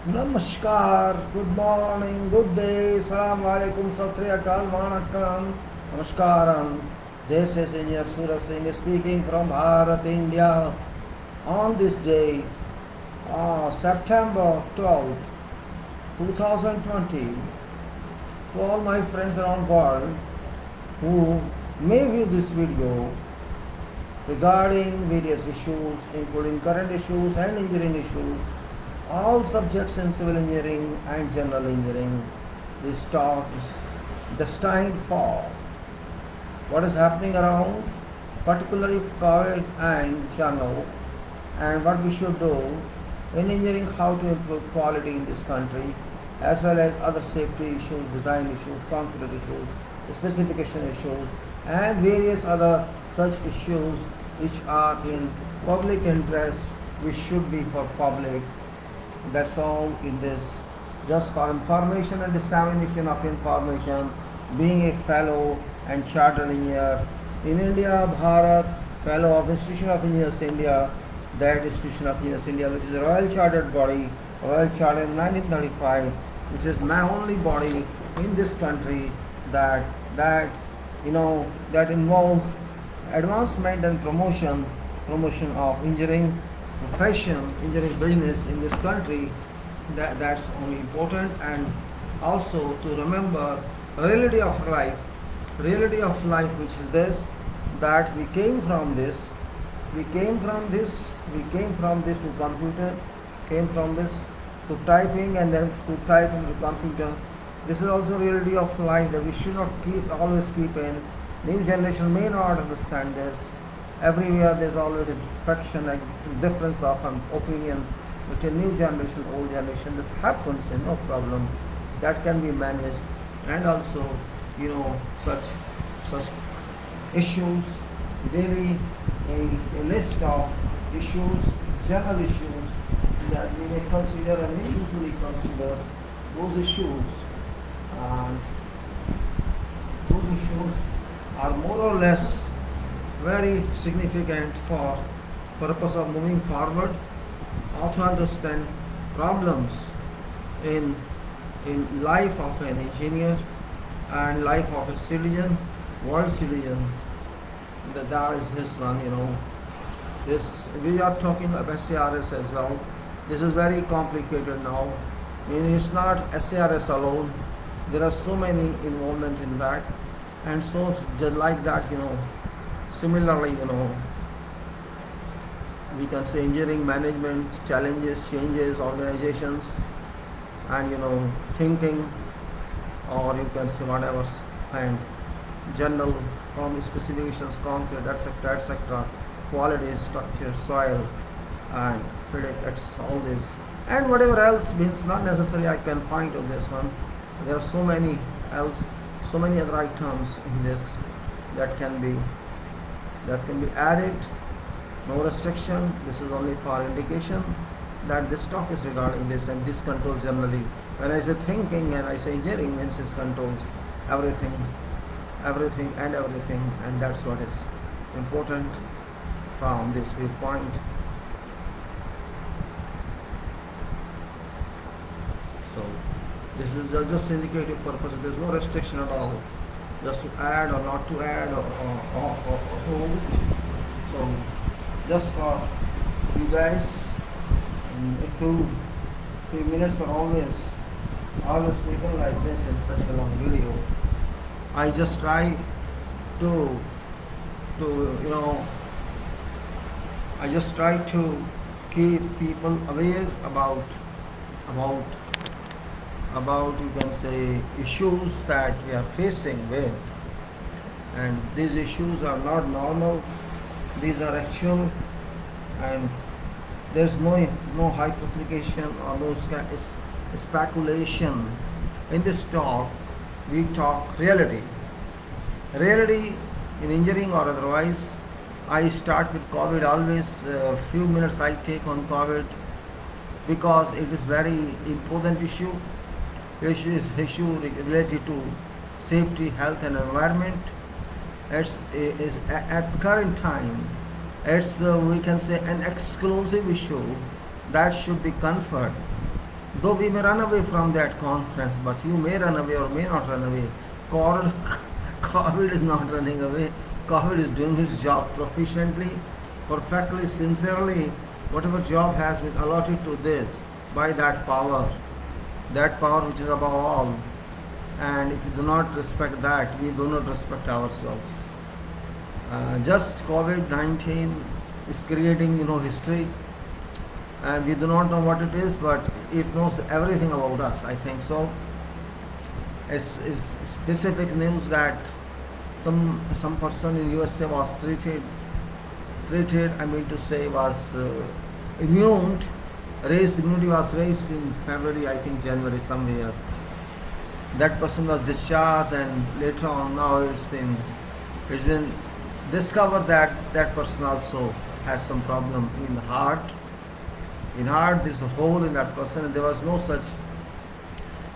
Namaskar, good morning, good day, Assalamu alaikum, Sat Sri Akal, Vanakkam, Namaskaram. This is Engineer Suraj Singh speaking from Bharat, India. On this day, September 12th, 2020, to all my friends around the world who may view this video regarding various issues, including current issues and engineering issues, all subjects in civil engineering and general engineering. This talk is destined for what is happening around, particularly COVID and general, and what we should do in engineering, how to improve quality in this country, as well as other safety issues, design issues, concrete issues, specification issues, and various other such issues which are in public interest, which should be for public. That's all in this. Just for information and dissemination of information, being a fellow and chartered engineer in India, Bharat, fellow of Institution of Engineers India, that Institution of Engineers India, which is a royal chartered body, royal chartered in 1935, which is my only body in this country that involves advancement and promotion of engineering profession, engineering business in this country. That's only important. And also to remember reality of life, which is this, that we came from this, we came from this, we came from this to computer, came from this to typing, and then to type into computer. This is also reality of life that we should not always keep in. New generation may not understand this. Everywhere there's always a friction and difference of an opinion between new generation, old generation. That happens, and no problem. That can be managed. And also, such issues daily, a list of issues, general issues that we may consider and we usually consider those issues. And those issues are more or less very significant for purpose of moving forward. Also understand problems in life of an engineer and life of a citizen, world citizen. That is this one, This we are talking of SARS as well. This is very complicated now. It's not SARS alone. There are so many involvement in that, and so just like that, similarly, we can say engineering management challenges, changes, organizations, and thinking, or you can say whatever, and general from specifications, concrete, etc., quality, structure, soil, and it's all this, and whatever else means not necessary I can find of this one. There are so many other items in this that can be added. No restriction. This is only for indication that this talk is regarding this, and this controls generally. When I say thinking and I say engineering, means it controls everything, and that's what is important from this viewpoint. So this is just indicative purpose. There's no restriction at all, just to add or not to add or hold. So just for you guys, a few minutes are always taken like this in such a long video. I just try to I just try to keep people aware about you can say issues that we are facing with, and these issues are not normal. These are actual, and there's no hypothetication or no speculation. In this talk, we talk reality in engineering or otherwise. I start with COVID always. A few minutes I take on COVID because it is very important issue related to safety, health, and environment. It's at current time, it's we can say an exclusive issue that should be conferred Though we may run away from that conference, but you may run away or may not run away. COVID is not running away. COVID is doing its job proficiently, perfectly, sincerely. Whatever job has been allotted to this by that power which is above all. And if we do not respect that, we do not respect ourselves. Just COVID-19 is creating, history, and we do not know what it is, but it knows everything about us. I think so. It's specific news that some person in USA was treated. I mean to say was immune. Immunity was raised in February, I think January somewhere. That person was discharged, and later on now it's been discovered that that person also has some problem in the heart. In heart, there's a hole in that person, and there was no such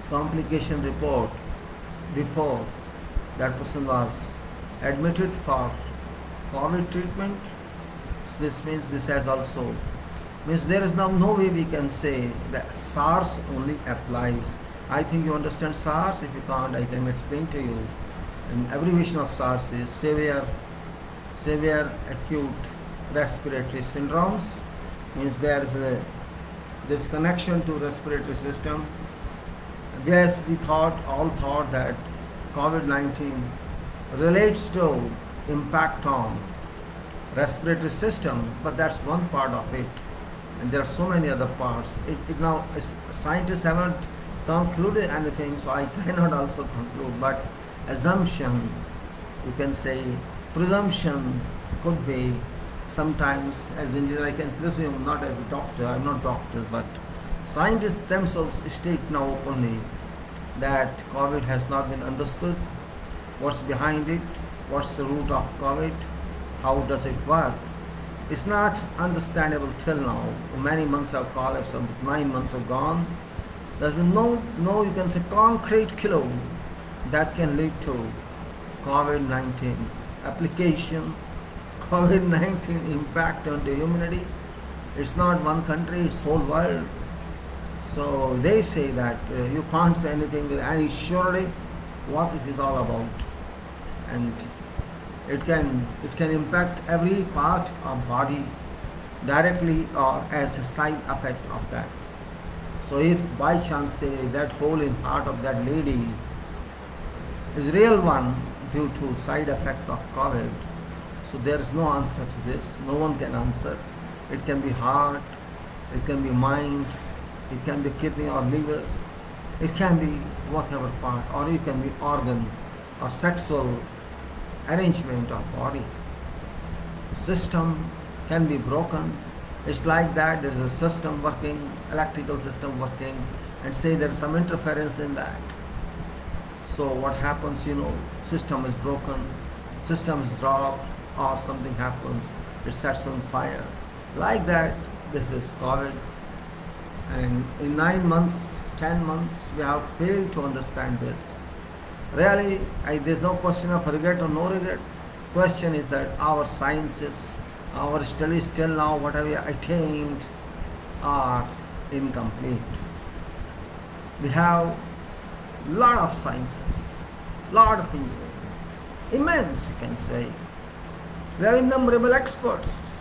complication report before that person was admitted for COVID treatment. So this means this has also means there is now no way we can say that SARS only applies. I think you understand SARS. If you can't, I can explain to you. An abbreviation of SARS is severe acute respiratory syndromes. Means there is this connection to respiratory system. Yes, we all thought that COVID-19 relates to impact on respiratory system, but that's one part of it, and there are so many other parts. Now scientists haven't concluded anything, so I cannot also conclude. But assumption, you can say, presumption could be. Sometimes, as engineer, I can presume, not as a doctor, I'm not doctor, but scientists themselves state now openly that COVID has not been understood. What's behind it? What's the root of COVID? How does it work? It's not understandable till now. Many months have collapsed, 9 months have gone. There's been no, you can say, concrete killer that can lead to COVID-19 application. COVID-19 impact on the humanity. It's not one country, it's whole world. So they say that you can't say anything with any surety what this is all about, and it can impact every part of body directly or as a side effect of that. So if by chance say that hole in heart of that lady is real one due to side effect of COVID, so there is no answer to this. No one can answer. It can be heart, it can be mind, it can be kidney or liver, it can be whatever part, or it can be organ or sexual arrangement of body. System can be broken. It's like that there is a system working, electrical system working, and say there is some interference in that. So what happens, system is broken, system is dropped, or something happens, it sets on fire. Like that, this is COVID. And in 9 months, 10 months, we have failed to understand this. Really, there's no question of regret or no regret. Question is that our sciences, our studies till now, what have we attained, are incomplete. We have lot of sciences, lot of engineering, immense, you can say. We have innumerable experts.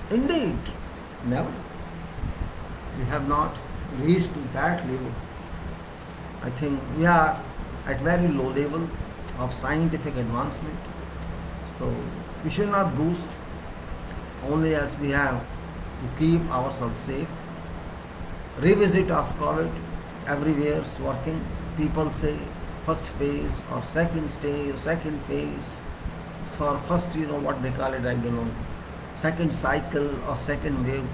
Indeed, never. We have not reached to that level. I think we are at very low level of scientific advancement. So we should not boost, only as we have to keep ourselves safe. Revisit of COVID, everywhere is working. People say first phase or second stage, second phase. So first, what they call it, I don't know, second cycle or second wave.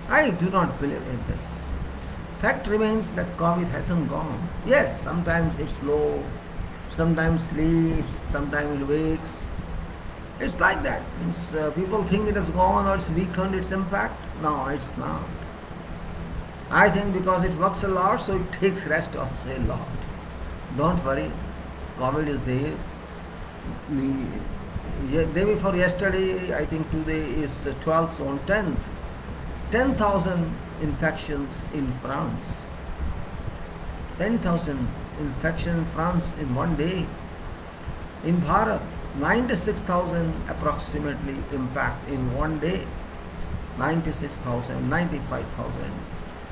I do not believe in this. Fact remains that COVID hasn't gone. Yes, sometimes it's low, sometimes sleeps, sometimes it wakes. It's like that. Means people think it has gone or it's weakened its impact. No, it's not. I think because it works a lot, so it takes rest also a lot. Don't worry, COVID is there. The day before yesterday, I think today is 12th on 10th. 10,000 infections in France. 10,000 infection in France in one day. In Bharat, 96,000 approximately impact in one day. 96,000, 95,000,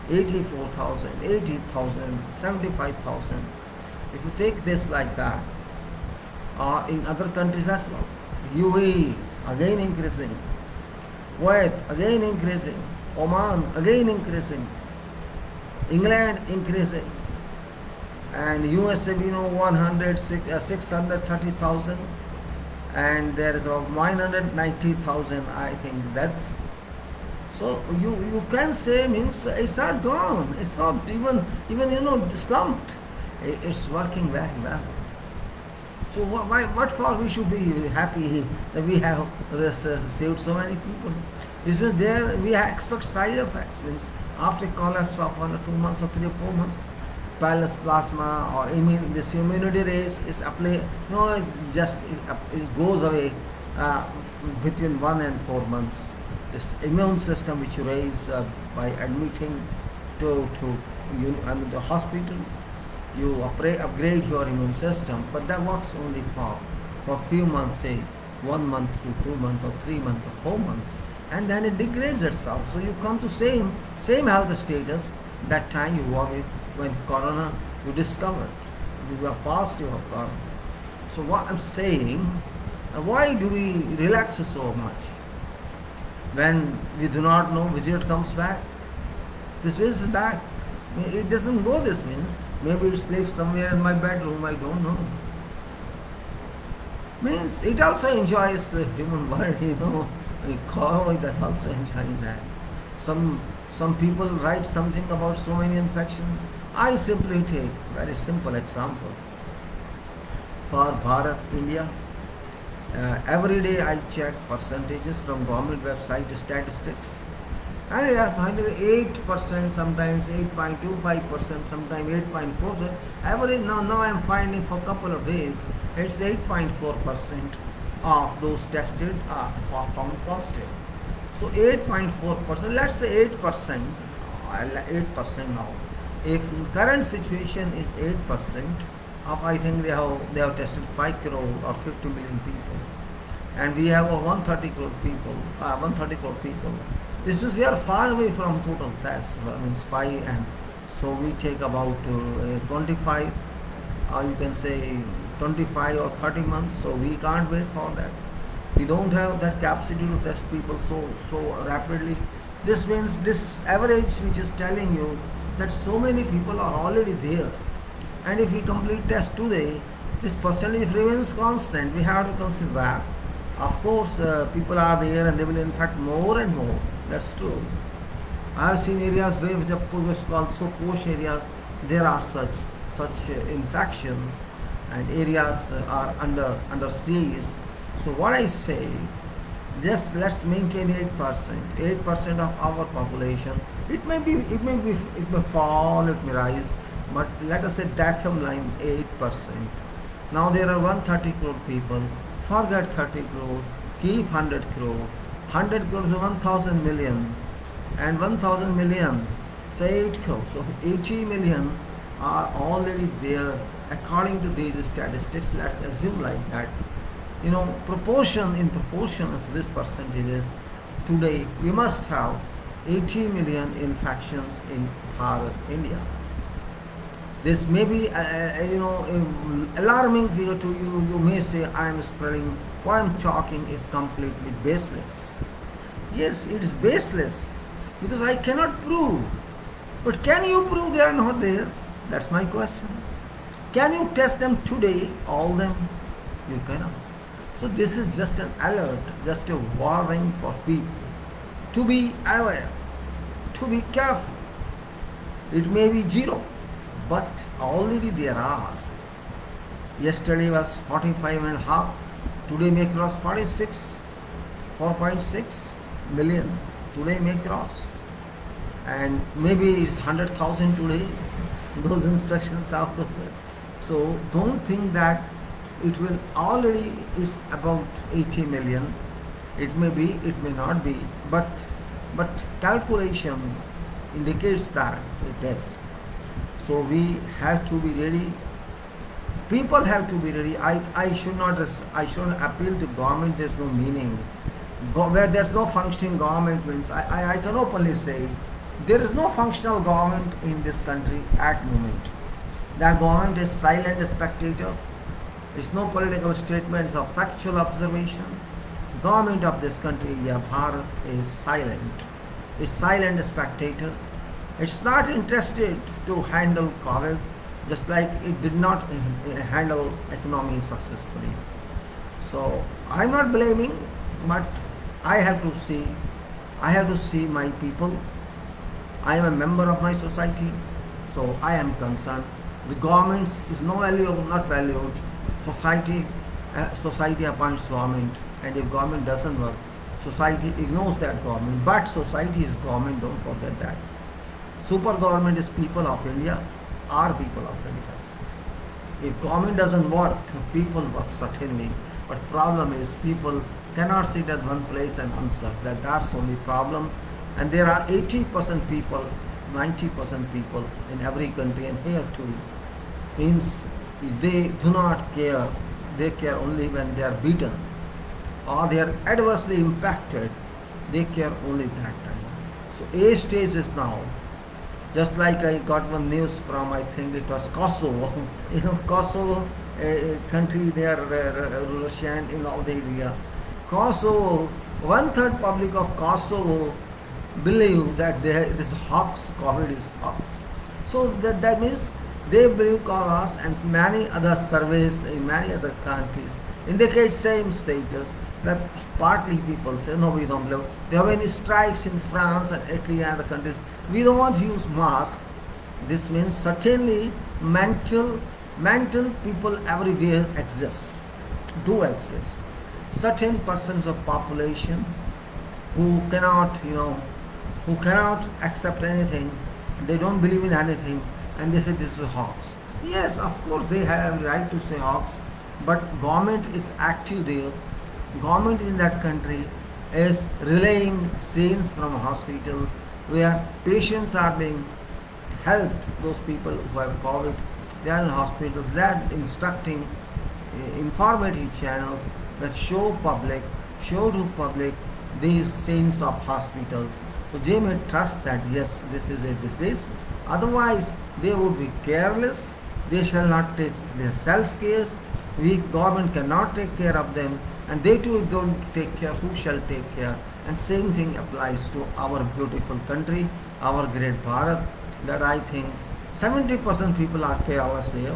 84,000, 80,000, 75,000. If you take this like that, or in other countries as well, UAE again increasing, Kuwait again increasing, Oman again increasing, England increasing, and USA we know 630,000, and there is about 990,000, I think. That's so you can say, means it's not gone, it's not even slumped. It's working very well. So what for we should be happy that we have saved so many people? This means there we expect side effects. Means after collapse of 1 or 2 months or 3 or 4 months, plasma or this immunity raise is apply. No, it's just it goes away between 1 and 4 months. This immune system which you raise by admitting to the hospital, you upgrade your immune system, but that works only for few months, say 1 month to 2 months or 3 months or 4 months, and then it degrades itself. So you come to same health status that time you were with when corona you discovered you were positive of corona. So what I'm saying, why do we relax so much when we do not know which it comes back? This is back. It doesn't go. This means maybe it sleeps somewhere in my bedroom, I don't know. Means it also enjoys the human world, A cow is also enjoying that. Some people write something about so many infections. I simply take very simple example. For Bharat, India, every day I check percentages from government website statistics. And 8%, sometimes 8.25%, sometimes 8.4%. Average now I am finding for a couple of days it's 8.4% of those tested are found positive. So 8.4%, let's say 8%, 8% now. If current situation is 8% of, I think they have tested 5 crore or 50 million people, and we have 130 crore people, 130 crore people. This is, we are far away from total tests, means 5, and so we take about 25, or you can say 25 or 30 months, so we can't wait for that. We don't have that capacity to test people so rapidly. This means this average which is telling you that so many people are already there, and if we complete test today, this percentage remains constant. We have to consider that. Of course, people are there and they will infect more and more. That's true. I have seen areas where which are called so posh areas, there are such infections, and areas are under siege. So what I say, just let's maintain 8% of our population. It may fall, it may rise, but let us say datum line 8%. Now there are 130 crore people. Forget 30 crore, keep 100 crore. 100 crore is 1,000 million, and 1,000 million, say 8 crore. So 80 million are already there according to these statistics. Let's assume like that. In proportion to this percentages, today we must have 80 million infections in Bharat, India. This may be alarming figure to you. You may say I am spreading. What I am talking is completely baseless. Yes, it is baseless because I cannot prove. But can you prove they are not there? That's my question. Can you test them today, all them? You cannot. So this is just an alert, just a warning for people to be aware, to be careful. It may be 0, but already there are. Yesterday was 45.5, today may cross 46, 4.6 million, today may cross. And maybe it's 100,000 today, those instructions out of it. So don't think that it will already, it's about 80 million. It may be, it may not be, but calculation indicates that it is. So we have to be ready. People have to be ready. I should not I shouldn't appeal to government. There's no meaning. Where there's no functioning government means I can openly say there is no functional government in this country at moment. The government is silent spectator. It's no political statements or factual observation. Government of this country, India, Bharat, is silent. It's silent spectator. It's not interested to handle COVID, just like it did not handle economy successfully. So I'm not blaming, but I have to see. I have to see my people. I am a member of my society, so I am concerned. The government is no value, not valued. Society appoints government, and if government doesn't work, society ignores that government. But society is government. Don't forget that. Super government is people of India, are people of India. If government doesn't work, people work certainly. But problem is people cannot sit at one place and answer. That's only problem. And there are 80% people, 90% people in every country, and here too. Means they do not care. They care only when they are beaten or they are adversely impacted. They care only that time. So A stage is now. Just like I got one news from, I think it was Kosovo. Kosovo, a country there, Russian in all the area. Kosovo, 1/3 public of Kosovo believe that this hoax, COVID is hoax. So that means they believe cause, and many other surveys in many other countries indicate same status. That partly people say, no, we don't believe. There have been strikes in France and Italy and other countries. We don't want to use mask. This means certainly mental people everywhere exist, do exist. Certain persons of population who cannot, who cannot accept anything, they don't believe in anything, and they say this is hoax. Yes, of course they have right to say hoax, but government is active there. Government in that country is relaying scenes from hospitals where patients are being helped. Those people who have COVID, they are in hospitals. They are instructing informative channels that show to public these scenes of hospitals. So they may trust that yes, this is a disease. Otherwise, they would be careless. They shall not take their self-care. We government cannot take care of them, and they too don't take care. Who shall take care? And same thing applies to our beautiful country, our great Bharat. That I think 70% people are careless here.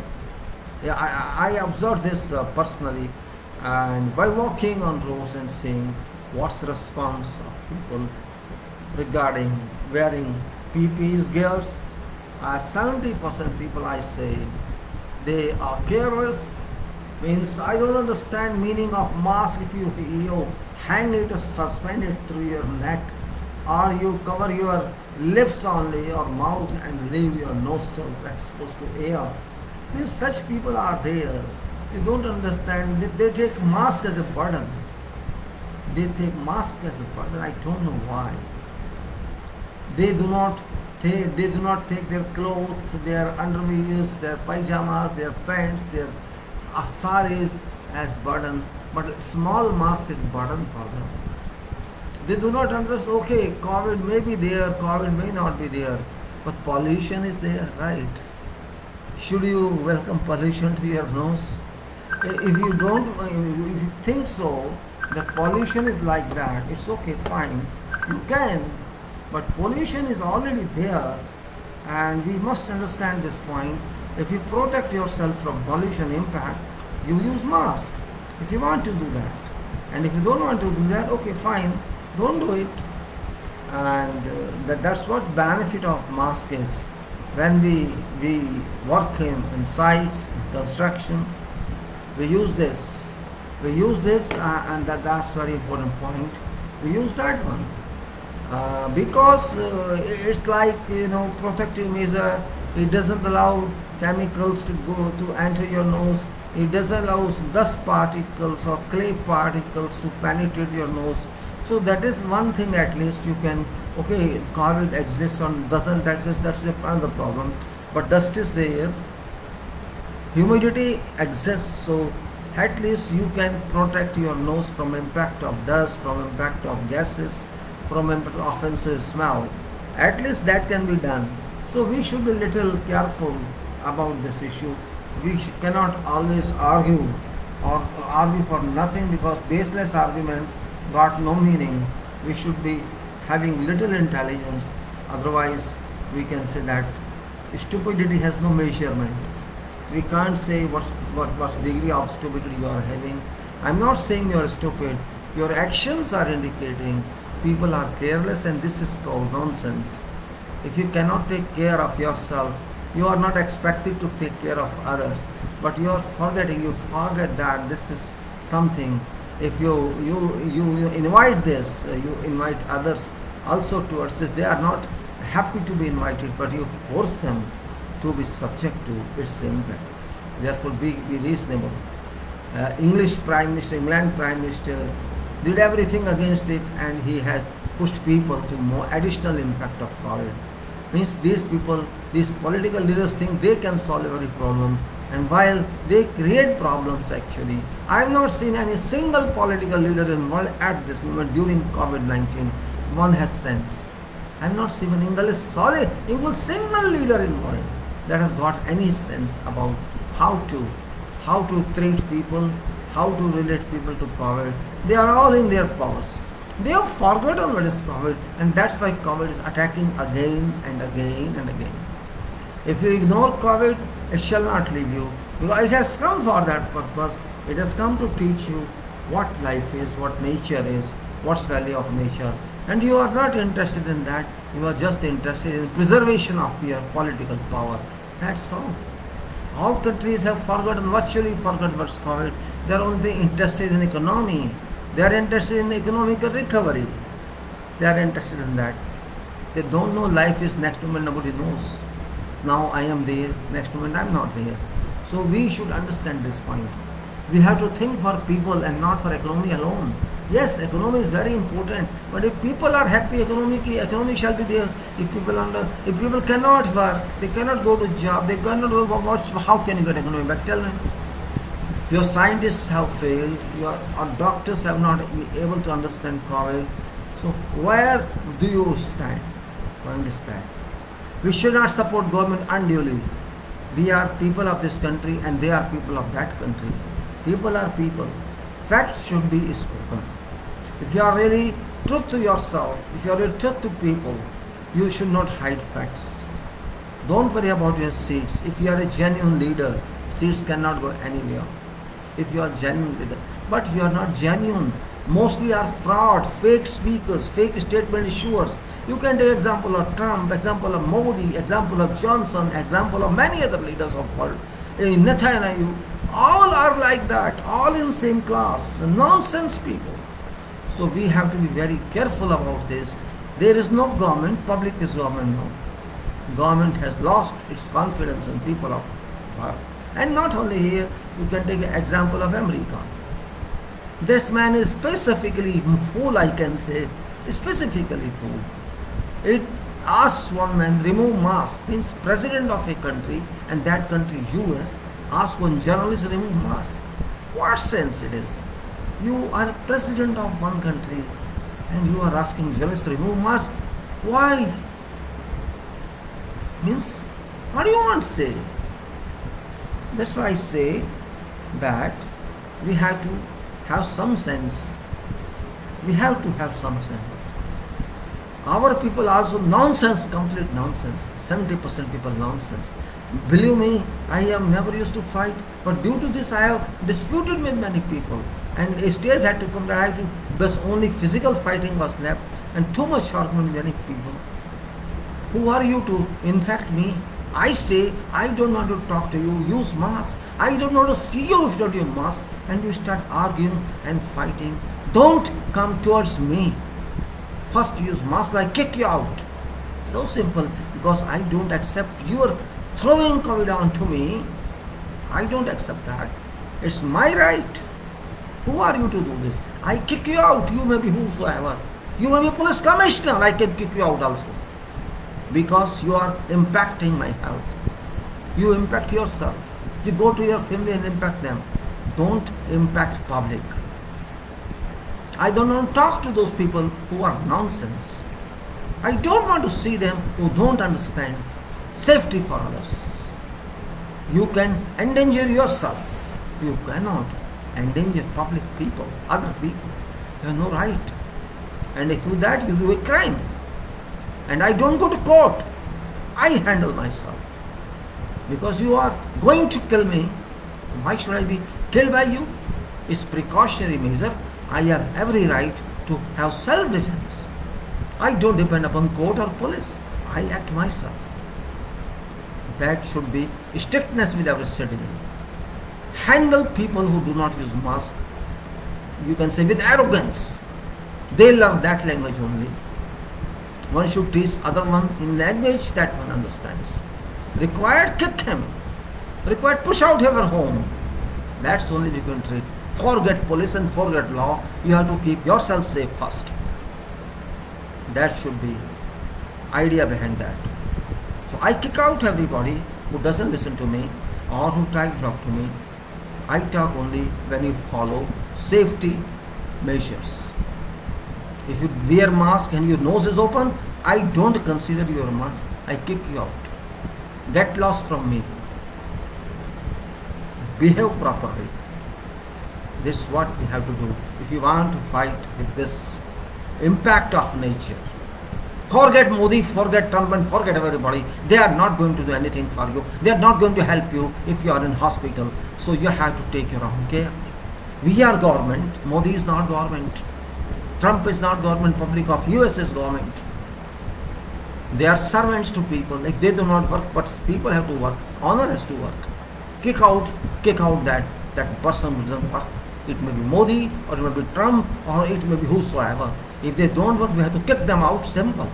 Yeah, I observed this personally, and by walking on roads and seeing what's the response of people regarding wearing PPEs gears. 70% people, I say, they are careless. Means I don't understand meaning of mask. If you hang it or suspend it through your neck, or you cover your lips only or mouth and leave your nostrils exposed to air. Means such people are there. They don't understand. They take mask as a burden. They take mask as a burden. I don't know why. They do not take their clothes, their underwears, their pajamas, their pants, their saris as burden, but small mask is burden for them. They do not understand, okay, COVID may be there, COVID may not be there, but pollution is there, right? Should you welcome pollution to your nose? If you don't, if you think so, that pollution is like that, it's okay, fine, you can, but pollution is already there, and we must understand this point. If you protect yourself from pollution impact, you use mask. If you want to do that, and if you don't want to do that, okay, fine, don't do it. And that's what benefit of mask is. When we work in sites, in construction, we use this. And that's very important point. We use that one. Because it's like protective measure. It doesn't allow chemicals to enter your nose. It doesn't allow dust particles or clay particles to penetrate your nose. So that is one thing at least you can. Okay, COVID exists or doesn't exist. That's another problem. but dust is there, humidity exists, so at least you can protect your nose from impact of dust, from impact of gases, from impact of offensive smell. At least that can be done. So we should be little careful about this issue. We cannot always argue or argue for nothing, because baseless argument got no meaning. We should be having little intelligence, otherwise we can say that stupidity has no measurement. We can't say what degree of stupidity you are having. I'm not saying you are stupid. Your actions are indicating people are careless, and this is called nonsense. If you cannot take care of yourself, you are not expected to take care of others. But you are forgetting, you forget that this is something. If you invite this, you invite others also towards this. They are not happy to be invited, but you force them to be subject to its impact. Therefore, be reasonable. England Prime Minister did everything against it, and he had pushed people to more additional impact of COVID. Means these people, these political leaders think they can solve every problem, and while they create problems actually. I have not seen any single political leader in the world at this moment during COVID-19. One has sense. I have not seen an English single leader in the world that has got any sense about how to treat people, how to relate people to COVID. They are all in their powers. They have forgotten what is COVID, and that's why COVID is attacking again and again and again. If you ignore COVID, it shall not leave you, because it has come for that purpose. It has come to teach you what life is, what nature is, what's value of nature. And you are not interested in that. You are just interested in preservation of your political power. That's all. All countries have virtually forgotten what's COVID. They are only interested in economy. They are interested in economic recovery. They are interested in that. They don't know life is next moment nobody knows. Now I am there, next moment I am not there. So we should understand this point. We have to think for people and not for economy alone. Yes, economy is very important, but if people are happy, economy shall be there. If people cannot work, they cannot go to job, they cannot go watch, how can you get economy back? Tell me. Your scientists have failed, your doctors have not been able to understand COVID. So where do you stand? Point is that we should not support government unduly. We are people of this country, and they are people of that country. People are people. Facts should be spoken. If you are really truth to yourself, if you are really truth to people, you should not hide facts. Don't worry about your seats. If you are a genuine leader, seats cannot go anywhere. If you are genuine leader, but you are not genuine. Mostly are fraud, fake speakers, fake statement issuers. You can take example of Trump, example of Modi, example of Johnson, example of many other leaders of the world. Netanyahu, all are like that, all in same class, nonsense people. So we have to be very careful about this. There is no government, public is government now. Government has lost its confidence in people of power. And not only here, you can take an example of America. This man is specifically fool, I can say, specifically fool. It asks one man, remove mask, means president of a country, and that country US, ask one journalist, remove mask. What sense it is? You are president of one country, and you are asking journalists to remove mask. Why? Means, what do you want to say? That's why I say that we have to have some sense. We have to have some sense. Our people are also nonsense, complete nonsense. 70% people nonsense. Believe me, I have never used to fight, but due to this I have disputed with many people. And a stage had to come that I had to, best only physical fighting was left, and too much argument with many people. Who are you to infect me? I say, I don't want to talk to you, use mask. I don't want to see you if you don't use mask. And you start arguing and fighting. Don't come towards me. First use mask, I kick you out. So simple, because I don't accept your throwing COVID onto me. I don't accept that. It's my right. Who are you to do this? I kick you out. You may be whosoever. You may be a police commissioner. I can kick you out also. Because you are impacting my health. You impact yourself. You go to your family and impact them. Don't impact public. I don't want to talk to those people who are nonsense. I don't want to see them who don't understand safety for others. You can endanger yourself. You cannot endanger public people, other people. You have no right. And if you do that, you do a crime. And I don't go to court. I handle myself. Because you are going to kill me. Why should I be killed by you? It's precautionary measure. I have every right to have self-defense. I don't depend upon court or police. I act myself. That should be strictness with every citizen. Handle people who do not use mask, you can say, with arrogance. They learn that language only. One should teach other one in language that one understands. Required, kick him. Required, push out your home. That's only we can treat. Forget police and forget law. You have to keep yourself safe first. That should be idea behind that. So I kick out everybody who doesn't listen to me or who try to talk to me. I talk only when you follow safety measures. If you wear mask and your nose is open, I don't consider your mask. I kick you out. Get lost from me. Behave properly. This is what we have to do if you want to fight with this impact of nature. Forget Modi, forget Trump and forget everybody. They are not going to do anything for you. They are not going to help you if you are in hospital. So you have to take your own care. We are government. Modi is not government. Trump is not government. Public of US is government. They are servants to people. If they do not work, but people have to work. Honor has to work. Kick out that person who doesn't work. It may be Modi or it may be Trump or it may be whosoever. If they don't work, we have to kick them out. Simple.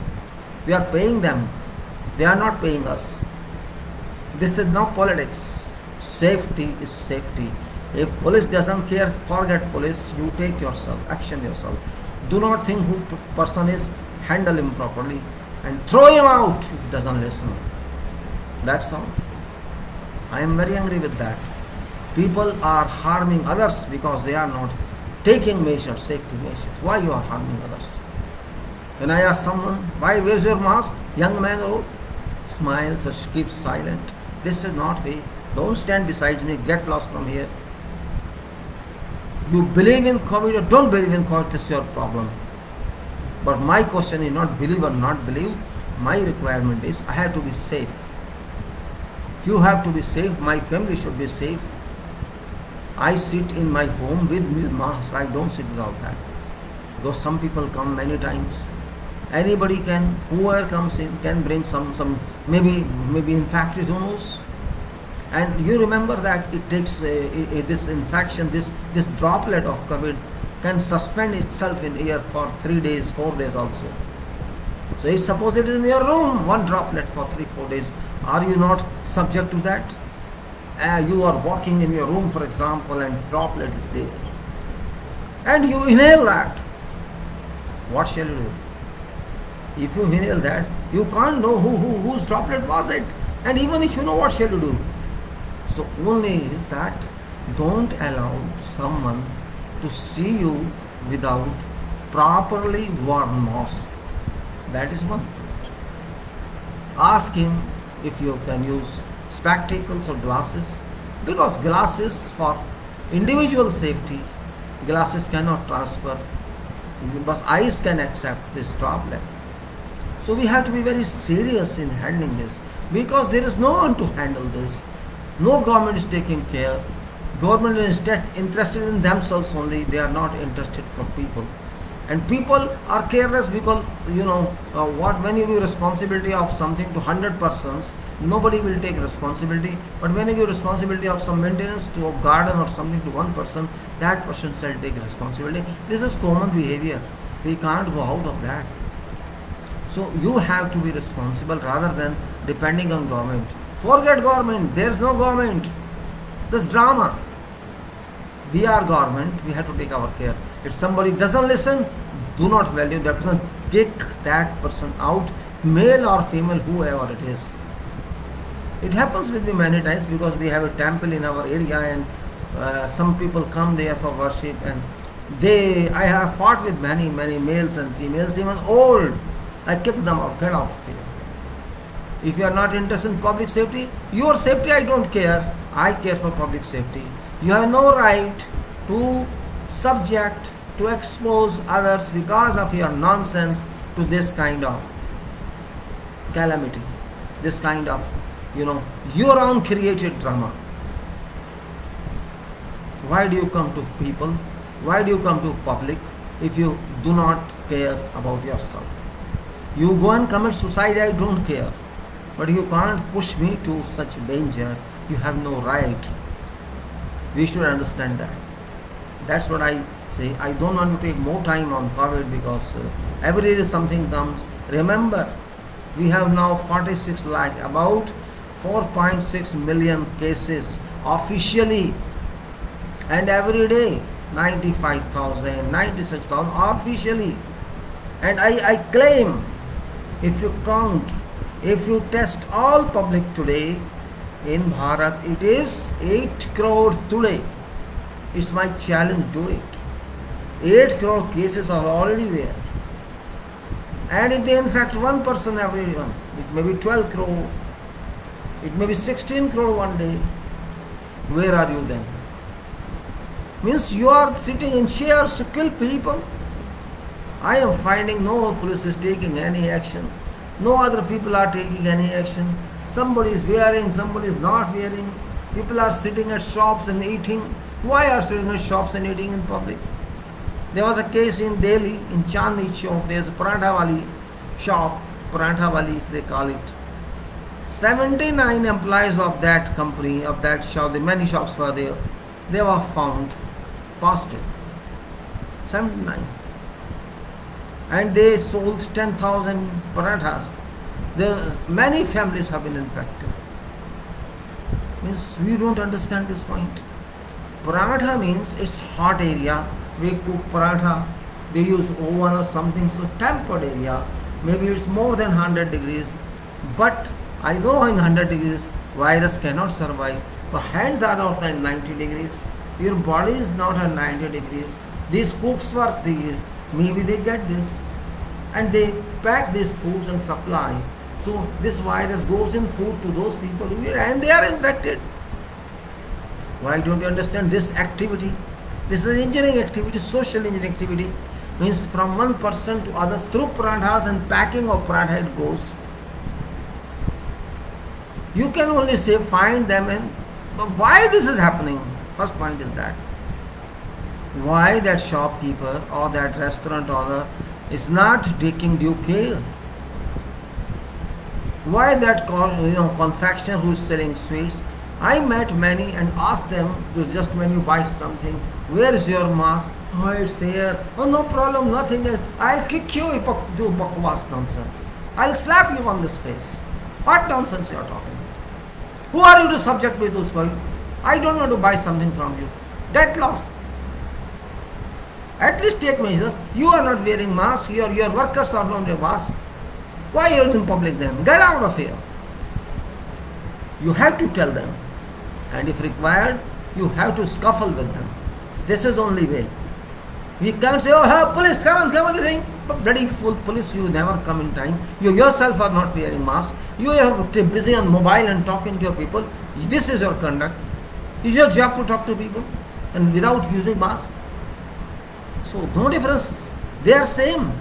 We are paying them. They are not paying us. This is not politics. Safety is safety. If police doesn't care, forget police. You take yourself, action yourself. Do not think who person is, handle him properly and throw him out if he doesn't listen. That's all. I am very angry with that. People are harming others because they are not taking measures, safety measures. Why you are harming others? When I ask someone, why, where's your mask? Young man wrote, smiles or keeps silent. This is not way. Don't stand beside me, get lost from here. You believe in COVID or don't believe in COVID, this is your problem. But my question is not believe or not believe. My requirement is I have to be safe. You have to be safe. My family should be safe. I sit in my home with mask. I don't sit without that. Because some people come many times. Anybody can, whoever comes in can bring some maybe in factory, who knows? And you remember that it takes this infection, this droplet of COVID can suspend itself in air for 3 days, 4 days also. So if suppose it is in your room, one droplet for 3-4 days, are you not subject to that? You are walking in your room, for example, and droplet is there. And you inhale that. What shall you do? If you inhale that, you can't know whose droplet was it. And even if you know, what shall you do? So only is that don't allow someone to see you without properly worn mask. That is one. Ask him if you can use spectacles or glasses, because glasses for individual safety, glasses cannot transfer, but eyes can accept this droplet. So we have to be very serious in handling this, because there is no one to handle this. No government is taking care. Government is instead interested in themselves only. They are not interested for people. And people are careless because, when you give responsibility of something to 100 persons, nobody will take responsibility. But when you give responsibility of some maintenance to a garden or something to one person, that person shall take responsibility. This is common behavior. We can't go out of that. So you have to be responsible rather than depending on government. Forget government. There's no government. This drama. We are government. We have to take our care. If somebody doesn't listen, do not value that person. Kick that person out, male or female, whoever it is. It happens with me many times because we have a temple in our area, and some people come there for worship, and I have fought with many males and females, even old. I kick them out, get out of here. If you are not interested in public safety, your safety I don't care. I care for public safety. You have no right to subject, to expose others because of your nonsense to this kind of calamity, this kind of, your own created drama. Why do you come to people? Why do you come to public if you do not care about yourself? You go and commit suicide, I don't care. But you can't push me to such danger. You have no right. We should understand that. That's what I say. I don't want to take more time on COVID because every day something comes. Remember, we have now 46 lakh, about 4.6 million cases officially, and every day 95,000, 96,000 officially. And I claim, if you count, if you test all public today in Bharat, it is 8 crore today. It's my challenge, do it. 8 crore cases are already there. And if they infect one person everyone, it may be 12 crore, it may be 16 crore one day. Where are you then? Means you are sitting in chairs to kill people. I am finding no police is taking any action. No other people are taking any action. Somebody is wearing, somebody is not wearing. People are sitting at shops and eating. Why are sitting at shops and eating in public? There was a case in Delhi, in Chandni Chowk. There is a Parantha Wali shop, Parantha Wali they call it. 79 employees of that company, of that shop, the many shops were there. They were found positive. 79. And they sold 10,000 paranthas. Many families have been infected. Means we don't understand this point. Parantha means it's hot area. We cook parantha, they use oven or something, so tempered area. Maybe it's more than 100 degrees. But I know in 100 degrees virus cannot survive. But hands are not at 90 degrees. Your body is not at 90 degrees. These cooks work, maybe they get this. And they pack these foods and supply. So this virus goes in food to those people who are, and they are infected. Why don't you understand this activity? This is engineering activity, social engineering activity. Means from one person to others through paranthas and packing of parantha it goes. You can only say find them, and but why this is happening? First point is that. Why that shopkeeper or that restaurant owner is not taking due care? Why that confectioner who is selling sweets? I met many and asked them to just when you buy something, where is your mask? Oh, it's here. Oh, no problem, nothing else. I'll kick you if you do bakwas nonsense. I'll slap you on this face. What nonsense you are talking? Who are you to subject me to this world? I don't want to buy something from you. Get lost. At least take measures. You are not wearing mask. Your workers are not wearing mask. Why are you in public then? Get out of here. You have to tell them. And if required, you have to scuffle with them. This is only way. We can't say, oh, hey, police, come on, this thing. But bloody fool, police, you never come in time. You yourself are not wearing mask. You are busy on mobile and talking to your people. This is your conduct. It's your job to talk to people and without using mask. So no difference. They are same.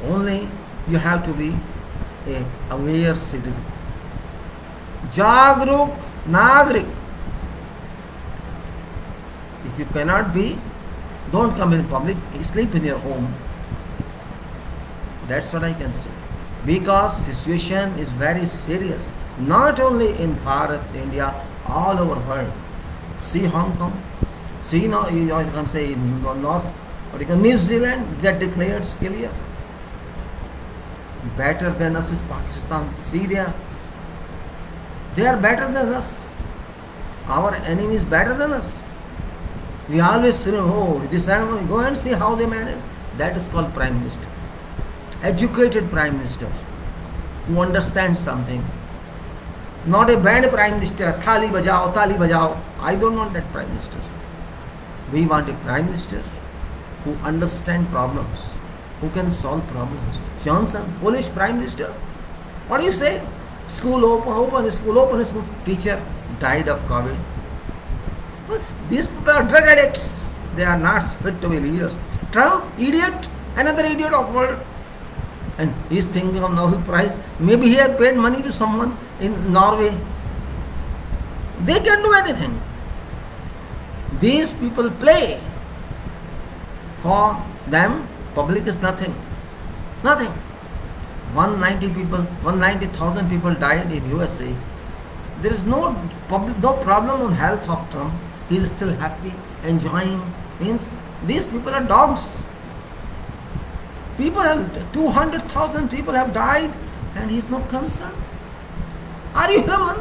Only you have to be a aware citizen. Jagruk Nagrik. If you cannot be, don't come in public, sleep in your home. That's what I can say. Because situation is very serious. Not only in Bharat, India, all over world. See Hong Kong. See now, you can say in North, New Zealand, get declared clear. Better than us is Pakistan, Syria. They are better than us. Our enemy is better than us. We always say, oh, this animal, go and see how they manage. That is called Prime Minister. Educated Prime Minister who understands something. Not a band prime minister, thali bajao, tali bajao. I don't want that prime minister. We want a prime minister who understands problems, who can solve problems. Johnson, foolish prime minister. What do you say? School open, school. Teacher died of COVID. These people are drug addicts. They are not fit to be leaders. Trump, idiot, another idiot of world. And he is thinking of Nobel Prize. Maybe he has paid money to someone in Norway. They can do anything. These people play. For them, public is nothing. Nothing. 190,000 people died in USA. There is no problem on health of Trump. He is still happy, enjoying. Means these people are dogs. 200,000 people have died and he is not concerned. Are you human?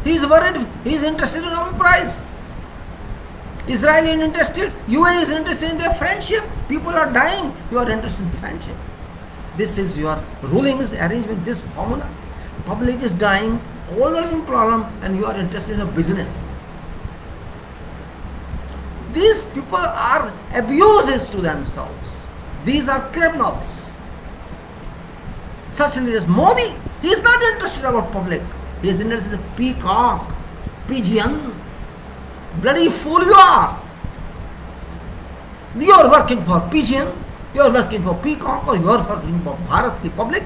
He is worried. He is interested in Nobel Prize. Israel is interested. UAE is interested in their friendship. People are dying. You are interested in friendship. This is your ruling arrangement, this formula. Public is dying, already in problem, and you are interested in a business. These people are abuses to themselves. These are criminals. Such leaders. Modi, he is not interested about public. He is interested in the peacock, pigeon. Bloody fool you are. You are working for pigeon, you are working for peacock, or you are working for Bharat ki public.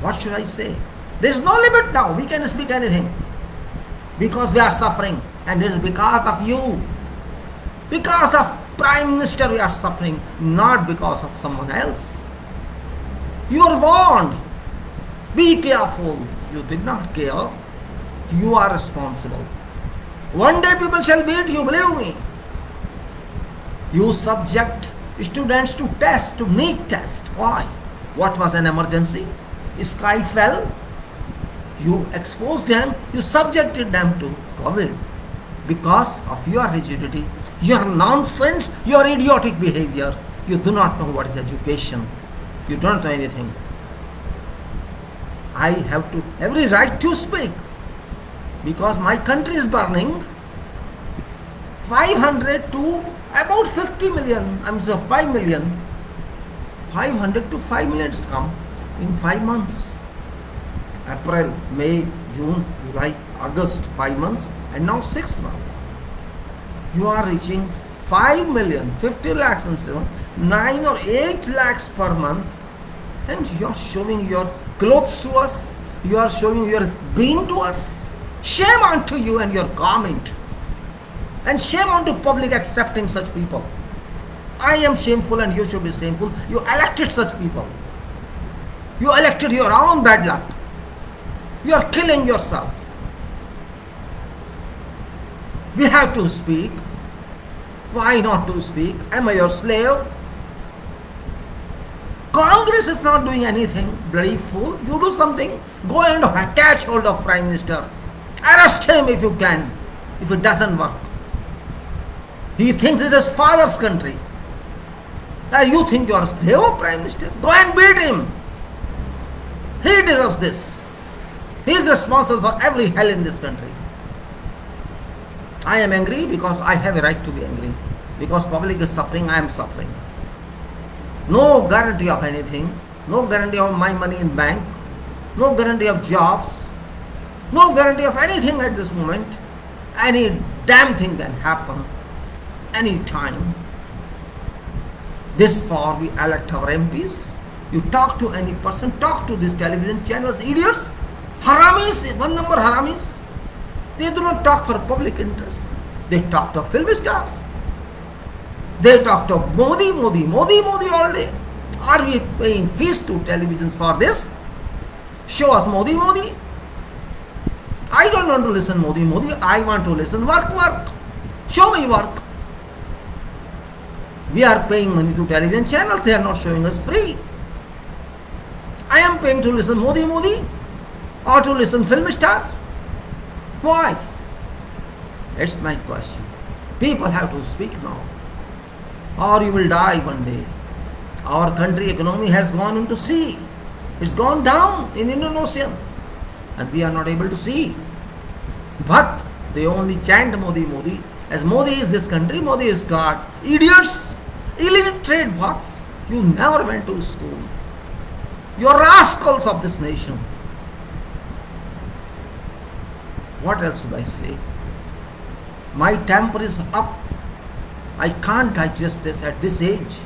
What should I say? There is no limit now. We can speak anything. Because we are suffering. And this is because of you. Because of Prime Minister we are suffering. Not because of someone else. You are warned. Be careful. You did not care. You are responsible. One day people shall beat you, believe me. You subject students to test, to NEET test. Why? What was an emergency? Sky fell. You exposed them, you subjected them to COVID because of your rigidity, your nonsense, your idiotic behavior. You do not know what is education. You don't know anything. I have every right to speak because my country is burning. 500 to about 50 million, I'm sorry, 5 million. 500 to 5 million has come in 5 months. April, May, June, July, August, 5 months, and now 6th month. You are reaching 5 million, 50 lakhs and 9 or 8 lakhs per month, and you are showing your clothes to us, you are showing your being to us. Shame unto you and your garment, and shame unto public accepting such people. I am shameful and you should be shameful. You elected such people. You elected your own bad luck. You are killing yourself. We have to speak. Why not to speak? Am I your slave? Congress is not doing anything. Bloody fool. You do something. Go and catch hold of Prime Minister. Arrest him if you can. If it doesn't work. He thinks it's his father's country. And you think you are a slave of Prime Minister? Go and beat him. He deserves this. He is responsible for every hell in this country. I am angry because I have a right to be angry. Because public is suffering, I am suffering. No guarantee of anything. No guarantee of my money in bank. No guarantee of jobs. No guarantee of anything at this moment. Any damn thing can happen. Any time. This far we elect our MPs. You talk to any person, talk to these television channels, idiots. Haramis, one number haramis. They do not talk for public interest. They talk to film stars. They talk to Modi all day. Are we paying fees to televisions for this? Show us Modi. I don't want to listen Modi. I want to listen work. Show me work. We are paying money to television channels. They are not showing us free. I am paying to listen Modi or to listen film star. Why? It's my question. People have to speak now, or you will die one day. Our country economy has gone into sea. It's gone down in Indian Ocean and we are not able to see. But they only chant Modi, Modi. As Modi is this country, Modi is God. Idiots, illiterate bucks. You never went to school. You are rascals of this nation. What else should I say? My temper is up. I can't digest this at this age.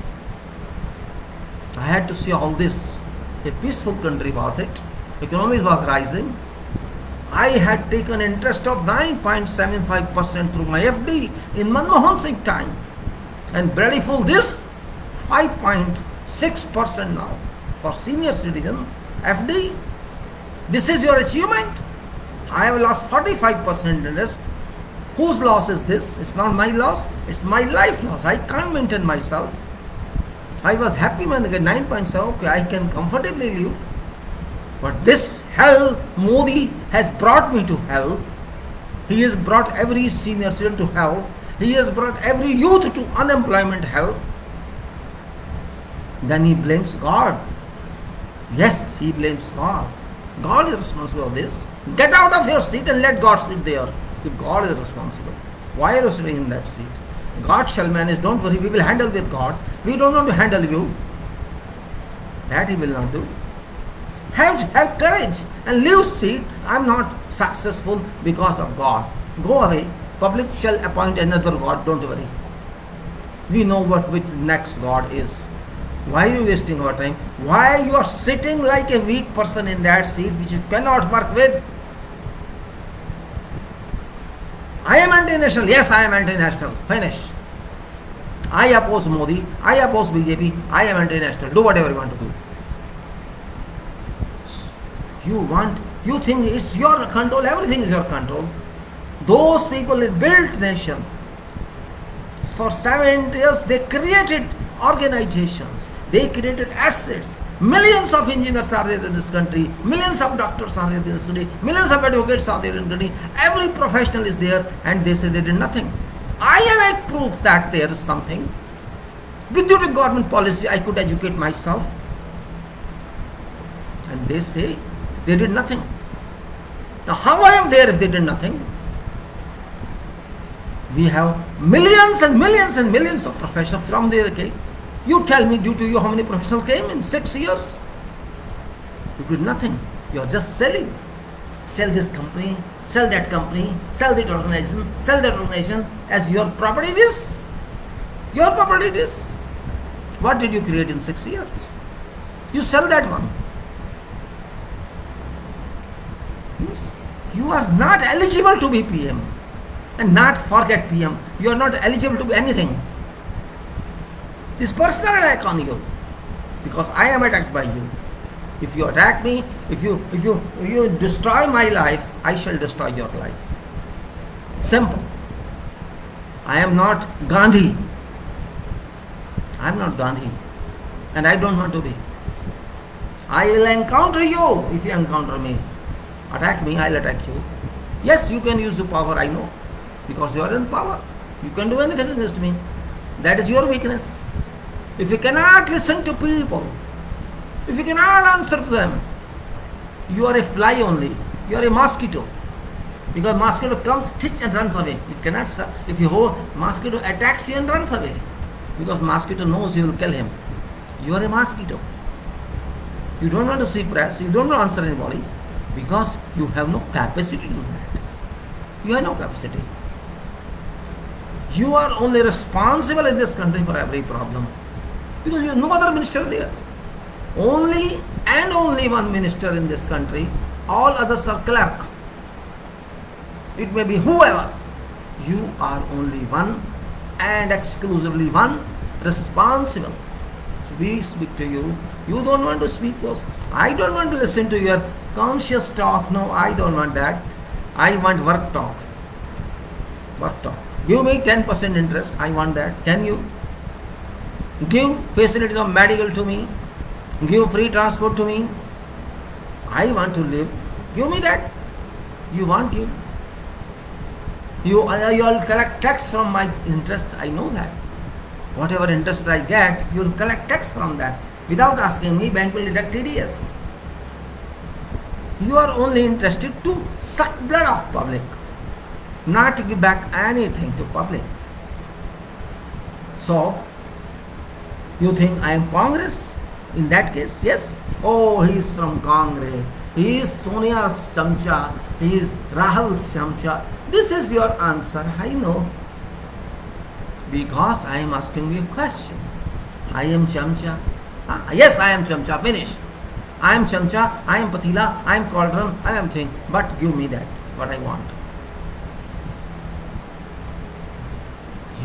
I had to see all this. A peaceful country was it. Economy was rising. I had taken interest of 9.75% through my FD in Manmohan Singh time. And bloody fool, this 5.6% now for senior citizen FD. This is your achievement. I have lost 45% interest. Whose loss is this? It's not my loss. It's my life loss. I can't maintain myself. I was happy when I get 9.7. Okay, I can comfortably live. But this hell, Modi has brought me to hell. He has brought every senior citizen to hell. He has brought every youth to unemployment hell. Then he blames God. Yes, he blames God. God is responsible for this. Get out of your seat and let God sit there. If God is responsible, why are you sitting in that seat? God shall manage. Don't worry, we will handle with God. We don't want to handle you. That he will not do. Have courage and leave seat. I am not successful because of God. Go away. Public shall appoint another God. Don't worry. We know what which next God is. Why are you wasting our time? Why you are sitting like a weak person in that seat which you cannot work with? I am anti-national. Yes, I am anti-national. Finish. I oppose Modi. I oppose BJP. I am anti-national. Do whatever you want to do. You think it's your control. Everything is your control. Those people that built nation. For 70 years, they created organizations. They created assets. Millions of engineers are there in this country. Millions of doctors are there in this country. Millions of advocates are there in this country. Every professional is there and they say they did nothing. I am a proof that there is something. Without a government policy, I could educate myself. And they say they did nothing. Now how I am there if they did nothing? We have millions and millions and millions of professionals from there. Okay? You tell me, due to you, how many professionals came in 6 years? You did nothing. You are just selling. Sell this company, sell that company, sell that organization as your property is. Your property is. What did you create in 6 years? You sell that one. Means you are not eligible to be PM. And not forget PM. You are not eligible to be anything. This personal attack on you, because I am attacked by you. If you attack me, if you destroy my life, I shall destroy your life. Simple. I am not Gandhi. I am not Gandhi, and I don't want to be. I will encounter you if you encounter me. Attack me, I will attack you. Yes, you can use the power, I know, because you are in power. You can do anything against me. That is your weakness. If you cannot listen to people, if you cannot answer to them, you are a fly only. You are a mosquito. Because mosquito comes, stitch and runs away. It cannot. If you hold, mosquito attacks you and runs away. Because mosquito knows you will kill him. You are a mosquito. You don't want to see press. You don't want to answer anybody. Because you have no capacity to do that. You have no capacity. You are only responsible in this country for every problem. Because you have no other minister there. Only and only one minister in this country. All others are clerk. It may be whoever. You are only one and exclusively one responsible. So we speak to you. You don't want to speak to us. I don't want to listen to your conscious talk. No, I don't want that. I want work talk. Work talk. Give me 10% interest. I want that. Can you? Give facilities of medical to me. Give free transport to me. I want to live. Give me that. You want you. You will collect tax from my interest. I know that. Whatever interest I get, you will collect tax from that. Without asking me, bank will deduct TDS. You are only interested to suck blood of public, not to give back anything to public. So, you think I am Congress? In that case, yes. Oh, he is from Congress. He is Sonia's chamcha. He is Rahul's chamcha. This is your answer, I know. Because I am asking you a question. I am chamcha. Yes, I am chamcha. Finish. I am chamcha. I am patila. I am cauldron. I am thing. But give me that, what I want.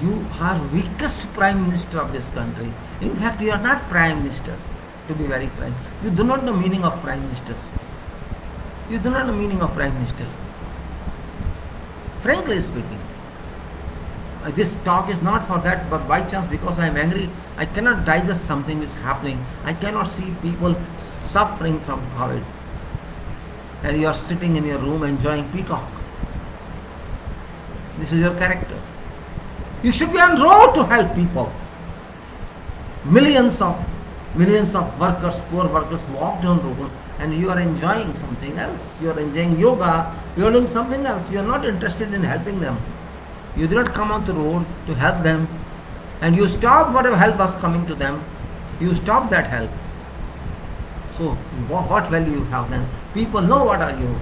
You are weakest prime minister of this country. In fact, you are not prime minister, to be very frank. You do not know meaning of prime minister. You do not know meaning of prime minister. Frankly speaking, this talk is not for that, but by chance, because I am angry, I cannot digest something which is happening. I cannot see people suffering from COVID. And you are sitting in your room enjoying peacock. This is your character. You should be on road to help people. Millions of workers, poor workers walked on road, and you are enjoying something else. You are enjoying yoga. You are doing something else. You are not interested in helping them. You did not come on the road to help them, and you stopped whatever help was coming to them. You stopped that help. So what value you have then? People know what are you.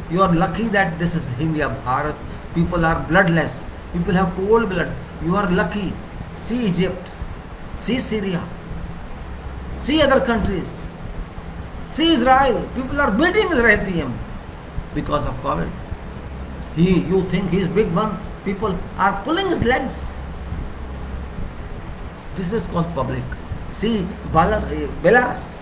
You are lucky that this is India, Bharat. People are bloodless. People have cold blood. You are lucky. See Egypt. See Syria. See other countries. See Israel. People are beating Israel PM because of COVID. You think he is big one. People are pulling his legs. This is called public. See Belarus.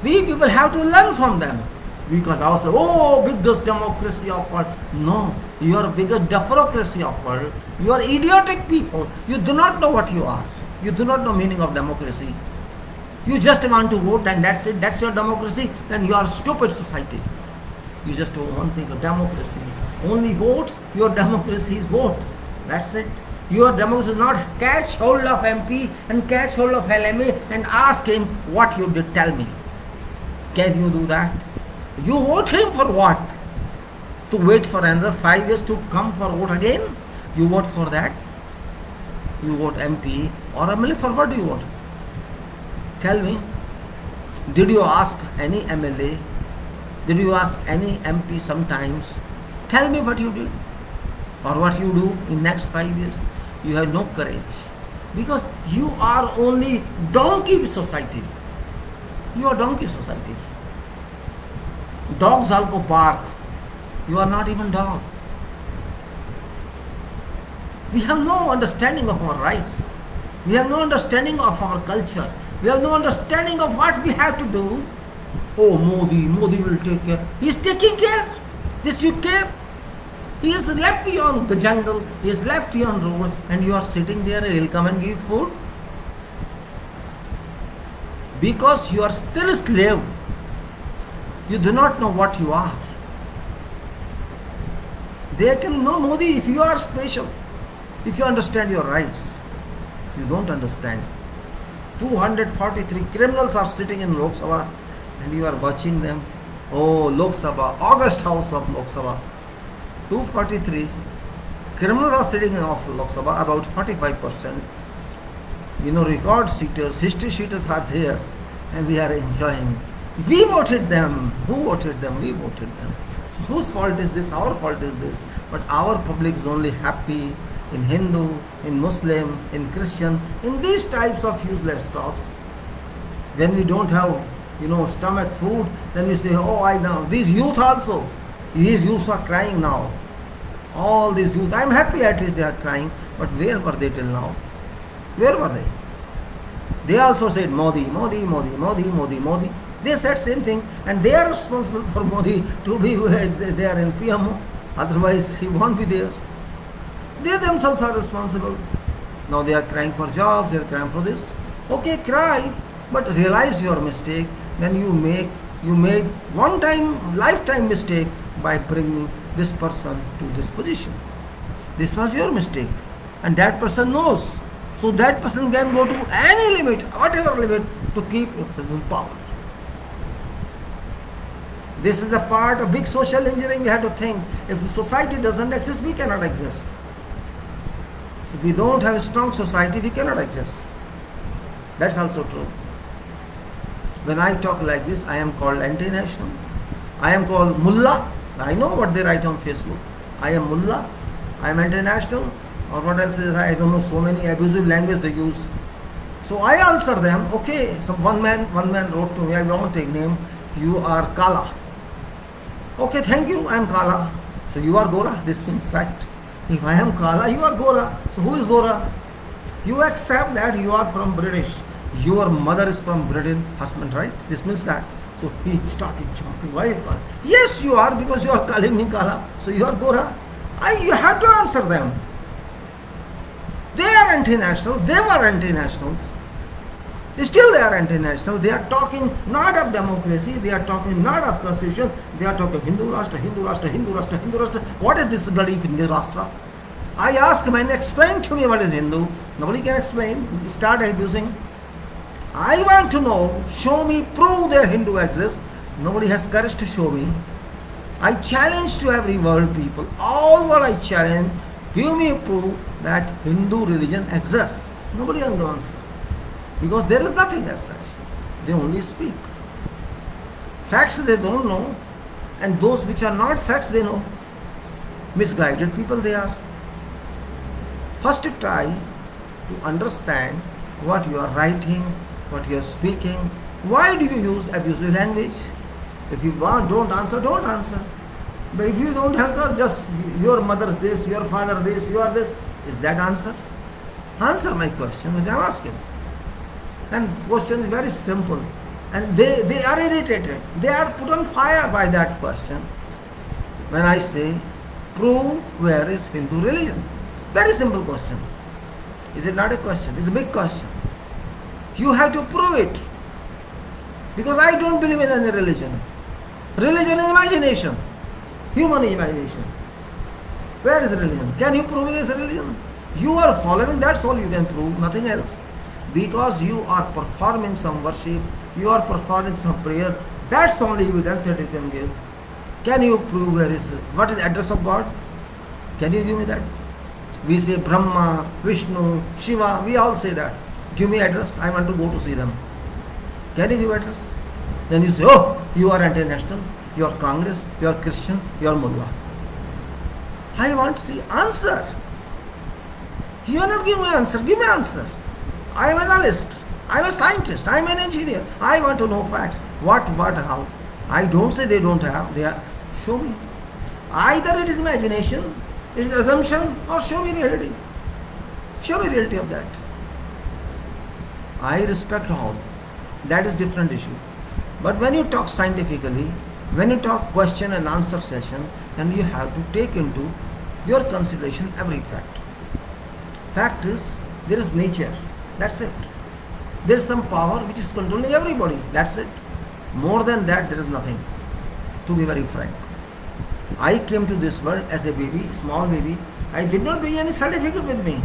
We people have to learn from them. We can also, biggest democracy of world. No, you are biggest democracy of world. You are idiotic people. You do not know what you are. You do not know meaning of democracy. You just want to vote and that's it. That's your democracy. Then you are stupid society. You just do one thing, democracy. Only vote. Your democracy is vote. That's it. Your democracy is not catch hold of MP and catch hold of LMA and ask him what you did. Tell me. Can you do that? You vote him for what? To wait for another 5 years to come for vote again? You vote for that? You vote MP or MLA, for what do you vote? Tell me. Did you ask any MLA? Did you ask any MP sometimes? Tell me what you did or what you do in next 5 years. You have no courage because you are only donkey society. You are donkey society. Dogs also bark. You are not even dog. We have no understanding of our rights. We have no understanding of our culture. We have no understanding of what we have to do. Oh, Modi will take care. He is taking care. This you care. He has left you on the jungle. He has left you on road, and you are sitting there. He will come and give food because you are still a slave. You do not know what you are. They can know Modi if you are special, if you understand your rights. You don't understand. 243 criminals are sitting in Lok Sabha and you are watching them. Oh, Lok Sabha, August House of Lok Sabha. 243 criminals are sitting in Lok Sabha, about 45%. Record seaters, history sheeters are there and we are enjoying. We voted them. Who voted them? We voted them. So whose fault is this? Our fault is this. But our public is only happy in Hindu, in Muslim, in Christian, in these types of useless talks. When we don't have, stomach food, then we say, I know. These youth also. These youths are crying now. All these youth. I am happy at least they are crying. But where were they till now? Where were they? They also said Modi, Modi, Modi, Modi, Modi, Modi. They said same thing, and they are responsible for Modi to be they are in PMO. Otherwise, he won't be there. They themselves are responsible. Now they are crying for jobs. They are crying for this. Okay, cry, but realize your mistake. Then you made lifetime mistake by bringing this person to this position. This was your mistake, and that person knows. So that person can go to any limit, whatever limit, to keep in power. This is a part of big social engineering. We have to think. If society doesn't exist, we cannot exist. If we don't have a strong society, we cannot exist. That's also true. When I talk like this, I am called anti-national. I am called mullah. I know what they write on Facebook. I am mullah. I am anti-national. Or what else is, I don't know, so many abusive language they use. So I answer them, okay. So one man wrote to me, I won't take name, you are Kala. Okay, thank you, I am Kala. So you are Gora, this means fact. If I am Kala, you are Gora. So who is Gora? You accept that you are from British. Your mother is from British husband, right? This means that. So he started jumping. Why Kala? Yes, you are, because you are calling me Kala. So you are Gora. You have to answer them. They are anti-nationals. They were anti-nationals. Still they are anti-national. They are talking not of democracy. They are talking not of constitution. They are talking Hindu Rashtra, Hindu Rashtra, Hindu Rashtra, Hindu Rashtra. What is this bloody Hindu Rashtra? I ask man, explain to me what is Hindu. Nobody can explain. Start abusing. I want to know. Show me, prove that Hindu exists. Nobody has courage to show me. I challenge to every world people. All world I challenge. Give me proof that Hindu religion exists. Nobody can answer. Because there is nothing as such. They only speak. Facts they don't know, and those which are not facts they know. Misguided people they are. First try to understand what you are writing, what you are speaking. Why do you use abusive language? If you don't answer, don't answer. But if you don't answer, just your mother's this, your father this, you are this. Is that answer? Answer my question which I am asking. And question is very simple. And they are irritated. They are put on fire by that question. When I say, prove where is Hindu religion. Very simple question. Is it not a question? It's a big question. You have to prove it. Because I don't believe in any religion. Religion is imagination. Human imagination. Where is religion? Can you prove it is religion? You are following, that's all you can prove, nothing else. Because you are performing some worship, you are performing some prayer, that's only evidence that you can give. Can you prove what is the address of God? Can you give me that? We say Brahma, Vishnu, Shiva, we all say that. Give me address, I want to go to see them. Can you give address? Then you say, oh, you are anti-national, you are Congress, you are Christian, you are Mullah. I want to see answer. You are not giving me answer, give me answer. I am an analyst, I am a scientist, I am an engineer. I want to know facts. What, how. I don't say they don't have, they are. Show me. Either it is imagination, it is assumption, or show me reality. Show me reality of that. I respect all. That is different issue. But when you talk scientifically, when you talk question and answer session, then you have to take into your consideration every fact. Fact is, there is nature. That's it. There is some power which is controlling everybody. That's it. More than that, there is nothing. To be very frank. I came to this world as a baby, small baby. I did not bring any certificate with me.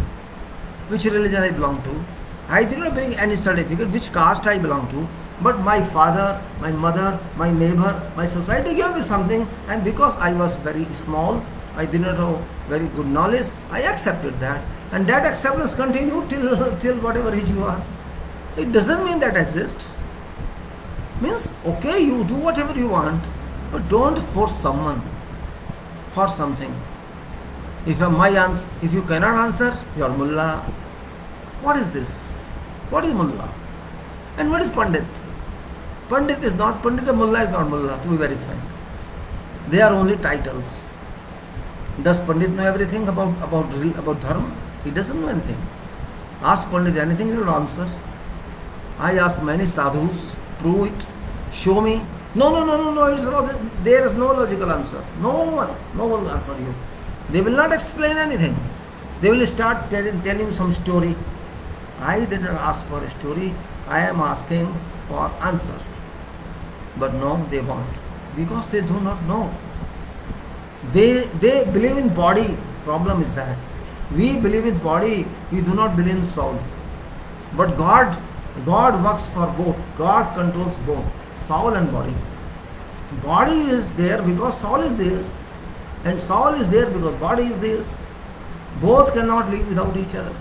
Which religion I belong to. I did not bring any certificate which caste I belong to. But my father, my mother, my neighbor, my society gave me something, and because I was very small, I did not have very good knowledge, I accepted that. And that acceptance continued till whatever age you are. It doesn't mean that exists. Means, okay, you do whatever you want, but don't force someone for something. If you cannot answer, you are mullah. What is this? What is mullah? And what is pandit? Pandit is not Pandit, the mullah is not mullah, to be very frank. They are only titles. Does Pandit know everything about dharma? He doesn't know anything. Ask Pandit anything, he will answer. I ask many sadhus, prove it, show me. No, there is no logical answer. No one will answer you. They will not explain anything. They will start telling some story. I did not ask for a story, I am asking for answer. But no, they won't. Because they do not know. They believe in body. Problem is that. We believe in body, we do not believe in soul. But God works for both. God controls both, soul and body. Body is there because soul is there, and soul is there because body is there. Both cannot live without each other.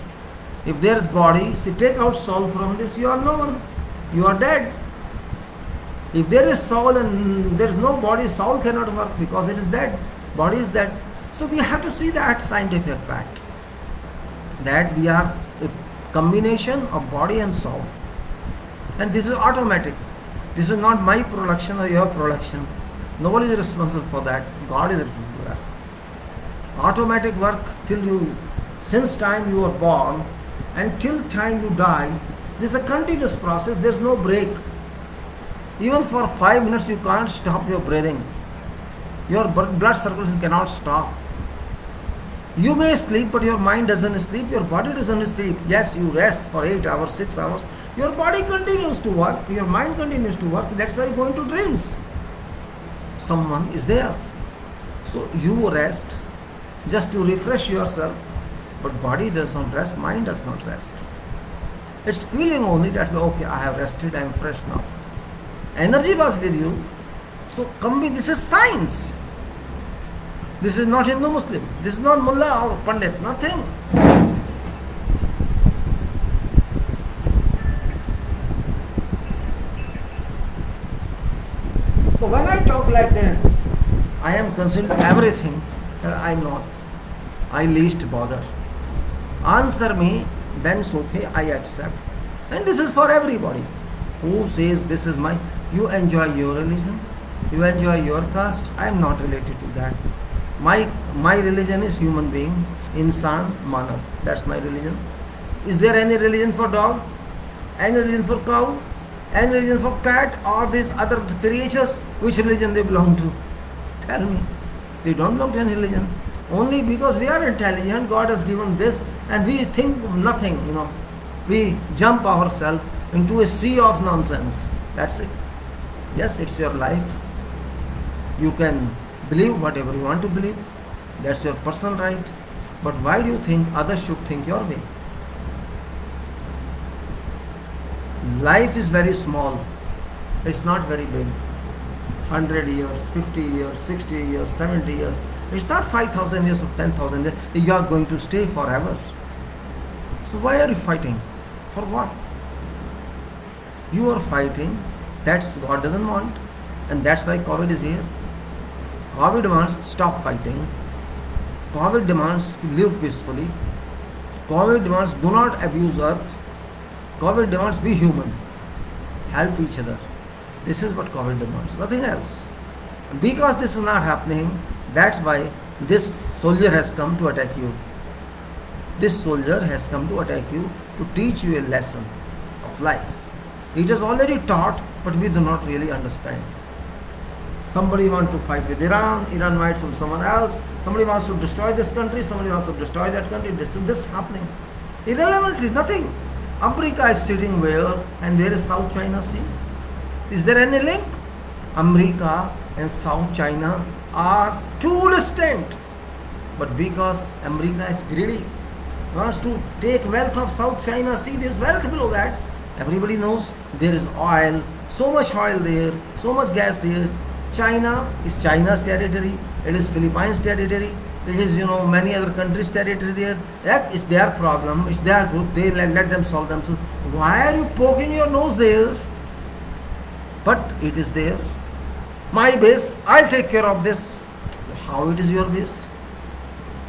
If there is body, see, take out soul from this, you are no one. You are dead. If there is soul and there is no body, soul cannot work because it is dead. Body is dead. So we have to see that scientific fact, that we are a combination of body and soul. And this is automatic. This is not my production or your production. Nobody is responsible for that. God is responsible for that. Automatic work since time you were born and till time you die. This is a continuous process. There is no break. Even for 5 minutes you can't stop your breathing. Your blood circulation cannot stop. You may sleep, but your mind doesn't sleep, your body doesn't sleep. Yes, you rest for 8 hours, 6 hours. Your body continues to work, your mind continues to work. That's why you go into dreams. Someone is there. So you rest just to refresh yourself. But body does not rest, mind does not rest. It's feeling only that, okay, I have rested, I am fresh now. Energy was with you. So this is science. This is not Hindu Muslim. This is not Mullah or Pandit. Nothing. So when I talk like this, I am considering everything that I am not. I least bother. Answer me, then it's okay, I accept. And this is for everybody. Who says this is my... You enjoy your religion. You enjoy your caste. I am not related to that. My religion is human being, insan, manav. That's my religion. Is there any religion for dog? Any religion for cow? Any religion for cat? Or these other creatures? Which religion they belong to? Tell me. They don't belong to any religion. Only because we are intelligent, God has given this, and we think of nothing, We jump ourselves into a sea of nonsense. That's it. Yes, it's your life. You can believe whatever you want to believe. That's your personal right. But why do you think others should think your way? Life is very small. It's not very big. 100 years, 50 years, 60 years, 70 years. It's not 5,000 years or 10,000 years. You are going to stay forever. So why are you fighting? For what? You are fighting. That's God doesn't want. And that's why COVID is here. COVID demands stop fighting. COVID demands live peacefully. COVID demands do not abuse earth. COVID demands be human. Help each other. This is what COVID demands, nothing else. Because this is not happening, that's why this soldier has come to attack you. This soldier has come to attack you to teach you a lesson of life. It is already taught, but we do not really understand. Somebody wants to fight with Iran, Iran fights with someone else, somebody wants to destroy this country, somebody wants to destroy that country. This is happening. Irrelevantly, nothing. America is sitting where, and where is South China Sea? Is there any link? America and South China are too distant. But because America is greedy, wants to take wealth of South China Sea, there is wealth below that. Everybody knows there is oil, so much oil there, so much gas there. China is China's territory, it is Philippines' territory, it is many other countries' territory there. That is their problem, it's their group, they let them solve themselves. Why are you poking your nose there? But it is there. My base, I'll take care of this. How it is your base?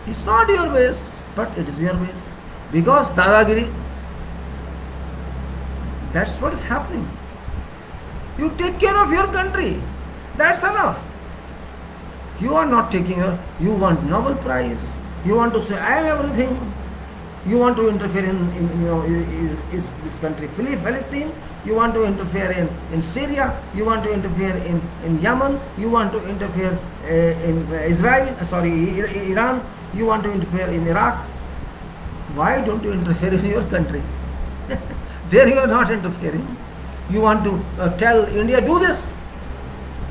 It's not your base, but it is your base. Because Dadagiri, that's what is happening. You take care of your country. That's enough. You are not taking you want Nobel Prize. You want to say, I am everything. You want to interfere is this country Palestine? You want to interfere in Syria? You want to interfere in Yemen? You want to interfere in Iran? You want to interfere in Iraq? Why don't you interfere in your country? There you are not interfering. You want to tell India, do this.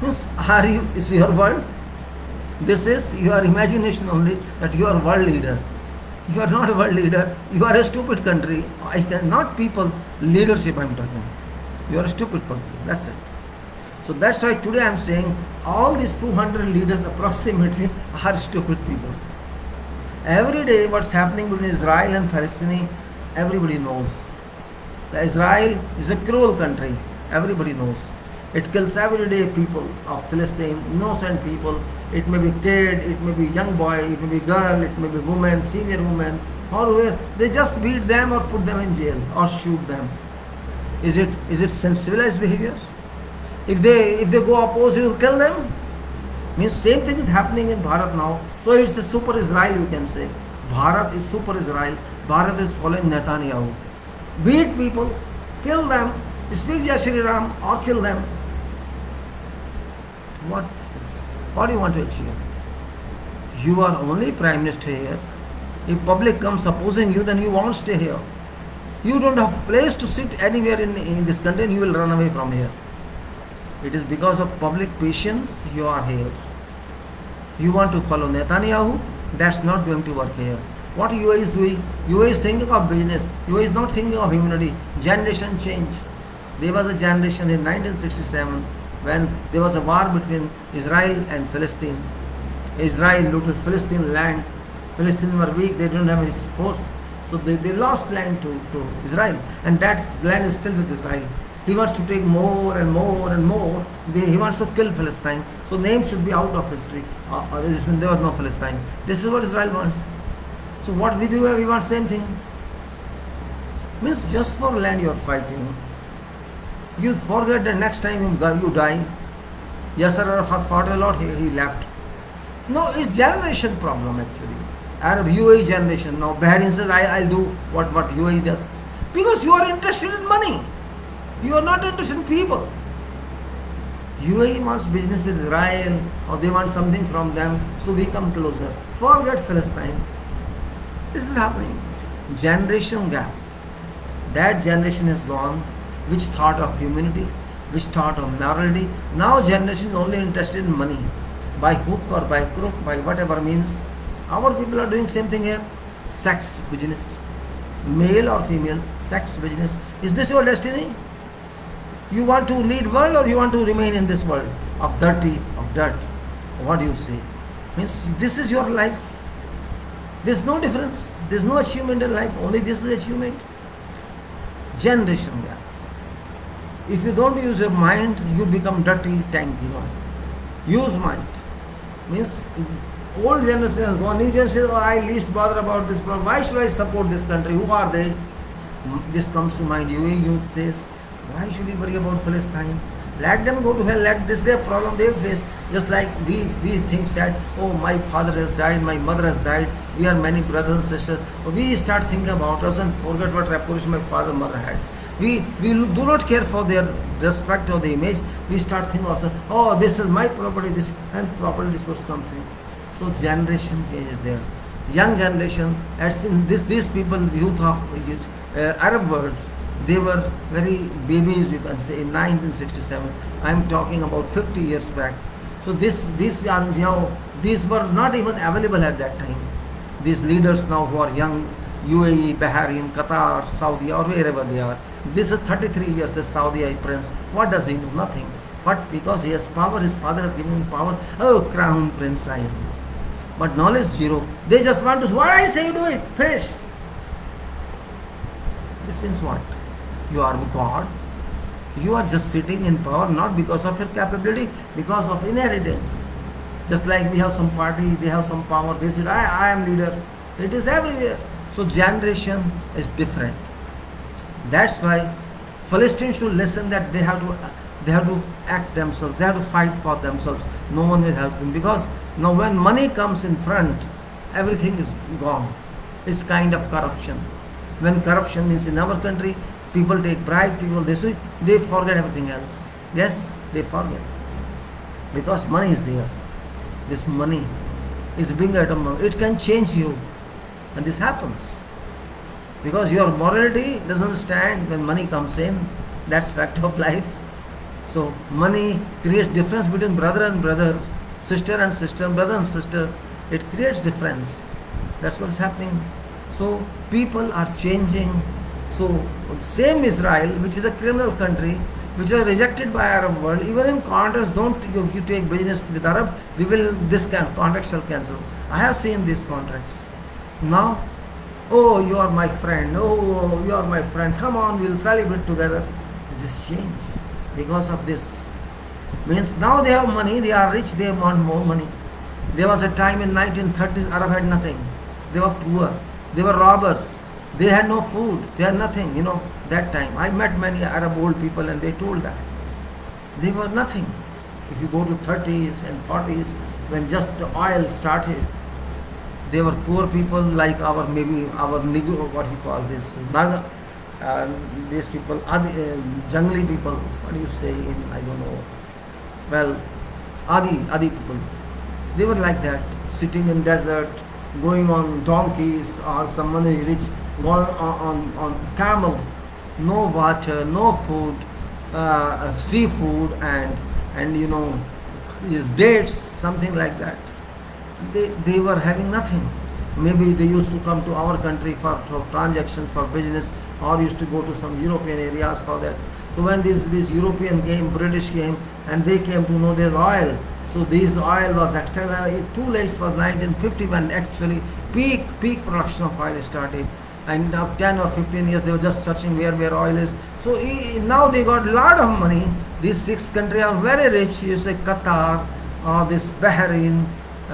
Is your world? This is your imagination only, that you are world leader. You are not a world leader. You are a stupid country. Not people, leadership I am talking. You are a stupid country. That's it. So that's why today I'm saying all these 200 leaders approximately are stupid people. Every day what's happening between Israel and Palestine, everybody knows. Israel is a cruel country, everybody knows. It kills every day people of Palestine, innocent people. It may be kid, it may be young boy, it may be girl, it may be woman, senior woman, or where they just beat them or put them in jail or shoot them. Is it civilized behavior? If they go oppose, you will kill them. Means same thing is happening in Bharat now. So it's a super Israel, you can say. Bharat is super Israel. Bharat is following Netanyahu. Beat people, kill them, speak Jai Shri Ram or kill them. What do you want to achieve? You are only Prime Minister here. If public comes opposing you, then you won't stay here. You don't have place to sit anywhere in this country and you will run away from here. It is because of public patience you are here. You want to follow Netanyahu? That's not going to work here. What UAE is doing? UAE is thinking of business. UAE is not thinking of humanity. Generation change. There was a generation in 1967 when there was a war between Israel and Palestine. Israel looted Palestine land. Palestinians were weak. They didn't have any force. So they lost land to Israel. And that land is still with Israel. He wants to take more and more and more. He wants to kill Palestine. So name should be out of history. There was no Palestine. This is what Israel wants. So what we do, we want same thing. Means just for land you are fighting. You forget that next time you die. Yasser Arafat fought a lot, he left. No, it's generation problem actually. Arab UAE generation. Now Bahrain says I'll do what UAE does. Because you are interested in money. You are not interested in people. UAE wants business with Israel or they want something from them, so we come closer. Forget Palestine. This is happening. Generation gap. That generation is gone, which thought of humanity, which thought of morality. Now generation is only interested in money. By hook or by crook, by whatever means. Our people are doing same thing here. Sex business. Male or female, sex business. Is this your destiny? You want to lead world or you want to remain in this world of dirty, of dirt? What do you say? Means this is your life. There's no difference. There's no achievement in life. Only this is achievement. Generation gap. If you don't use your mind, you become dirty tank. Use mind. Means old generation has gone. New generation says, I least bother about this problem. Why should I support this country? Who are they? This comes to mind. UAE youth says, why should we worry about Palestine? Let them go to hell. Let this their problem they face. Just like we think that, oh, my father has died, my mother has died, we are many brothers and sisters. We start thinking about us and forget what reputation my father and mother had. We do not care for their respect or the image. We start thinking also, oh, this is my property, this and property this comes in. So generation change is there. Young generation, as in these people, youth of Arab world, they were very babies, you can say, in 1967. I am talking about 50 years back. So these were not even available at that time. These leaders now who are young, UAE, Bahrain, Qatar, Saudi, or wherever they are. This is 33 years, the Saudi prince. What does he do? Nothing. But because he has power, his father has given him power. Oh, crown prince I am. But knowledge zero. They just want to, what I say, you do it. Finish. This means what? You are God. You are just sitting in power not because of your capability, because of inheritance. Just like we have some party, they have some power, they said, I am leader. It is everywhere. So generation is different. That's why Palestinians should listen that they have to act themselves, they have to fight for themselves. No one will help them, because now when money comes in front, everything is gone. It's kind of corruption. When corruption means in our country, people take bribe, they forget everything else. Yes, they forget. Because money is there. This money is being atom. It can change you. And this happens. Because your morality doesn't stand when money comes in. That's fact of life. So money creates difference between brother and brother, sister and sister, brother and sister. It creates difference. That's what's happening. So people are changing. So same Israel, which is a criminal country, which are rejected by Arab world. Even in contracts, don't you, if you take business with Arab, we will this contract shall cancel. I have seen these contracts. Now, oh, you are my friend. Oh, you are my friend. Come on, we'll celebrate together. This changed because of this. Means now they have money, they are rich, they want more money. There was a time in 1930s, Arab had nothing. They were poor. They were robbers. They had no food. They had nothing. That time I met many Arab old people, and they told that they were nothing. If you go to 30s and 40s, when just the oil started, they were poor people like our Negro, what you call this, Naga, these people, Jungli people. What do you say in, I don't know. Well, Adi people. They were like that, sitting in desert, going on donkeys, or someone is rich, going on camel, no water, no food, seafood, and his dates, something like that. They were having nothing. Maybe they used to come to our country for transactions, for business, or used to go to some European areas for that. So when this European came, British came, and they came to know there's oil. So this oil was extremely too late. Was 1950 when actually peak production of oil started. And after 10 or 15 years, they were just searching where oil is. So now they got a lot of money. These 6 countries are very rich. You say Qatar, or this Bahrain,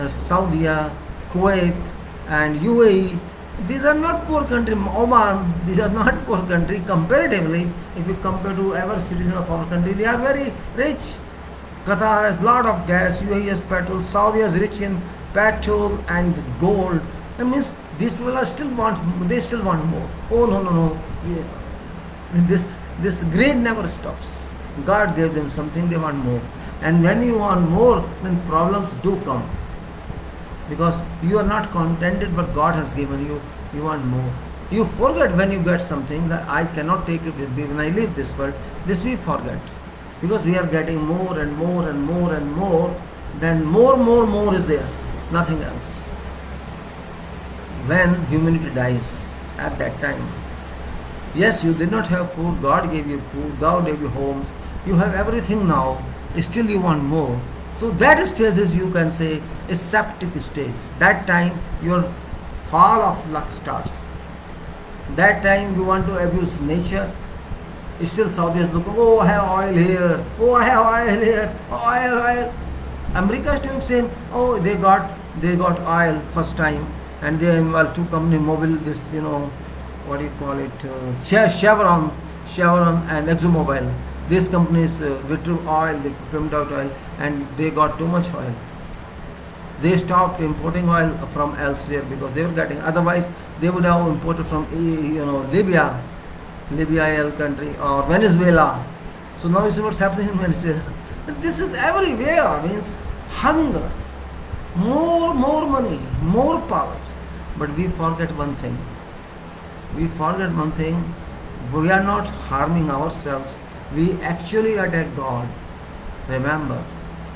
Saudi, Kuwait, and UAE. These are not poor country. Oman, these are not poor country comparatively. If you compare to every citizen of our country, they are very rich. Qatar has lot of gas, UAE has petrol, Saudi is rich in petrol and gold. That means these people they still want more. Oh no. Yeah. This greed never stops. God gave them something, they want more. And when you want more, then problems do come. Because you are not contented what God has given you, you want more. You forget when you get something that I cannot take it with me when I leave this world. This we forget. Because we are getting more and more and more and more, then more is there, nothing else. When humanity dies, at that time, yes, you did not have food, God gave you food, God gave you homes, you have everything now, still you want more. So that stage is, you can say, a septic stage. That time your fall of luck starts. That time you want to abuse nature. Still Saudi is looking, oh, I have oil here, oh, I have oil here, oh, oil. America is doing same. Oh, they got oil first time, and they involved 2 companies, Mobil, this, what do you call it, Chevron and ExxonMobil. These companies withdrew oil, they pumped out oil, and they got too much oil. They stopped importing oil from elsewhere because they were getting, otherwise they would have imported from Libya country, or Venezuela. So now you see what's happening in Venezuela. And this is everywhere, means hunger, more money, more power. But we forget one thing. We are not harming ourselves. We actually attack God. Remember,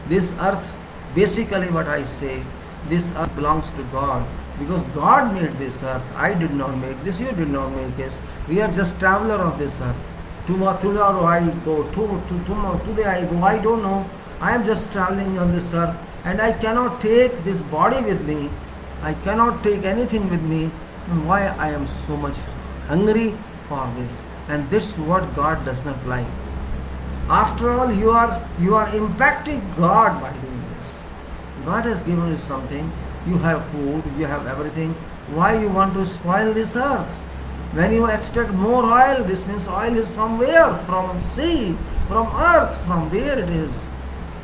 this earth, basically what I say, this earth belongs to God. Because God made this earth. I did not make this, you did not make this. We are just traveler of this earth. Tomorrow I go, today I go, I don't know. I am just traveling on this earth, and I cannot take this body with me. I cannot take anything with me. And why I am so much hungry for this? And this is what God does not like. After all, you are impacting God by doing this. God has given you something. You have food, you have everything. Why you want to spoil this earth? When you extract more oil, this means oil is from where? From sea, from earth, from there it is.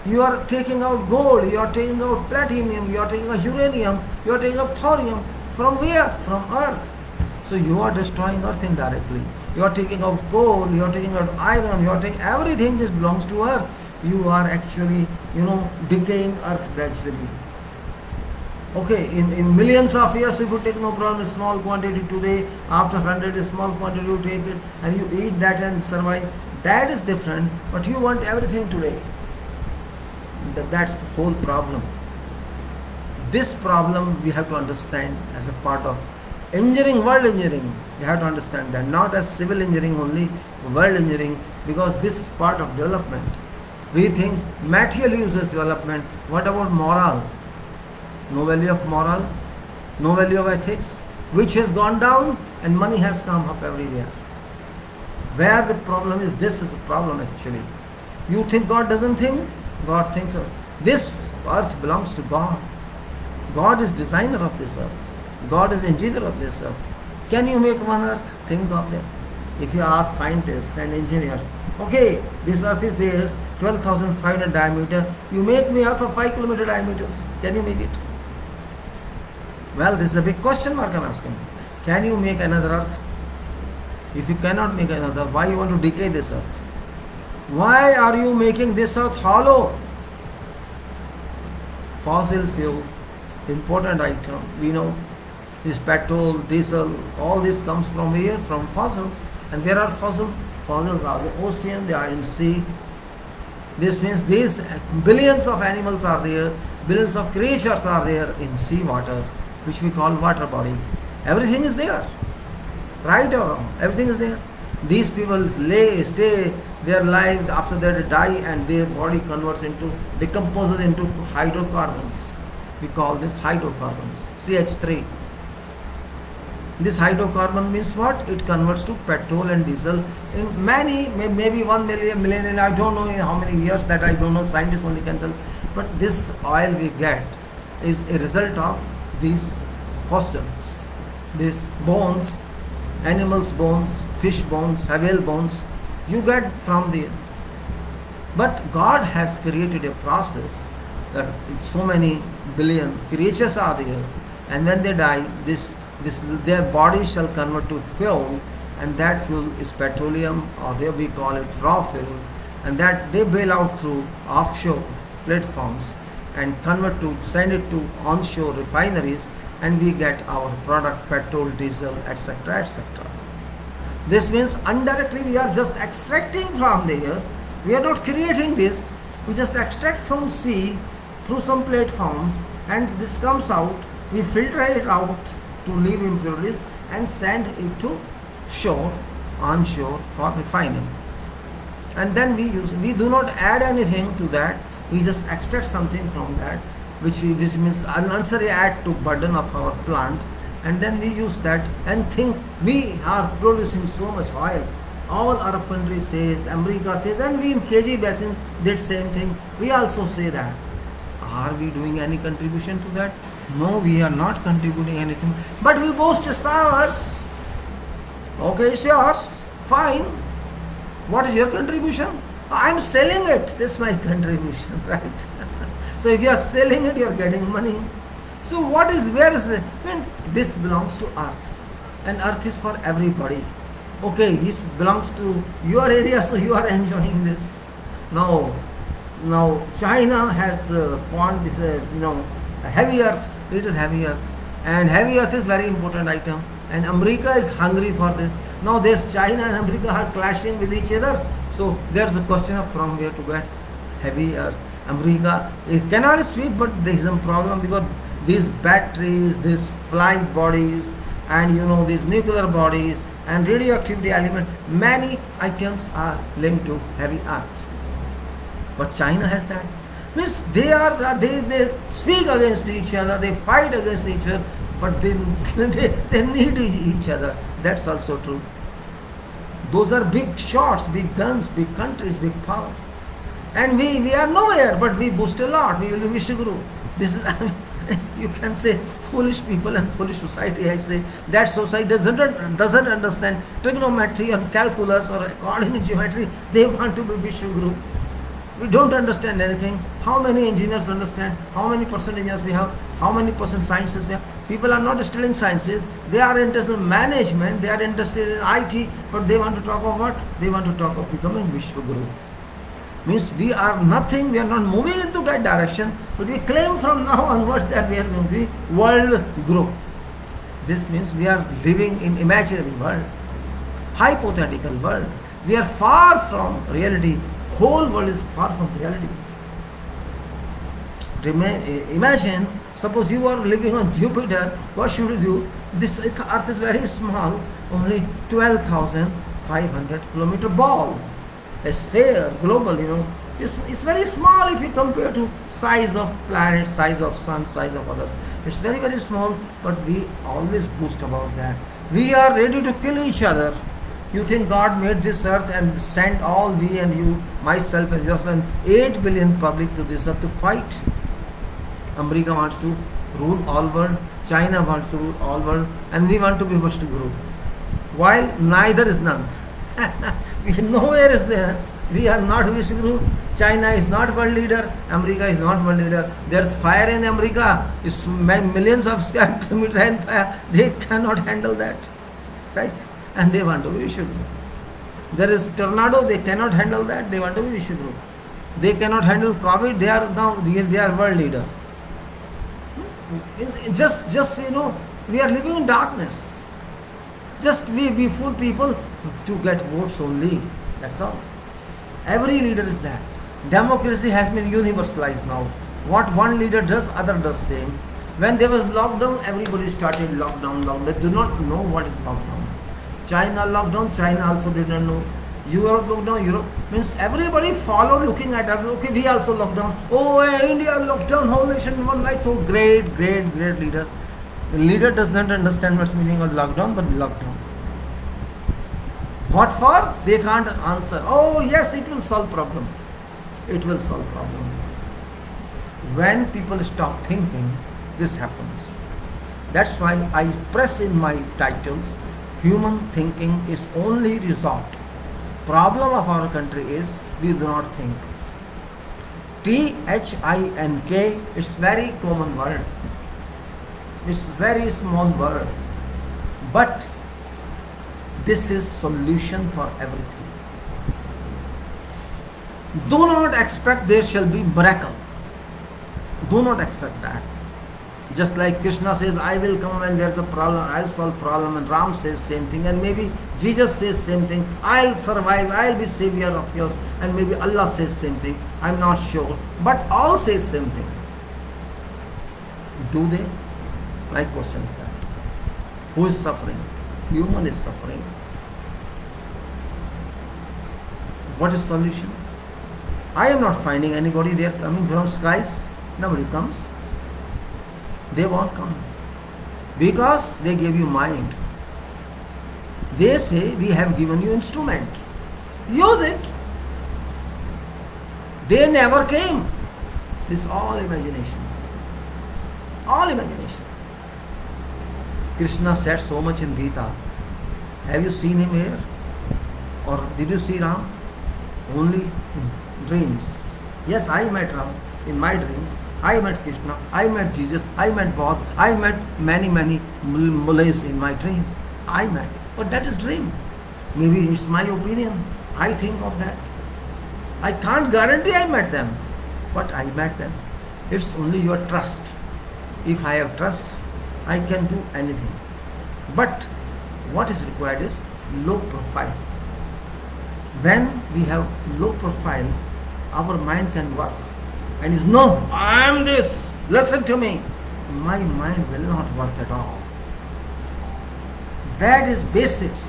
You are taking out gold, you are taking out platinum, you are taking out uranium, you are taking out thorium. From where? From earth. So you are destroying earth indirectly. You are taking out coal, you are taking out iron, you are taking everything that belongs to earth. You are actually, decaying earth gradually. Okay, in millions of years, if you take no problem, a small quantity today, after 100, a small quantity you take it, and you eat that and survive. That is different, but you want everything today. That's the whole problem. This problem we have to understand as a part of Engineering, world engineering, you have to understand that, not as civil engineering only, world engineering, because this is part of development. We think material uses development. What about moral? No value of moral, no value of ethics, which has gone down and money has come up everywhere. Where the problem is, this is a problem actually. You think God doesn't think? God thinks of this earth belongs to God. God is designer of this earth. God is engineer of this earth. Can you make one earth? Think of it. If you ask scientists and engineers, okay, this earth is there, 12,500 diameter, you make me earth of 5 kilometer diameter. Can you make it? Well, this is a big question mark I'm asking. Can you make another earth? If you cannot make another, why you want to decay this earth? Why are you making this earth hollow? Fossil fuel, important item, we know. This petrol, diesel, all this comes from here, from fossils. And where are fossils? Fossils are the ocean, they are in sea. This means these billions of animals are there, billions of creatures are there in sea water, which we call water body. Everything is there. Right or wrong, everything is there. These people stay their life, after they die and their body decomposes into hydrocarbons. We call this hydrocarbons, CH3. This hydrocarbon means what? It converts to petrol and diesel in maybe 1 million, I don't know in how many years, that I don't know, scientists only can tell. But this oil we get is a result of these fossils, these bones, animals' bones, fish bones, whale bones, you get from there. But God has created a process that so many billion creatures are there, and when they die, their body shall convert to fuel, and that fuel is petroleum, or there we call it raw fuel, and that they bail out through offshore platforms and send it to onshore refineries, and we get our product petrol, diesel, etc., etc. This means indirectly we are just extracting from there. We are not creating this. We just extract from sea through some platforms, and this comes out. We filter it out to leave impurities and send it to shore, onshore, for refining. And then we do not add anything to that. We just extract something from that, which means unnecessary add to burden of our plant, and then we use that and think we are producing so much oil. All Arab countries says, America says, and we in KG Basin did same thing. We also say that. Are we doing any contribution to that? No, we are not contributing anything. But we boast it's ours. Okay, it's yours. Fine. What is your contribution? I'm selling it. This is my contribution, right? So if you are selling it, you are getting money. So where is it? This belongs to earth. And earth is for everybody. Okay, this belongs to your area, so you are enjoying this. Now China has found this, heavy earth. It is heavy earth, and heavy earth is very important item. And America is hungry for this. Now there's China and America are clashing with each other. So there's a question of from where to get heavy earth. America cannot speak, but there is some problem because these batteries, these flight bodies, and these nuclear bodies and radioactivity element, many items are linked to heavy earth. But China has that. Means they speak against each other, they fight against each other, but they need each other. That's also true. Those are big shots, big guns, big countries, big powers. And we are nowhere, but we boast a lot. We will be Vishwaguru. This is, you can say foolish people and foolish society. I say that society doesn't understand trigonometry or calculus or coordinate geometry. They want to be Vishwaguru. We don't understand anything. How many engineers understand? How many percent engineers we have? How many percent sciences we have? People are not studying sciences. They are interested in management. They are interested in IT. But they want to talk of what? They want to talk of becoming Vishwaguru. Means we are nothing. We are not moving into that direction. But we claim from now onwards that we are going to be world guru. This means we are living in imaginary world, hypothetical world. We are far from reality. Whole world is far from reality. Imagine, suppose you are living on Jupiter, what should you do? This earth is very small, only 12,500 kilometer ball. A sphere, global, it's very small if you compare to size of planet, size of sun, size of others. It's very, very small, but we always boast about that. We are ready to kill each other. You think God made this earth and sent all we and you, myself and just 8 billion public to this earth to fight? America wants to rule all world, China wants to rule all world, and we want to be first group. While neither is none. Nowhere is there. We are not Vishnu. China is not world leader. America is not world leader. There's fire in America. It's millions of square kilometers and fire. They cannot handle that, right? And they want to be Vishnu. There is tornado. They cannot handle that. They want to be Vishnu. They cannot handle COVID. They are world leader. Just we are living in darkness. Just we fool people to get votes only. That's all. Every leader is that. Democracy has been universalized now. What one leader does, other does same. When there was lockdown, everybody started lockdown. They do not know what is lockdown. China lockdown, China also did not know. Europe lockdown, Europe means everybody followed looking at us. Okay, we also lockdown. Oh, India lockdown, whole nation in one night. So great leader. The leader does not understand what's meaning of lockdown, but lockdown. What for? They can't answer. Oh yes, it will solve problem. It will solve problem. When people stop thinking, this happens. That's why I press in my titles, human thinking is only resort. Problem of our country is we do not think. THINK, it's very common word. It's very small word. But this is solution for everything. Do not expect there shall be miracle. Do not expect that. Just like Krishna says, I will come when there's a problem, I'll solve problem, and Ram says same thing, and maybe Jesus says same thing, I'll survive, I'll be savior of yours, and maybe Allah says same thing, I'm not sure, but all say same thing. Do they? My question is that. Who is suffering? Human is suffering. What is solution? I am not finding anybody there coming from skies. Nobody comes. They won't come. Because they gave you mind. They say, we have given you instrument. Use it. They never came. This is all imagination. All imagination. Krishna said so much in Gita. Have you seen him here? Or did you see Ram? Only in dreams. Yes, I met Ram in my dreams. I met Krishna, I met Jesus, I met God, I met many mullahs in my dream. I met. But that is dream. Maybe it's my opinion. I think of that. I can't guarantee I met them. But I met them. It's only your trust. If I have trust, I can do anything. But what is required is low profile. When we have low profile, our mind can work. And is no, I am this, listen to me. My mind will not work at all. That is basics.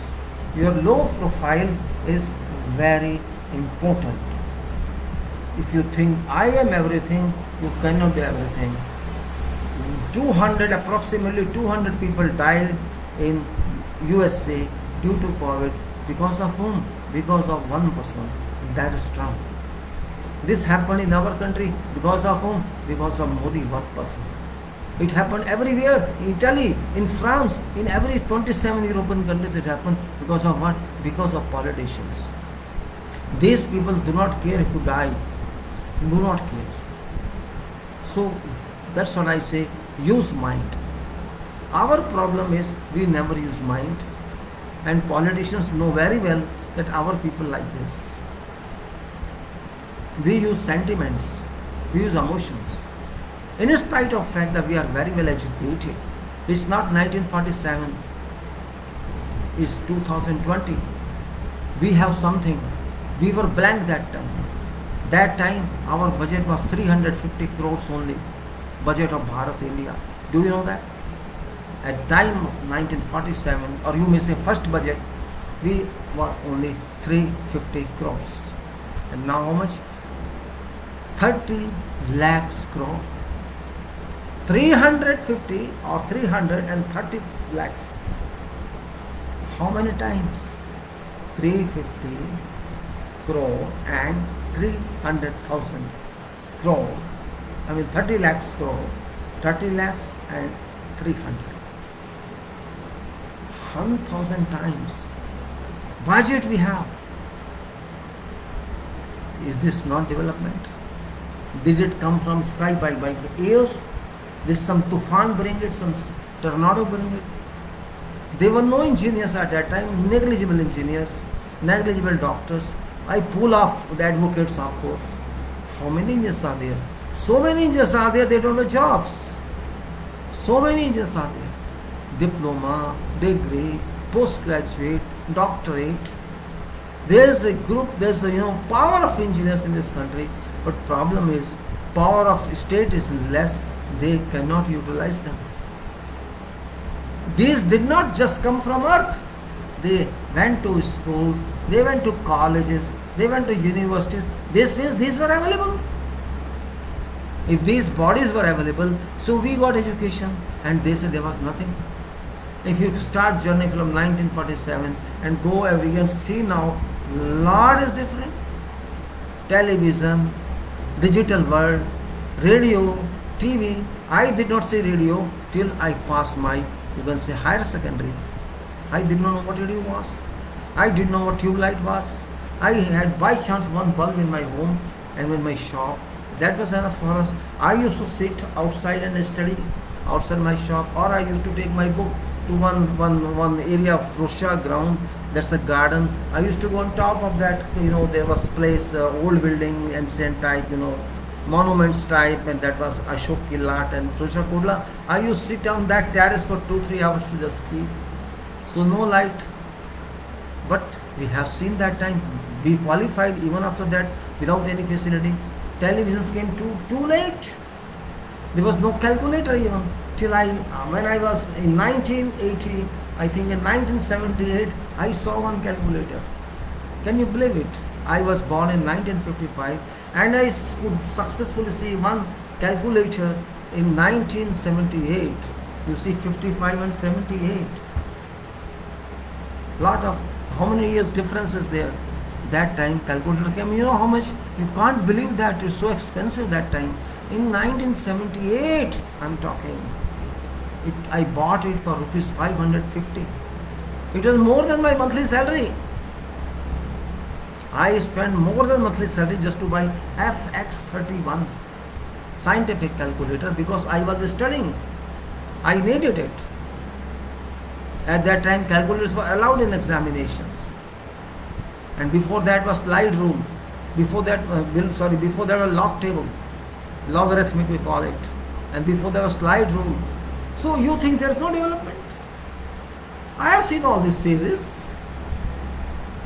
Your low profile is very important. If you think I am everything, you cannot do everything. Approximately 200 people died in USA due to COVID. Because of whom? Because of one person. That is Trump. This happened in our country because of whom? Because of Modi, one person. It happened everywhere, in Italy, in France, in every 27 European countries it happened. Because of what? Because of politicians. These people do not care if you die. Do not care. So that's what I say, use mind. Our problem is we never use mind, and politicians know very well that our people like this. We use sentiments, we use emotions. In spite of fact that we are very well educated, it's not 1947, it's 2020. We have something. We were blank that time. That time our budget was 350 crores only, budget of Bharat, India. Do you know that? At time of 1947, or you may say first budget, we were only 350 crores. And now how much? 30 lakhs crore. 350 or 330 lakhs. How many times? 350 crore and 300,000 crore. 30 lakhs crore, 30 lakhs and 300. 1,000 times budget we have. Is this not development? Did it come from sky by air? Did some tufan bring it, some tornado bring it? There were no engineers at that time, negligible engineers, negligible doctors. I pull off the advocates, of course. How many engineers are there? So many engineers are there, they don't have jobs. So many engineers are there. Diploma, degree, postgraduate, doctorate. There's a group, there's a power of engineers in this country, but problem is power of state is less, they cannot utilize them. These did not just come from earth. They went to schools, they went to colleges, they went to universities. This means these were available. If these bodies were available, so we got education, and they said there was nothing. If you start journey from 1947 and go every year and see now, lot is different. Television, digital world, radio, TV. I did not say radio till I passed my, you can say, higher secondary. I did not know what radio was. I did not know what tube light was. I had by chance one bulb in my home and in my shop. That was enough for us. I used to sit outside and study outside my shop, or I used to take my book to one area of Russia ground. That's a garden. I used to go on top of that. There was place, old building, ancient type, monuments type, and that was Ashok Kilat and Russia Kudla. I used to sit on that terrace for 2-3 hours to just see. So no light. But we have seen that time. We qualified even after that without any facility. Televisions came too late. There was no calculator even. Till when I was in 1980, I think in 1978, I saw one calculator. Can you believe it? I was born in 1955 and I could successfully see one calculator in 1978. You see 55 and 78. Lot of, how many years difference is there? That time calculator came, you know how much? You can't believe that, it's so expensive that time. In 1978, I'm talking. I bought it for rupees 550. It was more than my monthly salary. I spent more than monthly salary just to buy FX31 scientific calculator because I was studying. I needed it. At that time, calculators were allowed in examinations. And before that was slide rule. Before that was log table. Logarithmic we call it. And before there was slide rule. So you think there is no development? I have seen all these phases.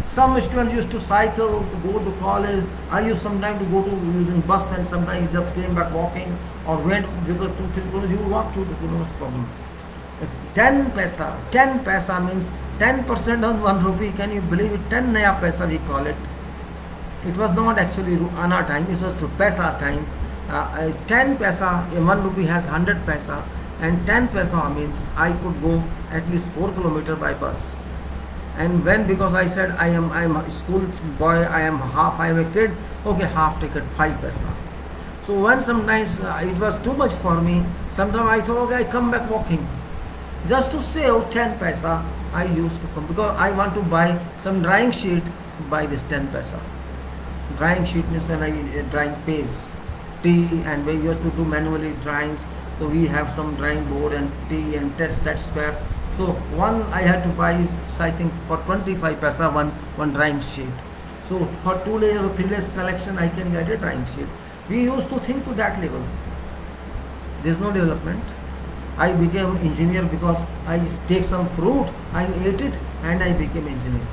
Some students used to cycle to go to college. I used sometimes to go to using bus, and sometimes just came back walking or went because 2-3 kilometers. You walk 2-3 kilometers problem. 10 paisa means 10% on 1 rupee. Can you believe it? 10 naya paisa we call it. It was not actually Anna time, it was to paisa time. 10 paisa, 1 rupee has 100 paisa, and 10 paisa means I could go at least 4 kilometers by bus. And when, because I said I am a school boy, I am a kid, okay, half ticket, 5 paisa. So when sometimes it was too much for me, sometimes I thought, okay, I come back walking. Just to save 10 paisa, I used to come, because I want to buy some drawing sheet by this 10 paisa. Drawing sheet means when I drawing page, T, and we used to do manually drawings. So we have some drawing board and T and set squares. So one I had to buy, I think for 25 paisa one drawing sheet. So for 2 days or 3 days collection, I can get a drawing sheet. We used to think to that level. There is no development. I became engineer because I take some fruit, I ate it, and I became engineer.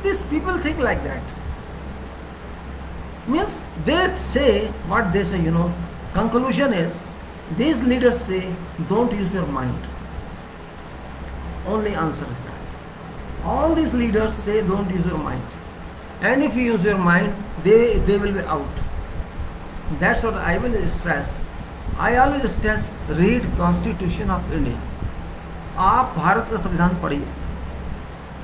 These people think like that. Means they say what they say, Conclusion is, these leaders say, don't use your mind. only answer is that. All these leaders say don't use your mind. And if you use your mind, they will be out. That's what I will stress. I always stress, read Constitution of India. आप भारत का संविधान पढ़िए.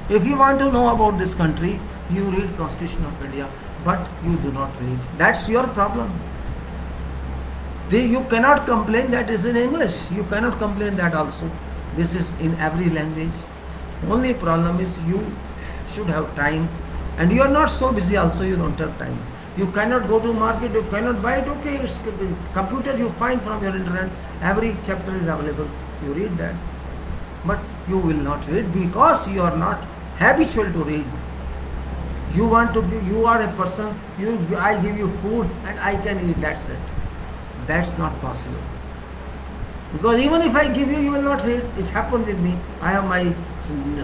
If you want to know about this country, you read Constitution of India, but you do not read. That's your problem. You cannot complain that is in English. You cannot complain that also. This is in every language. Only problem is you should have time, and you are not so busy also, you don't have time. You cannot go to market, you cannot buy it. Okay, it's computer you find from your internet. Every chapter is available. You read that. But you will not read because you are not habitual to read. You want to give, you are a person, I give you food and I can eat, that's it. That's not possible. Because even if I give you, you will not read. It happened with me. I have my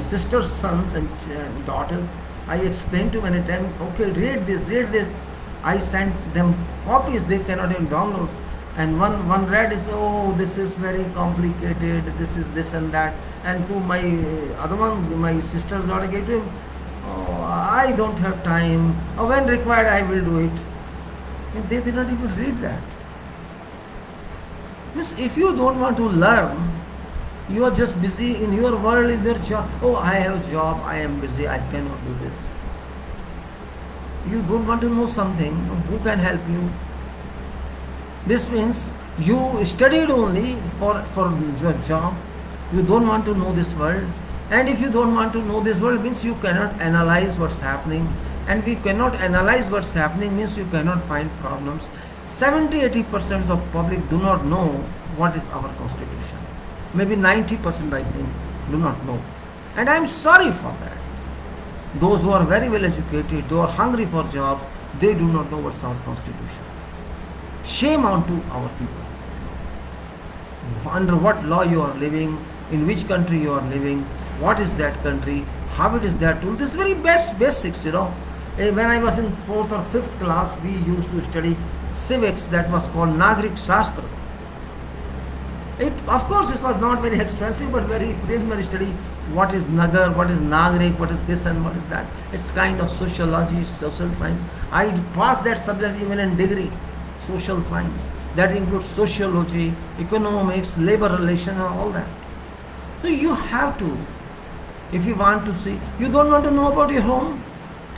sister's sons and daughters. I explained to many times, okay, read this. I sent them copies, they cannot even download. And one read is, oh, this is very complicated, this is this and that. And to my other one, my sister's daughter gave to him, oh, I don't have time. Oh, when required, I will do it. And they did not even read that. Means if you don't want to learn, you are just busy in your world, in your job. Oh, I have a job, I am busy, I cannot do this. You don't want to know something, who can help you? This means you studied only for your job. You don't want to know this world. And if you don't want to know this world, means you cannot analyze what's happening. And we cannot analyze what's happening means you cannot find problems. 70-80% of public do not know what is our constitution. Maybe 90% I think do not know. And I am sorry for that. Those who are very well educated, those who are hungry for jobs, they do not know what's our constitution. Shame on to our people. Under what law you are living, in which country you are living, what is that country, how it is that rule. This is very basics, you know. When I was in 4th or 5th class, we used to study civics, that was called Nagrik Shastra. Of course, it was not very expensive, but very preliminary study. What is Nagar, what is Nagrik, what is this and what is that. It's kind of sociology, social science. I passed that subject even in degree, social science. That includes sociology, economics, labor relation and all that. So you have to, if you want to see, you don't want to know about your home.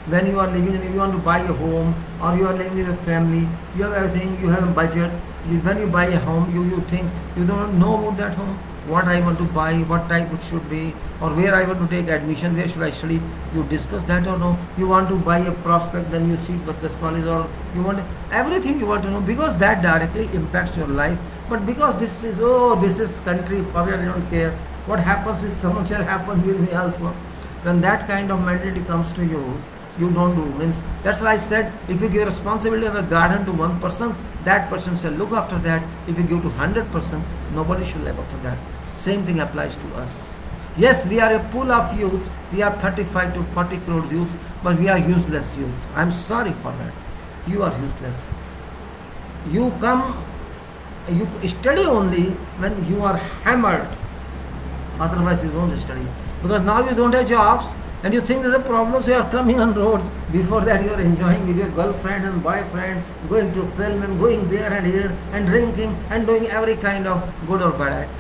When you are living, you want to buy a home, or you are living with a family, you have everything, you have a budget. When you buy a home, you think, you don't know about that home, what I want to buy, what type it should be, or where I want to take admission, where should I study. You discuss that or no. You want to buy a prospect, then you see what this college, or you want everything you want to know, because that directly impacts your life. But because this is country, forget, I don't care. What happens with someone shall happen with me also. When that kind of mentality comes to you, you don't do. Means that's why I said, if you give responsibility of a garden to one person, that person shall look after that. If you give to 100%, nobody should look after that. Same thing applies to us. Yes, we are a pool of youth. We are 35 to 40 crores youth, but we are useless youth. I am sorry for that. You are useless. You study only when you are hammered. Otherwise, you don't study. Because now you don't have jobs, and you think there's a problem, so you are coming on roads. Before that, you are enjoying with your girlfriend and boyfriend, going to film and going there and here, and drinking and doing every kind of good or bad act.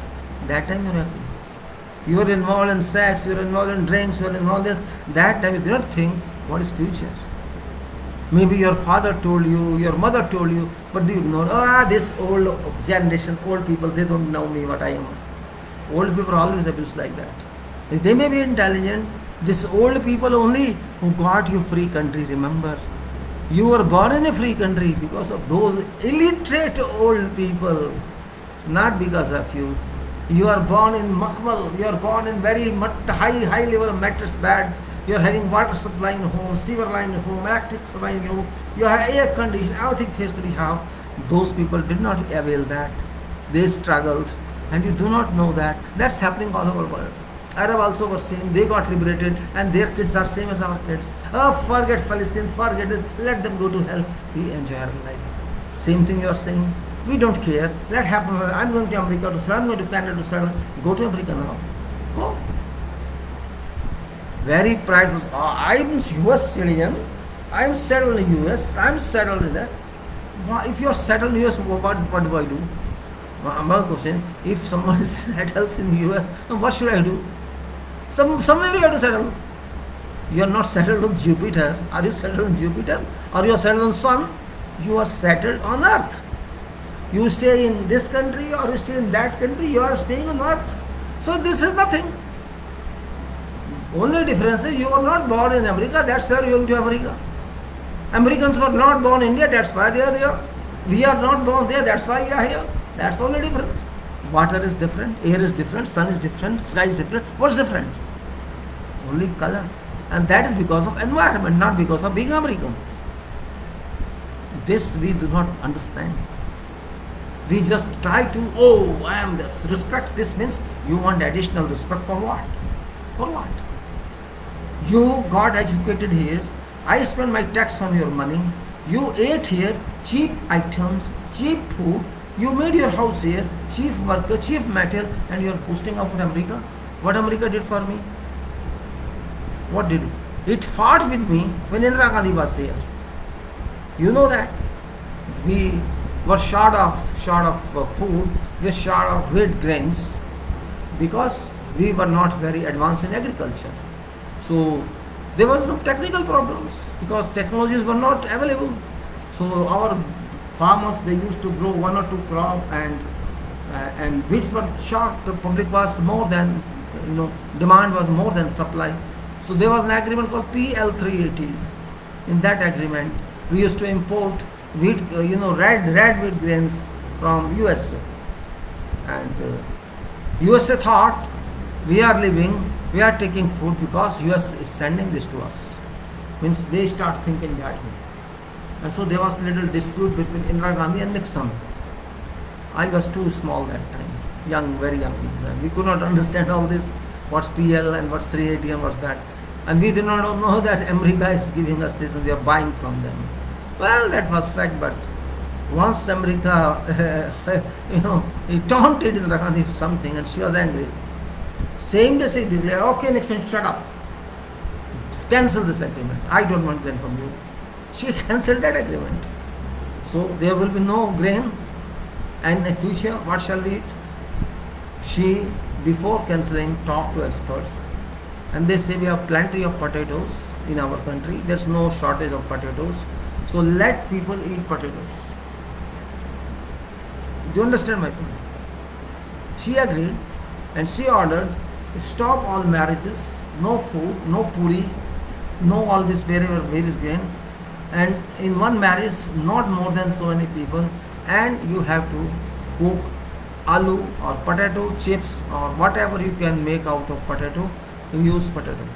That time you are happy. You are involved in sex, you are involved in drinks, you are involved in this. That time you do not think, what is future? Maybe your father told you, your mother told you, but do you ignore? This old generation, old people, they don't know me what I am. Old people are always abused like that. They may be intelligent. These old people only who got you free country, remember. You were born in a free country because of those illiterate old people, not because of you. You are born in Makhmal, you are born in very high level mattress bed, you are having water supply in home, sewer line in home, electric supply in home, you have air conditioning, everything facility have. Those people did not avail that. They struggled, and you do not know that. That's happening all over the world. Arab also were same, they got liberated and their kids are same as our kids. Forget Palestine, forget this, let them go to hell. We enjoy our life. Same thing you are saying. We don't care. Let happen. I'm going to America to study, I'm going to Canada to study. Go to America now. Go. very prideful. I'm US citizen. I'm settled in US. I'm settled in that. If you're settled in US, what do I do? My question: if someone settles in US, what should I do? Somewhere you have to settle. You are not settled on Jupiter. Are you settled on Jupiter? Or you are settled on Sun? You are settled on Earth. You stay in this country or you stay in that country, you are staying on Earth. So this is nothing. Only difference is you were not born in America, that's why you are going to America. Americans were not born in India, that's why they are there. We are not born there, that's why we are here. That's the only difference. Water is different, air is different, sun is different, sky is different. What's different? Only color. And that is because of environment, not because of being American. This we do not understand. We just try to, oh, I am this. Respect, this means you want additional respect for what? For what? You got educated here. I spent my tax on your money. You ate here cheap items, cheap food. You made your house here, cheap worker, cheap material, and you are boasting of America. What America did for me? What did it? It fought with me when Indira Gandhi was there. You know that. We were short of food, we were short of wheat grains because we were not very advanced in agriculture. So there were some technical problems because technologies were not available. So our farmers, they used to grow one or two crop and wheats were short. The public was more than, demand was more than supply. So there was an agreement called PL 380. In that agreement, we used to import wheat, red wheat grains from USA. And USA thought we are taking food because US is sending this to us. Means they start thinking that way. And so there was a little dispute between Indira Gandhi and Nixon. I was too small that time, young, very young. We could not understand all this. What's PL and what's 380 and what's that. And we did not know that America is giving us this and we are buying from them. Well, that was fact, but once America, he taunted Indira Gandhi with something and she was angry. Same day she declared, okay Nixon, shut up. Cancel this agreement. I don't want grain from you. She cancelled that agreement. So there will be no grain and in the future, what shall we eat? She, before cancelling, talked to experts and they say we have plenty of potatoes in our country. There's no shortage of potatoes. So let people eat potatoes. Do you understand my point? She agreed and she ordered, stop all marriages, no food, no puri, no all this various grain, and in one marriage not more than so many people, and you have to cook aloo or potato chips or whatever you can make out of potato, you use potato.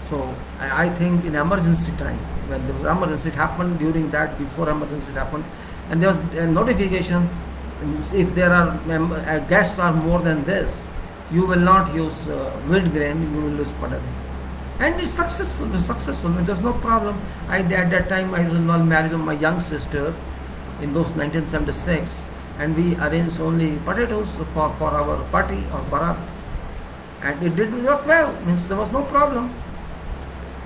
So I think in emergency time, when there was emergency, it happened during that, before emergency it happened, and there was a notification, if there are guests are more than this, you will not use wheat grain, you will use potato. And it's successful, there's no problem. At that time I was in one marriage of my young sister in those 1976, and we arranged only potatoes for our party or barat, and it did work well, means there was no problem.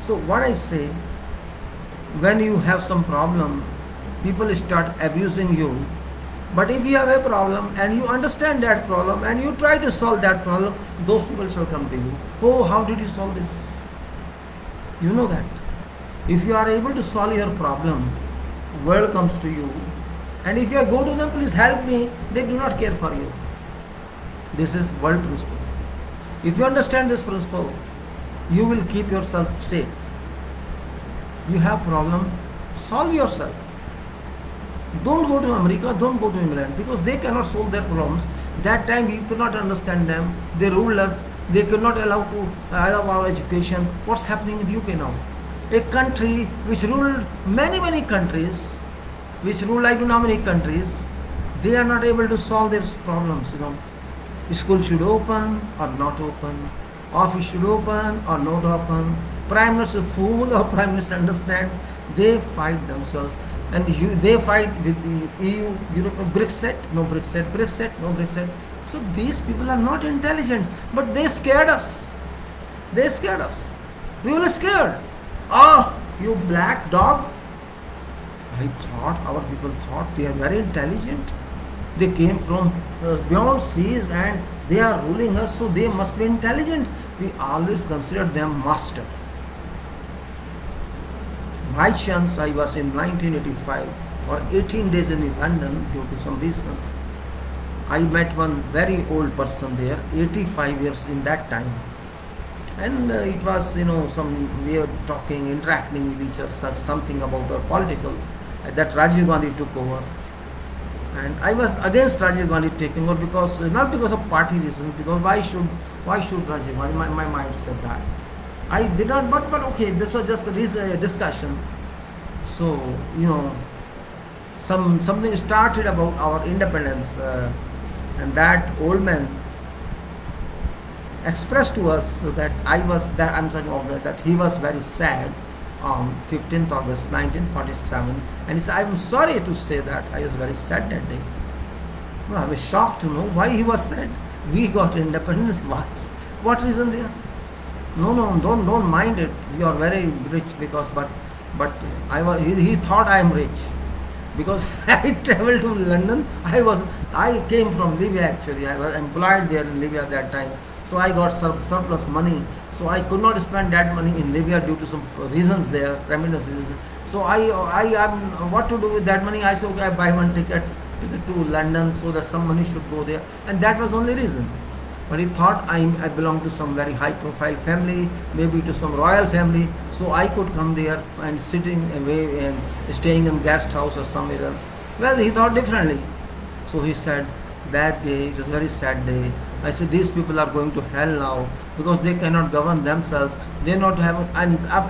So what I say, when you have some problem, people start abusing you. But if you have a problem and you understand that problem and you try to solve that problem, those people shall come to you. Oh, how did you solve this? You know that. If you are able to solve your problem, world comes to you. And if you go to them, please help me, they do not care for you. This is world principle. If you understand this principle, you will keep yourself safe. You have problem, solve yourself. Don't go to America, don't go to England, because they cannot solve their problems. That time we could not understand them. They ruled us. They could not allow our education. What's happening in the UK now? A country which ruled many countries, which ruled I don't know how many countries, they are not able to solve their problems. School should open or not open. Office should open or not open. Prime Minister fool or Prime Minister understand. They fight themselves. And they fight with the EU, Europe, Brexit, no Brexit, no Brexit. So these people are not intelligent, but they scared us. They scared us. We were scared. Oh, you black dog. I thought, our people thought they are very intelligent. They came from beyond seas and they are ruling us, so they must be intelligent. We always considered them master. By chance, I was in 1985 for 18 days in London due to some reasons. I met one very old person there, 85 years in that time. And it was, we were talking, interacting with each other, such something about our political, that Rajiv Gandhi took over. And I was against Rajiv Gandhi taking over because, not because of party reasons, because why should Rajiv Gandhi, my mind said that. I did not, but okay, this was just a discussion. So, something started about our independence, and that old man expressed to us that that he was very sad on 15th August 1947, and he said, "I'm sorry to say that I was very sad that day." No, I was shocked to know why he was sad. We got independence. What reason there? No, don't mind it. You are very rich because, but he thought I am rich because I traveled to London. I came from Libya actually. I was employed there in Libya at that time. So I got surplus money. So I could not spend that money in Libya due to some reasons there, tremendous reasons. So I am what to do with that money? I said, okay, I buy one ticket to London so that some money should go there, and that was only reason. But he thought I belong to some very high profile family, maybe to some royal family, so I could come there and sitting away and staying in guest house or somewhere else. Well, he thought differently. So he said, that day, it was a very sad day. I said, these people are going to hell now because they cannot govern themselves. They not have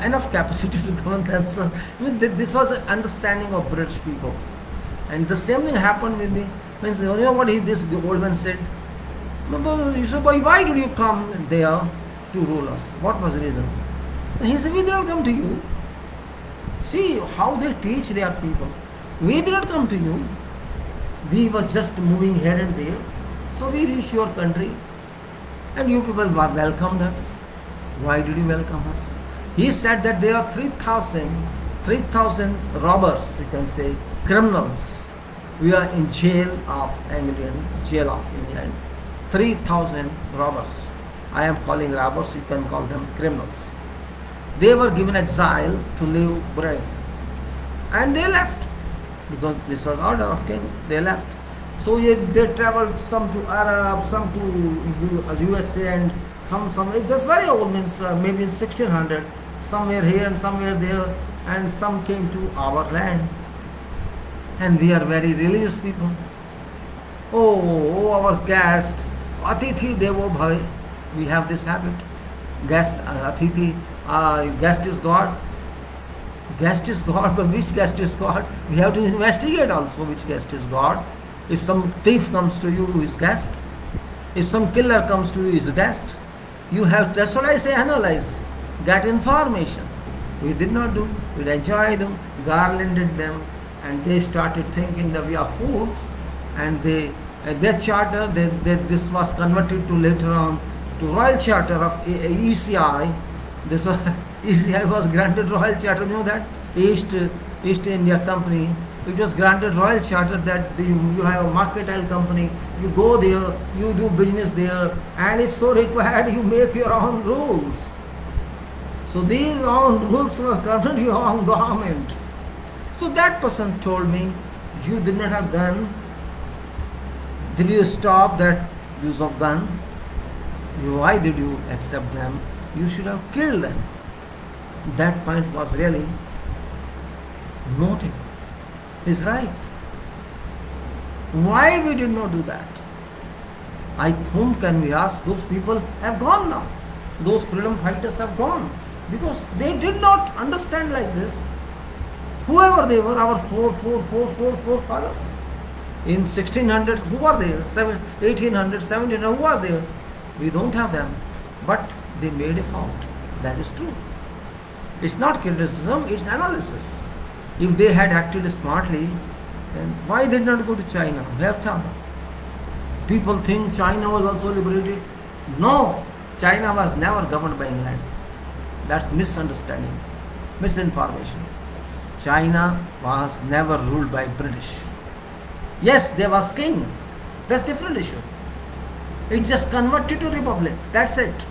enough capacity to govern themselves. This was an understanding of British people. And the same thing happened with me. Means, the old man said, he said, boy, why did you come there to rule us? What was the reason? And he said, we did not come to you. See how they teach their people. We did not come to you. We were just moving here and there. So we reached your country and you people welcomed us. Why did you welcome us? He said that there are 3,000 robbers, you can say, criminals. We are in jail of England. 3,000 robbers. I am calling robbers, you can call them criminals. They were given exile to live Britain. And they left. Because this was order of king, they left. So they traveled, some to Arab, some to USA, and some it was very old, means maybe in 1600, somewhere here and somewhere there, and some came to our land. And we are very religious people. Oh, our guest, Atithi Devo Bhave, we have this habit. Guest, Atithi, guest is God. Guest is God, but which guest is God? We have to investigate also which guest is God. If some thief comes to you, who is guest? If some killer comes to you, is guest? You have, that's what I say, analyze, get information. We did not do. We enjoyed them, garlanded them, and they started thinking that we are fools. And their charter, this was converted to later on to Royal Charter of ECI. This was ECI was granted Royal Charter. You know that East India Company. It was granted Royal Charter that you have a mercantile company. You go there, you do business there, and if so required, you make your own rules. So these own rules were governed your own government. So that person told me, you did not have gun. Did you stop that use of gun? Why did you accept them? You should have killed them. That point was really noted. He's right. Why we did not do that? Whom can we ask? Those people have gone now. Those freedom fighters have gone because they did not understand like this. Whoever they were, our forefathers. In 1600s, who are there? 1800s, 1700s, who are there? We don't have them. But they made a fault. That is true. It's not criticism, it's analysis. If they had acted smartly, then why did not go to China? Left hand. People think China was also liberated. No, China was never governed by England. That's misunderstanding, misinformation. China was never ruled by British. Yes, there was king. That's different issue. It just converted to republic. That's it.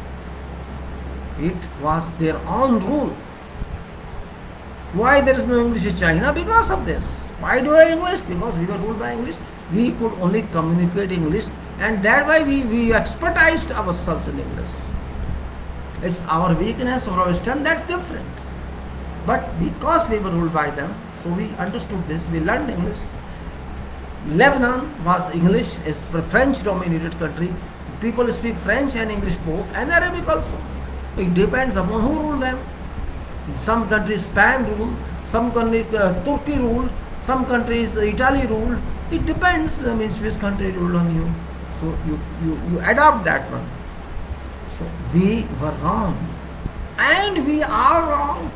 It was their own rule. Why there is no English in China? Because of this. Why do I have English? Because we were ruled by English. We could only communicate English, and that why we expertised ourselves in English. It's our weakness or our strength, that's different. But because we were ruled by them, so we understood this, we learned English. Lebanon was English, it's a French dominated country. People speak French and English both, and Arabic also. It depends upon who ruled them. Some countries Spain rule, some countries Turkey rule, some countries Italy rule. It depends, which country ruled on you. So you adopt that one. So we were wrong. And we are wrong.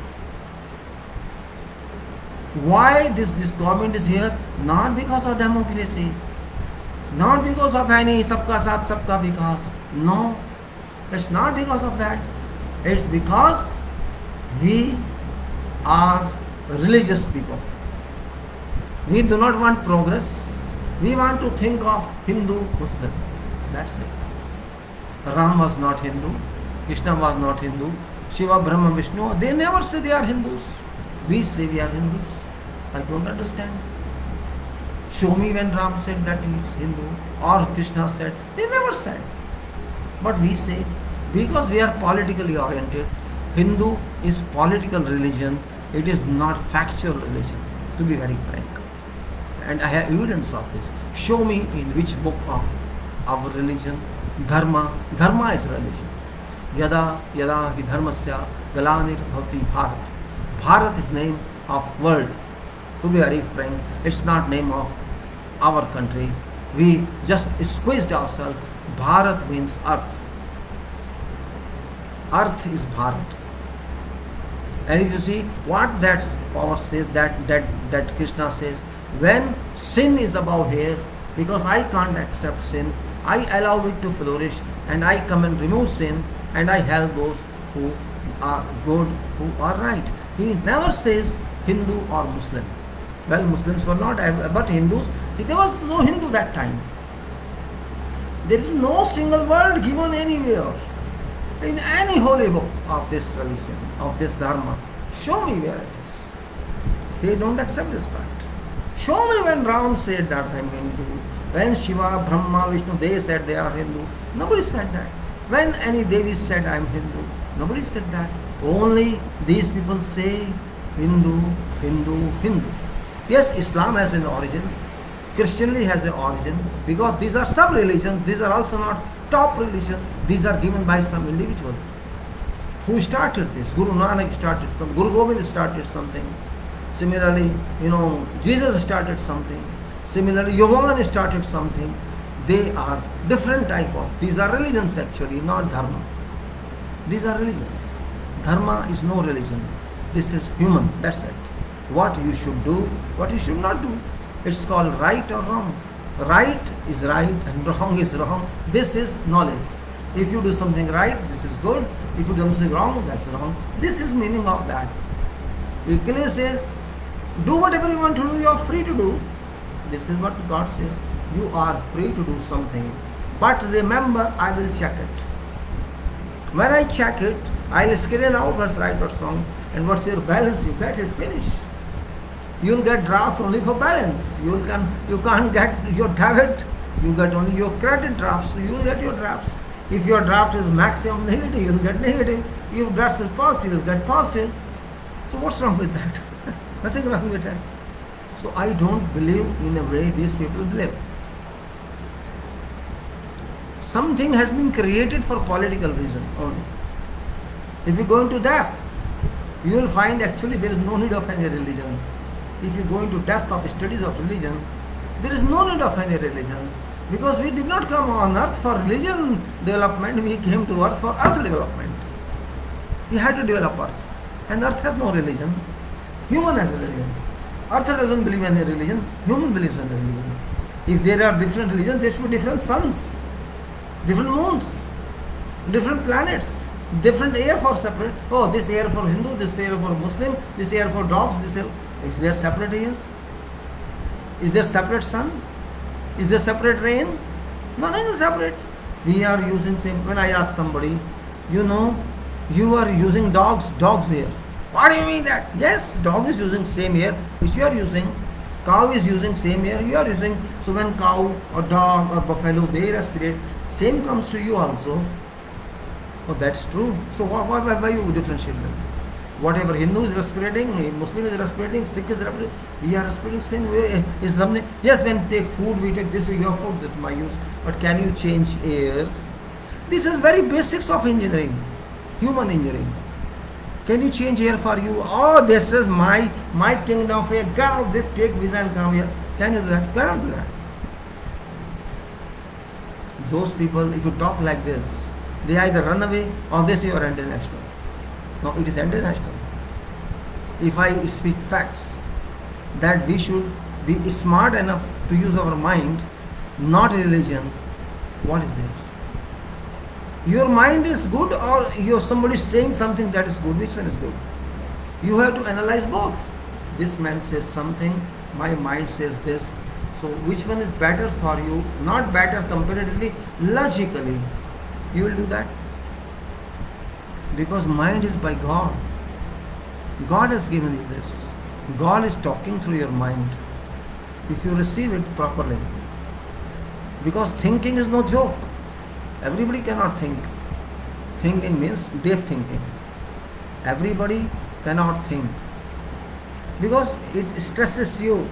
Why this government is here? Not because of democracy. Not because of any sabka saath sabka vikas. No. It's not because of that. It's because we are religious people. We do not want progress. We want to think of Hindu, Muslim. That's it. Ram was not Hindu. Krishna was not Hindu. Shiva, Brahma, Vishnu, they never say they are Hindus. We say we are Hindus. I don't understand. Show me when Ram said that he is Hindu or Krishna said. They never said. But we say, because we are politically oriented, Hindu is political religion. It is not factual religion, to be very frank. And I have evidence of this. Show me in which book of our religion, Dharma is religion. Yada yada hi dharmasya galanir bhavati bharat. Bharat is name of world. To be very frank, it's not name of our country. We just squeezed ourselves. Bharat means earth. Earth is Bharat. And if you see what that power says, that Krishna says, when sin is above here, because I can't accept sin, I allow it to flourish, and I come and remove sin, and I help those who are good, who are right. He never says Hindu or Muslim. Well, Muslims were not, but Hindus, there was no Hindu that time. There is no single word given anywhere in any holy book of this religion, of this Dharma. Show me where it is. They don't accept this fact. Show me when Ram said that I am Hindu. When Shiva, Brahma, Vishnu, they said they are Hindu. Nobody said that. When any Devi said I am Hindu, nobody said that. Only these people say Hindu, Hindu, Hindu. Yes, Islam has an origin. Christianity has an origin. Because these are sub-religions. These are also not top religion. These are given by some individual. Who started this? Guru Nanak started something. Guru Gobind started something. Similarly, Jesus started something. Similarly, Yohan started something. They are different type of. These are religions actually, not dharma. These are religions. Dharma is no religion. This is human. That's it. What you should do, what you should not do. It's called right or wrong. Right is right and wrong is wrong. This is knowledge. If you do something right, this is good. If you do something wrong, that's wrong. This is meaning of that. It clearly says, do whatever you want to do, you are free to do. This is what God says. You are free to do something. But remember, I will check it. When I check it, I'll screen out what's right, what's wrong, and what's your balance. You get it, finish. You'll get draft only for balance. You can't get your debit. You get only your credit drafts. So you will get your drafts. If your draft is maximum negative, you'll get negative. If your draft is positive, you'll get positive. So what's wrong with that? Nothing wrong with that. So I don't believe in a way these people believe. Something has been created for political reason only. If you go into depth, you will find actually there is no need of any religion. If you go into depth of studies of religion, there is no need of any religion. Because we did not come on earth for religion development, we came to earth for earth development. We had to develop earth. And earth has no religion. Human has a religion. Earth doesn't believe in a religion, human believes in a religion. If there are different religions, there should be different suns, different moons, different planets. Different air for separate. Oh, this air for Hindu, this air for Muslim, this air for dogs, this air. Is there separate air? Is there separate sun? Is there separate rain? Nothing is separate. We are using same. When I ask somebody, you know, you are using dog's air. What do you mean that? Yes, dog is using same air which you are using. Cow is using same air you are using. So when cow or dog or buffalo they respirate, same comes to you also. Oh, that's true. So why you differentiate them? Whatever Hindu is respirating, Muslim is respirating, Sikh is respirating, we are respirating same way. Is something. Yes, when we take food, we take this, your food, this is my use. But can you change air? This is very basics of engineering, human engineering. Can you change air for you? Oh, this is my kingdom of air. Get out this, take visa and come here. Can you do that? You cannot do that. Those people, if you talk like this, they either run away or they say you are international. No, it is international. If I speak facts, that we should be smart enough to use our mind, not religion, what is there? Your mind is good or somebody is saying something that is good, which one is good? You have to analyze both. This man says something, my mind says this. So which one is better for you? Not better comparatively, logically. You will do that. Because mind is by God. God has given you this. God is talking through your mind. If you receive it properly. Because thinking is no joke. Everybody cannot think. Thinking means deep thinking. Everybody cannot think. Because it stresses you.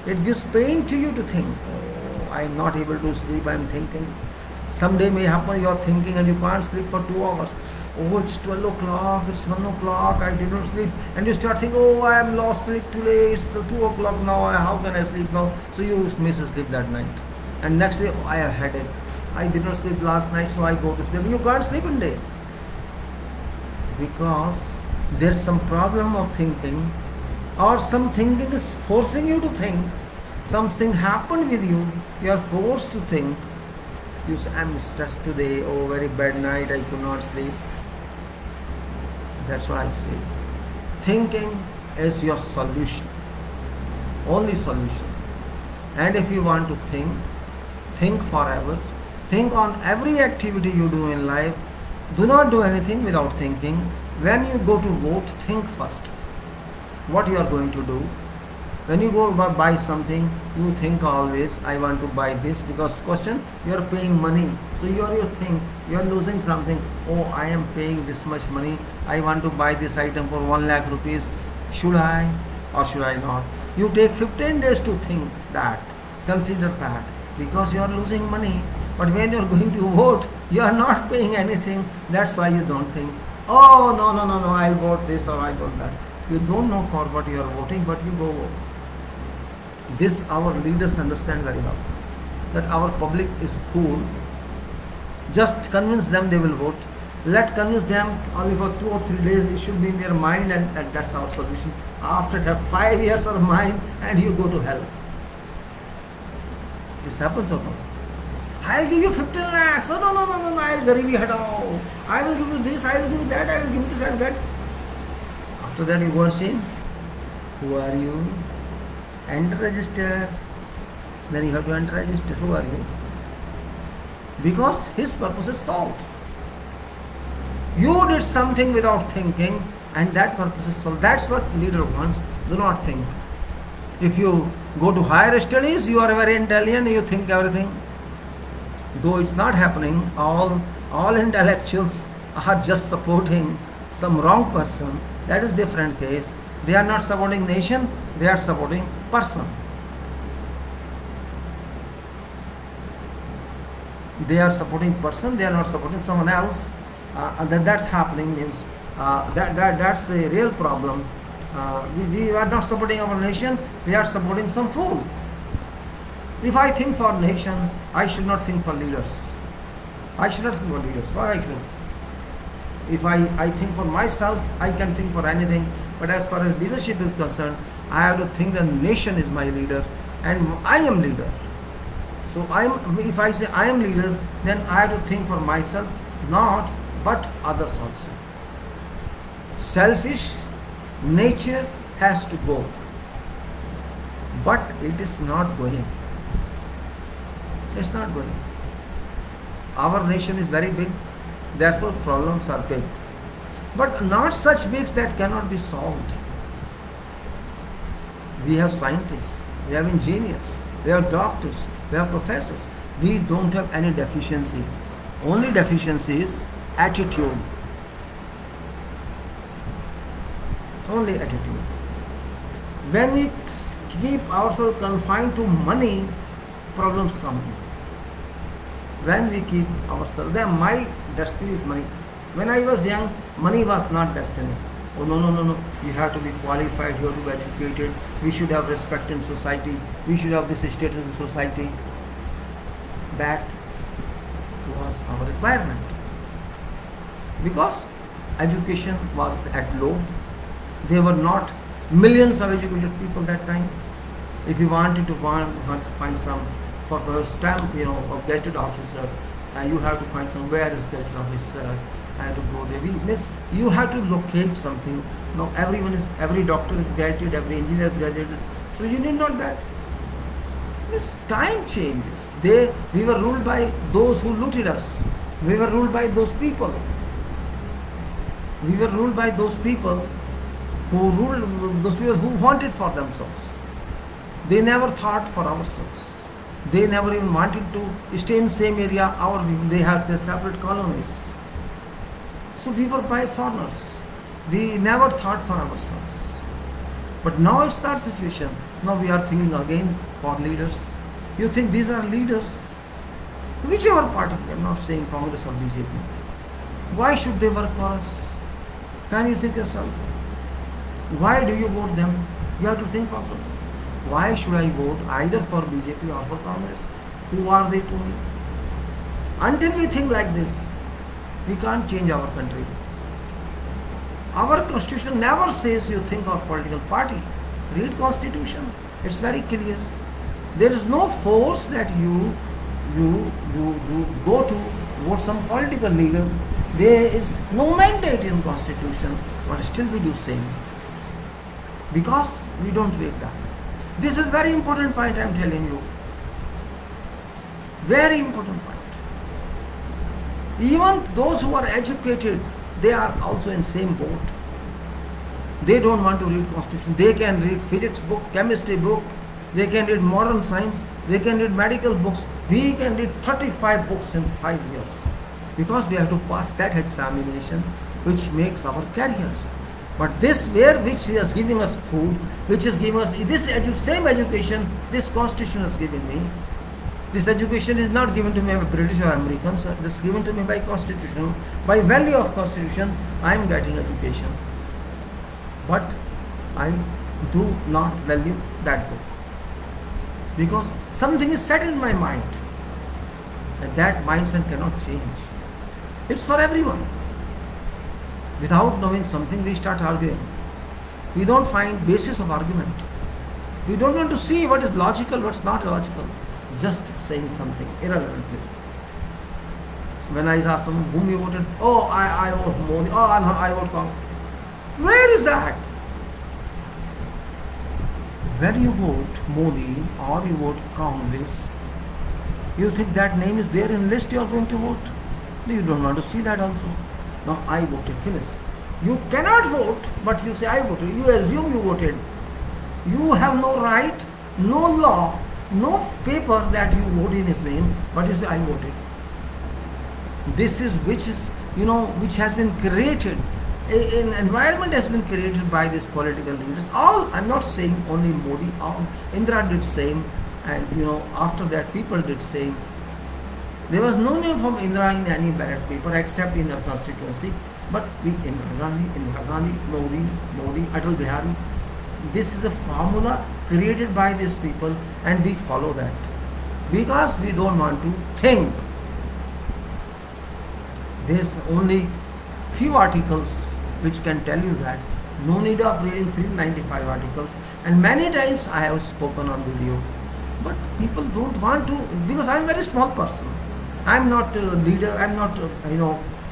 It gives pain to you to think. Oh, I am not able to sleep, I am thinking. Someday may happen you are thinking and you can't sleep for 2 hours. Oh, it's 12 o'clock, it's 1 o'clock, I didn't sleep. And you start thinking, oh, I am lost sleep today, it's 2 o'clock now, how can I sleep now? So you miss sleep that night. And next day, oh, I have headache. I did not sleep last night, so I go to sleep. You can't sleep in day. Because there's some problem of thinking, or some thinking is forcing you to think. Something happened with you, you are forced to think. You say, I'm stressed today, oh, very bad night, I could not sleep. That's what I say. Thinking is your solution. Only solution. And if you want to think forever. Think on every activity you do in life. Do not do anything without thinking. When you go to vote, think first. What you are going to do. When you go to buy something, you think always, I want to buy this, because question, you are paying money. So you think, you are losing something. Oh, I am paying this much money. I want to buy this item for 1 lakh rupees. Should I or should I not? You take 15 days to think that. Consider that. Because you are losing money. But when you are going to vote, you are not paying anything. That's why you don't think, oh, no, I'll vote this or I'll vote that. You don't know for what you are voting, but you go vote. This our leaders understand very well. That our public is fool. Just convince them they will vote. Let convince them only for 2 or 3 days. It should be in their mind, and that's our solution. After it have 5 years of mind, and you go to hell. This happens or not? I'll give you 15 lakhs. Oh, no, I'll garibi hatao. I will give you this, I will give you that, I will give you this and that. After that you go and say, who are you? Enter register. Then you have to enter register. Who are you? Because his purpose is solved. You did something without thinking, and that purpose is solved. That's what leader wants. Do not think. If you go to higher studies, you are very intelligent, you think everything. Though it's not happening, all intellectuals are just supporting some wrong person. That is different case. They are not supporting nation, they are supporting person. They are supporting person, they are not supporting someone else. That's happening means that's a real problem. We are not supporting our nation, we are supporting some fool. If I think for nation, I should not think for leaders. I should not think for leaders. Why I should? If I think for myself, I can think for anything. But as far as leadership is concerned, I have to think the nation is my leader and I am leader. So if I say I am leader, then I have to think for myself, not but others also. Selfish nature has to go, but it is not going. It's not going. Our nation is very big, therefore problems are big, but not such big that cannot be solved. We have scientists, we have engineers, we have doctors, we have professors. We don't have any deficiency. Only deficiency is attitude. Only attitude. When we keep ourselves confined to money, problems come in. When we keep ourselves, then my destiny is money. When I was young, money was not destiny. Oh no, no, no, no. You have to be qualified, you have to be educated, we should have respect in society, we should have this status in society. That was our requirement. Because education was at low. There were not millions of educated people that time. If you wanted to find some for first time, of gazetted officer, you have to find some where is gazetted officer. I have to go there. You have to locate something. Now every doctor is gazetted, every engineer is gazetted. So you need not that. This time changes. We were ruled by those who looted us. We were ruled by those people. We were ruled by those people who wanted for themselves. They never thought for ourselves. They never even wanted to stay in the same area. They had their separate colonies. So we were by foreigners. We never thought for ourselves. But now it's that situation. Now we are thinking again for leaders. You think these are leaders? Whichever party, I'm not saying Congress or BJP. Why should they work for us? Can you think yourself? Why do you vote them? You have to think for yourself. Why should I vote either for BJP or for Congress? Who are they to me? Until we think like this, we can't change our country. Our constitution never says you think of political party. Read constitution. It's very clear. There is no force that you go to vote some political leader. There is no mandate in constitution, but still we do same. Because we don't read that. This is very important point I am telling you. Very important point. Even those who are educated, they are also in same boat. They don't want to read constitution. They can read physics book, chemistry book, they can read modern science, they can read medical books. We can read 35 books in 5 years. Because we have to pass that examination which makes our career. But this which is giving us food, which is giving us this same education, this constitution is giving me. This education is not given to me by British or Americans. This is given to me by constitution. By value of constitution, I am getting education. But I do not value that book. Because something is set in my mind. And that mindset cannot change. It's for everyone. Without knowing something, we start arguing. We don't find basis of argument. We don't want to see what is logical, what's not logical. Just saying something irrelevantly. When I ask someone whom you voted, oh, I vote Modi, oh, I vote Congress. Where is that? When you vote Modi or you vote Congress, you think that name is there in list you are going to vote? You don't want to see that also. Now I voted, finish. You cannot vote, but you say I voted. You assume you voted. You have no right, no law, no paper that you vote in his name, but you say I voted. This is which has been created. An environment has been created by these political leaders. I'm not saying only Modi. Indira did same, and after that people did same. There was no name from Indira in any ballot paper except in her constituency. But Indira Gandhi, Modi, Atal Bihari. This is a formula created by these people, and we follow that because we don't want to think. There's only few articles which can tell you that. No need of reading 395 articles, and many times I have spoken on video, but people don't want to, because I'm a very small person. I'm not a leader, I'm not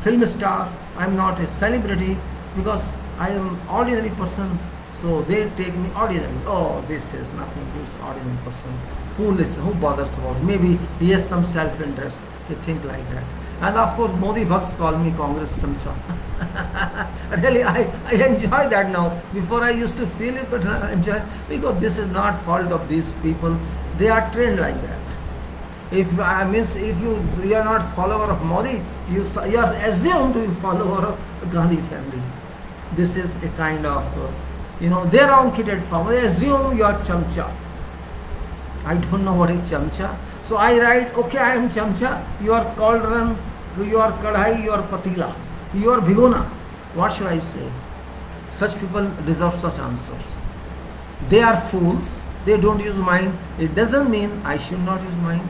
film star, I am not a celebrity, because I am an ordinary person. So they take me ordinary. Oh, this is nothing. This ordinary person. Who bothers about it? Maybe he has some self-interest. They think like that. And of course, Modi Bhakts call me Congress Chamcha. Really, I enjoy that now. Before I used to feel it, but now I enjoy, because this is not fault of these people. They are trained like that. If you are not follower of Modi, you are assumed to be follower of the Gandhi family. This is a kind of their own kidded form. I assume you are Chamcha. I don't know what is Chamcha. So I write, okay, I am Chamcha, you are cauldron, you are kadhai, you are patila, you are bhigona. What should I say? Such people deserve such answers. They are fools, they don't use mind. It doesn't mean I should not use mind.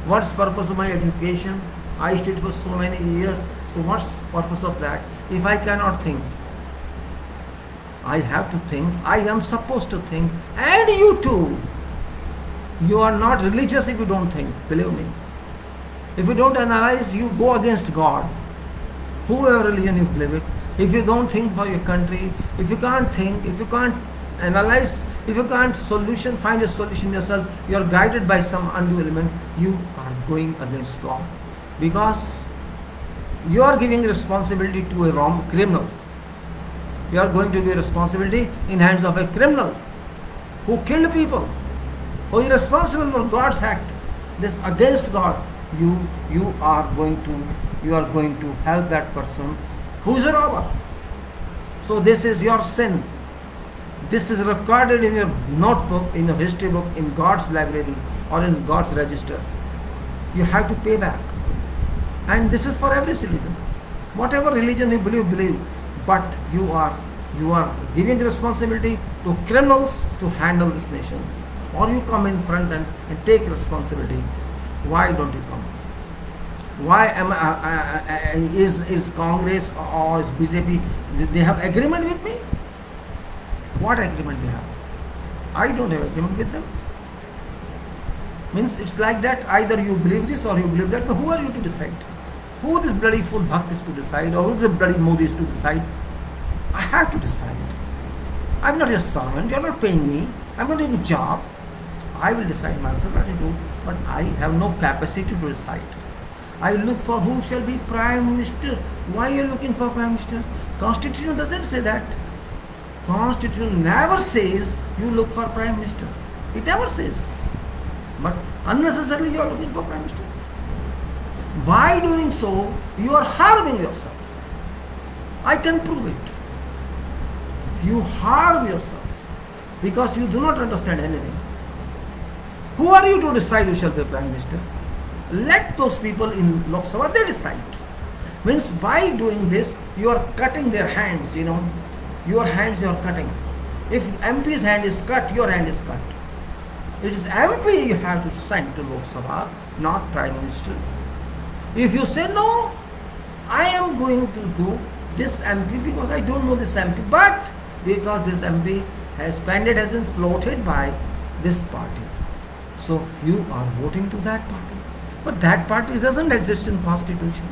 What's the purpose of my education? I studied for so many years. So what's the purpose of that? If I cannot think, I have to think. I am supposed to think. And you too. You are not religious if you don't think. Believe me. If you don't analyze, you go against God. Whoever religion you believe it. If you don't think for your country, if you can't think, if you can't analyze, if you can't find a solution yourself, you are guided by some undue element, you are going against God. Because you are giving responsibility to a wrong criminal. You are going to give responsibility in hands of a criminal who killed people, who is responsible for God's act. This against God. You are going to help that person who is a robber. So this is your sin. This is recorded in your notebook, in your history book, in God's library or in God's register. You have to pay back. And this is for every citizen. Whatever religion you believe. But you are giving responsibility to criminals to handle this nation. Or you come in front and take responsibility. Why don't you come? Why is Congress or is BJP, they have agreement with me? What agreement they have? I don't have agreement with them. Means it's like that, either you believe this or you believe that. But who are you to decide? Who this bloody fool Bhakt is to decide, or who this bloody Modi is to decide? I have to decide. I'm not your servant, you're not paying me, I'm not doing a job. I will decide myself what to do, but I have no capacity to decide. I look for who shall be Prime Minister. Why are you looking for Prime Minister? Constitution doesn't say that. Constitution never says you look for Prime Minister. It never says. But unnecessarily you are looking for Prime Minister. By doing so, you are harming yourself. I can prove it. You harm yourself because you do not understand anything. Who are you to decide who shall be Prime Minister? Let those people in Lok Sabha, they decide. Means by doing this, you are cutting their hands, Your hands you are cutting. If MP's hand is cut, your hand is cut. It is MP you have to send to Lok Sabha, not Prime Minister. If you say no, I am going to do this MP because I don't know this MP, but because this MP has been floated by this party. So you are voting to that party. But that party doesn't exist in Constitution.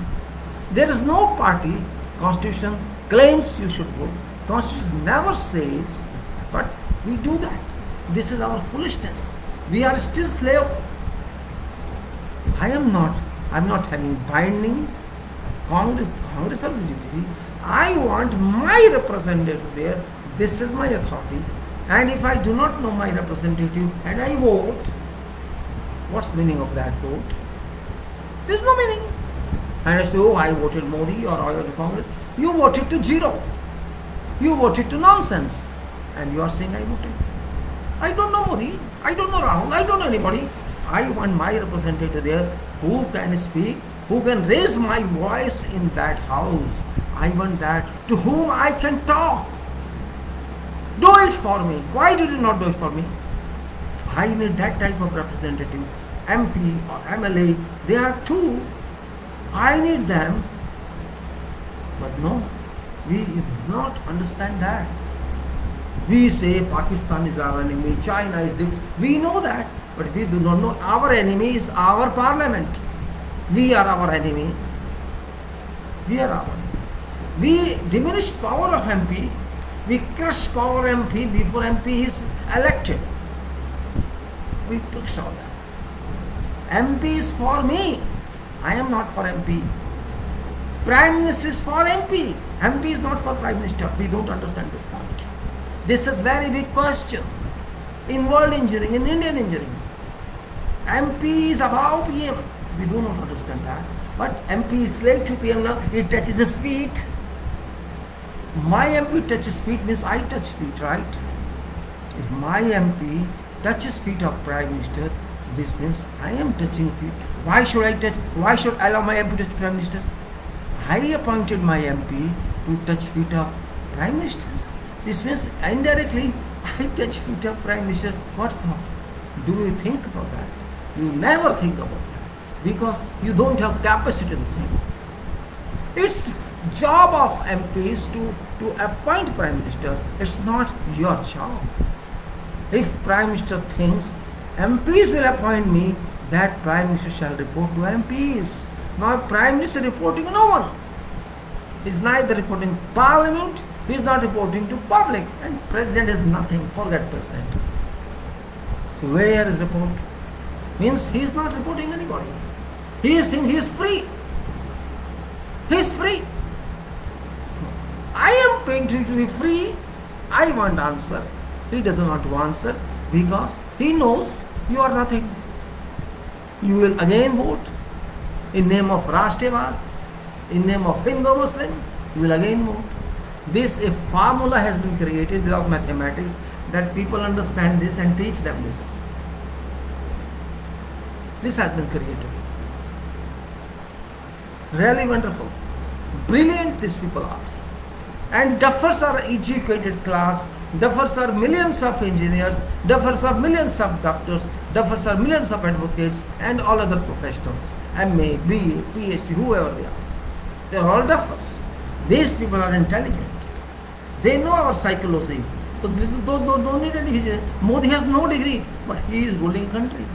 There is no party Constitution claims you should vote. Constitution never says, but we do that. This is our foolishness. We are still slave. I'm not having binding Congress or BJP. I want my representative there. This is my authority. And if I do not know my representative and I vote, what's the meaning of that vote? There's no meaning. And I say, oh, I voted Modi or I voted Congress. You voted to zero. You voted to nonsense. And you are saying I voted. I don't know Modi. I don't know Rahul. I don't know anybody. I want my representative there who can speak, who can raise my voice in that house. I want that to whom I can talk. Do it for me. Why did you not do it for me? I need that type of representative. MP or MLA, they are two. I need them. But no, we do not understand that. We say Pakistan is our enemy, China is this. We know that, but we do not know our enemy is our parliament. We are our enemy. Here are one. We diminish power of MP. We crush power MP before MP is elected. We crush all that. MP is for me. I am not for MP. Prime Minister is for MP. MP is not for Prime Minister. We don't understand this point. This is very big question in world engineering, in Indian engineering. MP is above PM. We do not understand that. But MP is like to PM now. He touches his feet. My MP touches feet means I touch feet, right? If my MP touches feet of Prime Minister, this means I am touching feet. Why should I touch? Why should I allow my MP to touch Prime Minister? I appointed my MP to touch feet of Prime Minister. This means indirectly I touch feet of Prime Minister. What for? Do you think about that? You never think about that because you don't have capacity to think. It's job of MPs to appoint Prime Minister. It's not your job. If Prime Minister thinks MPs will appoint me, that Prime Minister shall report to MPs. Now Prime Minister reporting no one. He is neither reporting Parliament, he is not reporting to public, and President is nothing. Forget President. So where is report? Means he is not reporting anybody. He is saying he is free. He is free. I am paid to be free. I want answer. He doesn't want to answer because he knows you are nothing. You will again vote in name of Rashtravad, in name of Hindu Muslim, you will again vote. This a formula has been created without mathematics that people understand this and teach them this. This has been created. Really wonderful. Brilliant these people are. And duffers are educated class, duffers are millions of engineers, duffers are millions of doctors, duffers are millions of advocates and all other professionals. MA, BA, PhD, whoever they are. They are all duffers. These people are intelligent. They know our psychology. So don't need any. Modi has no degree, but he is ruling country.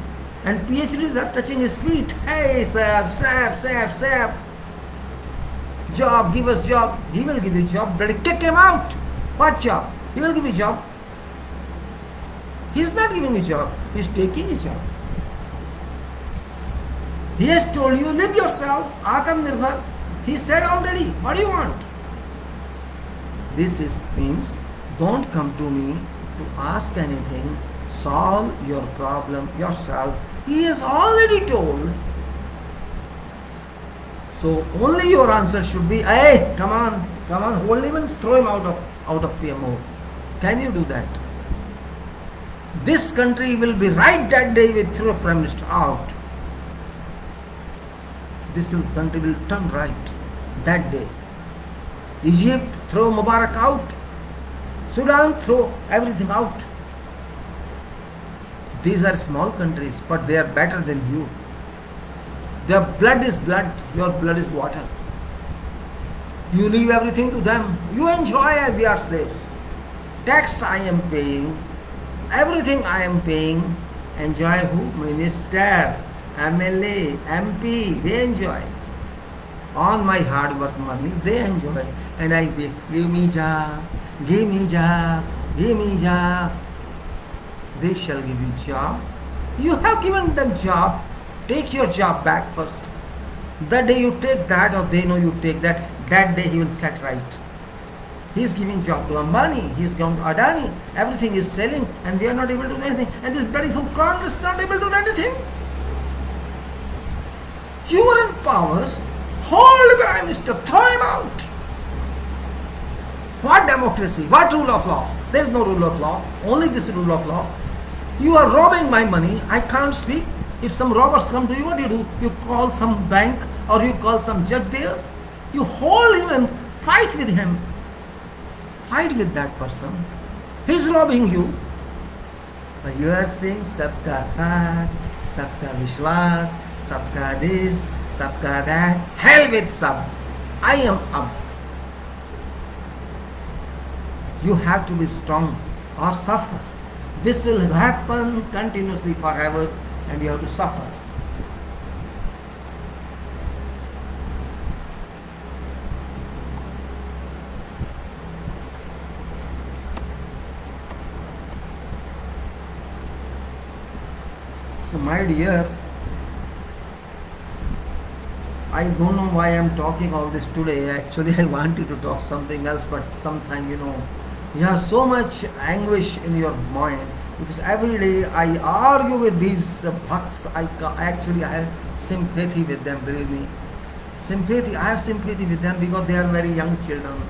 And PhDs are touching his feet. Hey, sap. Job, give us job. He will give you job. But kick him out. What job? He will give you job. He is not giving you job. He is taking a job. He has told you, live yourself, Atam Nirbhar. He said already, what do you want? This means, don't come to me to ask anything, solve your problem yourself. He has already told. So only your answer should be, hey, come on, hold him and throw him out of PMO. Can you do that? This country will be right that day we throw Prime Minister out. This country will turn right that day. Egypt, throw Mubarak out. Sudan, throw everything out. These are small countries, but they are better than you. Their blood is blood, your blood is water. You leave everything to them. You enjoy as we are slaves. Tax I am paying, everything I am paying. Enjoy who? Minister, MLA, MP, they enjoy. On my hard work money, they enjoy. And I pay, give me job. They shall give you job. You have given them job. Take your job back first. The day you take that or they know you take that, that day he will set right. He is giving job to Ambani, he is going to Adani, everything is selling and we are not able to do anything. And this bloody fool Congress is not able to do anything. You are in power, hold the Prime Minister, throw him out. What democracy? What rule of law? There is no rule of law, only this rule of law. You are robbing my money, I can't speak. If some robbers come to you, what do? You call some bank or you call some judge there. You hold him and fight with him. Fight with that person. He's robbing you. But you are saying, Sabka Saath, Sabka Vishwas, Sabka this, Sabka that. Hell with Sab. I am up. You have to be strong or suffer. This will happen continuously forever. And you have to suffer. So my dear, I don't know why I'm talking all this today. Actually, I wanted to talk something else, but sometimes, you have so much anguish in your mind because every day I argue with these bhakts. Actually, I have sympathy with them, believe me. Sympathy, I have sympathy with them because they are very young children.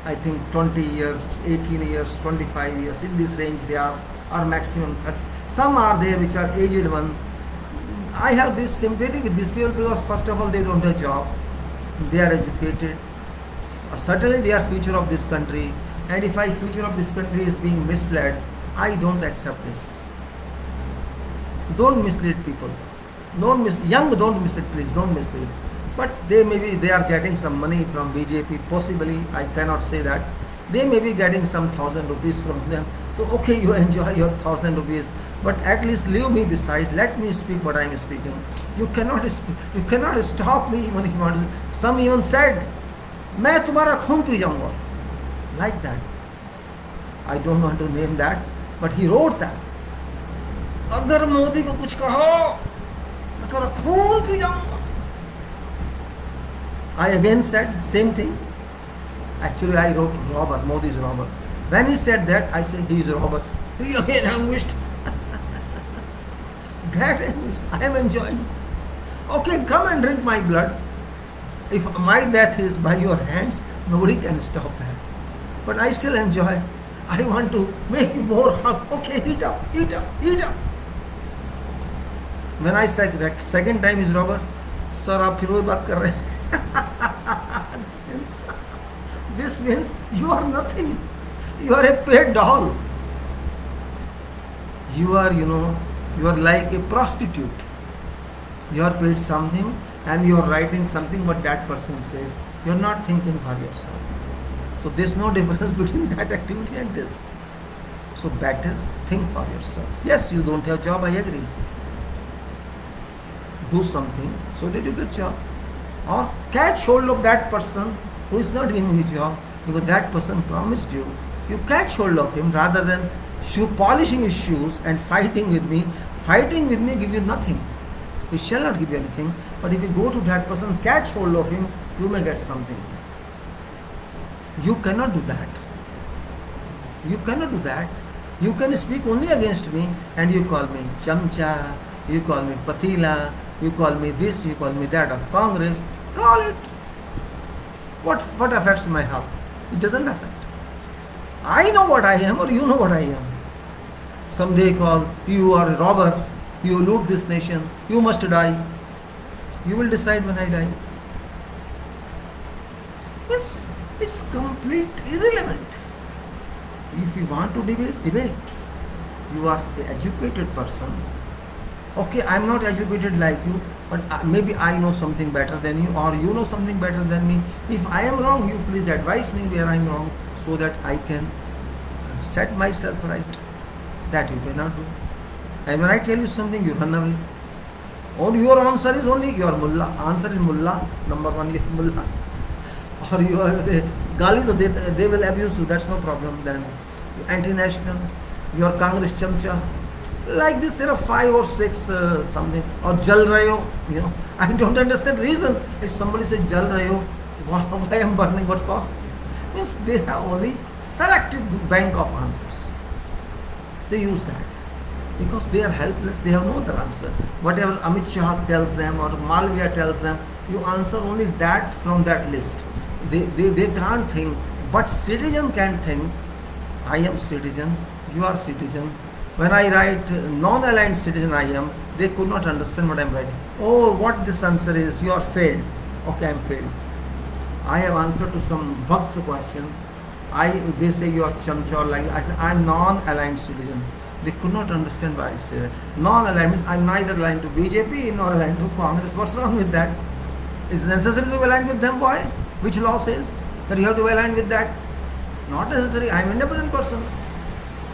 I think 20 years, 18 years, 25 years, in this range they are, or maximum 30. Some are there which are aged one. I have this sympathy with these people because first of all they don't have job, they are educated, certainly they are future of this country, and if I future of this country is being misled, I don't accept this. Don't mislead people. Don't mislead, please don't mislead. But they are getting some money from BJP, possibly, I cannot say that. They may be getting some 1,000 rupees from them. So okay, you enjoy your 1,000 rupees, but at least leave me beside. Let me speak what I am speaking. You cannot stop me even if you want to. Some even said, "मैं तुम्हारा खून P जाऊंगा," like that. I don't want to name that, but he wrote that. अगर मोदी को कुछ कहो, मैं तुम्हारा खून पी जाऊंगा. I again said same thing. Actually, I wrote robber. Modi is robber. When he said that, I said he is a robber. He again anguished. Get anguished. I am enjoying. Okay, come and drink my blood. If my death is by your hands, nobody can stop that. But I still enjoy. I want to make you more harm. Okay, eat up, eat up, eat up. When I said second time is robber, sir, आप फिर वही बात कर रहे हैं. This means you are nothing. You are a paid doll. You are, you are like a prostitute. You are paid something and you are writing something what that person says. You are not thinking for yourself. So there is no difference between that activity and this. So better think for yourself. Yes, you don't have job, I agree. Do something so that you get job. Or catch hold of that person who is not giving you job because that person promised you. You catch hold of him rather than polishing his shoes and fighting with me. Fighting with me give you nothing. He shall not give you anything. But if you go to that person, catch hold of him, you may get something. You cannot do that. You cannot do that. You can speak only against me and you call me chamcha, you call me patila, you call me this, you call me that of Congress. Call it. What affects my health? It doesn't affect. I know what I am or you know what I am. Someday call, you are a robber, you loot this nation, you must die. You will decide when I die. It's complete irrelevant. If you want to debate, debate. You are an educated person. Okay, I am not educated like you, but maybe I know something better than you or you know something better than me. If I am wrong, you please advise me where I am wrong so that I can set myself right. That you cannot do. And when I tell you something, you run away. Or your answer is only your mullah. Answer is mullah. Number one, you are mullah. Or you are gali, so they will abuse you. That's no problem. Then anti-national, your Congress chamcha. Like this, there are 5 or 6 something. Or jal rayo, I don't understand reason. If somebody says jal rayo, why I am burning? What for? Means they have only selected bank of answers. They use that because they are helpless. They have no other answer. Whatever Amit Shah tells them or Malviya tells them, you answer only that from that list. They can't think. But citizen can think. I am citizen. You are citizen. When I write non-aligned citizen I am, they could not understand what I am writing. Oh, what this answer is, you are failed. Okay, I am failed. I have answered to some bhakts question. They say you are chamcha or like I said, I am non-aligned citizen. They could not understand why I say that. Non-aligned means I am neither aligned to BJP nor aligned to Congress. What's wrong with that? Is it necessary to be aligned with them? Why? Which law says that you have to be aligned with that? Not necessary. I am an independent person.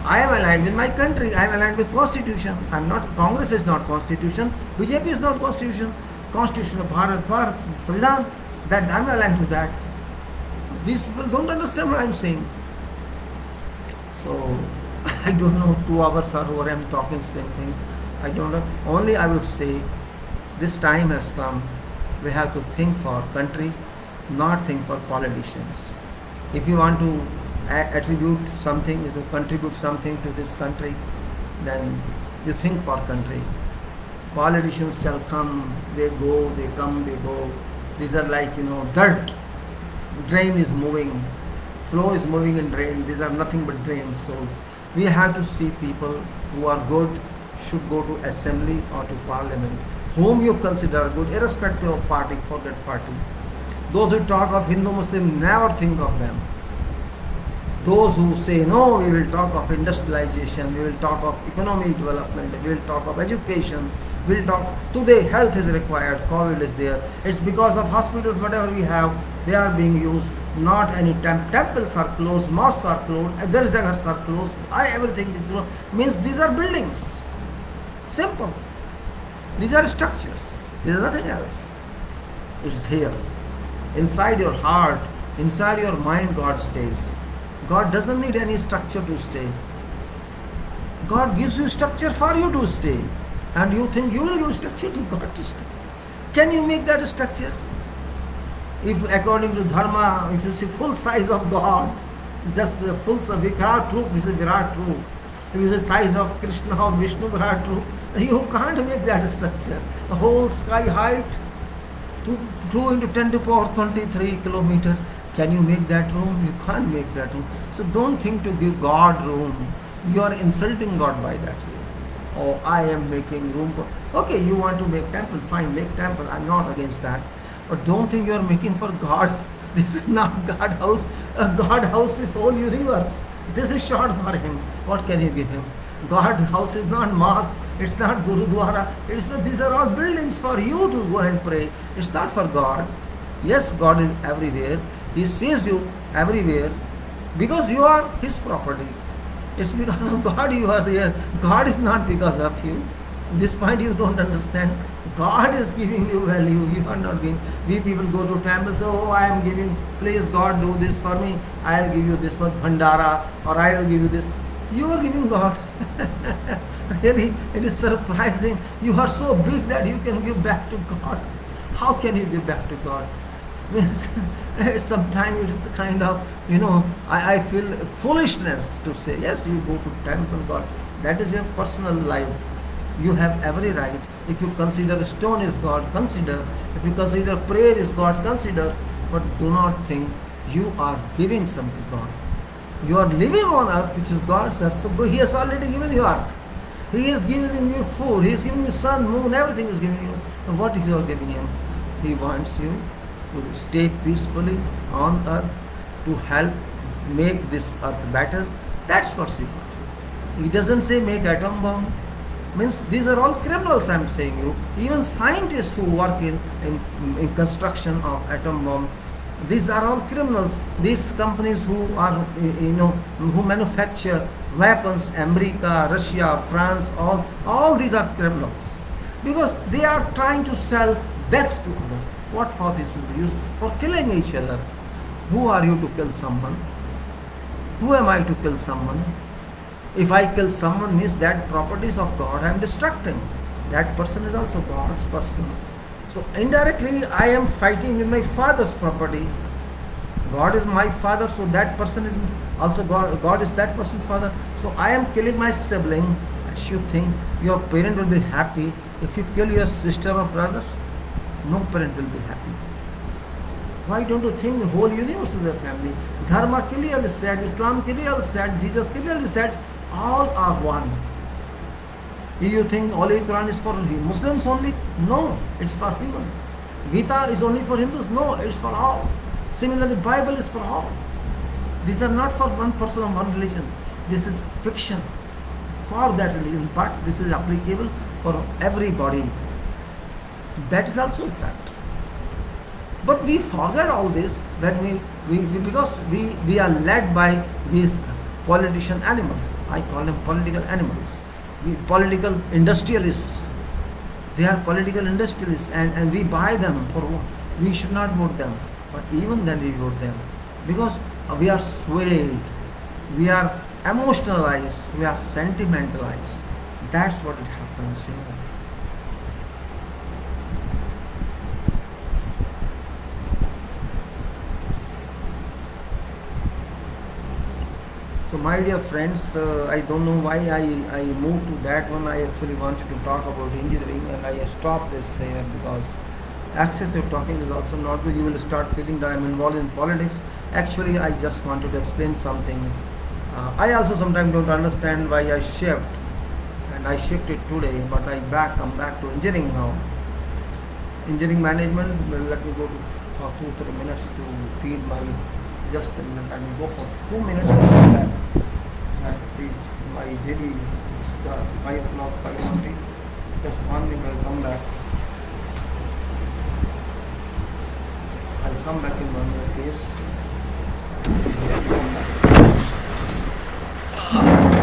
I am aligned with my country. I am aligned with constitution. I am not. Congress is not constitution. BJP is not constitution. Constitution of Bharat, Samvidhan. That I am aligned to that. These people don't understand what I am saying. So I don't know. 2 hours or over I am talking same thing. I don't know. Only I would say this time has come. We have to think for country, not think for politicians. If you want to attribute something, to contribute something to this country, then you think for country. Politicians shall come, they go, they come, they go. These are like, dirt. Drain is moving, flow is moving in drain. These are nothing but drains. So we have to see people who are good should go to assembly or to parliament. Whom you consider good, irrespective of party, forget party. Those who talk of Hindu Muslim, never think of them. Those who say, no, we will talk of industrialization, we will talk of economic development, we will talk of education, we will talk, today health is required, COVID is there. It's because of hospitals, whatever we have, they are being used. Not any temples are closed, mosques are closed, girjagars are closed, everything is closed. Means these are buildings. Simple. These are structures. There is nothing else. It's here. Inside your heart, inside your mind, God stays. God doesn't need any structure to stay. God gives you structure for you to stay. And you think you will give structure to God to stay. Can you make that a structure? If according to Dharma, if you see full size of God, just the full size, Virat Roop, this is Virat Roop. If you say size of Krishna or Vishnu Virat Roop, you can't make that structure. The whole sky height, 2 into 10 to the power 23 kilometer. Can you make that room? You can't make that room. So don't think to give God room. You are insulting God by that room. Oh, I am making room for... Okay, you want to make temple, fine, make temple. I'm not against that. But don't think you are making for God. This is not God house. God house is whole universe. This is short for him. What can you give him? God house is not mosque. It's not Gurudwara. These are all buildings for you to go and pray. It's not for God. Yes, God is everywhere. He sees you everywhere because you are his property. It's because of God you are there. God is not because of you. This point you don't understand. God is giving you value. You are not giving. We people go to temples. Oh, I am giving. Please God, do this for me. I'll give you this much bhandara, or I will give you this. You are giving God. Really, it is surprising. You are so big that you can give back to God. How can you give back to God? Means sometimes it's the kind of, I feel foolishness to say, yes, you go to temple, God. That is your personal life. You have every right. If you consider a stone is God, consider. If you consider prayer is God, consider. But do not think you are giving something to God. You are living on earth, which is God's earth. So he has already given you earth. He is giving you food. He is giving you sun, moon, everything is giving you. And what you are giving him? He wants you to stay peacefully on earth, to help make this earth better. That's what he wants. He doesn't say make atom bomb. Means these are all criminals, I am saying you. Even scientists who work in construction of atom bomb, these are all criminals. These companies who are, who manufacture weapons, America, Russia, France, all these are criminals. Because they are trying to sell death to others. What for this will be used? For killing each other. Who are you to kill someone? Who am I to kill someone? If I kill someone, means that properties of God I am destructing. That person is also God's person. So indirectly I am fighting with my father's property. God is my father, so that person is also God. God is that person's father. So I am killing my sibling. I should think your parent will be happy if you kill your sister or brother. No parent will be happy. Why don't you think the whole universe is a family? Dharma clearly said, Islam clearly said, Jesus clearly said, all are one. Do you think Holy Quran is for Muslims only? No, it's for human. Gita is only for Hindus? No, it's for all. Similarly, Bible is for all. These are not for one person or one religion. This is fiction for that religion, but this is applicable for everybody. That is also a fact. But we forget all this when because we are led by these politician animals. I call them political animals. Political industrialists. They are political industrialists, and we buy them for what? We should not vote them. But even then we vote them. Because we are swayed. We are emotionalized. We are sentimentalized. That's what it happens. So my dear friends, I don't know why I moved to that one. I actually wanted to talk about engineering, and I stopped this here because excessive talking is also not good. You will start feeling that I'm involved in politics. Actually, I just wanted to explain something. I also sometimes don't understand why I shift, and I shifted today, but come back to engineering now. Engineering management. Well, let me go to for 2 3 minutes to feed my. Just a minute. I will go for 2 minutes and come back and feed my daily 5 o'clock 5:20. Just 1 minute. I'll come back. I'll come back in 1 minute, please. Come back.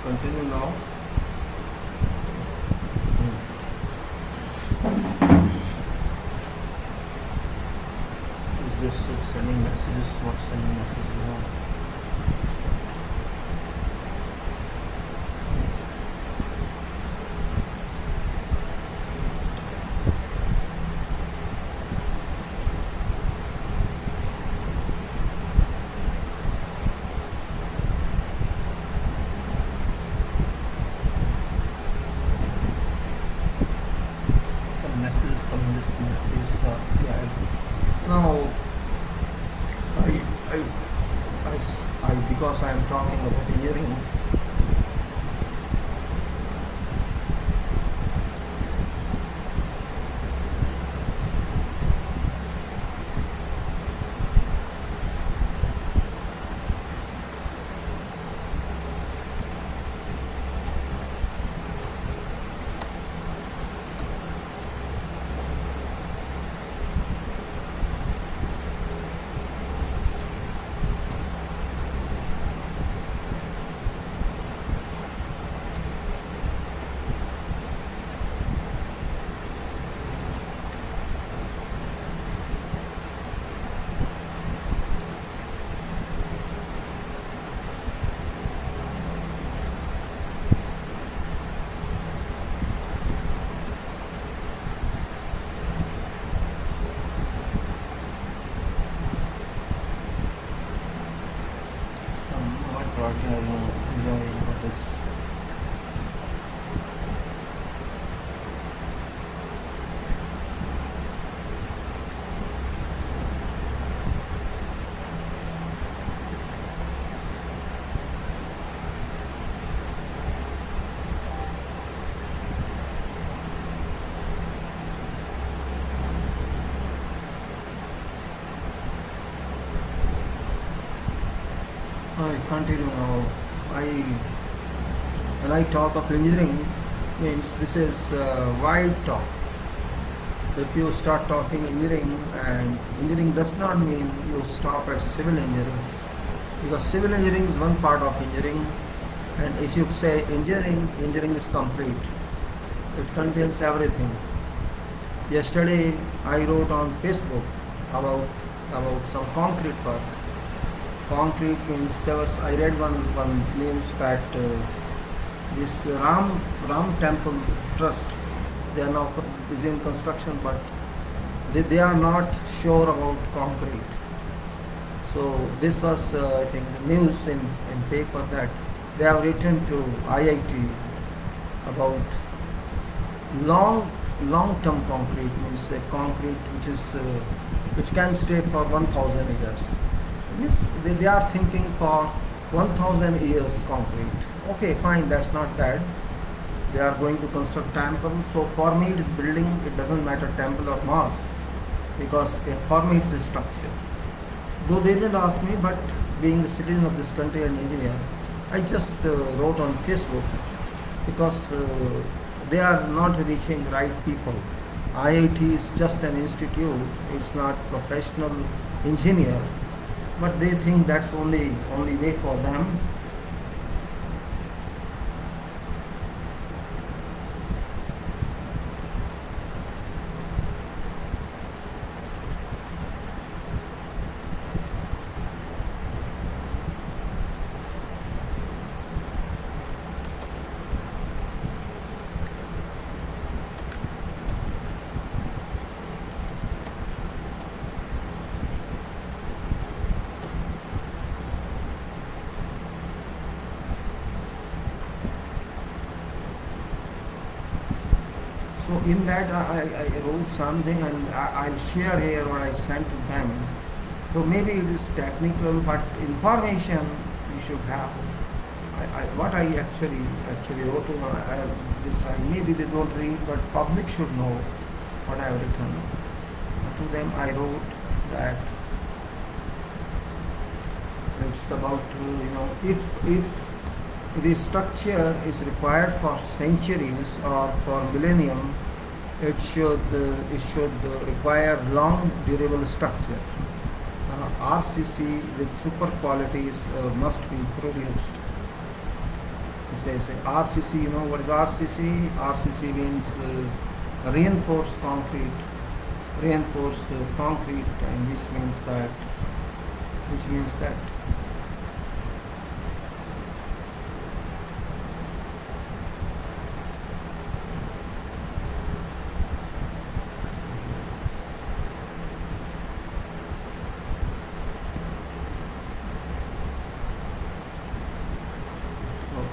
Continue now. Is this sending messages? Not sending messages now. because I am talking about engineering. What I enjoy what is I continue now. When I talk of engineering, means this is wide talk. If you start talking engineering, and engineering does not mean you stop at civil engineering, because civil engineering is one part of engineering, and if you say engineering, engineering is complete. It contains everything. Yesterday I wrote on Facebook about some concrete work. Concrete means I read one news that this Ram Temple Trust, they are now busy in construction, but they are not sure about concrete. So this was I think news in paper that they have written to IIT about long-term concrete, means a concrete which can stay for 1,000 years. Yes, they are thinking for 1,000 years concrete. Okay, fine, that's not bad. They are going to construct temple. So for me it is building, it doesn't matter temple or mosque, because for me it's a structure. Though they didn't ask me, but being a citizen of this country and engineer, I just wrote on Facebook, because they are not reaching right people. IIT is just an institute, it's not professional engineer, but they think that's only way for them. So in that I wrote something, and I'll share here what I sent to them. So maybe it is technical, but information you should have. What I actually wrote to this, maybe they don't read, but public should know what I have written. To them I wrote that it's about if the structure is required for centuries or for millennium, it should require long durable structure. RCC with super qualities must be produced. It says RCC. You know what is RCC? RCC means reinforced concrete. Reinforced concrete, and which means that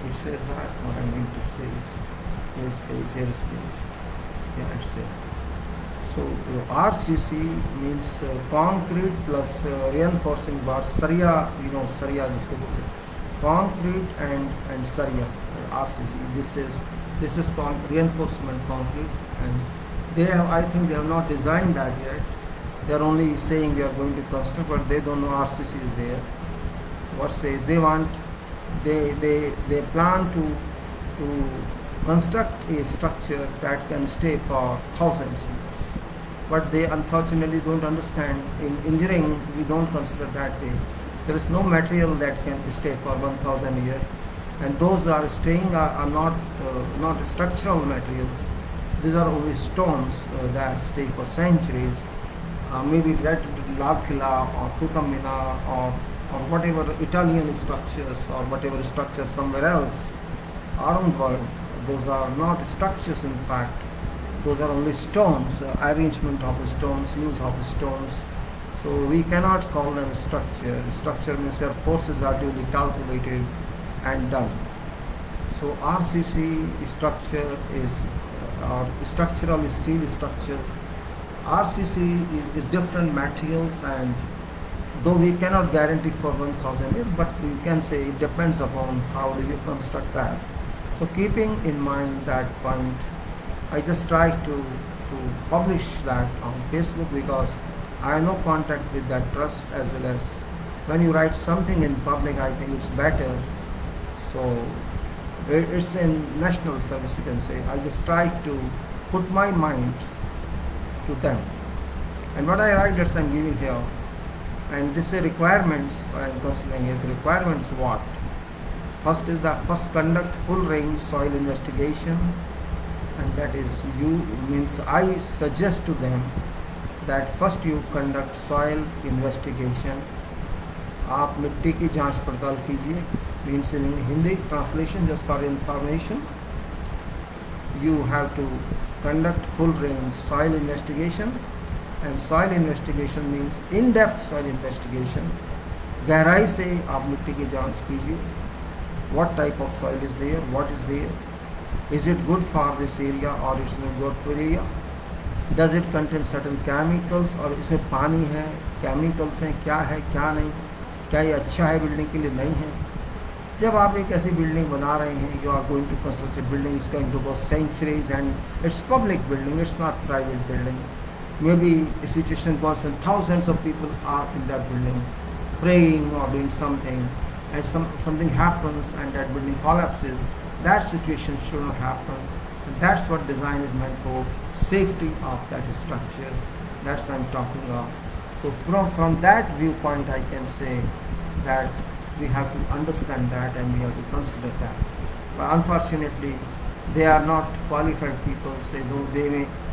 it says that what I mean to say is here's page. Yeah, it's there. So RCC means concrete plus reinforcing bars. Saria, saria जिसको बोलते हैं, concrete and saria, RCC. This is called reinforcement concrete, and I think they have not designed that yet. They are only saying we are going to construct, but they don't know RCC is there. What says they plan to construct a structure that can stay for thousands of years. But they unfortunately don't understand. In engineering, we don't consider that way. There is no material that can stay for 1,000 years, and those that are staying are not structural materials. These are only stones that stay for centuries. Maybe Red Lal Killa or Qutub Minar or whatever Italian structures or whatever structures somewhere else around the world. Those are not structures, in fact. Those are only stones, arrangement of stones, use of stones. So we cannot call them structure. Structure means their forces are duly calculated and done. So RCC structure is structural steel structure. RCC is different materials, and though we cannot guarantee for 1,000 years, but we can say it depends upon how do you construct that. So keeping in mind that point, I just try to publish that on Facebook, because I have no contact with that trust, as well as when you write something in public, I think it's better. So it's in national service, you can say. I just try to put my mind to them, and what I write, that's I'm giving here. And this is requirements. What I'm considering is requirements. What? First is that first conduct full range soil investigation, and that is means I suggest to them that first you conduct soil investigation. आप मिट्टी की जांच पड़ताल कीजिए. Means in Hindi translation, just for information, you have to conduct full range soil investigation, and soil investigation means in-depth soil investigation. गहराई से आप मिट्टी की जांच कीजिए. What type of soil is there? What is there? Is it good for this area or it's not good for area? Does it contain certain chemicals, और इसमें पानी है, chemicals हैं, क्या है क्या नहीं, क्या ये अच्छा है बिल्डिंग के लिए, नहीं है. जब आप एक ऐसी बिल्डिंग बना रहे हैं, you are going to construct a building, it's going to go centuries, and it's public building, it's not private building. Maybe a situation goes when thousands of people are in that building praying or doing something, and something happens and that building collapses. That situation should not happen. And that's what design is meant for, safety of that structure. That's what I'm talking of. So from that viewpoint, I can say that we have to understand that and we have to consider that. But unfortunately, they are not qualified people. Say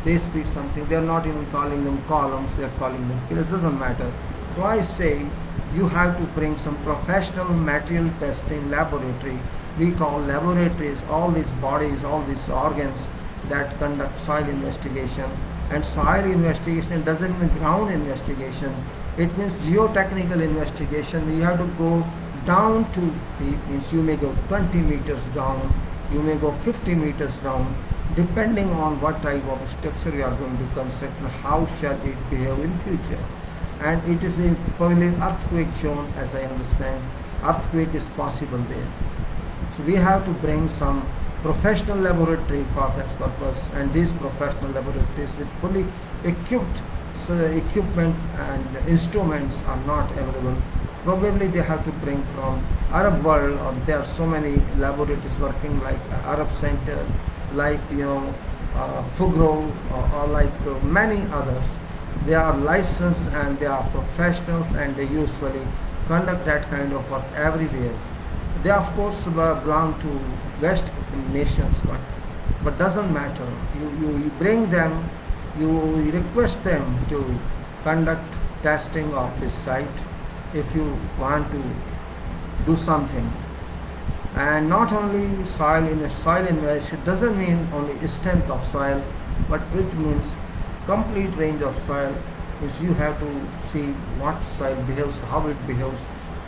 they speak something. They are not even calling them columns. They are calling them pillars. Doesn't matter. So I say you have to bring some professional material testing laboratory. We call laboratories all these bodies, all these organs that conduct soil investigation. And soil investigation doesn't mean ground investigation. It means geotechnical investigation. You have to go down to means you may go 20 meters down, you may go 50 meters down, depending on what type of structure you are going to construct and how shall it behave in future. And it is a probably earthquake zone, as I understand. Earthquake is possible there. So we have to bring some professional laboratory for this purpose, and these professional laboratories with fully equipped equipment and instruments are not available. Probably they have to bring from Arab world, or there are so many laboratories working like Arab Center, like Fugro, or like many others. They are licensed and they are professionals, and they usually conduct that kind of work everywhere. They of course belong to West nations, but doesn't matter. You bring them, you request them to conduct testing of this site if you want to do something. And not only soil investigation doesn't mean only strength of soil, but it means complete range of soil. Is you have to see what soil behaves, how it behaves,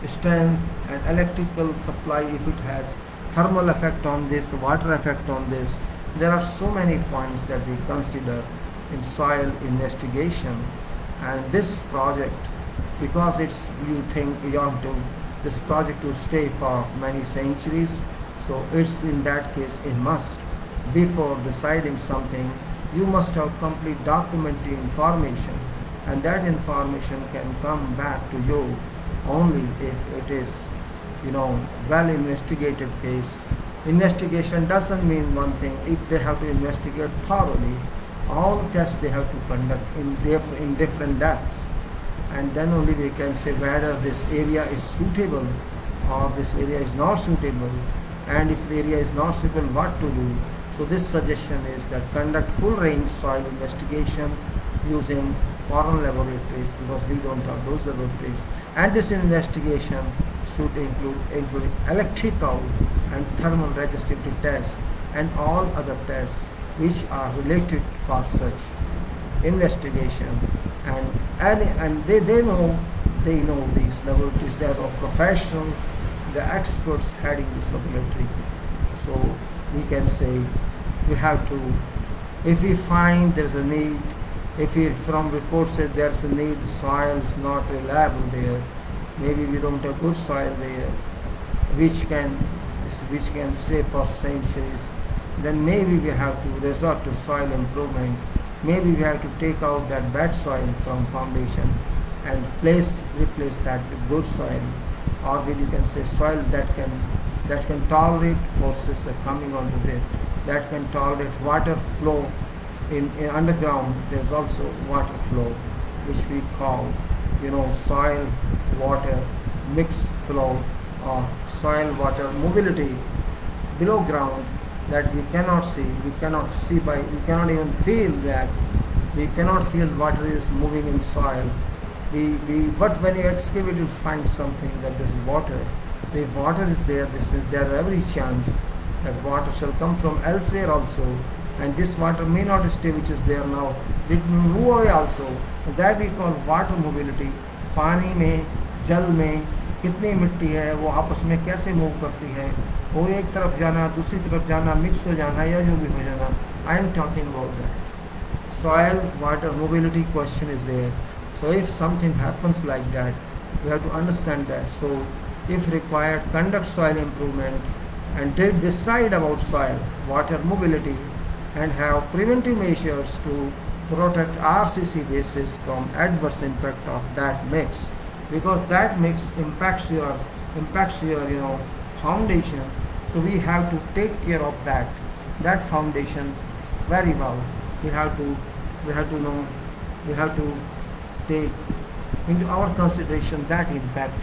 strength and electrical supply, if it has thermal effect on this, water effect on this. There are so many points that we consider in soil investigation. And this project, because it's you think beyond to this project will stay for many centuries, so it's in that case a must. Before deciding something, you must have complete documented information, and that information can come back to you only if it is, well investigated case. Investigation doesn't mean one thing. They have to investigate thoroughly. All tests they have to conduct in different depths, and then only we can say whether this area is suitable or this area is not suitable, and if the area is not suitable, what to do. So this suggestion is that conduct full range soil investigation using foreign laboratories, because we don't have those laboratories, and this investigation should include electrical and thermal resistivity tests and all other tests which are related for such investigation. And they know these laboratories. They are professionals, the experts heading this laboratory. So we can say we have to, if we find there's a need, if we from report says there's a need, soil is not reliable there, maybe we don't have good soil there, which can stay for centuries, then maybe we have to resort to soil improvement. Maybe we have to take out that bad soil from foundation and replace that with good soil, or maybe you can say soil that can tolerate forces that coming onto it, that can tolerate water flow in underground. There's also water flow, which we call soil water mixed flow, or soil water mobility below ground, that we cannot see. We cannot even feel that. We cannot feel water is moving in soil. But when you excavate, you find something that there's water. The water is there. This means there are every chance that water shall come from elsewhere also, and this water may not stay which is there now. It will move away also. That we call water mobility. पानी में, जल में कितनी मिट्टी है, वो आपस में कैसे मूव करती है, वो एक तरफ जाना, दूसरी तरफ जाना, मिक्स हो जाना, या जो भी हो जाना. I am talking about that. Soil water mobility question is there. So if something happens like that, we have to understand that. So if required, conduct soil improvement and decide about soil water mobility, and have preventive measures to protect RCC bases from adverse impact of that mix, because that mix impacts your foundation. So we have to take care of that foundation very well. We have to take into our consideration that impact,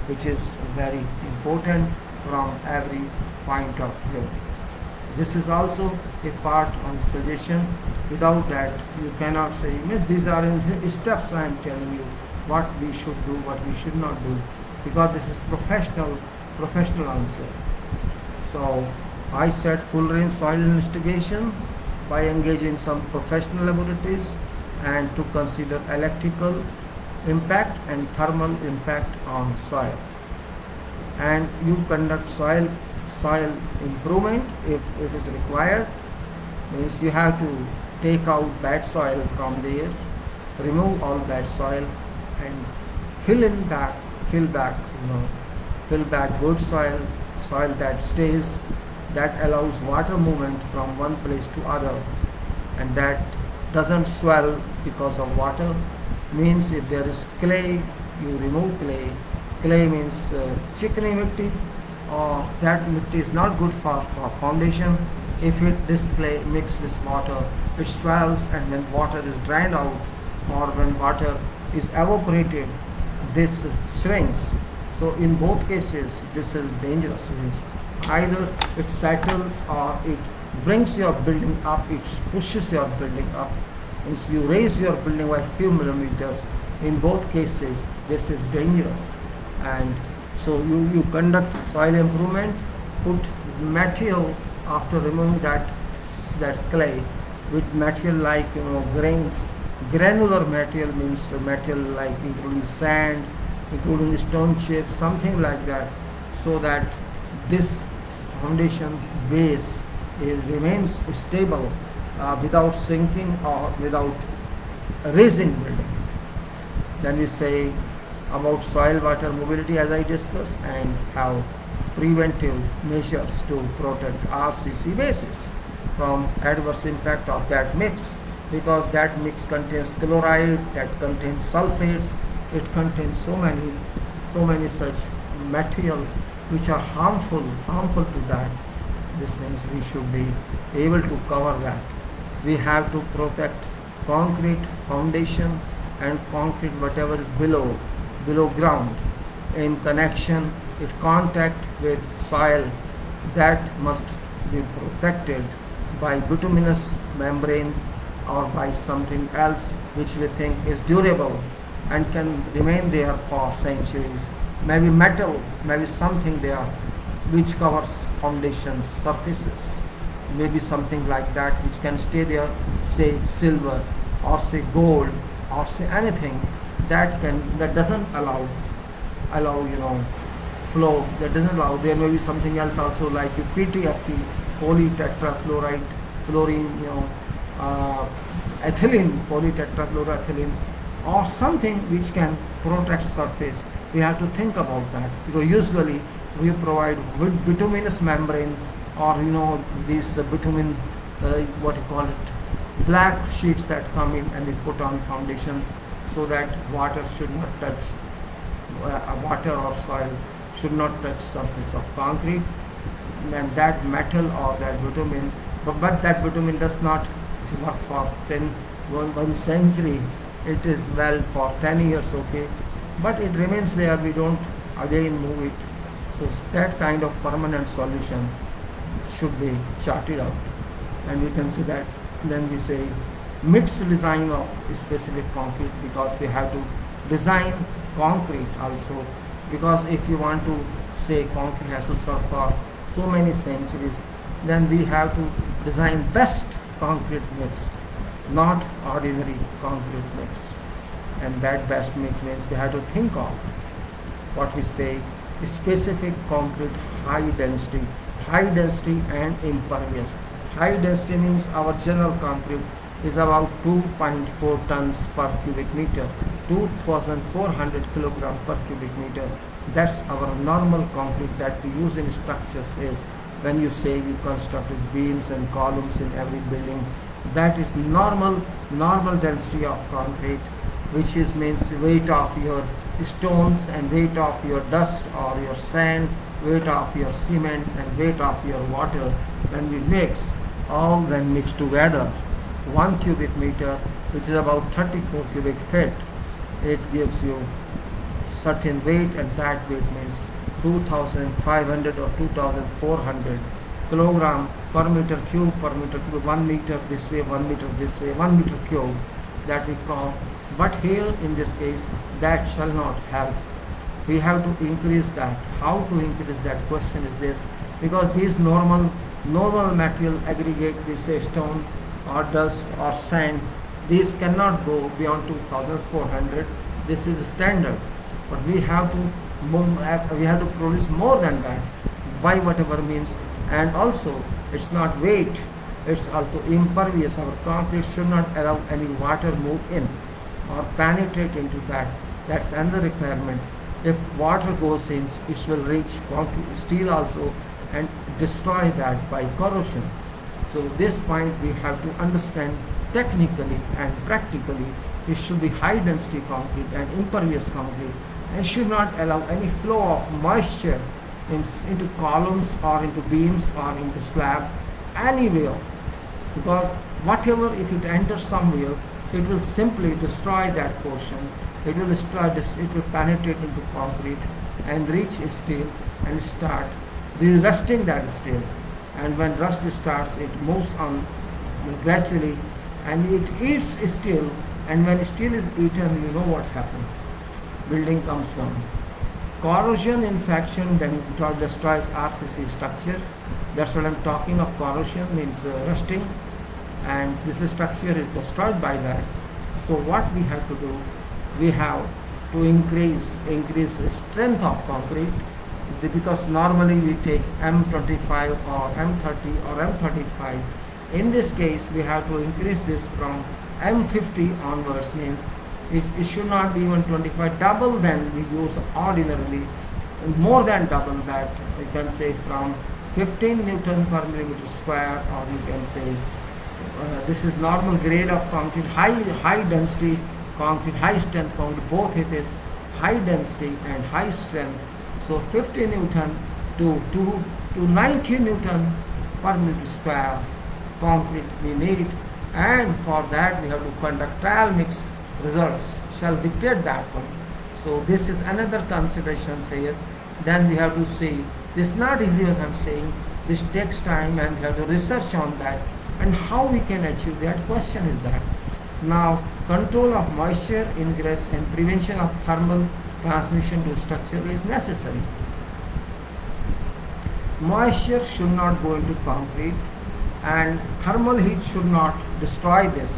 which is very important from every point of view. This is also a part on suggestion. Without that, you cannot say, these are in steps I am telling you what we should do, what we should not do, because this is professional answer. So I said full range soil investigation by engaging some professional laboratories, and to consider electrical impact and thermal impact on soil. And you conduct soil improvement if it is required. Means you have to take out bad soil from there, remove all bad soil, and fill back good soil that stays, that allows water movement from one place to other, and that doesn't swell because of water. Means if there is clay, you remove clay. Clay means chikni mitti, or that mitti is not good for foundation. If this clay mixed with water, it swells, and when water is drained out, or when water is evaporated, this shrinks. So in both cases, this is dangerous. Either it settles or it brings your building up, it pushes your building up. Means you raise your building by a few millimeters. In both cases, this is dangerous. And so you conduct soil improvement, put material after removing that clay with material like grains. Granular material means material like including sand, including stone chips, something like that, so that this foundation base remains stable without sinking or without raising building. Then we say about soil water mobility as I discussed, and how preventive measures to protect RCC bases from adverse impact of that mix, because that mix contains chloride, that contains sulfates, it contains so many such materials which are harmful to that. This means we should be able to cover that. We have to protect concrete foundation and concrete whatever is below ground in connection with contact with soil, that must be protected by bituminous membrane or by something else which we think is durable and can remain there for centuries. Maybe metal, maybe something there which covers foundations, surfaces, maybe something like that which can stay there, say silver or say gold or say anything that doesn't allow flow, that doesn't allow. There may be something else also like PTFE, polytetrafluoride fluorine, ethylene, polytetrafluoroethylene, or something which can protect surface. We have to think about that, because usually we provide with bituminous membrane, or these bitumen, what you call it, black sheets that come in and we put on foundations, so that water should not touch water or soil should not touch surface of concrete. And that metal or that bitumen, but that bitumen does not work for one century. It is well for 10 years, okay, but it remains there, we don't again move it. So that kind of permanent solution should be charted out, and we can see that. Then we say mixed design of specific concrete, because we have to design concrete also, because if you want to say concrete has to serve for so many centuries, then we have to design best concrete mix, not ordinary concrete mix. And that best mix means we have to think of what we say specific concrete high density and impervious. High density means our general concrete is about 2.4 tons per cubic meter, 2,400 kilogram per cubic meter. That's our normal concrete that we use in structures. Is when you say you constructed beams and columns in every building, that is normal density of concrete, which is means weight of your stones and weight of your dust or your sand, weight of your cement and weight of your water. When we mix, all when mixed together, 1 cubic meter, which is about 34 cubic feet, it gives you certain weight, and that weight means 2,500 or 2,400 kilogram per meter cube, 1 meter this way, 1 meter this way, 1 meter cube, that we call. But here in this case, that shall not help. We have to increase that. How to increase that question is this, because these normal material aggregate, we say stone or dust or sand, these cannot go beyond 2,400. This is standard, but we have to produce more than that by whatever means. And also it's not weight, it's also impervious. Our concrete should not allow any water move in or penetrate into that. That's another requirement. If water goes in, it will reach concrete, steel also, and destroy that by corrosion. So this point we have to understand technically and practically. It should be high density concrete and impervious concrete, and should not allow any flow of moisture into columns or into beams or into slab anywhere, because whatever, if it enters somewhere, it will simply destroy that portion. It will penetrate into concrete and reach steel and start rusting that steel. And when rust starts, it moves on gradually and it eats steel. And when steel is eaten, you know what happens. Building comes down. Corrosion infection then destroys RCC structure. That's what I'm talking of. Corrosion means rusting, and this structure is destroyed by that. So what we have to do, we have to increase strength of concrete, because normally we take M25 or M30 or M35 In this case, we have to increase this from M50 onwards, means it should not be even 25 double than we use ordinarily, more than double that, you can say from 15 Newton per millimeter square, or you can say this is normal grade of concrete, high density concrete, high strength concrete, both it is high density and high strength. So 50 Newton to 90 Newton per millimeter square concrete we need, and for that we have to conduct trial mix. Results shall dictate that one. So this is another consideration here. Then we have to see, this is not easy as I'm saying, this takes time and we have to research on that, and how we can achieve that question is that. Now, control of moisture ingress and prevention of thermal transmission to structure is necessary. Moisture should not go into concrete, and thermal heat should not destroy this.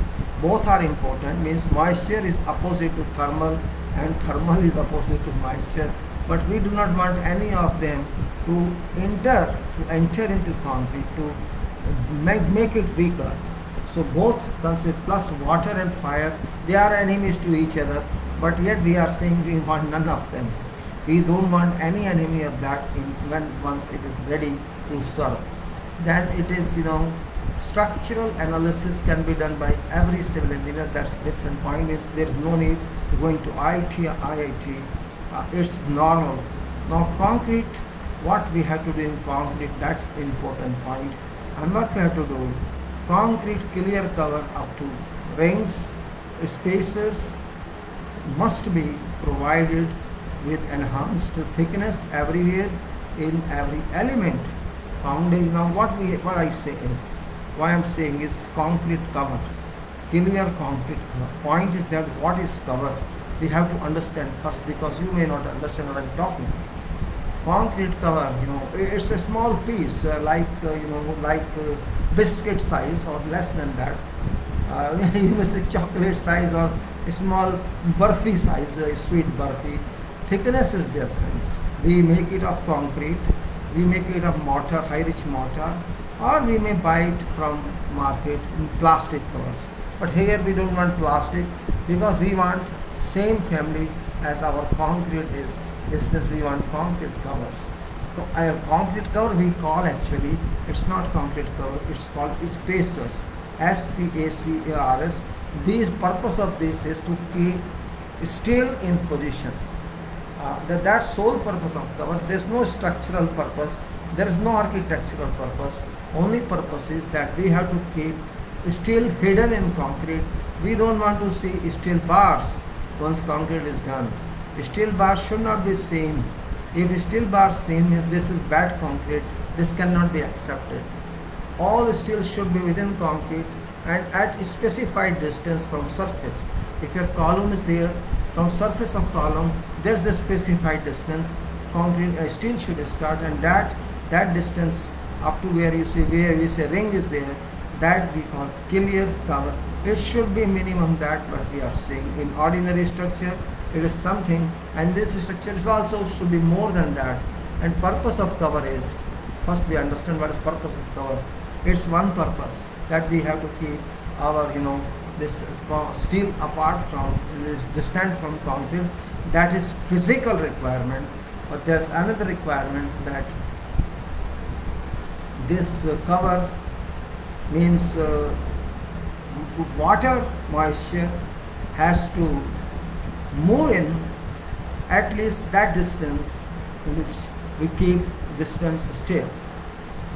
Both are important, means moisture is opposite to thermal and thermal is opposite to moisture, but we do not want any of them to enter into concrete, to make it weaker. So both consider, plus water and fire, they are enemies to each other, but yet we are saying we want none of them. We don't want any enemy of that once it is ready to serve. Then it is, structural analysis can be done by every civil engineer. That's different point. Is there is no need to going to IT or IIT. It's normal. Now concrete, what we have to do in concrete, that's important point. And what we have to do, concrete clear cover up to rings, spacers must be provided with enhanced thickness everywhere in every element. Foundation. Now what I say is, why I'm saying is concrete cover, clear concrete cover. Point is that what is cover? We have to understand first, because you may not understand what I'm talking. Concrete cover, it's a small piece, like biscuit size or less than that. You may say chocolate size or a small burfi size, sweet burfi. Thickness is different. We make it of concrete, we make it of mortar, high rich mortar, or we may buy it from market in plastic covers. But here we don't want plastic, because we want same family as our concrete is. This we want concrete covers. So a concrete cover we call, actually it's not concrete cover, it's called spacers, SPACARS. This purpose of this is to keep steel in position. That's sole purpose of cover. There's no structural purpose, there is no architectural purpose. Only purpose is that we have to keep steel hidden in concrete. We don't want to see steel bars once concrete is done. Steel bars should not be seen. If steel bars seen, means this is bad concrete, this cannot be accepted. All steel should be within concrete and at a specified distance from surface. If your column is there, from surface of column there is a specified distance concrete steel should start, and that distance up to where you say ring is there, that we call clear cover. It should be minimum that what we are saying. In ordinary structure it is something, and this structure is also should be more than that. And purpose of cover is, first we understand what is purpose of cover. It's one purpose, that we have to keep our this steel apart from, is distant from concrete. That is physical requirement. But there's another requirement, that this cover means water moisture has to move in at least that distance in which we keep distance still.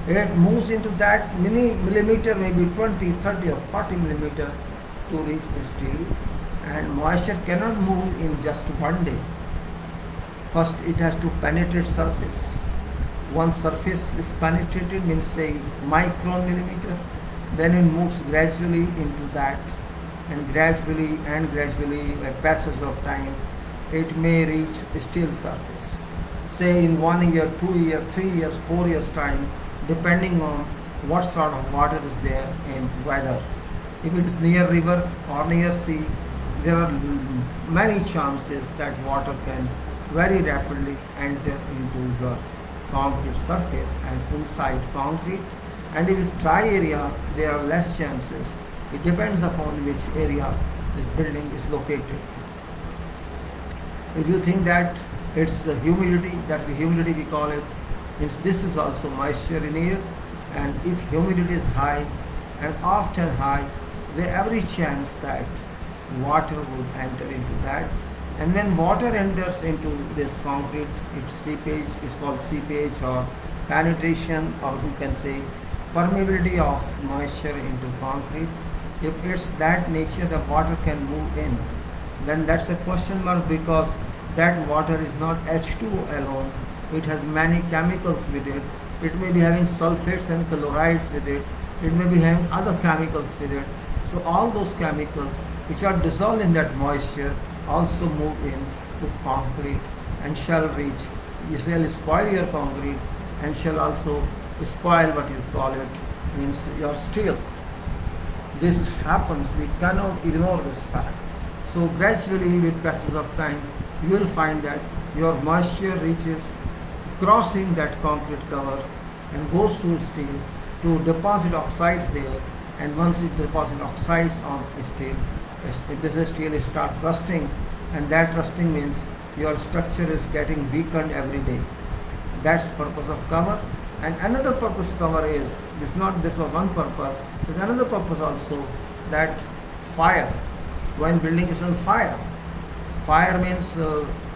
It moves into that millimeter, maybe 20, 30 or 40 millimeter to reach the steel, and moisture cannot move in just one day. First it has to penetrate surface. Once surface is penetrated, means say micron millimeter, then it moves gradually into that, and gradually by passage of time it may reach steel surface. Say in 1 year, 2 years, 3 years, 4 years time, depending on what sort of water is there and weather. If it is near river or near sea, there are many chances that water can very rapidly enter into the concrete surface and inside concrete, and if it's dry area, there are less chances. It depends upon which area this building is located. If you think that it's the humidity, that the humidity we call it, means this is also moisture in air, and if humidity is high and often high, there every chance that water would enter into that. And when water enters into this concrete, its seepage is called seepage or penetration, or you can say permeability of moisture into concrete. If it's that nature, the water can move in, then that's a question mark, because that water is not H2O alone. It has many chemicals with it. It may be having sulfates and chlorides with it. It may be having other chemicals with it. So all those chemicals which are dissolved in that moisture also move in to concrete and shall reach, you shall spoil your concrete and shall also spoil what you call it, means your steel. This happens, we cannot ignore this fact. So gradually with passage of time, you will find that your moisture reaches crossing that concrete cover and goes to steel to deposit oxides there, and once it deposits oxides on steel, if this steel starts rusting, and that rusting means your structure is getting weakened every day. That's purpose of cover. And another purpose cover is, this not this for one purpose, there's another purpose also, that fire, when building is on fire. Fire means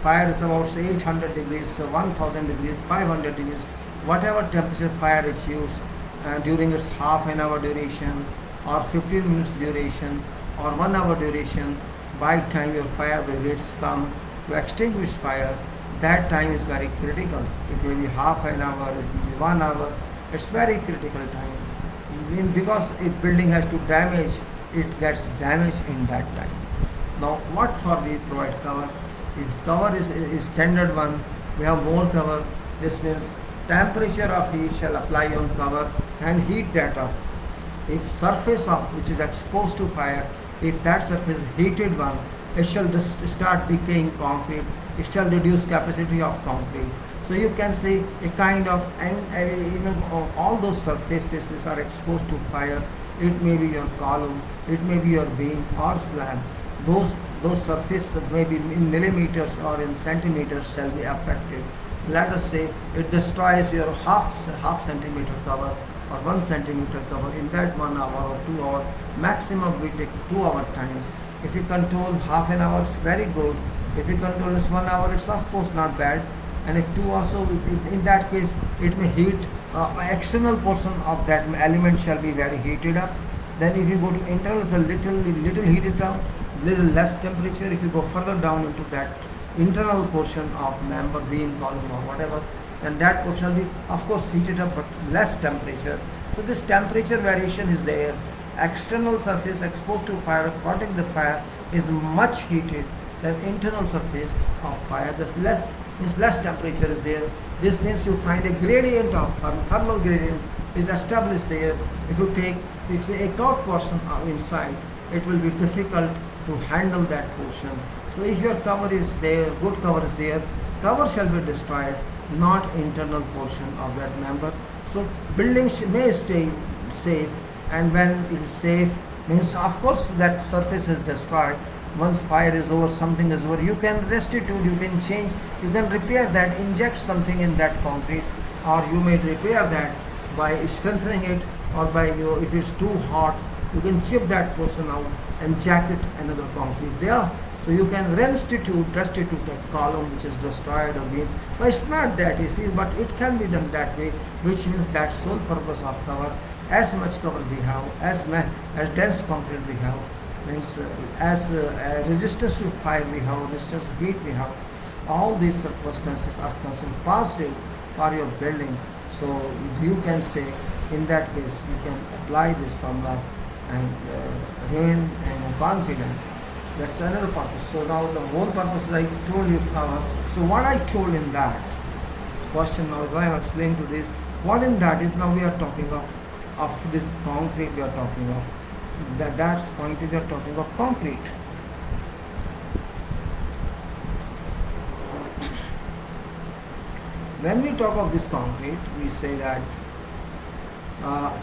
fire is about say 800 degrees, 1000 degrees, 500 degrees, whatever temperature fire is used during its half an hour duration or 15 minutes duration or 1 hour duration. By time your fire brigades come to extinguish fire, that time is very critical. It may be half an hour, it may be 1 hour. It's very critical time, because if building has to damage, it gets damaged in that time. Now what for we provide cover? If cover is standard one, we have more cover. This means temperature of heat shall apply on cover and heat that up. If surface of which is exposed to fire, if that surface is heated one, it shall just start decaying concrete, it shall reduce capacity of concrete. So you can say a kind of all those surfaces which are exposed to fire, it may be your column, it may be your beam or slab, those surfaces may be in millimeters or in centimeters shall be affected. Let us say it destroys your half centimeter cover or 1 centimeter cover in that 1 hour or 2 hour. Maximum we take 2 hour times. If you control half an hour, it's very good. If you control this 1 hour, it's of course not bad. And if 2 also, in that case, it may heat external portion of that element shall be very heated up. Then if you go to internal, it's a little heated down, little less temperature. If you go further down into that internal portion of member, beam, column or whatever, then that portion will be of course heated up but less temperature. So this temperature variation is there. External surface exposed to fire, caught in the fire, is much heated than internal surface of fire. There's less temperature is there. This means you find a gradient of thermal gradient is established there. If you take a curved portion inside, it will be difficult to handle that portion. So if your cover is there, good cover is there, cover shall be destroyed, not internal portion of that member. So building may stay safe, and when it is safe means of course that surface is destroyed. Once fire is over, something is over, you can restitute, you can change, you can repair that, inject something in that concrete, or you may repair that by strengthening it, or by if it's too hot, you can chip that portion out and jacket another concrete there. So you can restitute a column which is destroyed or beam. But it's not that, you see, but it can be done that way, which means that sole purpose of cover, as much cover we have, as dense concrete we have, means as resistance to fire we have, resistance to heat we have. All these circumstances are considered positive for your building. So you can say, in that case, you can apply this formula and remain confident. That's another purpose. So now the whole purpose is I told you cover. So what I told in that question now is why I'm explaining to this. What in that is, now we are talking of this concrete we are talking of. That's point we are talking of concrete. When we talk of this concrete, we say that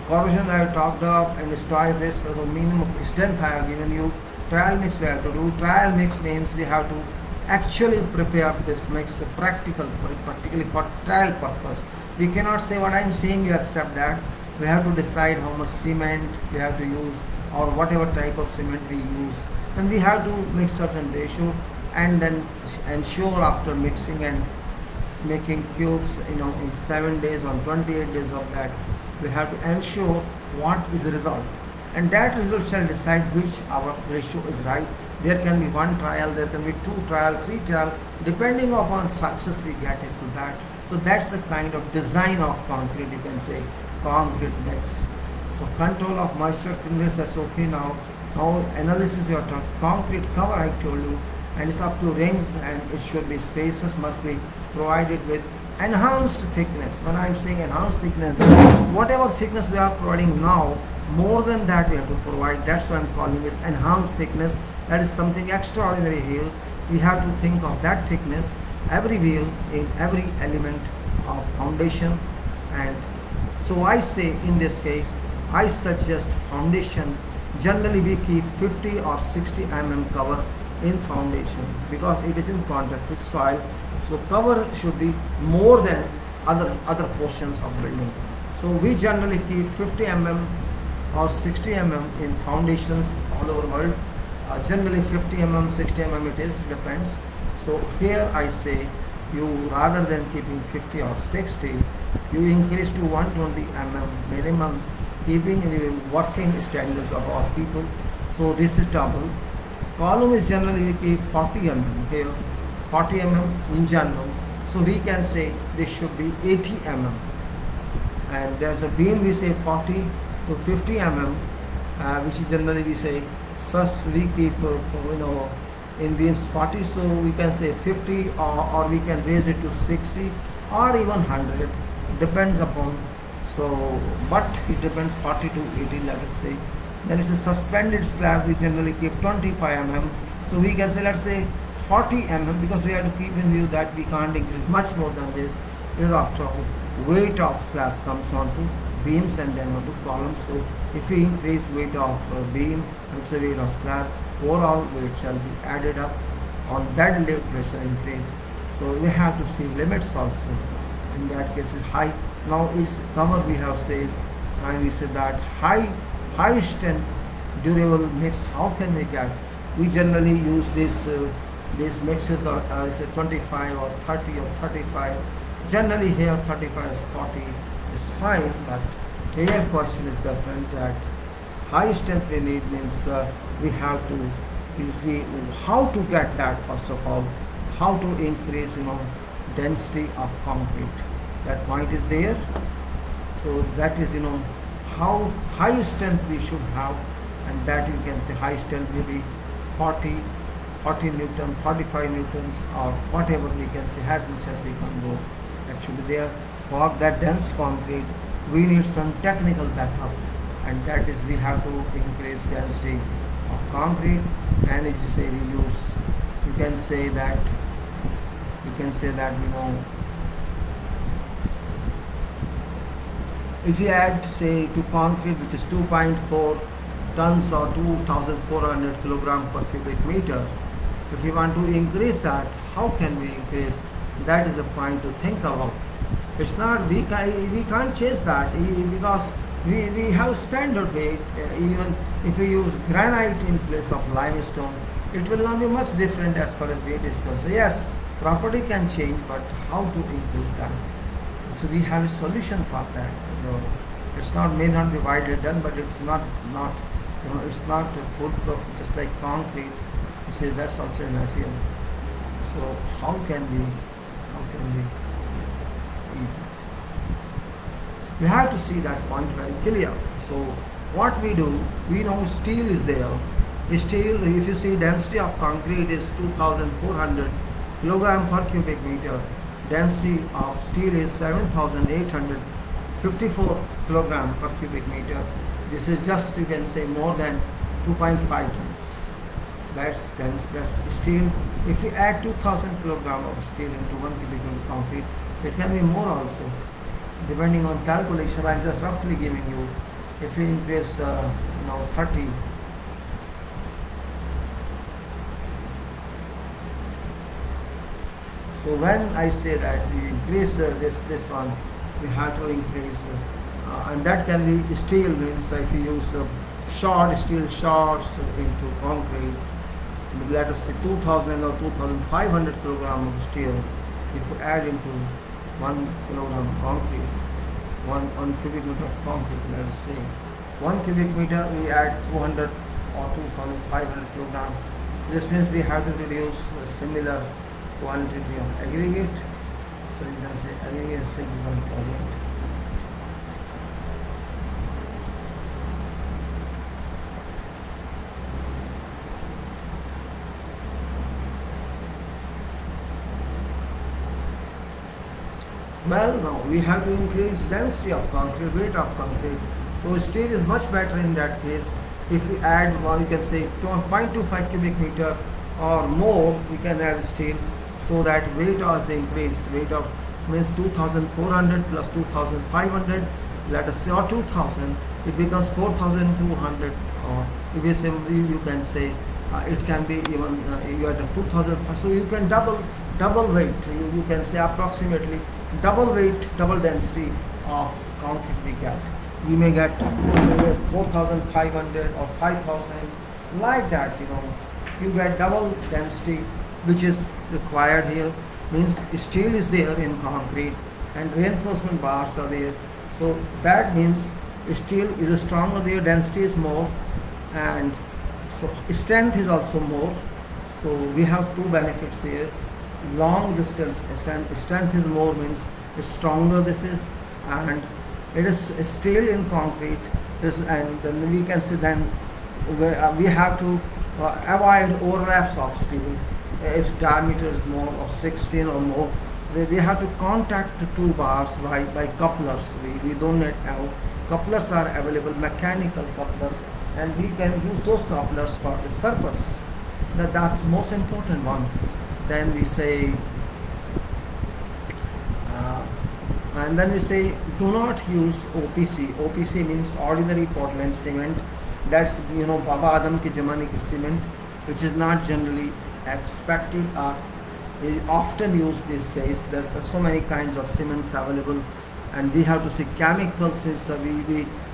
Corrosion I talked up, and destroy this. So the minimum strength I have given you. Trial mix we have to do. Trial mix means we have to actually prepare this mix practically for trial purpose. We cannot say what I am saying, you accept that. We have to decide how much cement we have to use, or whatever type of cement we use, and we have to make certain ratio, and then ensure after mixing and making cubes, in 7 days or 28 days of that, we have to ensure what is the result, and that result shall decide which our ratio is right. There can be one trial, there can be two trial, three trial, depending upon success we get into that. So that's the kind of design of concrete, you can say, concrete mix. So control of moisture cleanness, that's okay now. Now analysis, you are talking concrete cover, I told you, and it's up to rings, and it should be spaces must be provided with enhanced thickness. When I'm saying enhanced thickness, whatever thickness we are providing now, more than that we have to provide. That's why I'm calling this enhanced thickness. That is something extraordinary here. We have to think of that thickness everywhere in every element of foundation. And so I say, in this case, I suggest foundation. Generally we keep 50 or 60 cover in foundation because it is in contact with soil. So cover should be more than other portions of building. So we generally keep 50 or 60 in foundations all over world. Generally 50 60 it is, depends. So here I say, you rather than keeping 50 or 60, you increase to 120 minimum, keeping in the working standards of our people. So this is double. Column is generally we keep 40 here, 40 in general. So we can say this should be 80 and there's a beam we say 40 to 50 which is generally we say, thus we keep in beams 40, so we can say 50, or we can raise it to 60 or even 100, depends upon. So but it depends, 40 to 80, let us say. Then it's a suspended slab, we generally keep 25 so we can say, let's say 40 because we have to keep in view that we can't increase much more than this, because after all weight of slab comes on to beams and then onto columns. So if we increase weight of beam and so weight of slab, overall weight shall be added up on that load pressure increase. So we have to see limits also. In that case is high. Now its cover we have says, and we say that high strength durable mix. How can we get? We generally use this these mixes are 25 or 30 or 35. Generally here 35 is 40 is fine, but here question is different, that high strength we need means we have to see how to get that. First of all, how to increase density of concrete. That point is there. So that is how high strength we should have, and that you can say high strength will be 40 Newton, 45 Newtons, or whatever we can say, as much as we can go. Actually there, for that dense concrete we need some technical backup, and that is we have to increase density of concrete. And if you say we use, you can say that if you add say to concrete which is 2.4 tons or 2400 kilogram per cubic meter, if you want to increase that, how can we increase? That is a point to think about. It's not, we can't change that because we have standard weight. Even if we use granite in place of limestone, it will not be much different as far as weight is concerned. Yes, property can change, but how to increase that? So we have a solution for that. It's not, may not be widely done, but it's not it's not foolproof, just like concrete. You see, that's also a material. So how can we we have to see that point very clear. So what we do, we know steel is there. Steel, if you see density of concrete is 2400 kilogram per cubic meter. Density of steel is 7854 kilogram per cubic meter. This is just, you can say, more than 2.5 tons. That's dense. That's steel. If you add 2000 kilogram of steel into 1 cubic meter concrete, it can be more also. depending on calculation. I'm just roughly giving you. If you increase 30, so when I say that we increase this one, we have to increase, and that can be steel, means if you use short steel shards into concrete, let us say 2000 or 2500 kilogram of steel. If you add into 1 kilogram of concrete, one cubic meter of concrete, let us say 1 cubic meter, we add 200 or 2500 kilogram. This means we have to reduce a similar quantity of aggregate. So you can say aggregate simply component. Well, now we have to increase density of concrete, weight of concrete. So steel is much better in that case. If we add, well, you can say 0.25 cubic meter or more, we can add steel, so that weight is increased. Weight of means 2400 plus 2500, let us say, or 2000, it becomes 4200. Or if you simply, you can say it can be even you are 2000. So you can double weight. You can say approximately double weight, double density of concrete we get. You may get 4500 or 5000, like that. You get double density, which is required here. Means steel is there in concrete and reinforcement bars are there. So that means steel is stronger there, density is more, and so strength is also more. So we have two benefits here. Long distance strength is more, means stronger this is, and it is steel in concrete. And then we can say then we have to avoid overlaps of steel. If diameter is more of 16 or more, we have to contact the two bars by couplers. We don't need now. Couplers are available, mechanical couplers, and we can use those couplers for this purpose. That's the most important one. Then we say, and then we say, do not use OPC. OPC means ordinary Portland cement. That's Baba Adam ki Zamane ki cement, which is not generally expected or is often used these days. There's so many kinds of cements available, and we have to see chemicals. Since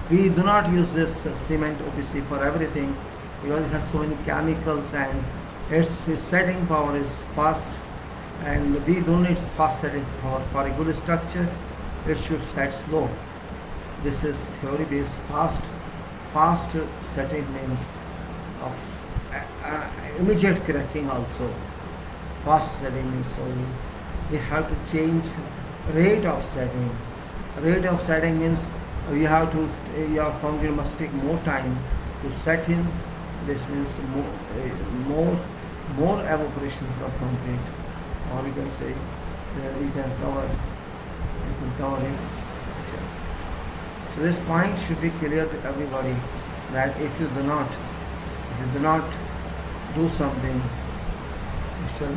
we do not use this cement OPC for everything, because it has so many chemicals, and its setting power is fast, and we don't need fast setting power for a good structure. It should set slow. This is theory based. Fast setting means of immediate cracking also. Fast setting means, so we have to change rate of setting. Rate of setting means you have to, your concrete must take more time to set in. This means more evaporation from concrete, or you can say that we can cover it. So this point should be clear to everybody, that if you do not do something, you shall.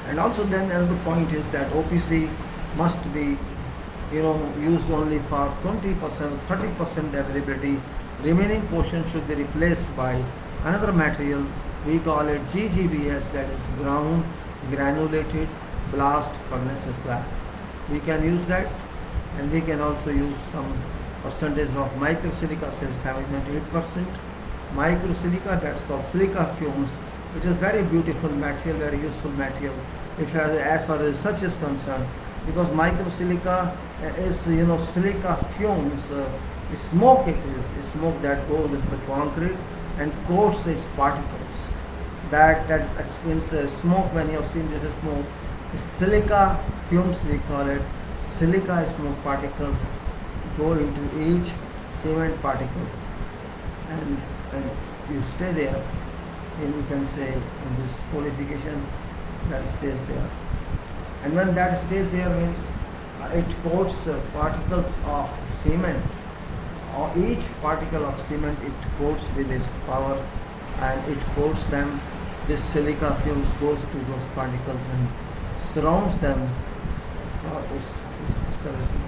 And also then another point is that OPC must be used only for 20%, 30% availability. Remaining portion should be replaced by another material. We call it GGBS, that is ground granulated blast furnace slab. We can use that, and we can also use some percentage of microsilica, say 7.8%. Microsilica, that's called silica fumes, which is very beautiful material, very useful material as far as research is concerned, because microsilica is silica fumes, smoke. It is smoke that goes with the concrete and coats its particles. That explains smoke. When you have seen this smoke, silica fumes we call it. Silica smoke particles go into each cement particle, and you stay there, and you can say in this qualification that stays there. And when that stays there means it coats particles of cement, or each particle of cement it coats with its power, and it coats them this silica fumes goes to those particles and surrounds them. This installation,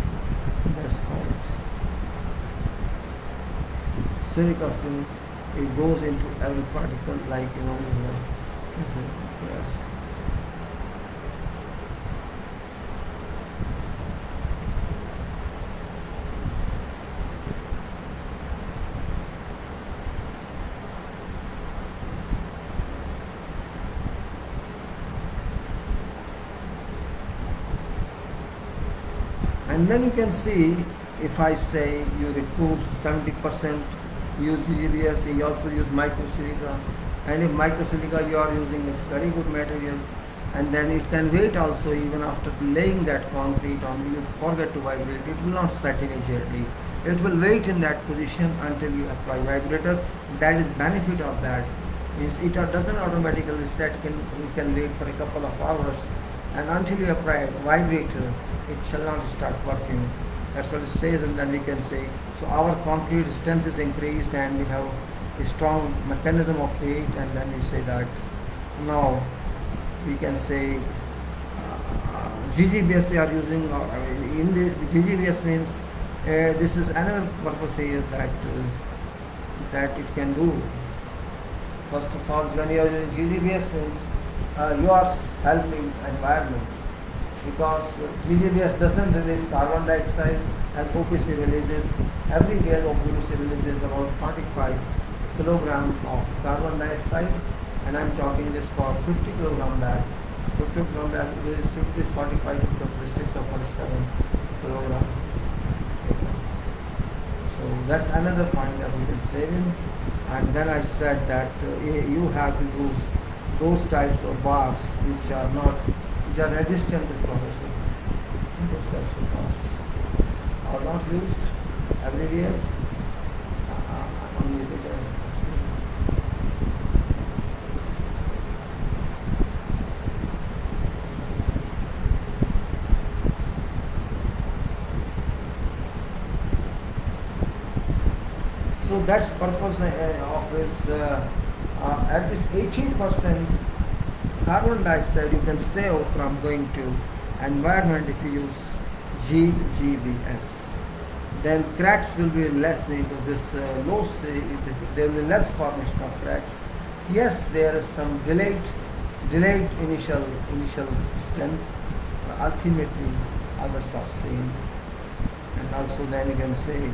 that's called silica fume. It goes into every particle, like yes. And then you can see, if I say you remove 70%, use GGBS, you also use microsilica, and if microsilica you are using, it's very good material, and then it can wait also even after laying that concrete on, you forget to vibrate, it will not set immediately. It will wait in that position until you apply vibrator. That is benefit of that. Means it doesn't automatically set, you can wait for a couple of hours, and until you apply vibrator, it shall not start working. That's what it says, and then we can say, so our concrete strength is increased and we have a strong mechanism of weight, and then we say that now we can say GGBS we are using, in the GGBS means this is another purpose here that it can do. First of all, when you are using GGBS means you are helping environment, because GGBS doesn't release carbon dioxide as OPC releases. Every year OPC releases about 45 kilograms of carbon dioxide, and I'm talking this for 50 kilogram bag. 50 kilogram bag is 50 is 45 to 56 or 47 kilogram. So that's another point that we can save in. And then I said that you have to use those types of bars which are resistant to corrosion. Those types of bars are not used everywhere. Only the So that's purpose of this. At this 18% carbon dioxide you can save from going to environment if you use GGBS. Then cracks will be less because this there will be less formation of cracks. Yes, there is some delayed initial strength, but ultimately others are same. And also then you can say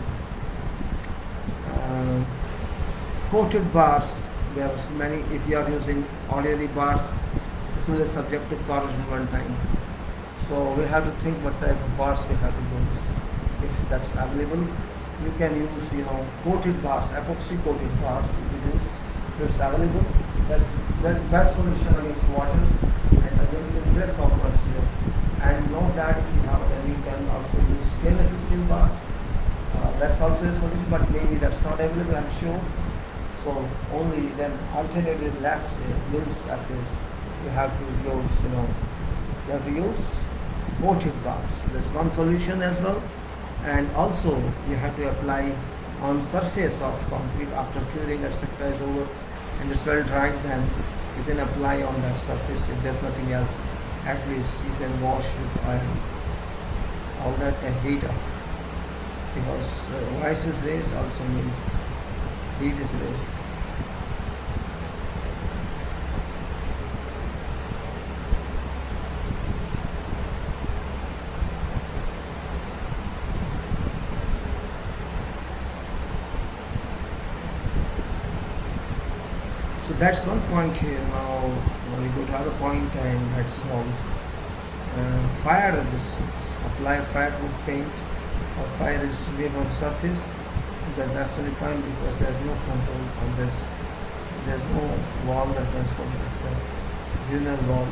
coated bars. There are so many. If you are using ordinary bars, this will be subject to corrosion one time. So we have to think what type of bars we have to use. If that's available, you can use coated bars, epoxy coated bars. If it's available, that's the best solution against water, and again with less of moisture. And note that if you have, then you can also use stainless steel bars. That's also a solution, but maybe that's not available, I'm sure. So only then alternative left mills like this, you have to use coated bars. That's one solution as well. And also you have to apply on surface of concrete after curing, etc. is over and it's well dried, then you can apply on that surface. If there's nothing else, at least you can wash with oil. All that can heat up, because voice is raised also means heat is raised. So that's one point here. Now we go to other point, and that's all. Fire resistance. Apply fireproof paint or fire resistant on surface. That's the only point, because there's no control on this. There's no wall that can stop this. Linear wall.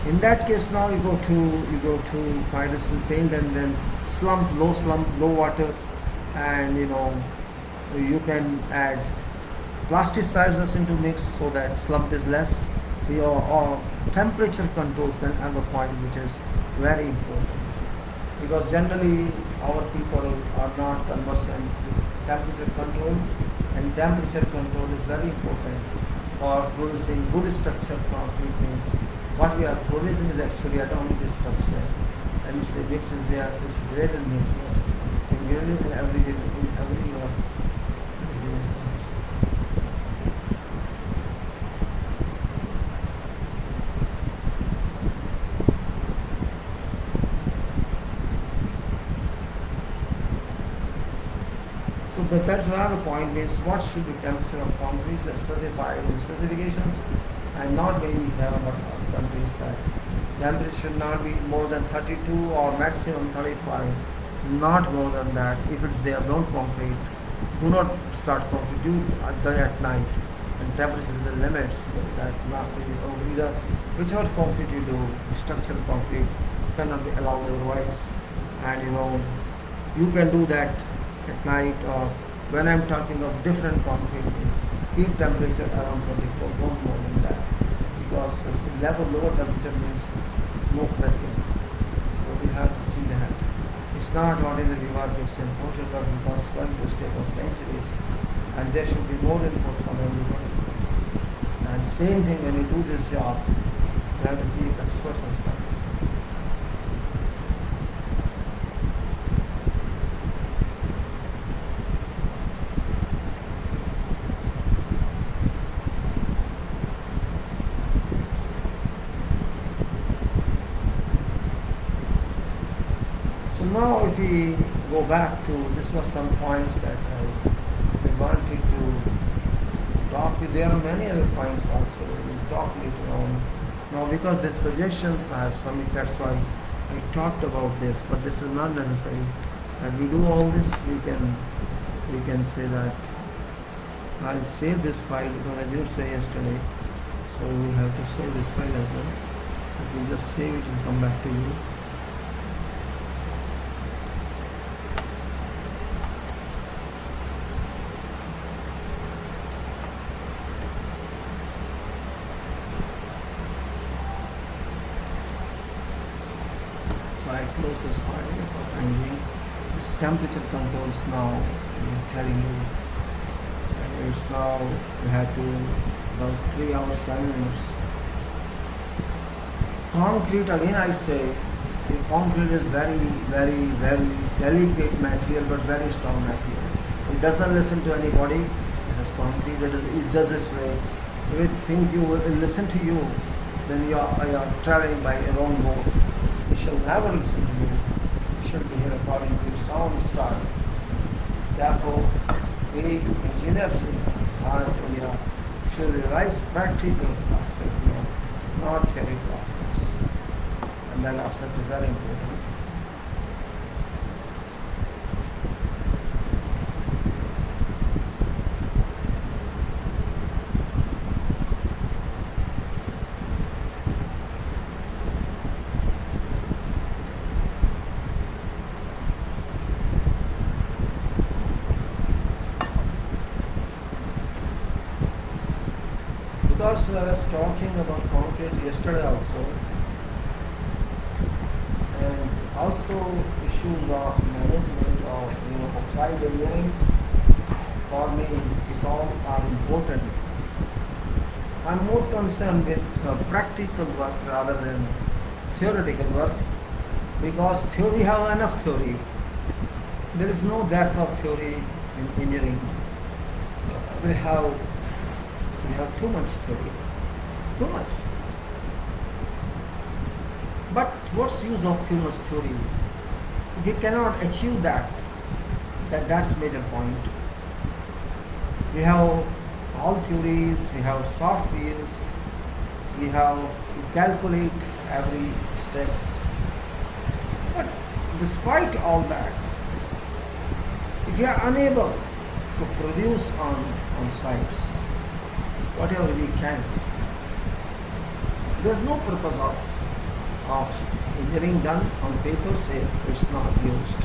In that case, now you go to fire resistant paint, and then low water, and you can add plasticizers into mix so that slump is less. Or temperature controls, then another point which is very important, because generally our people are not conversant with temperature control, and temperature control is very important for producing good structure concrete. Means what we are producing is actually atomic structure, and it's a mix is there, it's graded nature. In graded in every So that's another point. Means what should be temperature of concrete specified in specifications, and not maybe have but other countries that temperature should not be more than 32 or maximum 35, not more than that. If it's there, don't concrete. Do not start concrete. Do at night, and temperature is the limits that not either whichever concrete you do, structural concrete cannot be allowed otherwise, and you can do that at night, or when I'm talking of different concrete, keep temperature around 24, don't more than that, because level lower temperature means no cracking. So we have to see that. It's not ordinary work, it's important work because it's going to stay for centuries, and there should be more input from everybody. And same thing when you do this job, you have to keep experts on stuff. So now if we go back to, this was some points that I wanted to talk with. There are many other points also. We'll talk later on. Now because the suggestions I have submitted, that's why I talked about this, but this is not necessary. And we do all this, we can say that I'll save this file because I didn't say yesterday. So we have to save this file as well. Let me just save it and come back to you. So I close this file for time being. This temperature controls now, I'm telling you, and it's now, we have to about 3 hours, 7 minutes. Concrete, again I say, the concrete is very, very, very delicate material, but very strong material. It doesn't listen to anybody. This is concrete. It does its way. If it think you will listen to you, then you are traveling by your own boat. It shall never listen to you. It should behave according to its own style. Therefore, we engineers in India should realize practical aspects, not theoretical aspects. And that aspect is very important. Because I was talking about concrete yesterday also, and also issues of management of oxide engineering, for me is all are important. I'm more concerned with practical work rather than theoretical work, because theory have enough theory. There is no depth of theory in engineering. We have too much theory, too much. But what's use of too much theory? If you cannot achieve that's major point. We have all theories, we have soft wheels, we have to calculate every stress. But despite all that, if you are unable to produce on sites whatever we can, there's no purpose of engineering done on paper if it's not used.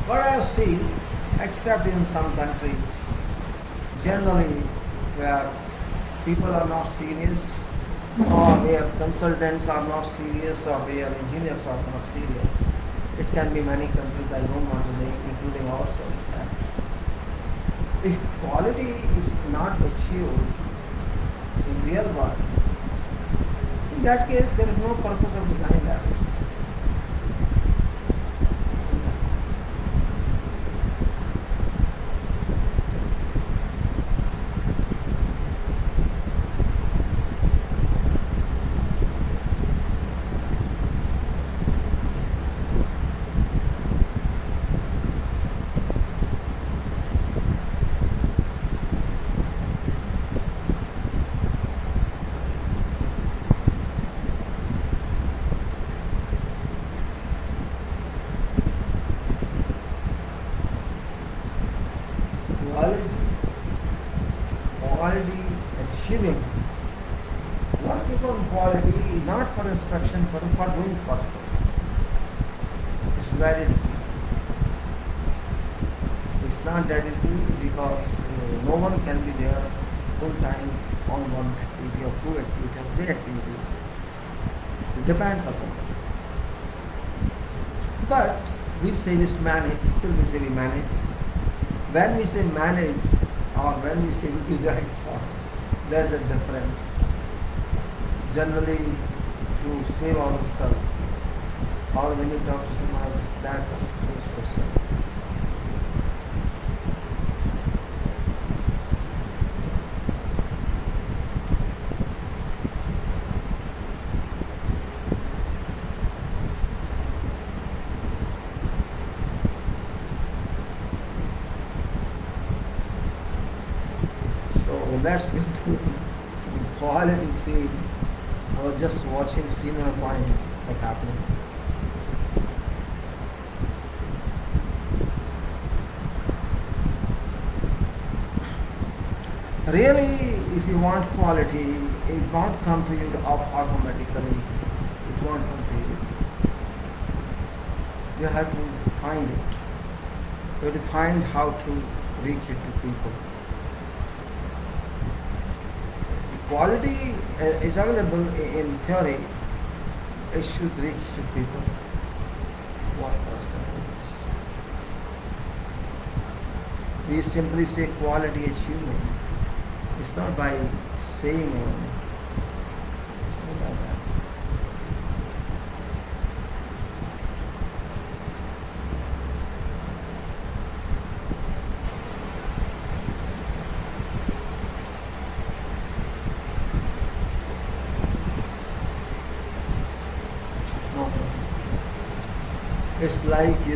What I have seen, except in some countries, generally where people are not serious, or where consultants are not serious, or where engineers are not serious, It can be many countries, I don't want to name, including ourselves. That if quality is not achieved in real world, in that case there is no purpose of design that. Quality achieving, working on quality not for inspection but for doing purpose. It's very difficult. It's not that easy because no one can be there full time on one activity or two activity or three activity. It depends upon it. But we say we manage, still we say we manage. When we say manage or when we say we design, there's a difference. Generally, to save ourselves, or when you talk to someone else, that person saves yourself. Let's get to quality scene or just watching scene or point what's happening. Really, if you want quality, it won't come to you automatically. It won't come to you. You have to find it. You have to find how to reach it to people. Quality is available in theory. It should reach to people. What person is? We simply say quality achievement. It's not by saying it's not like that. It's like, a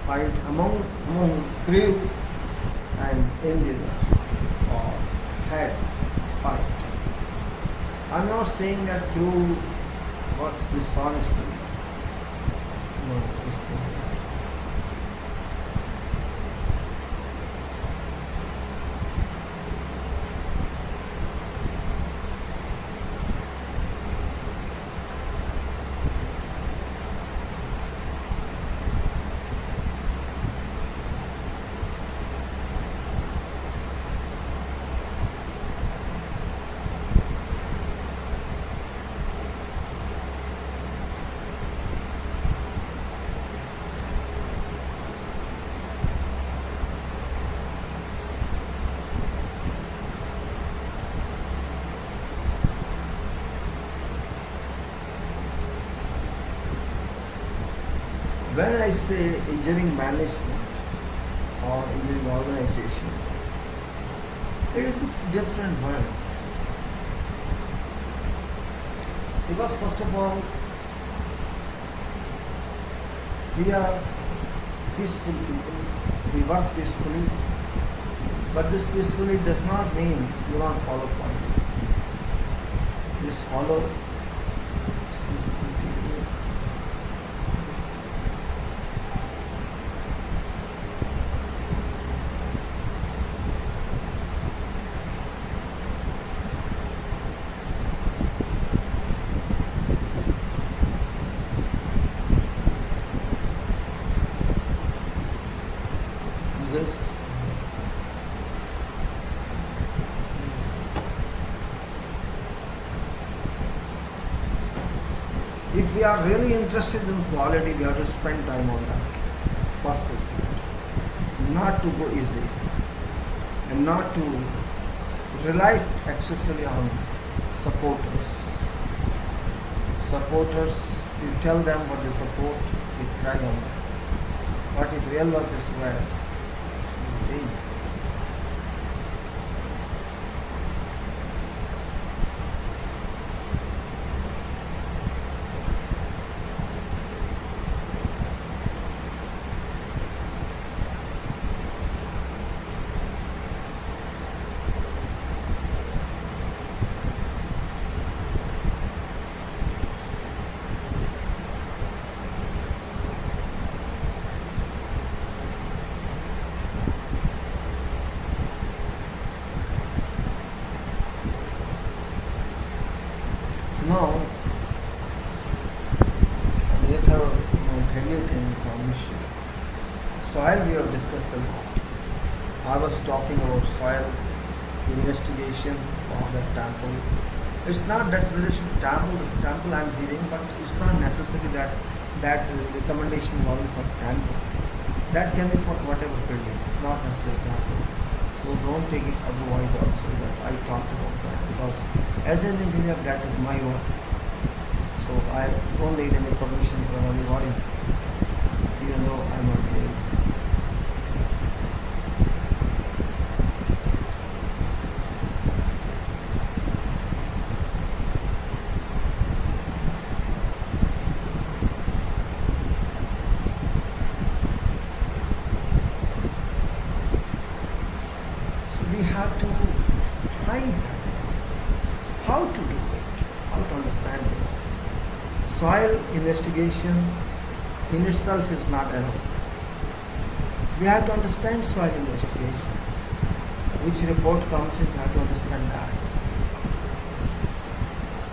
fight among crew and engineer or head fight. I'm not saying that crew works dishonestly. No, it's not. When I say engineering management or engineering organization, it is a different word. Because first of all, we are peaceful people, we work peacefully, but this peacefully does not mean you don't follow quality. Just follow. This if we are really interested in quality, we have to spend time on that. First is that. Not to go easy and not to rely excessively on supporters. Supporters, you tell them what they support, they cry on that. But if real work is bad, it's now, later heavier information. Soil we have discussed a lot. I was talking about soil investigation for the temple. It's not that relation to temple, this temple I'm giving, but it's not necessary that that recommendation is only for temple. That can be for whatever building, not necessarily temple. So don't take it otherwise also that I talked about that, because as an engineer that is my work. So I don't need any permission from anybody, even though I'm not paid. So we have to find how to do it, how to understand this. Soil investigation in itself is not enough. We have to understand soil investigation. Which report comes in, we have to understand that.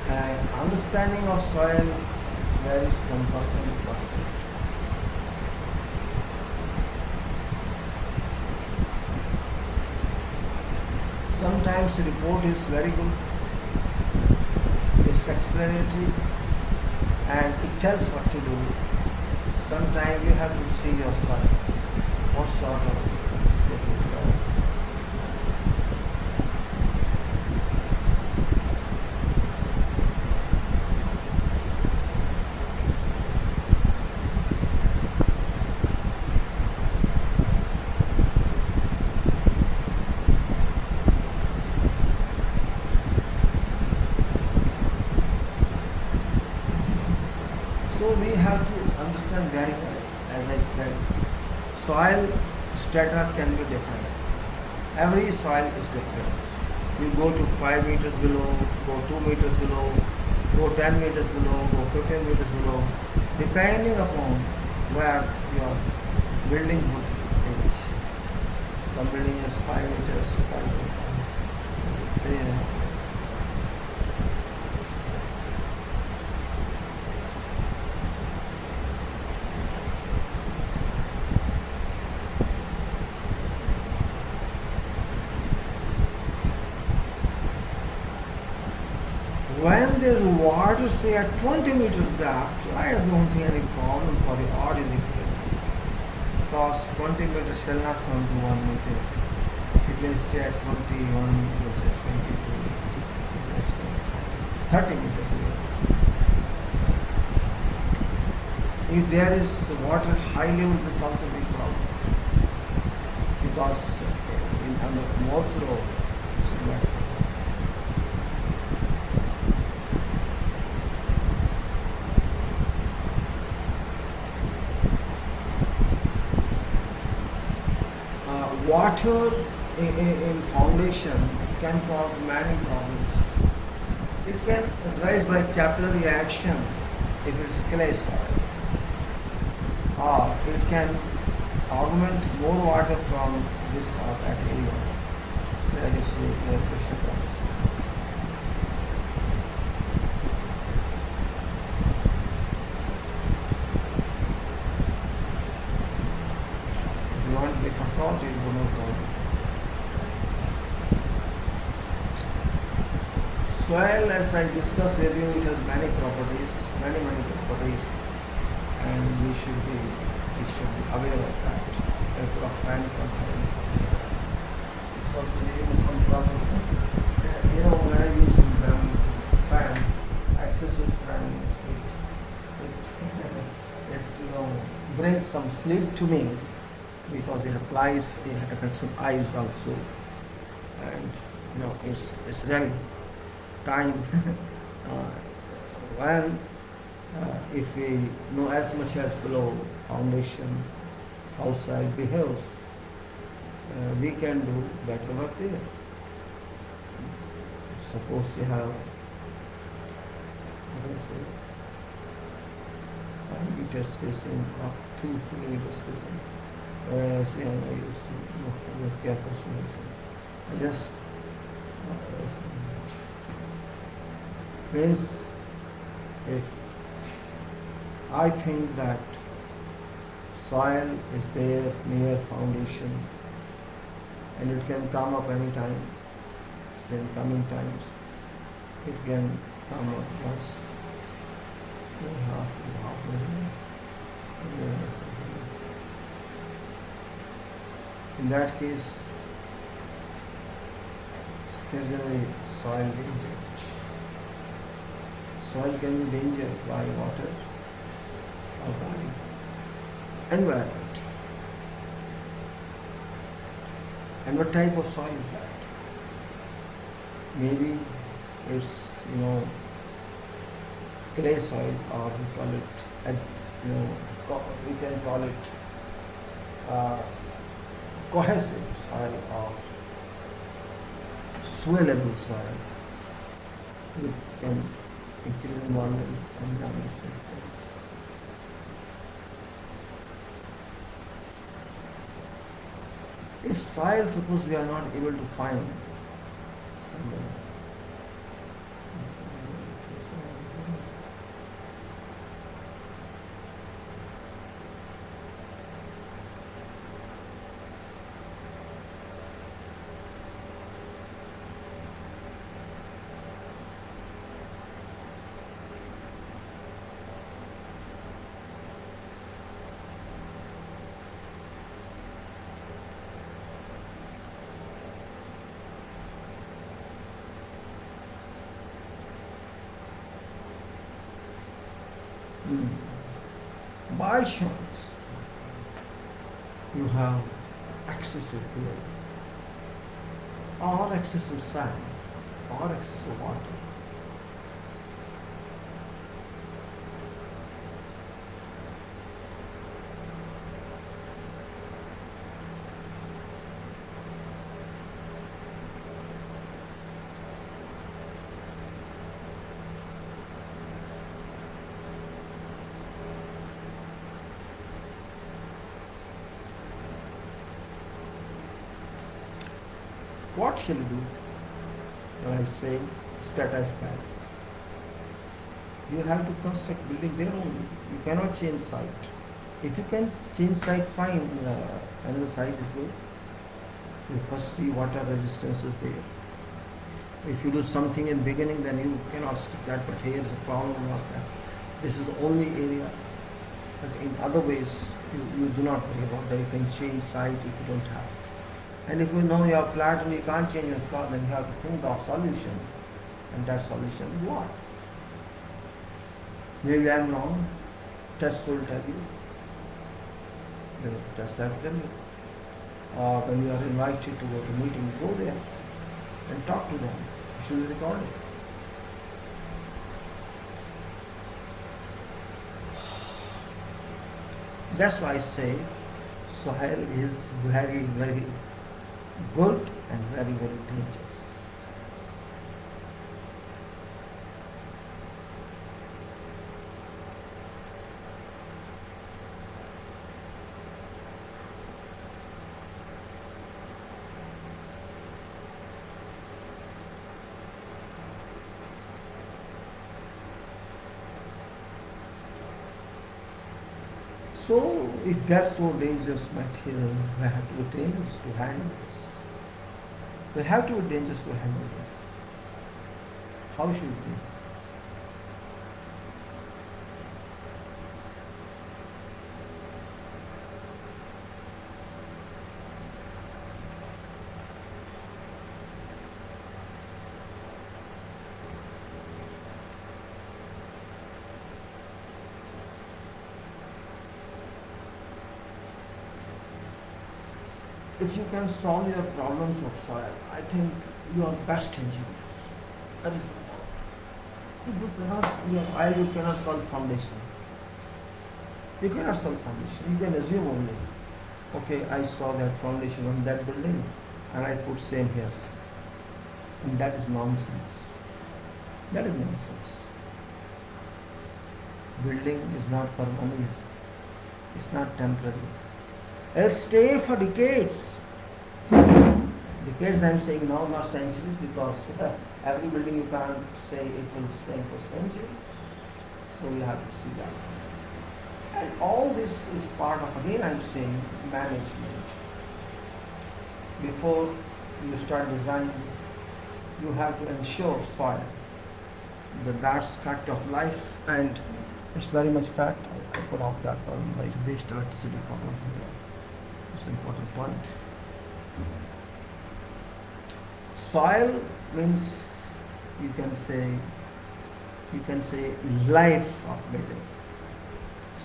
And understanding of soil varies from person to person. Sometimes the report is very good, it's explanatory, and it tells what to do. Sometimes you have to see yourself what sort of step you go. So we have to understand very well, as I said, soil strata can be different. Every soil is different. You go to 5 meters below, go 2 meters below, go 10 meters below, go 15 meters below, depending upon where your building would reach. Some building is 5 meters, 5 meters. When there is water, say at 20 meters depth, I don't think any problem for the ordinary case, because 20 meters shall not come to 1 meter. It will stay at 21 meters, 22, 30 meters away. If there is water at high level, this is also a big problem, because in under more flow, it's better. Water in foundation can cause many problems. It can rise by capillary action if it's clay soil, or it can augment more water from this or that area where you see where pressure comes. If you want to make a thought, you will not know. Soil, as I discussed with you, it has many properties. many properties, and we should be aware of that. Instead of fan sometimes it's also giving us some problem. When I use fan, excessive fan, it brings some sleep to me, because it affects some eyes also, and it's really time when if we know as much as below foundation how soil behaves, we can do better work there. Suppose we have 5 meter spacing or 2 meter spacing, whereas I used to get careful solution. I just means if I think that soil is there near foundation and it can come up anytime, in coming times it can come up once half in that case there is a soil danger. Soil can be danger by water or by environment. And what type of soil is that? Maybe it's clay soil, or we call it we can call it cohesive soil or swellable soil. We can increase environment and damage it. If soil, suppose we are not able to find somewhere, by chance you have excessive clay or excessive sand or excessive water, what shall you do? When I say status pad, you have to construct building there only. You cannot change site. If you can change site, fine, and the site is good. You first see what are resistances there. If you do something in beginning, then you cannot stick that. But here is a problem was that this is the only area. But in other ways, you do not worry about that. You can change site if you don't have. And if you know your plant and you can't change your plot, then you have to think of solution. And that solution is what? Maybe I am wrong. Test will tell you. The test that will tell you. Or when you are invited to go to meeting, go there and talk to them. You should be recorded. That's why I say soil is very, very good and very, very dangerous. So, if that's so dangerous material, we have to be dangerous to handle this. We have to be dangerous to handle this. How should we? if you can solve your problems of soil, I think you are best engineer. That is, if you cannot, you cannot solve foundation. You cannot solve foundation. You can assume only. Okay, I saw that foundation on that building, and I put same here. And that is nonsense. That is nonsense. Building is not for 1 year. It's not temporary. It'll stay for decades. Decades I'm saying now, not centuries, because every building you can't say it will stay for centuries. So you have to see that. And all this is part of, again I'm saying, management. Before you start designing, you have to ensure soil. That's fact of life, and it's very much fact. I put out that one by based electricity problem here. It's an important point. Soil means you can say life of building.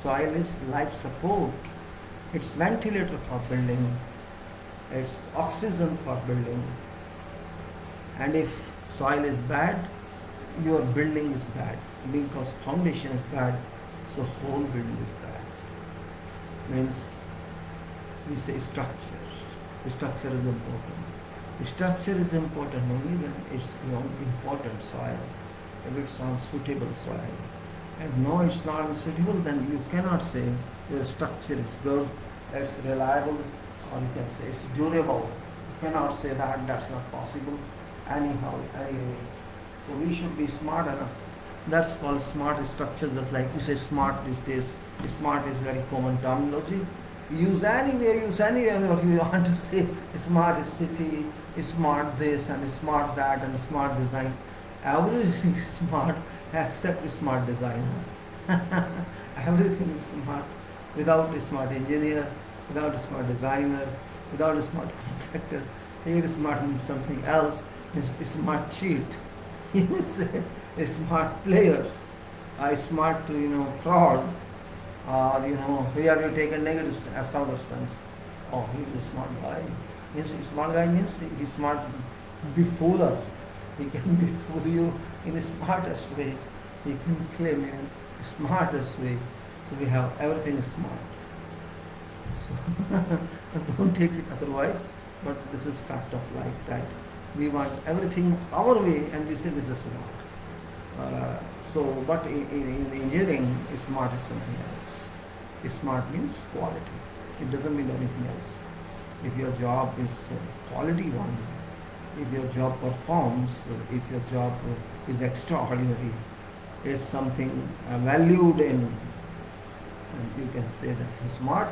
Soil is life support. It's ventilator for building. It's oxygen for building. And if soil is bad, your building is bad. Because foundation is bad, so whole building is bad. Means we say structure. The structure is important. The structure is important only when it's important soil. If it's unsuitable soil. And no, it's not unsuitable, then you cannot say your structure is good, it's reliable, or you can say it's durable. You cannot say that, that's not possible. Anyhow, anyway. So we should be smart enough. That's called smart structure, just like you say smart these days. Smart is very common terminology. Use anywhere, or you want to say smart city, smart this and smart that and smart design. Everything is smart except smart designer. Everything is smart without a smart engineer, without a smart designer, without a smart contractor. Here smart means something else. It's smart cheat. You would say a smart players, a smart fraud, or here you take a negative other sense. Oh, he's a smart guy. Smart guy means he's smart befooler. He can befool you in the smartest way. He can claim in the smartest way. So we have everything is smart. So don't take it otherwise, but this is fact of life that we want everything our way and we say this is smart. But in engineering, smart is something else. Smart means quality. It doesn't mean anything else. If your job is quality one, if your job performs, if your job is extraordinary, is something valued in, and you can say that smart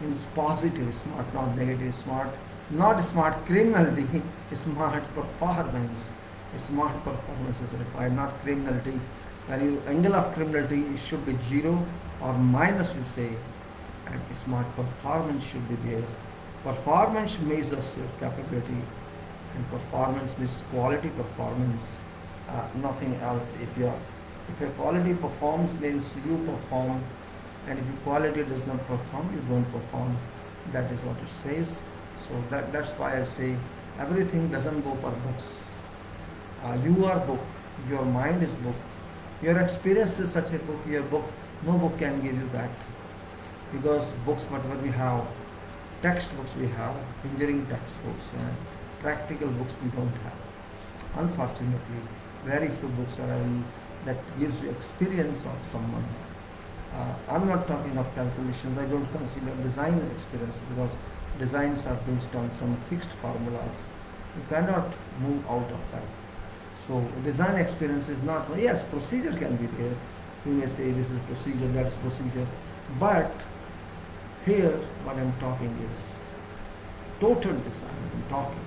means positive smart, not negative smart, not smart criminality, smart performance. Smart performance is required, not criminality. When you angle of criminality, it should be 0 or minus, you say, and smart performance should be there. Performance measures your capability, and performance means quality performance, nothing else. If your quality performs, means you perform, and if your quality does not perform, you don't perform. That is what it says. So that's why I say everything doesn't go per books. You are book, your mind is book, your experience is such a book, your book, no book can give you that. Because books, whatever we have, textbooks we have, engineering textbooks, practical books we don't have. Unfortunately, very few books are available that gives you experience of someone. I'm not talking of calculations. I don't consider design experience because designs are based on some fixed formulas. You cannot move out of that. So design experience is not, yes, procedure can be there. You may say this is procedure, that's procedure. But here what I'm talking is total design. I'm talking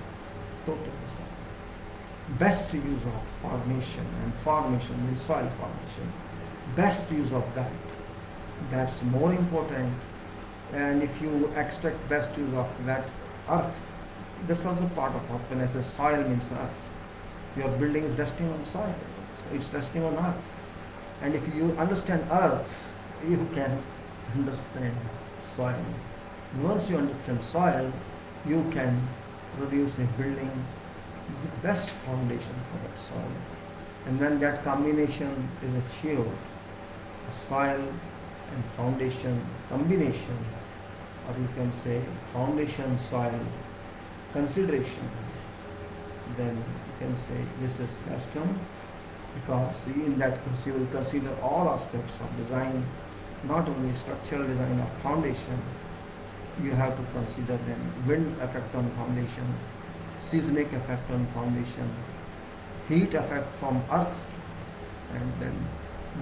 total design. Best use of formation, and formation means soil formation. Best use of that. That's more important. And if you extract best use of that earth, that's also part of earth. When I say soil means earth. Your building is resting on soil. So it's resting on earth. And if you understand earth, you can understand soil. Once you understand soil, you can produce a building the best foundation for that soil. And when that combination is achieved, soil and foundation combination, or you can say foundation soil consideration, then you can say this is best one, because in that case you will consider all aspects of design, not only structural design of foundation. You have to consider then wind effect on foundation, seismic effect on foundation, heat effect from earth, and then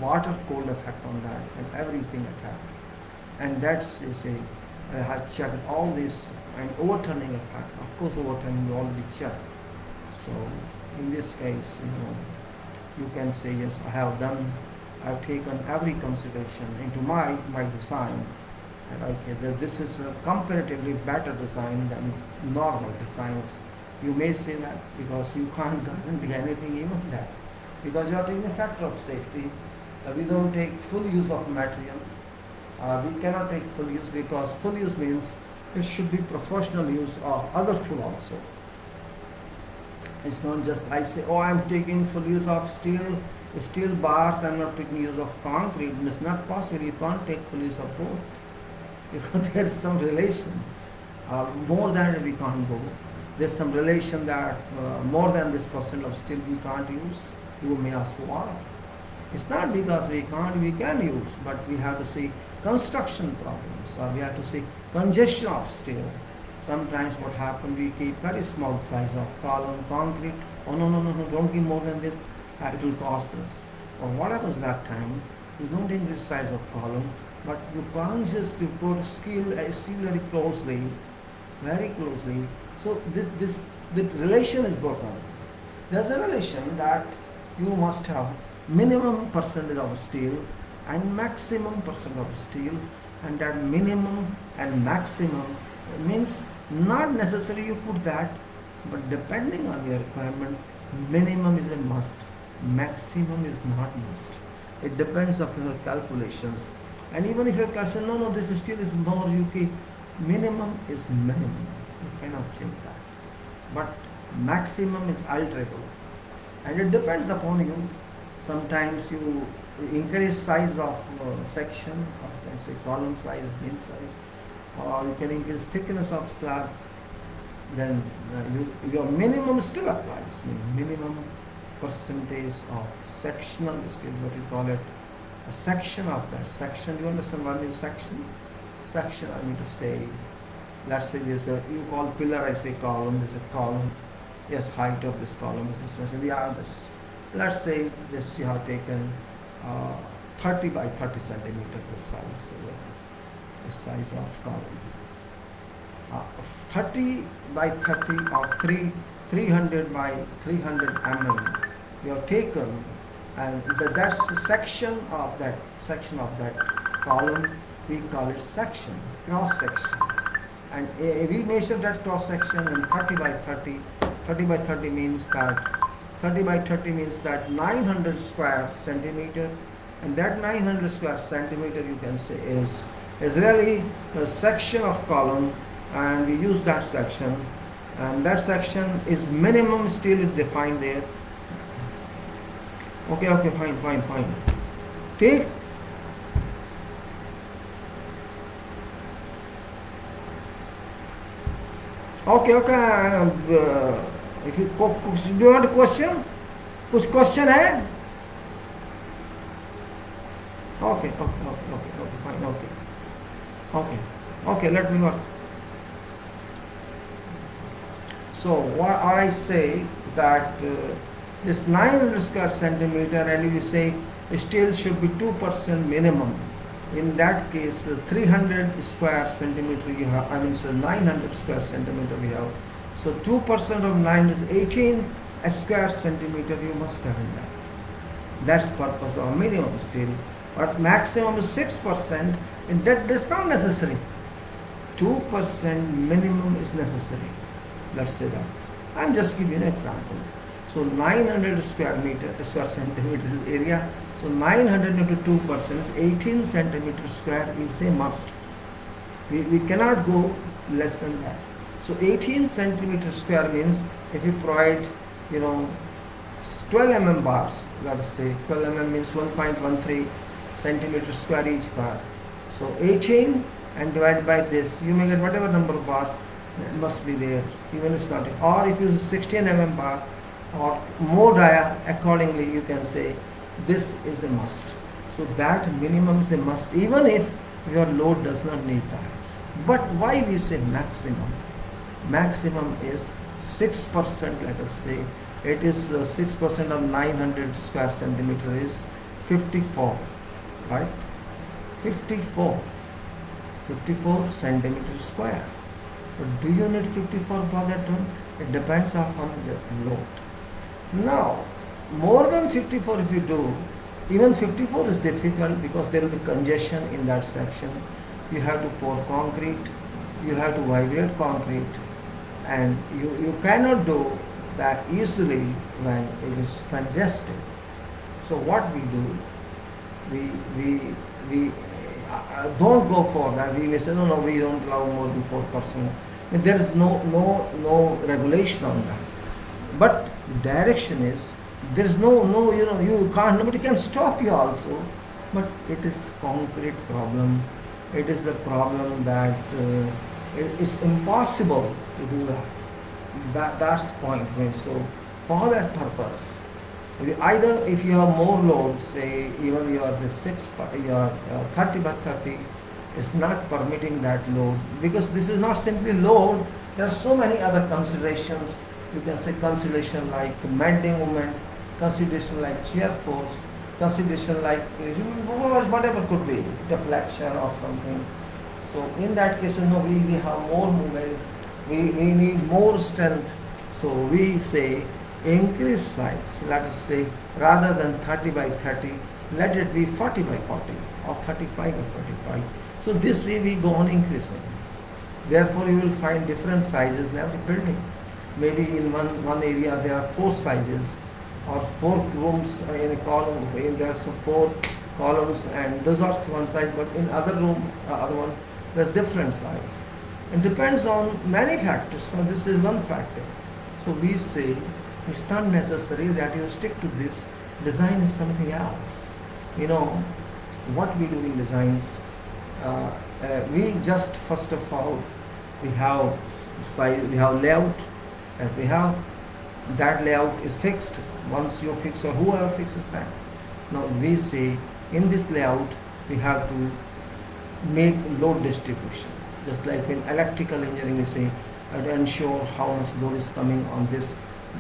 water cold effect on that, and everything effect. And that's is a I have checked all this, and overturning effect. Of course, overturning you already checked. So in this case, you can say yes, I've taken every consideration into my design, and okay, this is a comparatively better design than normal designs. You may say that because you can't guarantee anything even that, because you are taking a factor of safety. We don't take full use of material. We cannot take full use, because full use means it should be professional use of other fuel also. It's not just I say, oh, I'm taking full use of steel bars, I'm not taking use of concrete. It's not possible. You can't take full use of both, because there is some relation. More than we can't go. There's some relation that more than this percent of steel we can't use. You may ask why. It's not because we can't, we can use, but we have to see construction problems, or we have to see congestion of steel. Sometimes what happens, we keep very small size of column, concrete. Oh no, don't give more than this, it will cost us. Or what happens that time, you don't increase size of column, but you consciously put steel very closely, very closely. So the relation is broken. There's a relation that you must have minimum percentage of steel and maximum percent of steel, and that minimum and maximum means not necessarily you put that, but depending on your requirement, minimum is a must, maximum is not must. It depends on your calculations. And even if your calculation, no, this steel is more, you keep minimum is minimum. You cannot change that. But maximum is alterable. And it depends upon you. Sometimes you increase size of section, or you can say column size, beam size, or you can increase thickness of slab, then your minimum still applies. Minimum percentage of sectional steel, what you call it, a section of that section. Do you understand what is section? Section, I mean to say, let's say there's a, you call pillar, I say column, there's a column. Yes, height of this column is this much. Yeah, this. Let's say this you have taken 30 by 30 centimeter the size of column. 30 by 30 or 300 by 300 mm you have taken, and that's the section of that column. We call it section, cross section, and we measure that cross section in 30 by 30. 30 by 30 means that 900 square centimeter, and that 900 square centimeter, you can say, is really a section of column, and we use that section, and that section is minimum steel is defined there. Okay, fine. Take okay. Do you want a question? कुछ question है? Okay, fine, okay, let me know. So what I say that this 900 square centimeter, and you say steel should be 2% minimum. In that case, 300 square centimeter you have, 900 square centimeter we have. So 2% of 9 is 18 square centimeter you must have in that. That's purpose of minimum steel. But maximum is 6%, and that is not necessary. 2% minimum is necessary. Let's say that. I'm just giving an example. So 900 square centimeters is area. So 900 into 2% is 18 centimeters square is a must. We cannot go less than that. So 18 centimeter square means if you provide, 12 bars, let us say 12 means 1.13 centimeter square each bar. So 18 and divide by this, you may get whatever number of bars that must be there, even if it's not. Or if you use 16 bar or more dia, accordingly you can say this is a must. So that minimum is a must, even if your load does not need that. But why we say maximum? Maximum is 6%, let us say. It is 6% of 900 square centimeter is 54, right? 54 centimeter square. But do you need 54 for that one? It depends upon the load. Now, more than 54 if you do, even 54 is difficult because there will be congestion in that section. You have to pour concrete, you have to vibrate concrete, and you cannot do that easily when it is congested. So what we do, we don't go for that. We may say no, we don't allow more than 4%. There is no regulation on that. But direction is there is no you can't, nobody can stop you also. But it is concrete problem. It is a problem that it is impossible to do that. That's point. So for that purpose, either if you have more load, say even your 30 by 30 is not permitting that load, because this is not simply load. There are so many other considerations. You can say consideration like bending moment, consideration like shear force, consideration like whatever could be, deflection or something. So in that case, we have more movement, we need more strength. So we say increase size, let us say rather than 30 by 30, let it be 40 by 40 or 35 by 45. So this way we go on increasing. Therefore you will find different sizes in every building. Maybe in one area there are 4 sizes or 4 rooms in a column, there are 4 columns and those are one size, but in other one there's different size. It depends on many factors. So this is one factor. So we say it's not necessary that you stick to this. Design is something else. What we do in designs, we just first of all we have size, we have layout, and we have that layout is fixed. Once you fix or whoever fixes that. Now we say in this layout we have to make load distribution. Just like in electrical engineering we say to ensure how much load is coming on this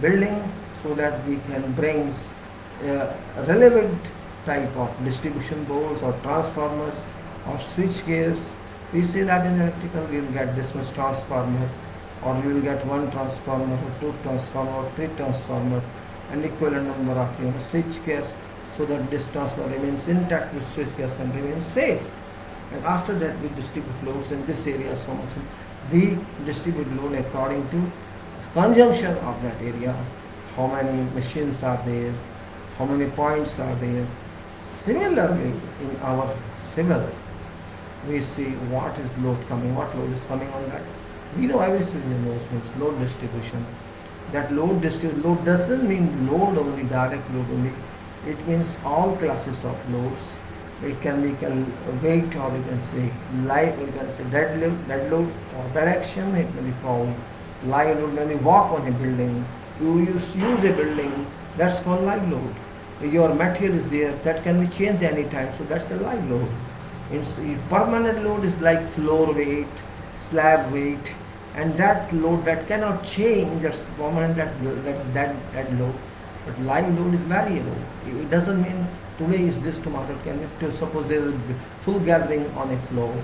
building so that we can bring relevant type of distribution boards or transformers or switch gears. We say that in electrical we will get this much transformer, or we will get 1 transformer or 2 transformer or 3 transformer and equivalent number of switch gears, so that this transformer remains intact with switch gears and remains safe. And after that we distribute loads in this area so much. We distribute load according to consumption of that area, how many machines are there, how many points are there. Similarly in our civil, we see what is load coming, what load is coming on that. We know everything in those means load distribution. That load doesn't mean load only, direct load only. It means all classes of loads. It can be weight, or you can say live, you can say dead load or direction. It may be called live load. When you walk on a building, you use a building, that's called live load. Your material is there, that can be changed anytime, so that's a live load. Permanent load is like floor weight, slab weight, and that load that cannot change, that's permanent, that's that load. But live load is variable. It doesn't mean today is this, tomorrow can it. Suppose there is full gathering on a floor,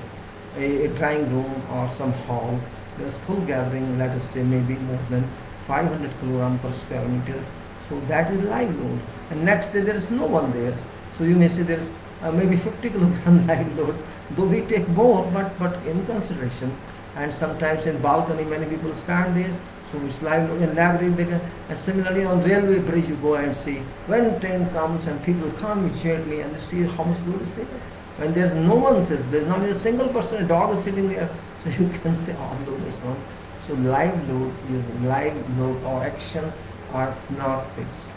a drying room or some hall, there's full gathering, let us say maybe more than 500 kilogram per square meter. So that is live load. And next day there is no one there. So you may say there is maybe 50 kilogram live load, though we take more, but in consideration. And sometimes in balcony many people stand there, so it's live load. In library they can, and similarly on railway bridge you go and see when train comes and people come immediately and you see how much load is there. When there's no one says, there's not a single person, a dog is sitting there, so you can say all load is on. So live load or action are not fixed.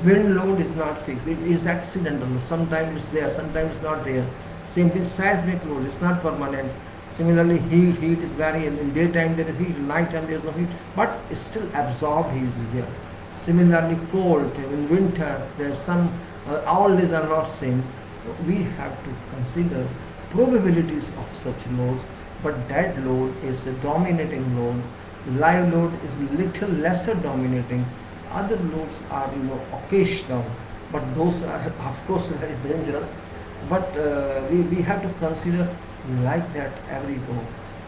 Wind load is not fixed. It is accidental. Sometimes it's there, sometimes it's not there. Same thing, seismic load is not permanent. Similarly, heat is variable. In daytime there is heat, in nighttime there is no heat, but it's still absorbed heat is there. Similarly, cold in winter there is some. All these are not same. We have to consider probabilities of such loads, but dead load is a dominating load. Live load is little lesser dominating. Other loads are occasional, but those are of course very dangerous. But we have to consider like that every load.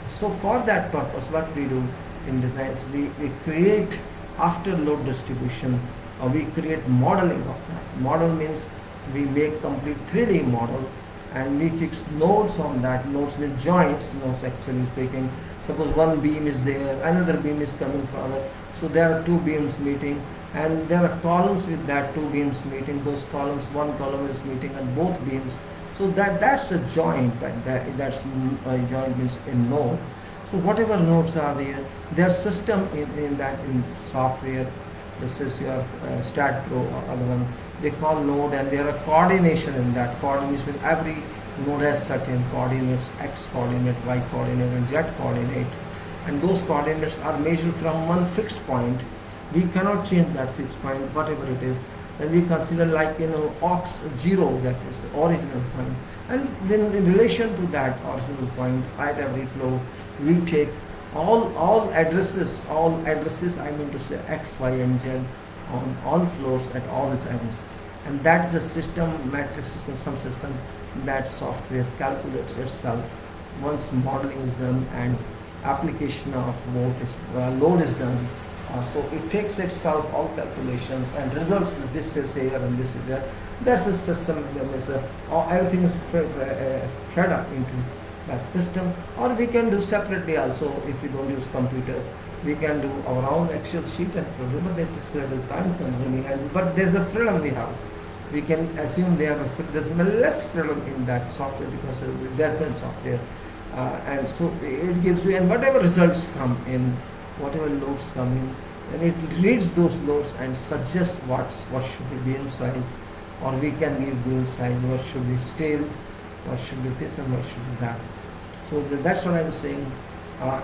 So for that purpose, what we do in designs, we create after load distribution, we create modeling of that. Model means we make complete 3D model and we fix nodes on that. Nodes with joints, nodes actually speaking. Suppose one beam is there, another beam is coming from it. So there are two beams meeting, and there are columns with that two beams meeting. Those columns, one column is meeting on both beams. So that's a joint. That's a joint means a node. So whatever nodes are there, their system in software. This is your StatPro or other one. They call node, and there are coordination in that. Coordination with every node has certain coordinates: x coordinate, y coordinate, and z coordinate. And those coordinates are measured from one fixed point. We cannot change that fixed point, whatever it is. And we consider like ox 0, that is original point. And then in relation to that original point at every flow, we take all addresses I mean to say x, y, and z on all flows at all times. And that is a system, matrix system, some system that software calculates itself once modeling is done and application of load is done. So it takes itself all calculations and results. This is here and this is there. That's a system. Everything is fed up into that system. Or we can do separately also. If we don't use computer, we can do our own Excel sheet and program. But that is a little time consuming. But there's a freedom we have. We can assume there's less freedom in that software because there's the software. And so it gives you, and whatever results come in, whatever loads come in, and it reads those loads and suggests what should be beam size, or we can give beam size, what should be stale, what should be this and what should be that. So that's what I'm saying.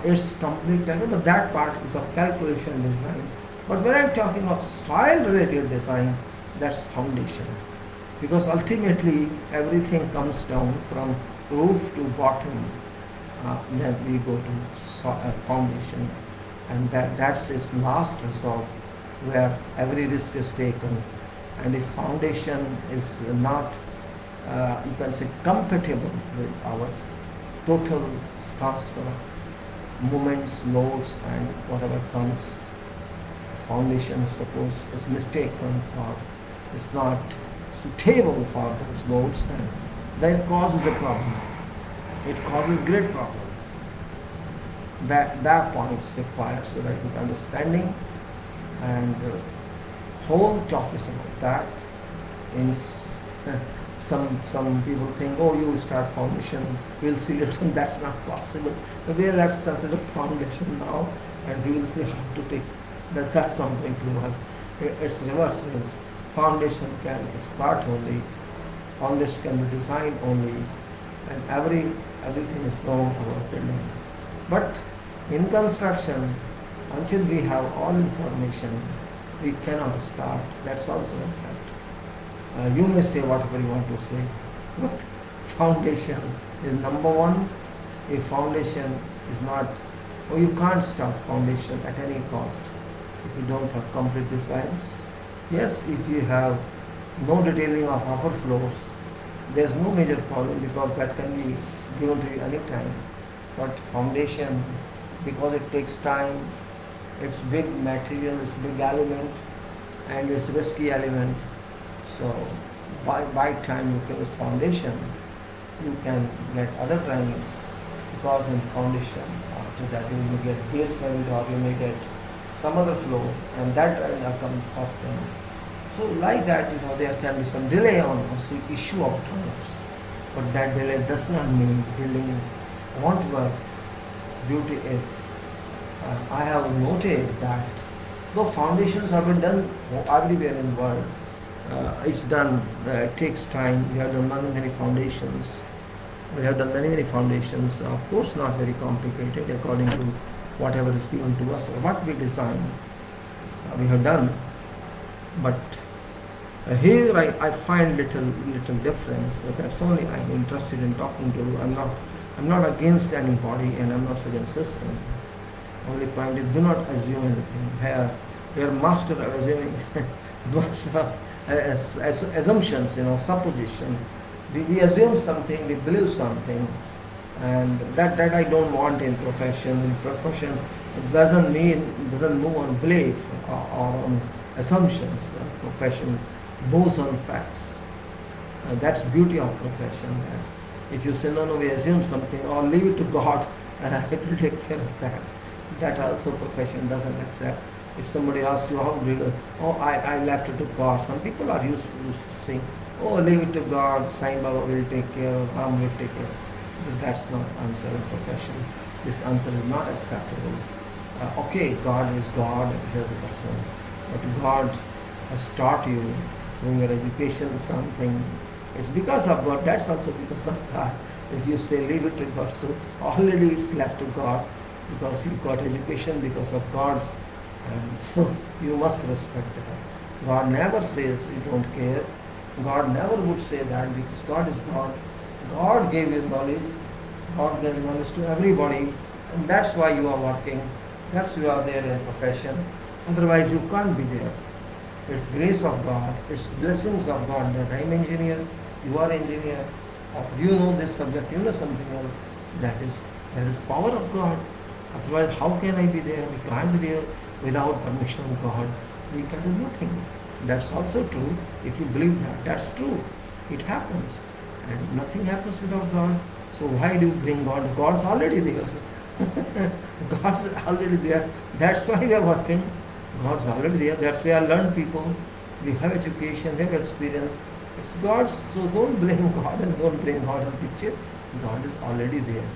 It's complete, but that part is of calculation design. But when I'm talking of soil related design, that's foundation. Because ultimately everything comes down from roof to bottom. Then we go to foundation, and that's its last resort where every risk is taken. And if foundation is not you can say compatible with our total transfer of moments, loads, and whatever comes, foundation suppose is mistaken or is not suitable for those loads, then it causes a problem. It causes great problem. That points required so that good understanding, and whole talk is about that. Some people think, oh, you start foundation, we'll see it, and that's not possible. Okay, let's consider foundation now, and we will see how to take that. That's not going to work. It's reverse. Foundation can start only, foundation can be designed only, and everything is known about building. But in construction, until we have all information, we cannot start. That's also a fact. You may say whatever you want to say, but foundation is number one. A foundation is not, or you can't start foundation at any cost if you don't have complete designs. Yes, if you have no detailing of upper floors, there's no major problem because that can be given to you anytime. But foundation, because it takes time, it's big material, it's big element, and it's risky element. So by time you finish foundation, you can get other trainings, because in foundation, after that you may get basement or you may get some other floor, and that training will come first then. So like that, there can be some delay on the issue of trainings. But that delay does not mean building won't work. Beauty is I have noted that though foundations have been done everywhere in the world, it's done, it takes time. We have done many foundations. We have done many foundations, of course not very complicated according to whatever is given to us or what we design. We have done, but here I find little difference. So that's only I'm interested in talking to you. I'm not against anybody and I'm not against system. Only point is do not assume anything. Here master are assuming lots of assumptions, supposition. We assume something, we believe something, and that I don't want in profession. In profession, it doesn't move on belief or on assumptions. Profession moves on facts. That's beauty of profession. If you say no, we assume something or leave it to God, it will take care of that. That also profession doesn't accept. If somebody asks you how do you, I left it to God. Some people are used to saying, leave it to God, Sai Baba will take care, Ram will take care. But that's not answer in profession. This answer is not acceptable. Okay, God is God, it is a person. But God has taught you through your education something. It's because of God, that's also because of God. If you say leave it to God, so already it's left to God because you got education because of God's, and so you must respect that. God never says you don't care. God never would say that because God is God. God gave you knowledge. God gave knowledge to everybody, and that's why you are working. That's why you are there in profession. Otherwise, you can't be there. It's grace of God. It's blessings of God that I'm engineer, you are engineer, or you know this subject, you know something else. That is power of God. Otherwise, how can I be there? We can't be there without permission of God. We can do nothing. That's also true. If you believe that, that's true. It happens. And nothing happens without God. So why do you bring God? God's already there. God's already there. That's why we are working. God's already there. That's why I learn people. We have education, they have experience. It's God's. So don't blame God and don't bring God in the picture. God is already there.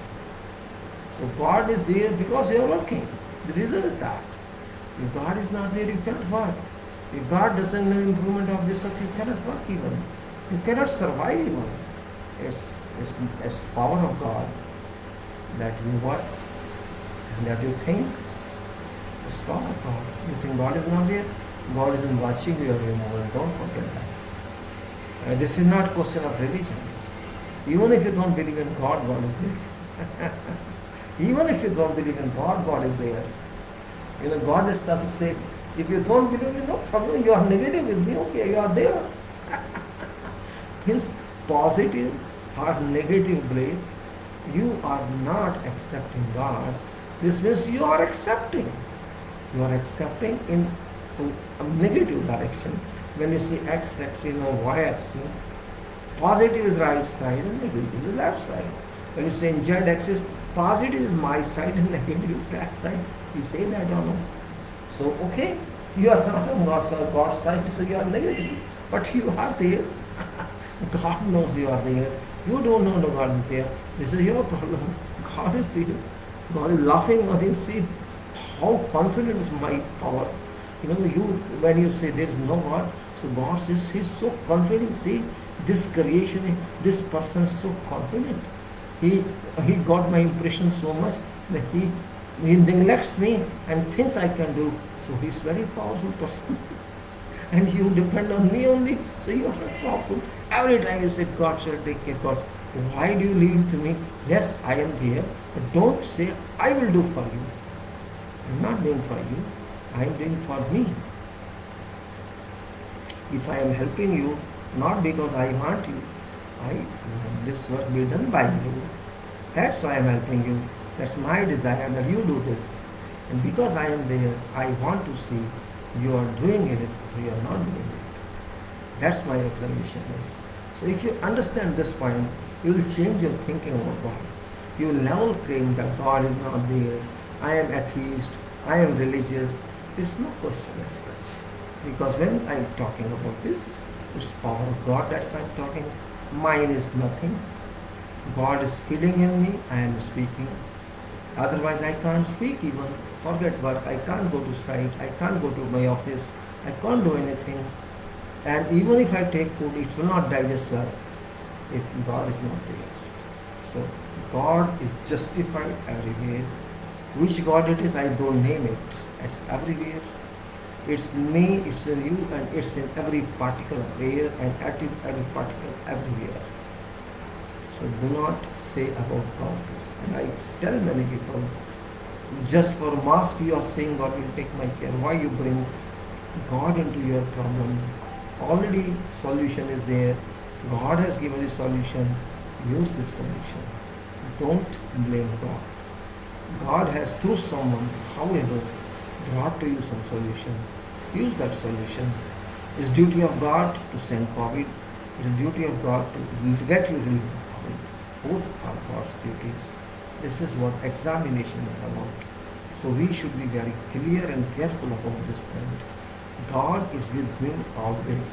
So God is there because you are working. The reason is that. If God is not there, you cannot work. If God doesn't know improvement of this, you cannot work even. You cannot survive even. It's power of God that you work and that you think. It's power of God. You think God is not there? God isn't watching you every moment. Don't forget that. This is not a question of religion. Even if you don't believe in God, God is there. Even if you don't believe in God, God is there. God itself says, if you don't believe in no problem, you are negative with me, okay, you are there. Means positive or negative belief, you are not accepting God's. This means you are accepting. You are accepting in a negative direction. When you see x-axis or y-axis, positive is right side and negative is left side. When you say in z-axis, positive is my side and negative is that side. You say that or no? So, okay, you are not on God's side, so you are negative. But you are there. God knows you are there. You don't know God is there. This is your problem. God is there. God is laughing at you. See how confident is my power. When you say there is no God, so God says He's so confident. See, this creation, this person is so confident. He got my impression so much that he neglects me and thinks I can do. So he's very powerful person. And you depend on me only, so you are not powerful. Every time you say God shall take care of God. Why do you leave it to me? Yes, I am here, but don't say I will do for you. I'm not doing for you. I am doing for me. If I am helping you, not because I want you, this work be done by you. That's why I am helping you. That's my desire that you do this. And because I am there, I want to see you are doing it or you are not doing it. That's my observation is. So if you understand this point, you will change your thinking about God. You will never claim that God is not there. I am atheist. I am religious. There is no question as such. Because when I am talking about this, it's power of God that's I'm talking. Mine is nothing. God is feeling in me. I am speaking. Otherwise, I can't speak even. Forget work. I can't go to site. I can't go to my office. I can't do anything. And even if I take food, it will not digest well if God is not there. So God is justified everywhere. Which God it is, I don't name it. It's everywhere. It's me, it's in you, and it's in every particle of air and every particle everywhere. So do not say about God this. And I tell many people, just for mask you are saying God will take my care. Why you bring God into your problem? Already solution is there. God has given the solution. Use this solution. Don't blame God. God has through someone, however, brought to you some solution. Use that solution. It's duty of God to send COVID. It is duty of God to get you relief of COVID. Both are God's duties. This is what examination is about. So we should be very clear and careful about this point. God is with me always.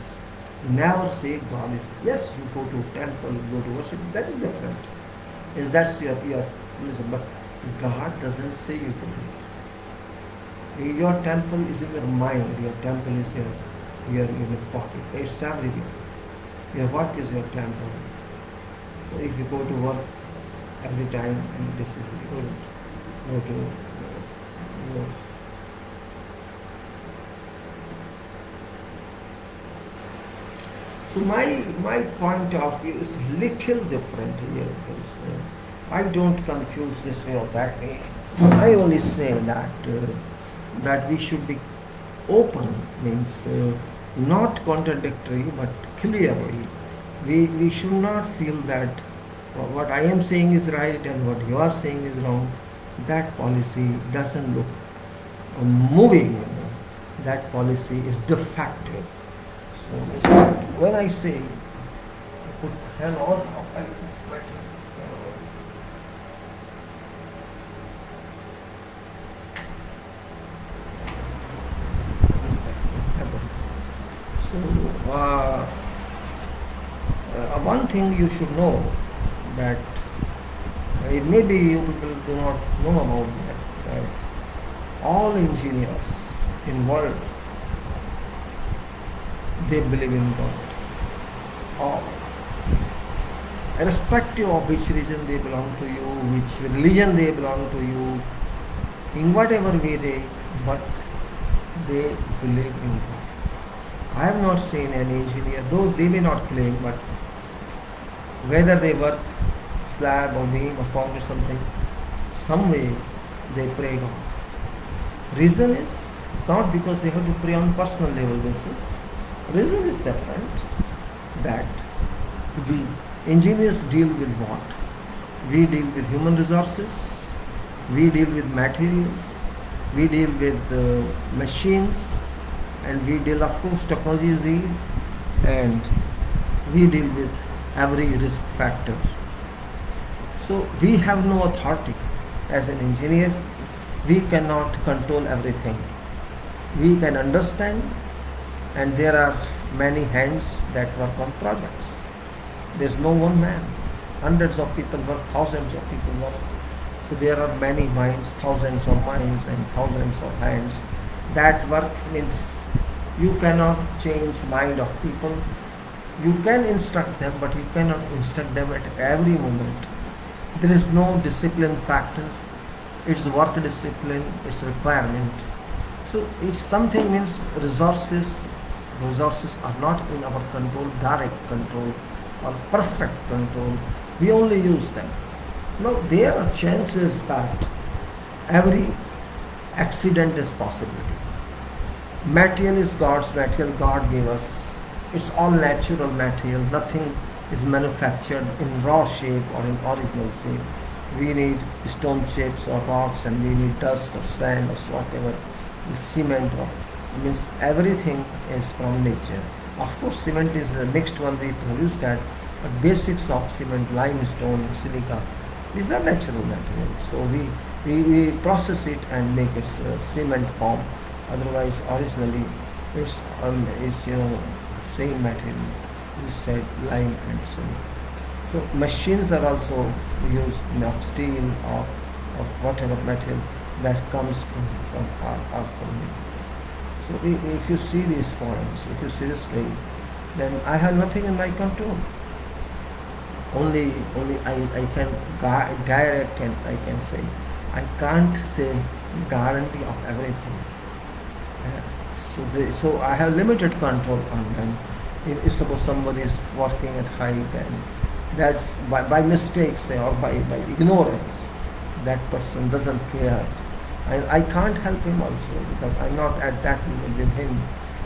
Never say God is. Yes, you go to temple, you go to worship. That is different. Is that's your listen, but God doesn't say you to do it. Your temple is in your mind. Your temple is your pocket. It's everywhere. Your work is your temple. So if you go to work every time, and this is good, go to yours. So my point of view is little different here. Because, I don't confuse this way or that way. I only say that we should be open, means not contradictory but clearly. We should not feel that what I am saying is right and what you are saying is wrong. That policy doesn't look moving. That policy is defective. So when I say put hand on, I put my hand. So one thing you should know that maybe you people do not know about that all engineers in world, they believe in God. All. Irrespective of which religion they belong to you, which religion they belong to you, in whatever way but they believe in God. I have not seen any engineer, though they may not claim, but whether they work slab or beam or concrete something, some way they pray God. Reason is not because they have to pray on personal level basis. Reason is different, that we engineers deal with what? We deal with human resources, we deal with materials, we deal with machines, and we deal, of course, technology is the, and we deal with every risk factor. So we have no authority as an engineer. We cannot control everything. We can understand, and there are many hands that work on projects. There's no one man. Hundreds of people work, thousands of people work. So there are many minds, thousands of minds and thousands of hands that work. Means you cannot change mind of people. You can instruct them, but you cannot instruct them at every moment. There is no discipline factor. It's work discipline, it's requirement. So if something means resources are not in our control, direct control or perfect control. We only use them. Now there are chances that every accident is possibility. Material is God's material, God gave us. It's all natural material, nothing is manufactured in raw shape or in original shape. We need stone shapes or rocks, and we need dust or sand or whatever, cement or means everything is from nature. Of course, cement is a mixed one, we produce that, but basics of cement, limestone, silica, these are natural materials. So we process it and make it cement form. Otherwise, originally it's same material. We said lime and cement. So machines are also used of steel or or whatever material that comes from or from me. So if you see these points, if you seriously, then I have nothing in my control. Only I can direct, and I can say. I can't say guarantee of everything. So I have limited control on them. If suppose somebody is working at height, and that's by mistake, say, or by ignorance, that person doesn't care. I can't help him also, because I'm not at that level with him,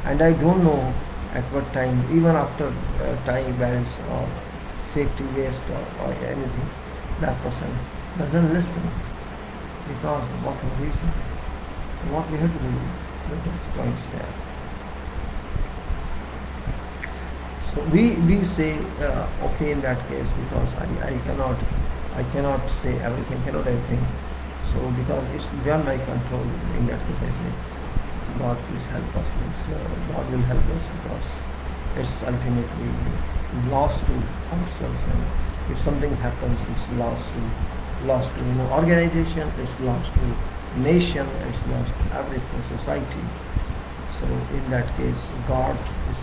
and I don't know at what time, even after tying belts or safety vest or anything, that person doesn't listen because of whatever reason. So what we have to do, let us points there. So we say okay in that case, because I cannot say everything, cannot everything. So because it's beyond my control, in that case I say, God please help us. God will help us, because it's ultimately lost to ourselves, and if something happens, it's lost to organization, it's lost to nation, it's lost to everything, society. So in that case, God is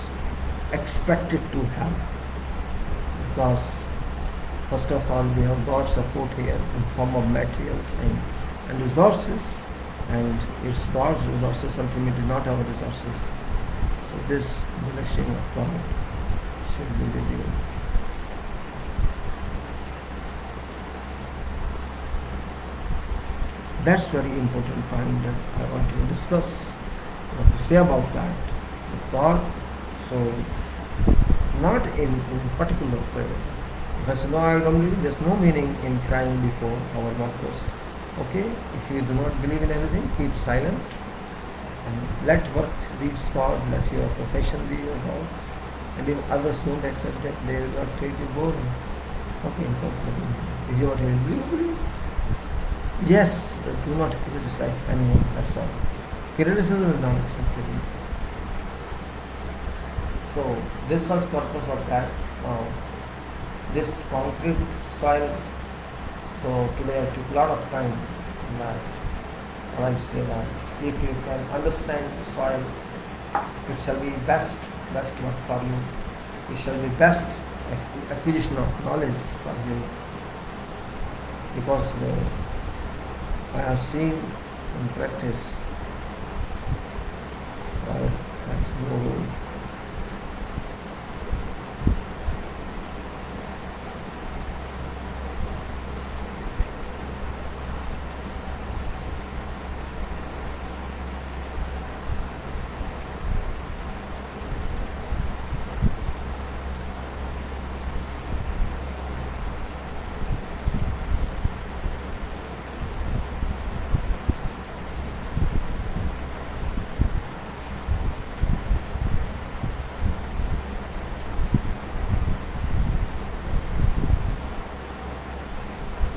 expected to help, because first of all we have God's support here in form of materials and resources, and it's God's resources, ultimately not our resources. So this blessing of God should be with you. That's very important point that I want to discuss, what to say about that. God, so not in particular way. Because no, I don't believe, there's no meaning in crying before our workers. Okay, if you do not believe in anything, keep silent and let work reach God, let your profession be your God. And if others don't accept that, they will not treat you boring. Okay, no problem. Is what you believe? Yes, do not criticize anyone, that's all. Criticism is not acceptable. So this was purpose of that. This concrete soil, so today I took a lot of time. And I say that if you can understand the soil, it shall be best work for you. It shall be best acquisition of knowledge for you. Because I have seen in practice, that's no rule.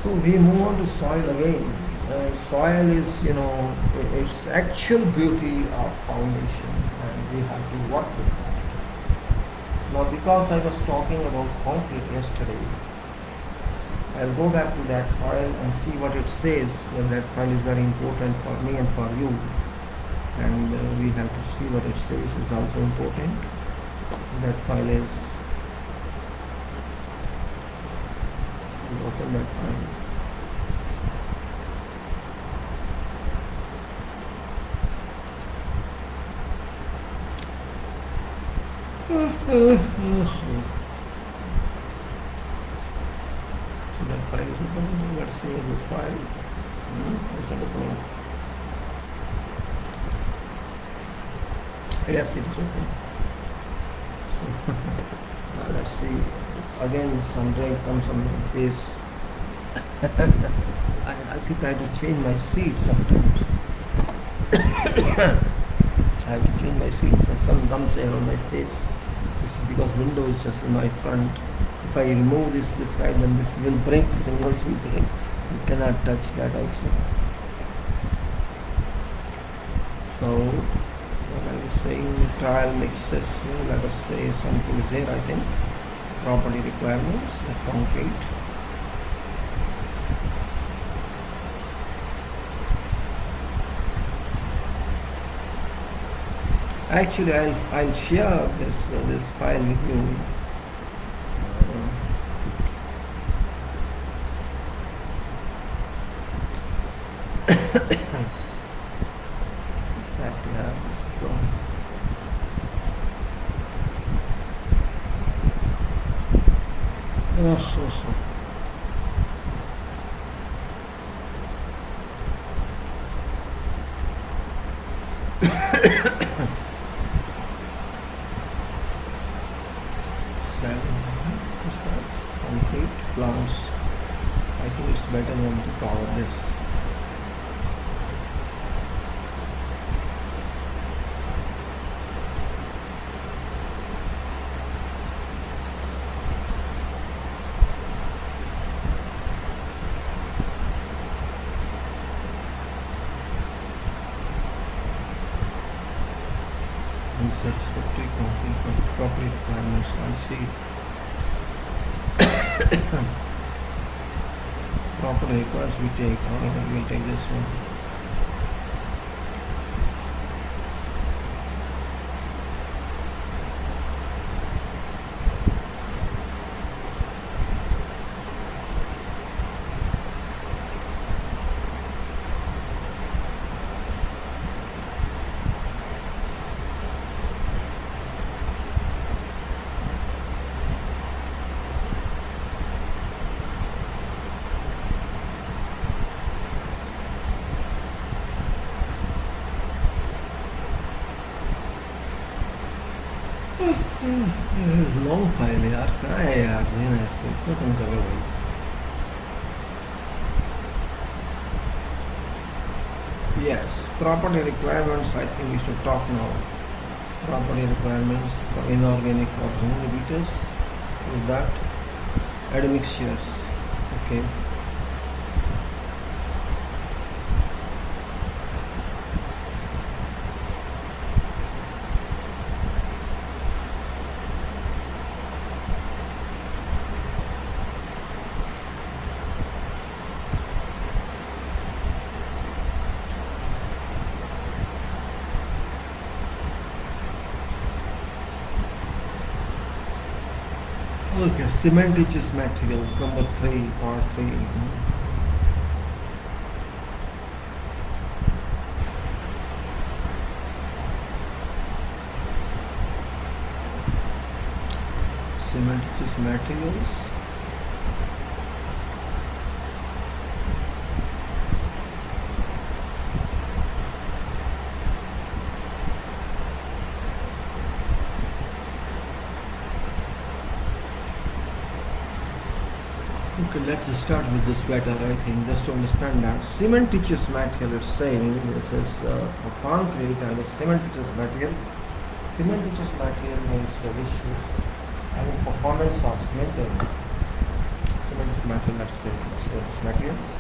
So we move on to soil again. Soil is, its actual beauty of foundation, and we have to work with that. Now, because I was talking about concrete yesterday, I'll go back to that file and see what it says. That file is very important for me and for you, and we have to see what it says is also important. That file is, we'll open that file. So that file is open. Let's see this file. It's not opening. Yes, it is open. So let's see. Again, some rain comes on my face. I think I have to change my seat sometimes. I have to change my seat. The sun comes here on my face. This is because window is just in my front. If I remove this side, then this will break, singles will break. You cannot touch that also. So what I was saying, trial mixes, let us say something is there, I think. Property requirements, the concrete. Actually, I'll share this file with you. Is that this is gone. Oh. What's that? Concrete plants. I think it's better not to cover this. Insert scripting concrete property requirements. I'll see. Property requires we take. We'll take this one. Long file है यार, कहाँ है यार, नहीं ना इसको इतना कम कर रहे हो भाई. Yes, property requirements. I think we should talk now. Property requirements for inorganic organic inhibitors. With that, admixtures. Okay. Okay, cementitious materials, number 3, part 3. Cementitious materials. Okay, let's start with this better, I think, just to understand that. Cementitious material is saying this is for concrete and a cementitious material. Cementitious material means the issues having performance of cement. Cementitious material, let's say this materials.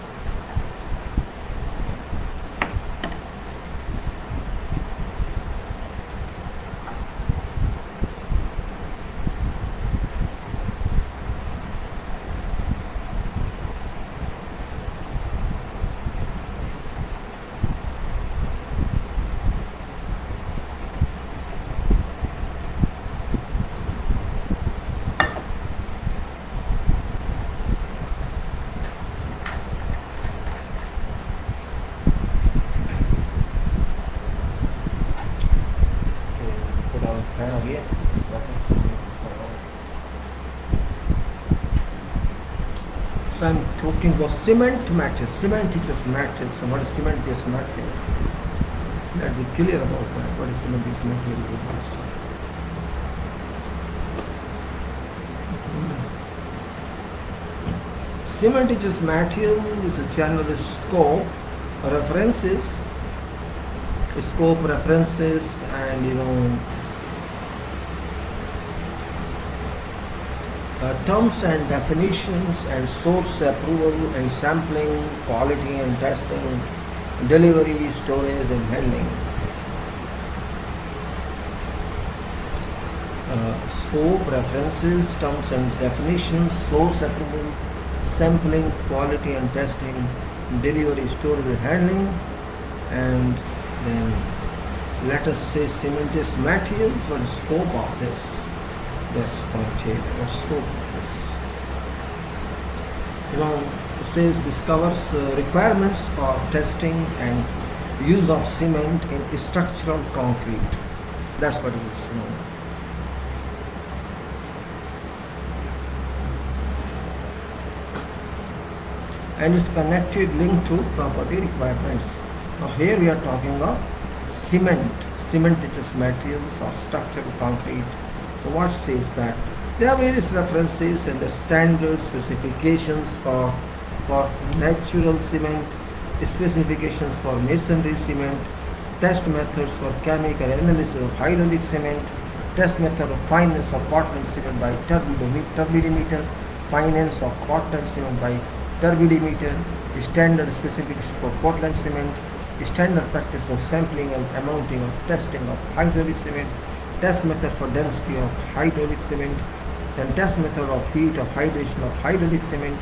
Again. So I'm talking about cement material, cementitious material. So what is cementitious material? Let's be clear about that. What is cementitious material? Cementitious material is a general scope references, and terms and definitions and source approval and sampling, quality and testing, delivery, storage and handling. Scope, references, terms and definitions, source approval, sampling, quality and testing, delivery, storage and handling, and then let us say cementitious materials. What is scope of this? That's point A. What scope of this? It says discovers requirements for testing and use of cement in structural concrete. That's what it is. And it's connected link to property requirements. Now here we are talking of cement, cementitious materials or structural concrete. So what says that? There are various references and the standard specifications for natural cement, specifications for masonry cement, test methods for chemical analysis of hydraulic cement, test method of fineness of Portland cement by turbidimeter, fineness of Portland cement by turbidimeter, standard specification for Portland cement, standard practice for sampling and amounting of testing of hydraulic cement, test method for density of hydraulic cement, then test method of heat of hydration of hydraulic cement,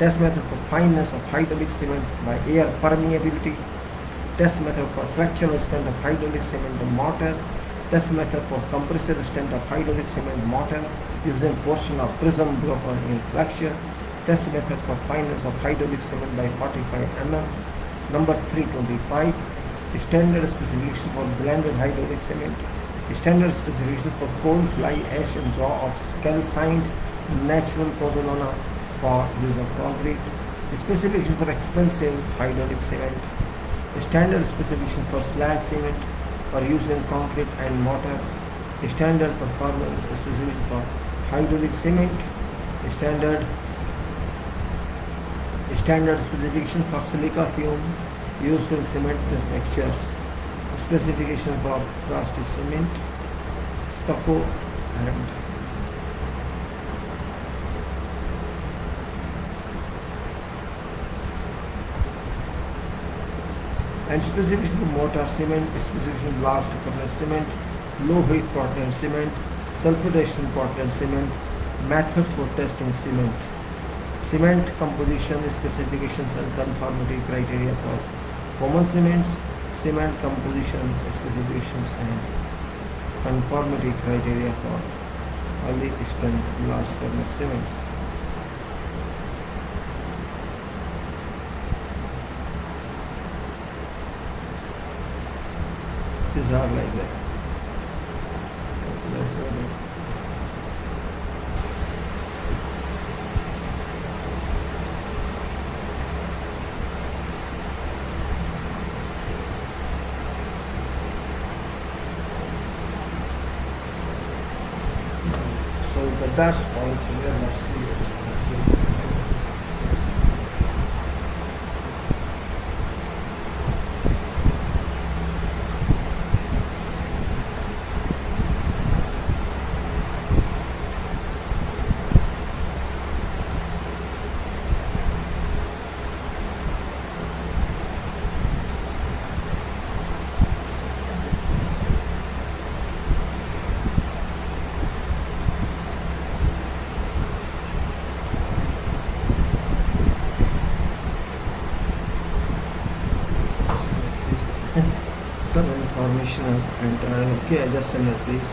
test method for fineness of hydraulic cement by air permeability, test method for fractional strength of hydraulic cement in mortar, test method for compressive strength of hydraulic cement mortar using portion of prism broken in fracture, test method for fineness of hydraulic cement by 45 mm. Number 325, standard specification for blended hydraulic cement, standard specification for coal, fly ash and draw of calcined natural pozzolana for use of concrete, specification for expensive hydraulic cement, standard specification for slag cement for use in concrete and mortar, standard performance specification for hydraulic cement, standard specification for silica fume used in cement mixtures, specification for plastic cement, stucco and specification for mortar cement, specification blast furnace cement, low heat Portland cement, sulfuration Portland cement, methods for testing cement, cement composition specifications and conformity criteria for common cements, cement composition specifications and conformity criteria for early strength blast furnace cements. These are like that. So the dash point here, let's see. Some information and okay, I just send it please.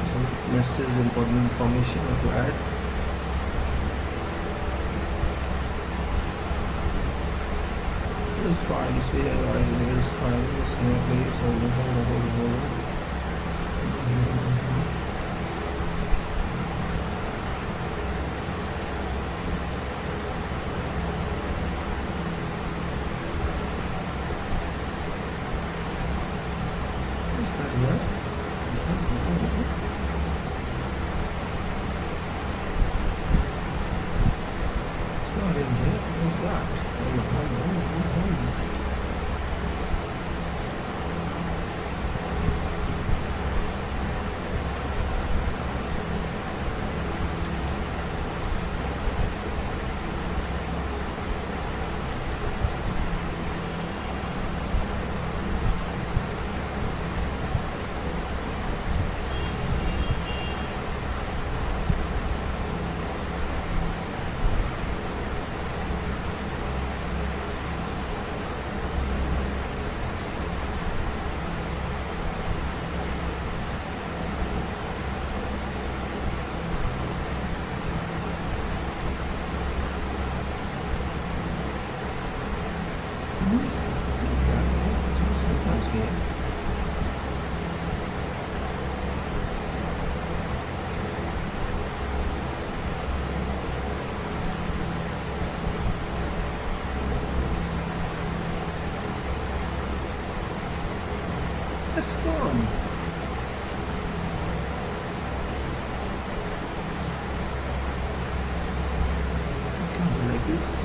Some message, important information to add. This file is here, this file is here, please hold on. It's not in here. What's that? It's gone. You can do like this.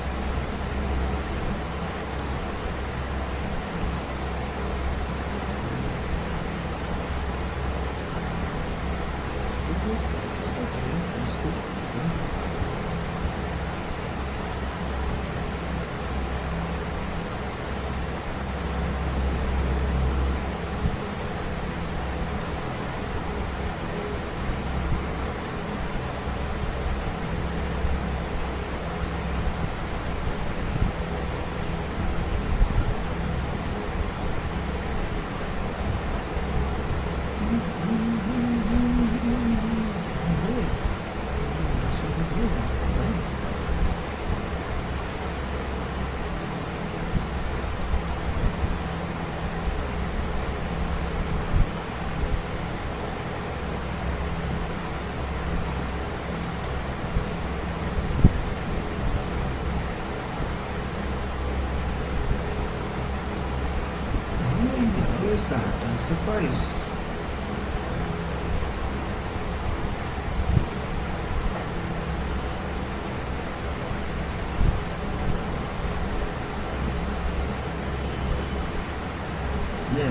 Where is that? I'm surprised. Yeah,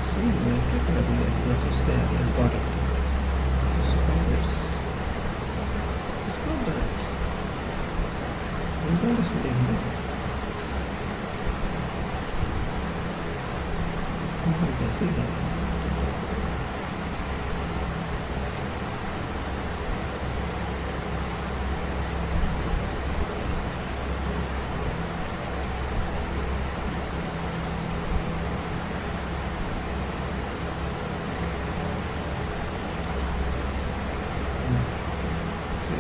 see, मैं क्या कर दिया? Yes, it's there. I got it. Surprise. It's not that. What is it in there? कैसे क्या?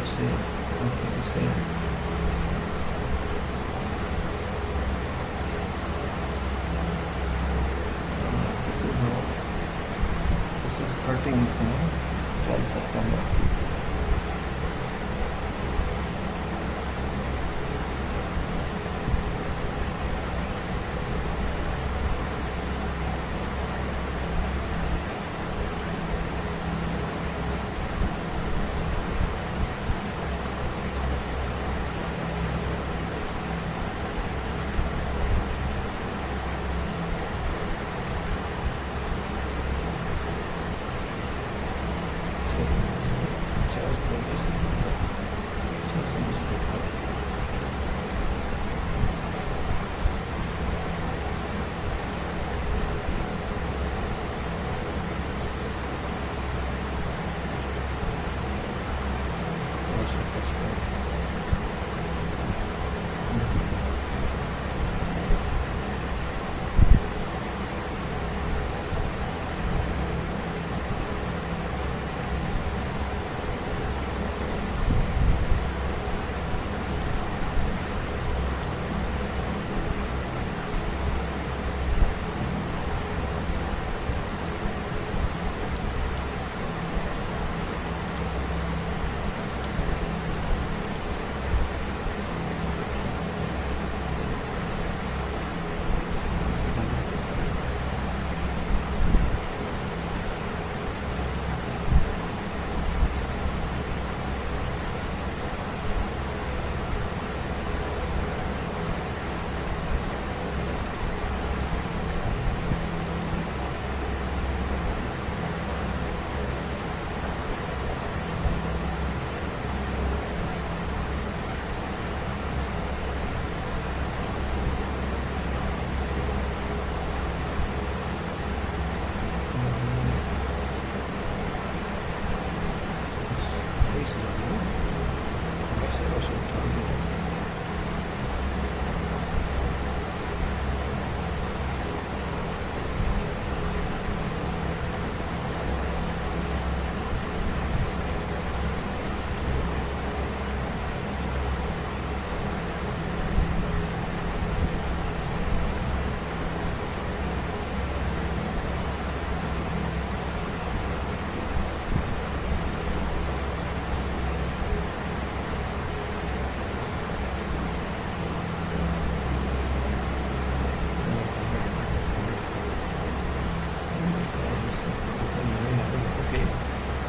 It's there. Okay, it's there. This is how. This is 13th, 12th September.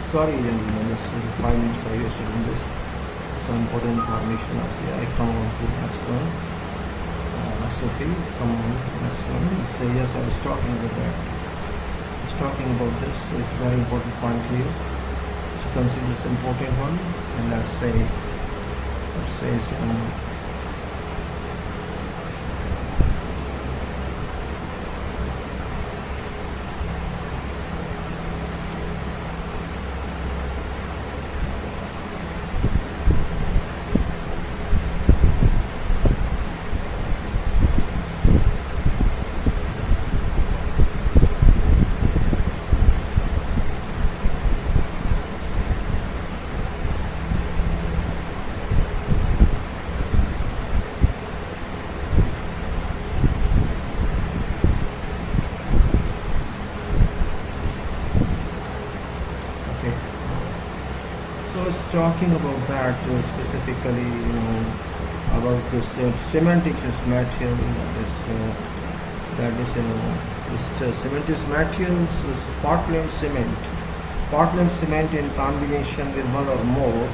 Sorry, gentlemen, this is 5 minutes I wasted in this. Some important information. I come on to next one. That's okay. Come on to next one. So yes, I was talking about that. I was talking about this. So it's a very important point here. So consider this important one, and let's say some. So I was talking about that specifically, about this cementitious material this cementitious materials is Portland cement. Portland cement in combination with one or more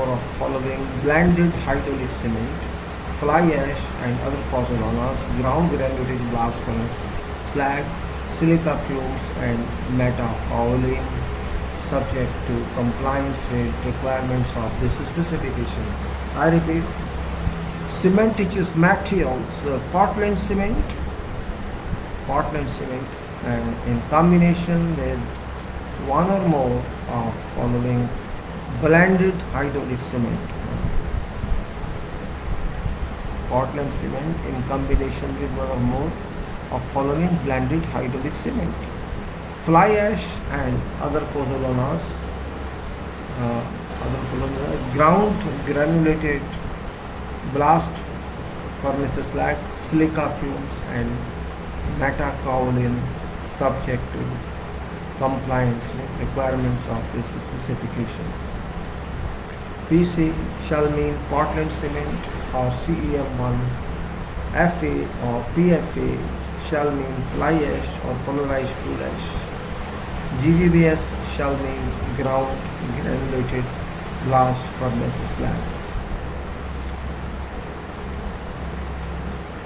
of following blended hydraulic cement, fly ash and other pozzolas, ground granulated blast furnace, slag, silica fumes and metakaolin, subject to compliance with requirements of this specification. I repeat, cementitious materials, Portland cement, and in combination with one or more of following blended hydraulic cement. Portland cement in combination with one or more of following blended hydraulic cement, fly ash and other pozzolas, ground granulated blast furnaces like silica fumes and metakaolin, subject to compliance with requirements of this specification. PC shall mean Portland cement or CEM1, FA or PFA shall mean fly ash or polarized fuel ash. GGBS shall mean ground granulated blast furnace slag.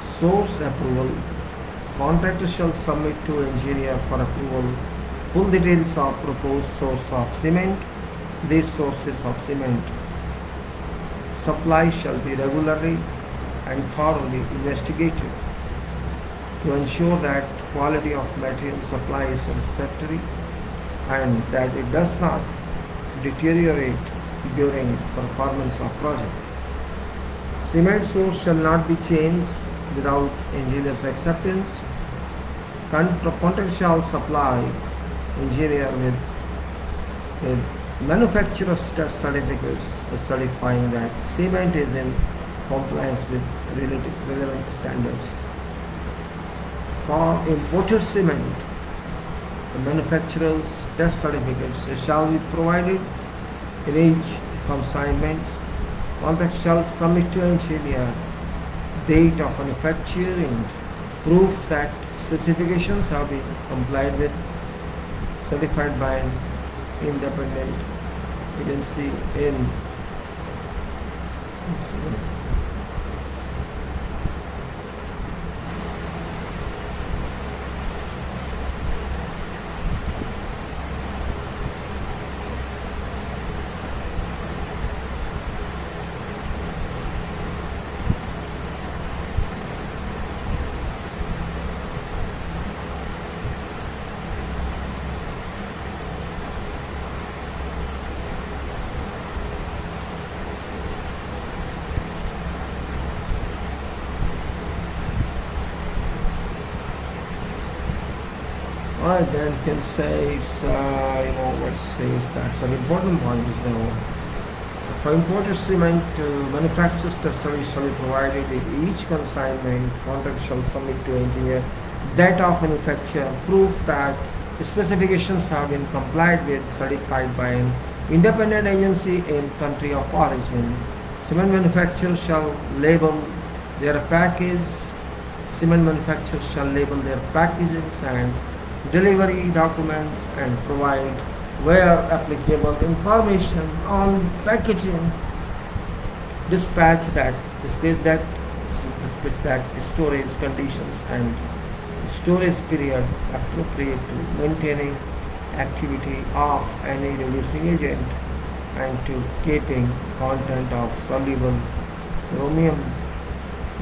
Source approval. Contractor shall submit to engineer for approval full details of proposed source of cement. These sources of cement supply shall be regularly and thoroughly investigated to ensure that quality of material supply is satisfactory and that it does not deteriorate during performance of project. Cement source shall not be changed without engineer's acceptance. Contractor shall supply engineer with manufacturer's test certificates certifying that cement is in compliance with relevant standards. For imported cement, the manufacturer's test certificates shall be provided in each consignment. Contractor shall submit to engineer date of manufacturing, proof that specifications have been complied with, certified by an independent agency in I then can say it's, let's say that's an important point is for imported cement, manufacturer's test service shall be provided in each consignment. Contractor shall submit to engineer date of manufacture, proof that the specifications have been complied with, certified by an independent agency in country of origin. Cement manufacturers shall label their package. Cement manufacturers shall label their packages and delivery documents, and provide where applicable information on packaging, dispatch that dispatch that storage conditions and storage period appropriate to maintaining activity of any reducing agent and to keeping content of soluble chromium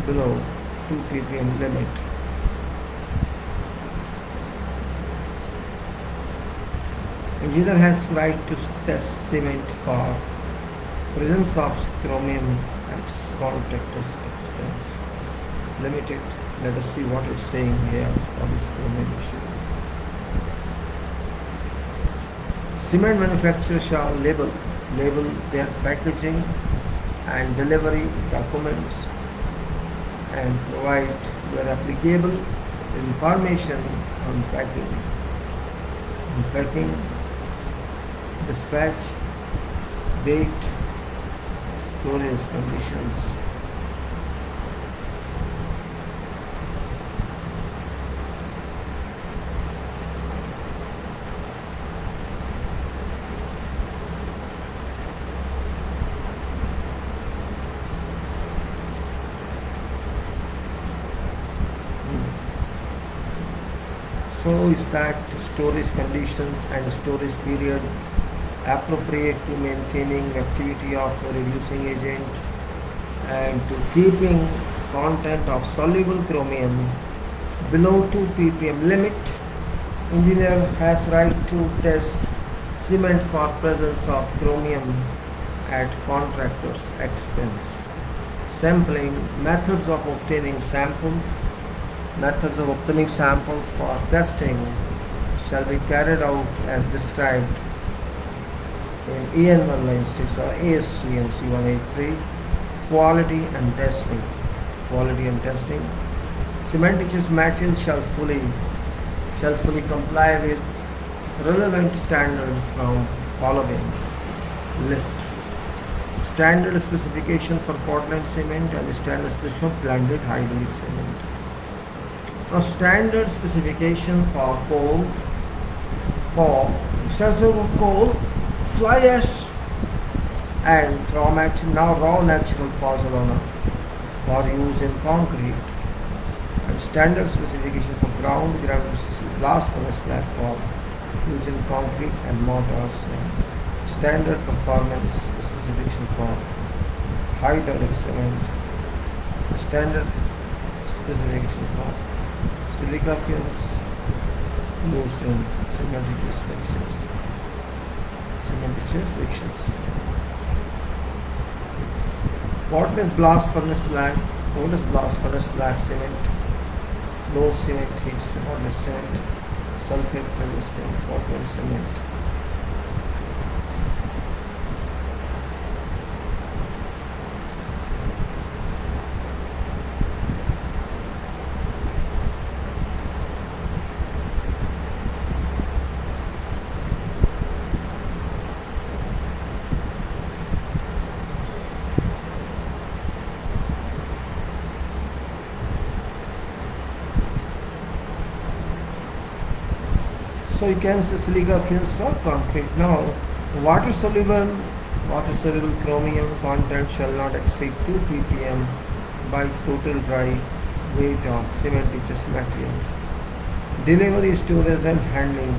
below 2 ppm limit. Engineer has right to test cement for presence of chromium at contractor's expense. Limited. Let us see what it's saying here for this chromium issue. Cement manufacturers shall label their packaging and delivery documents and provide where applicable information on packing, dispatch, date, storage conditions. So is that storage conditions and storage period appropriate to maintaining activity of a reducing agent and to keeping content of soluble chromium below 2 ppm limit. Engineer has right to test cement for presence of chromium at contractor's expense. Sampling methods of obtaining samples. Methods of obtaining samples for testing shall be carried out as described in EN 196 or ASTM C183. Quality and testing. Quality and testing. Cementitious material shall fully comply with relevant standards from following list: standard specification for Portland cement and standard specification for blended hydraulic cement. A standard specification for coal, fly ash, and raw natural pozzolana for use in concrete, and standard specification for ground blast furnace slag for use in concrete and mortars, and standard performance specification for hydraulic cement, standard specification for silica fumes used in cementitious mixtures. What is blast furnace slag? What is blast furnace slag cement? Low cement heats moderate cement, sulfate resistant Portland cement. So you can say silica fumes for concrete. Now, water soluble chromium content shall not exceed 2 ppm by total dry weight of cementitious materials. Delivery, storage and handling.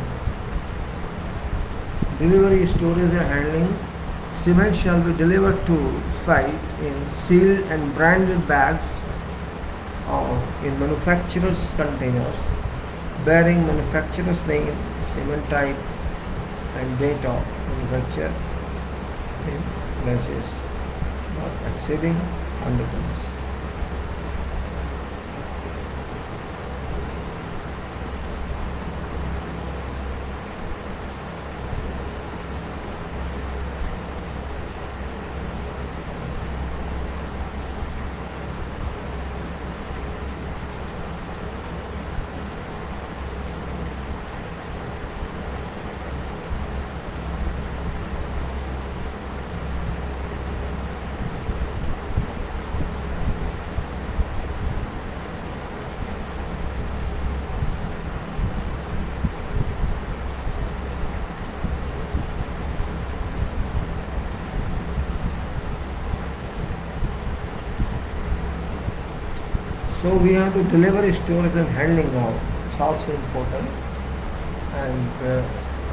Cement shall be delivered to site in sealed and branded bags or in manufacturer's containers bearing manufacturer's name, cement type and date of manufacture in batches not exceeding 100 tons. So we have to delivery, storage and handling now. It's also important, and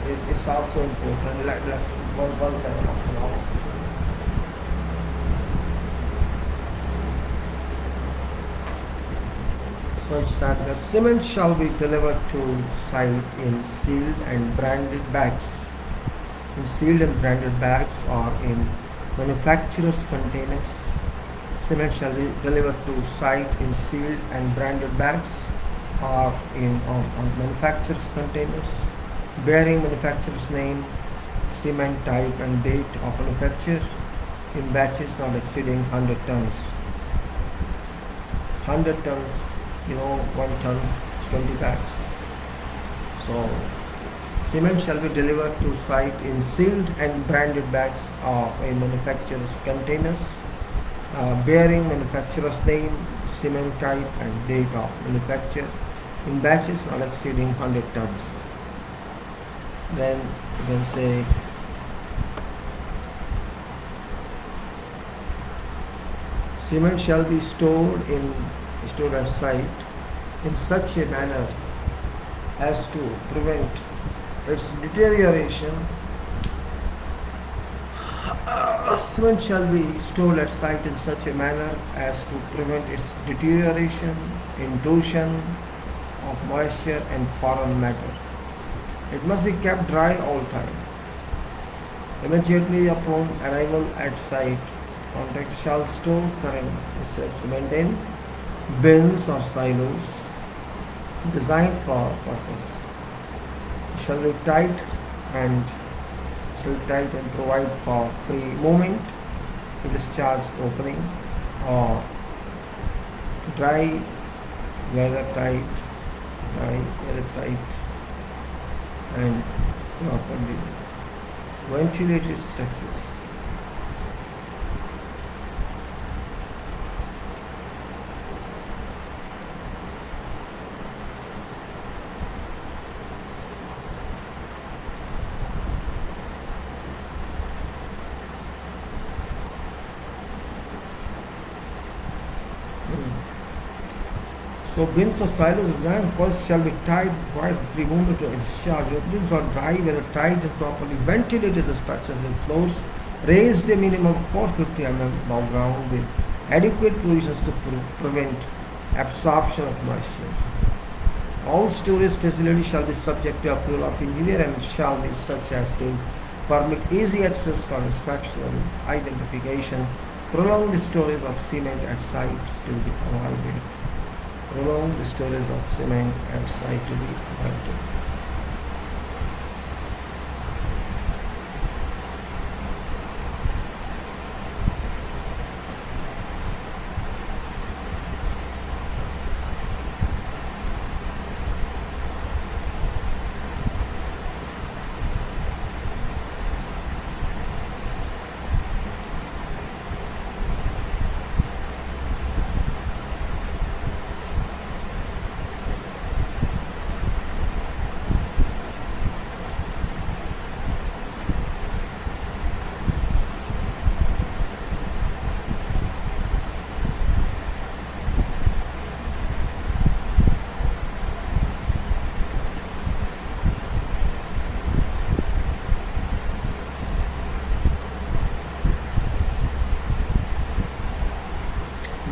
it's also important. Let's one time now. So it's that the cement shall be delivered to site in sealed and branded bags. In sealed and branded bags or in manufacturer's containers. Cement shall be delivered to site in sealed and branded bags or on manufacturer's containers bearing manufacturer's name, cement type and date of manufacture in batches not exceeding 100 tons. 100 tons, 1 ton is 20 bags. So cement shall be delivered to site in sealed and branded bags or in manufacturer's containers bearing manufacturer's name, cement type and date of manufacture in batches not exceeding 100 tons. Then you can say cement shall be stored at site in such a manner as to prevent its deterioration. Cement shall be stored at site in such a manner as to prevent its deterioration, intrusion of moisture and foreign matter. It must be kept dry all time. Immediately upon arrival at site, contractor shall store current cement in bins or silos designed for purpose. It shall be tight and provide for free movement to discharge opening or dry weather tight and properly ventilated structures. So bins or silos designed first shall be tied wide free movement to discharge openings or dry whether tight and properly ventilated the structures with floors raised a minimum of 450 mm above ground with adequate provisions to prevent absorption of moisture. All storage facilities shall be subject to approval of engineer and shall be such as to permit easy access for inspection and identification. Prolonged storage of cement at sites to be avoided. Prolonged storage of cement at site to be avoided.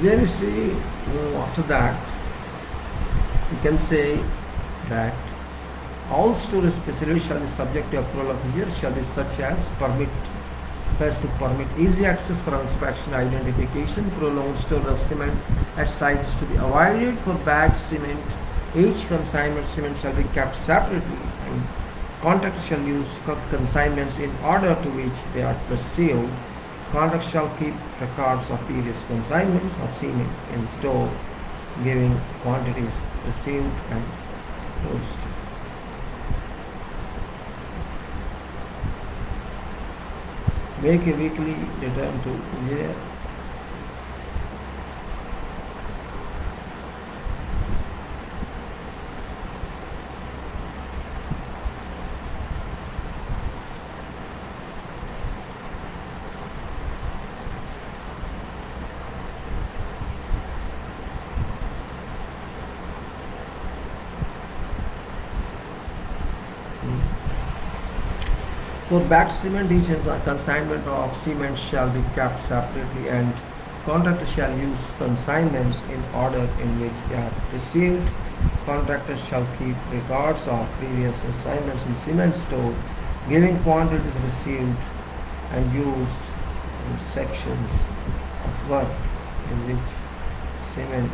Then you see, after that, you can say that all storage facilities shall be subject to approval of engineer shall be such as to permit easy access for inspection, identification. Prolonged storage of cement at sites to be avoided. For bagged cement, each consignment cement shall be kept separately, and contractor shall use consignments in order to which they are received. Contractor shall keep records of various consignments of cement in store, giving quantities received and used. Make a weekly return to engineer. For bagged cement, each consignment of cement shall be kept separately, and contractors shall use consignments in order in which they are received. Contractors shall keep records of various assignments in cement store, giving quantities received and used in sections of work in which cement.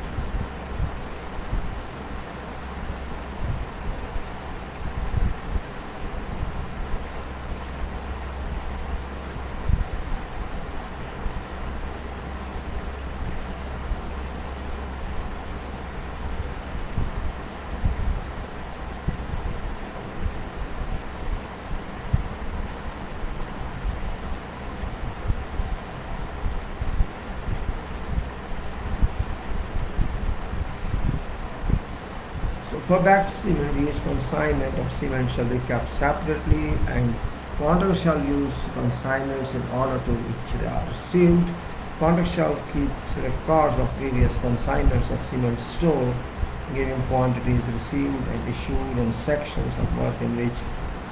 So for bagged cement, each consignment of cement shall be kept separately, and contractors shall use consignments in order to which they are received. Contractors shall keep records of various consignments of cement stored, giving quantities received and issued in sections of work in which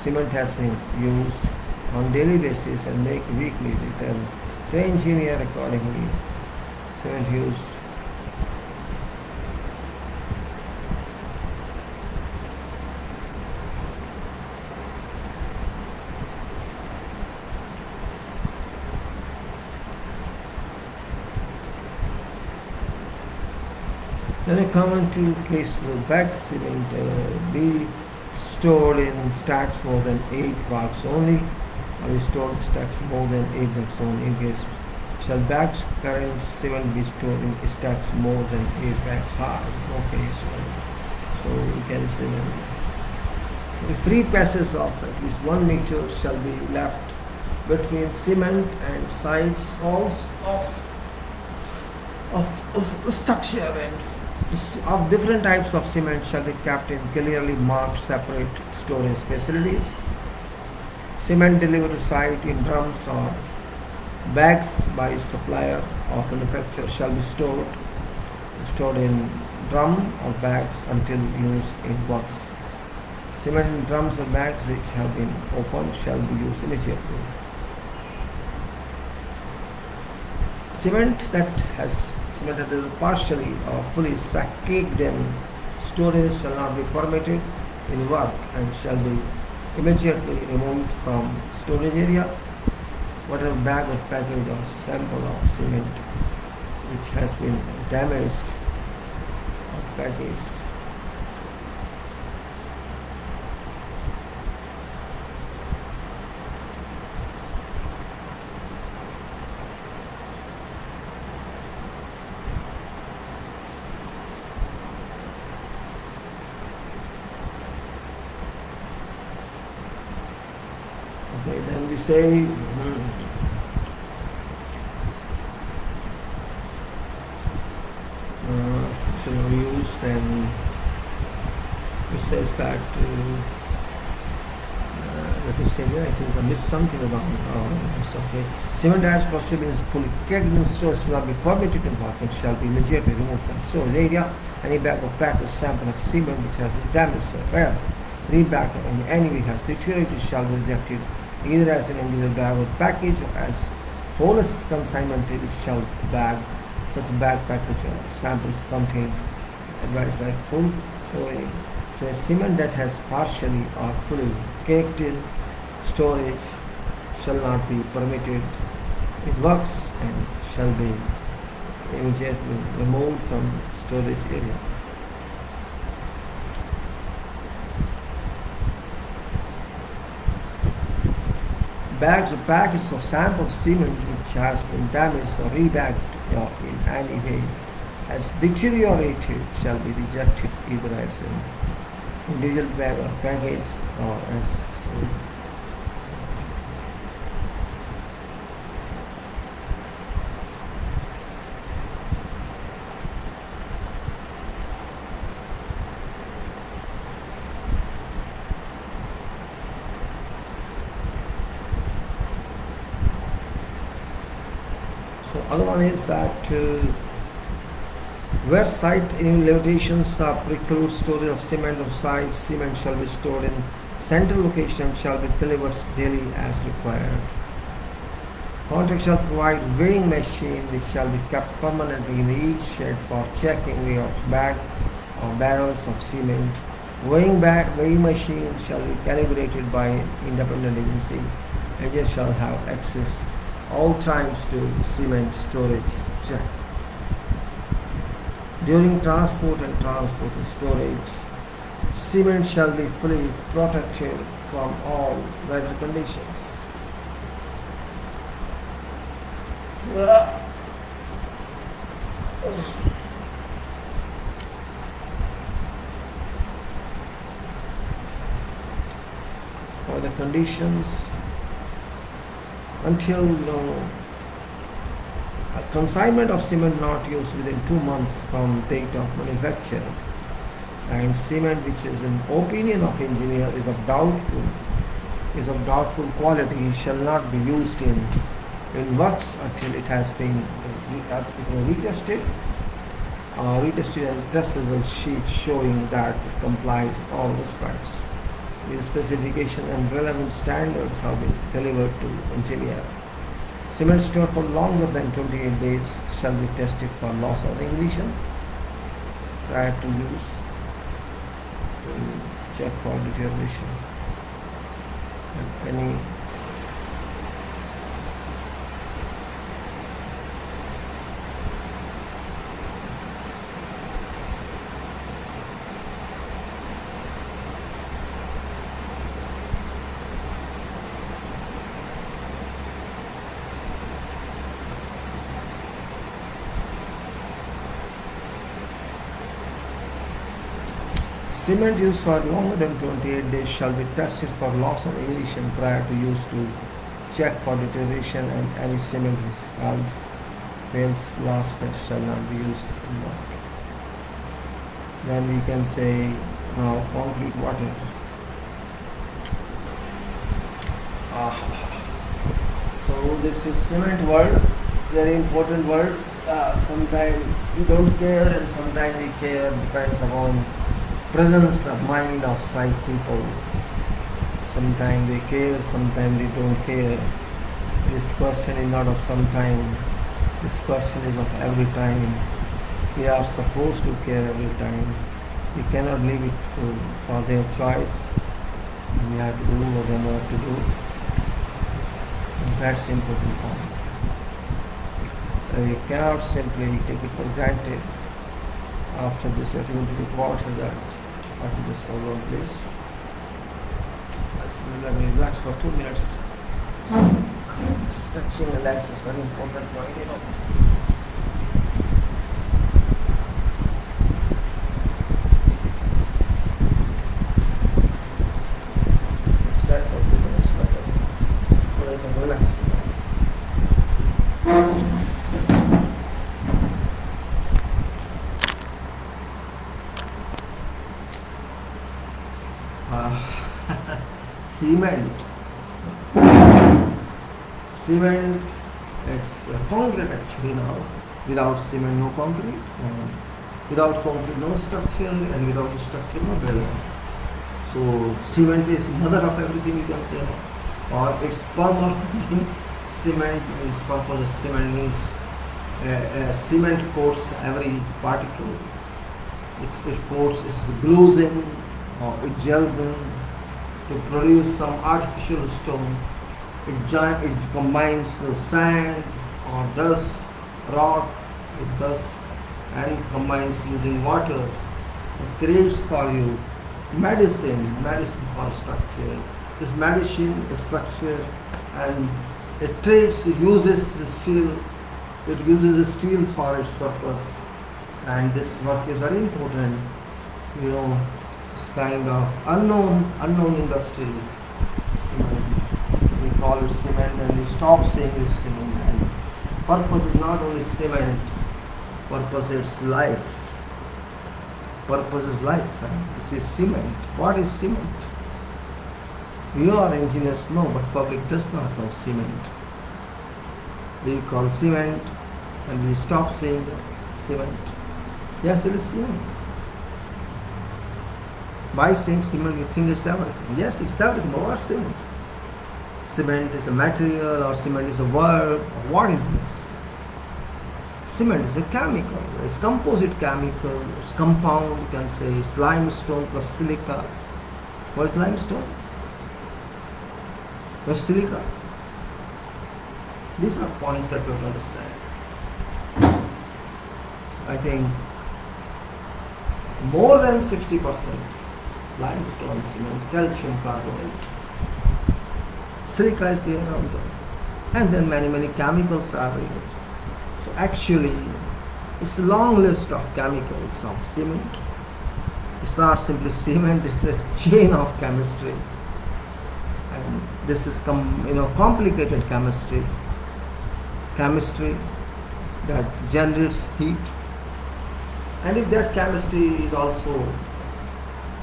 cement has been used on daily basis, and make weekly return to engineer accordingly. Cement used. Then I come on to case the bagged cement be stored in stacks more than 8 bags only, or be stored in stacks more than 8 bags only. In case shall bagged current cement be stored in stacks more than 8 bags high. Okay, so we can say free passage of at least 1 meter shall be left between cement and sides walls of structure, and of different types of cement shall be kept in clearly marked separate storage facilities. Cement delivered to site in drums or bags by supplier or manufacturer shall be stored in drum or bags until used in works. Cement in drums or bags which have been opened shall be used immediately. Cement that is partially or fully caked in storage shall not be permitted in work and shall be immediately removed from storage area. Whatever bag or package or sample of cement which has been damaged or packaged. Okay, then we say so we use, then it says that let me say here, I think I missed something about this. Okay, cement as possible is fully caked in storage will not be permitted in work and shall be immediately removed from storage area. Any bag or package sample of cement which has been damaged or rare, rebagged or in any way has deteriorated shall be rejected either as an individual bag or package or as whole as consignment which shall bag such bag package or samples contain advised by full. So a cement that has partially or fully caked in storage shall not be permitted in works and shall be immediately removed from storage area. Bags or packets of sample cement which has been damaged or rebagged or in any way has deteriorated shall be rejected either as an individual bag or package or as So other one is that where site any limitations preclude storage of cement on site, cement shall be stored in Central location shall be delivered daily as required. Contract shall provide weighing machine which shall be kept permanently in each shed for checking weight of bag or barrels of cement. Weighing machine shall be calibrated by independent agency. Agents shall have access all times to cement storage check. During transport and storage, cement shall be fully protected from all weather conditions. For the conditions until a consignment of cement not used within 2 months from date of manufacture, and cement which is in opinion of engineer is of doubtful quality shall not be used in works until it has been retested and test result sheet showing that it complies with all the specs. With specification and relevant standards have been delivered to engineer. Cement stored for longer than 28 days shall be tested for loss or ignition prior to use. Check for deterioration and any cement used for longer than 28 days shall be tested for loss of ignition prior to use to check for deterioration, and any cement fails last test shall not be used in work. Then we can say now concrete water. So this is cement world, very important word. Sometimes we don't care and sometimes we care, depends upon presence of mind of sight people. Sometimes they care, sometimes they don't care. This question is not of some time, this question is of every time. We are supposed to care every time. We cannot leave it for their choice. We have to do what they know to do. That's the important point. We cannot simply take it for granted. After this, we are going to report that. Just hold on, please. Let me relax for 2 minutes. Stretching the legs is very important point, Stretch for 2 minutes better, so I can relax. Cement, it's concrete actually now. Without cement, no concrete. Without concrete, no structure, and without structure, no building. So cement is mother of everything, you can say, or it's permanent. Cement means purpose. Cement means cement coats every particle. It coats, it glues in, or it gels in to produce some artificial stone. It combines the sand or dust, rock with dust, and combines using water. It creates for you medicine for structure. This medicine is structure, and it uses the steel. It uses the steel for its purpose, and this work is very important. It's kind of unknown industry. We call it cement, and we stop saying it's cement. And purpose is not only cement. Purpose is life. Purpose is life. This is cement. What is cement? You are engineers know, but public does not know cement. We call cement, and we stop saying cement. Yes, it is cement. By saying cement, you think it's everything. Yes, it's everything, but what's cement? Cement is a material or cement is a verb. What is this? Cement is a chemical. It's composite chemical. It's compound, you can say. It's limestone plus silica. What is limestone? Plus silica. These are points that you have to understand. I think more than 60% limestone, cement, calcium carbonate. Silica is there around them. And then many chemicals are in it. So actually, it's a long list of chemicals of cement. It's not simply cement, it's a chain of chemistry. And this is complicated chemistry. Chemistry that generates heat. And if that chemistry is also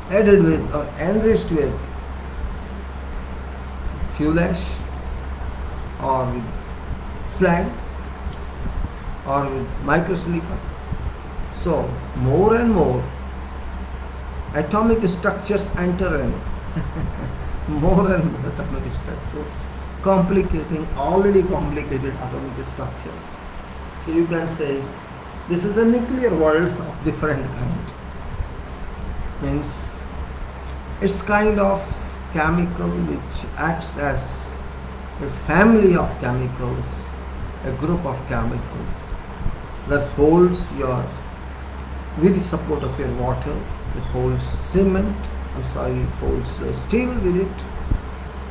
added with or enriched with fuel ash or with slag or with microsilica, so more and more atomic structures enter in. More and more atomic structures, complicating already complicated atomic structures. So you can say this is a nuclear world of different kind. Means it's kind of chemical which acts as a family of chemicals, a group of chemicals that holds with the support of your water, it holds holds steel with it,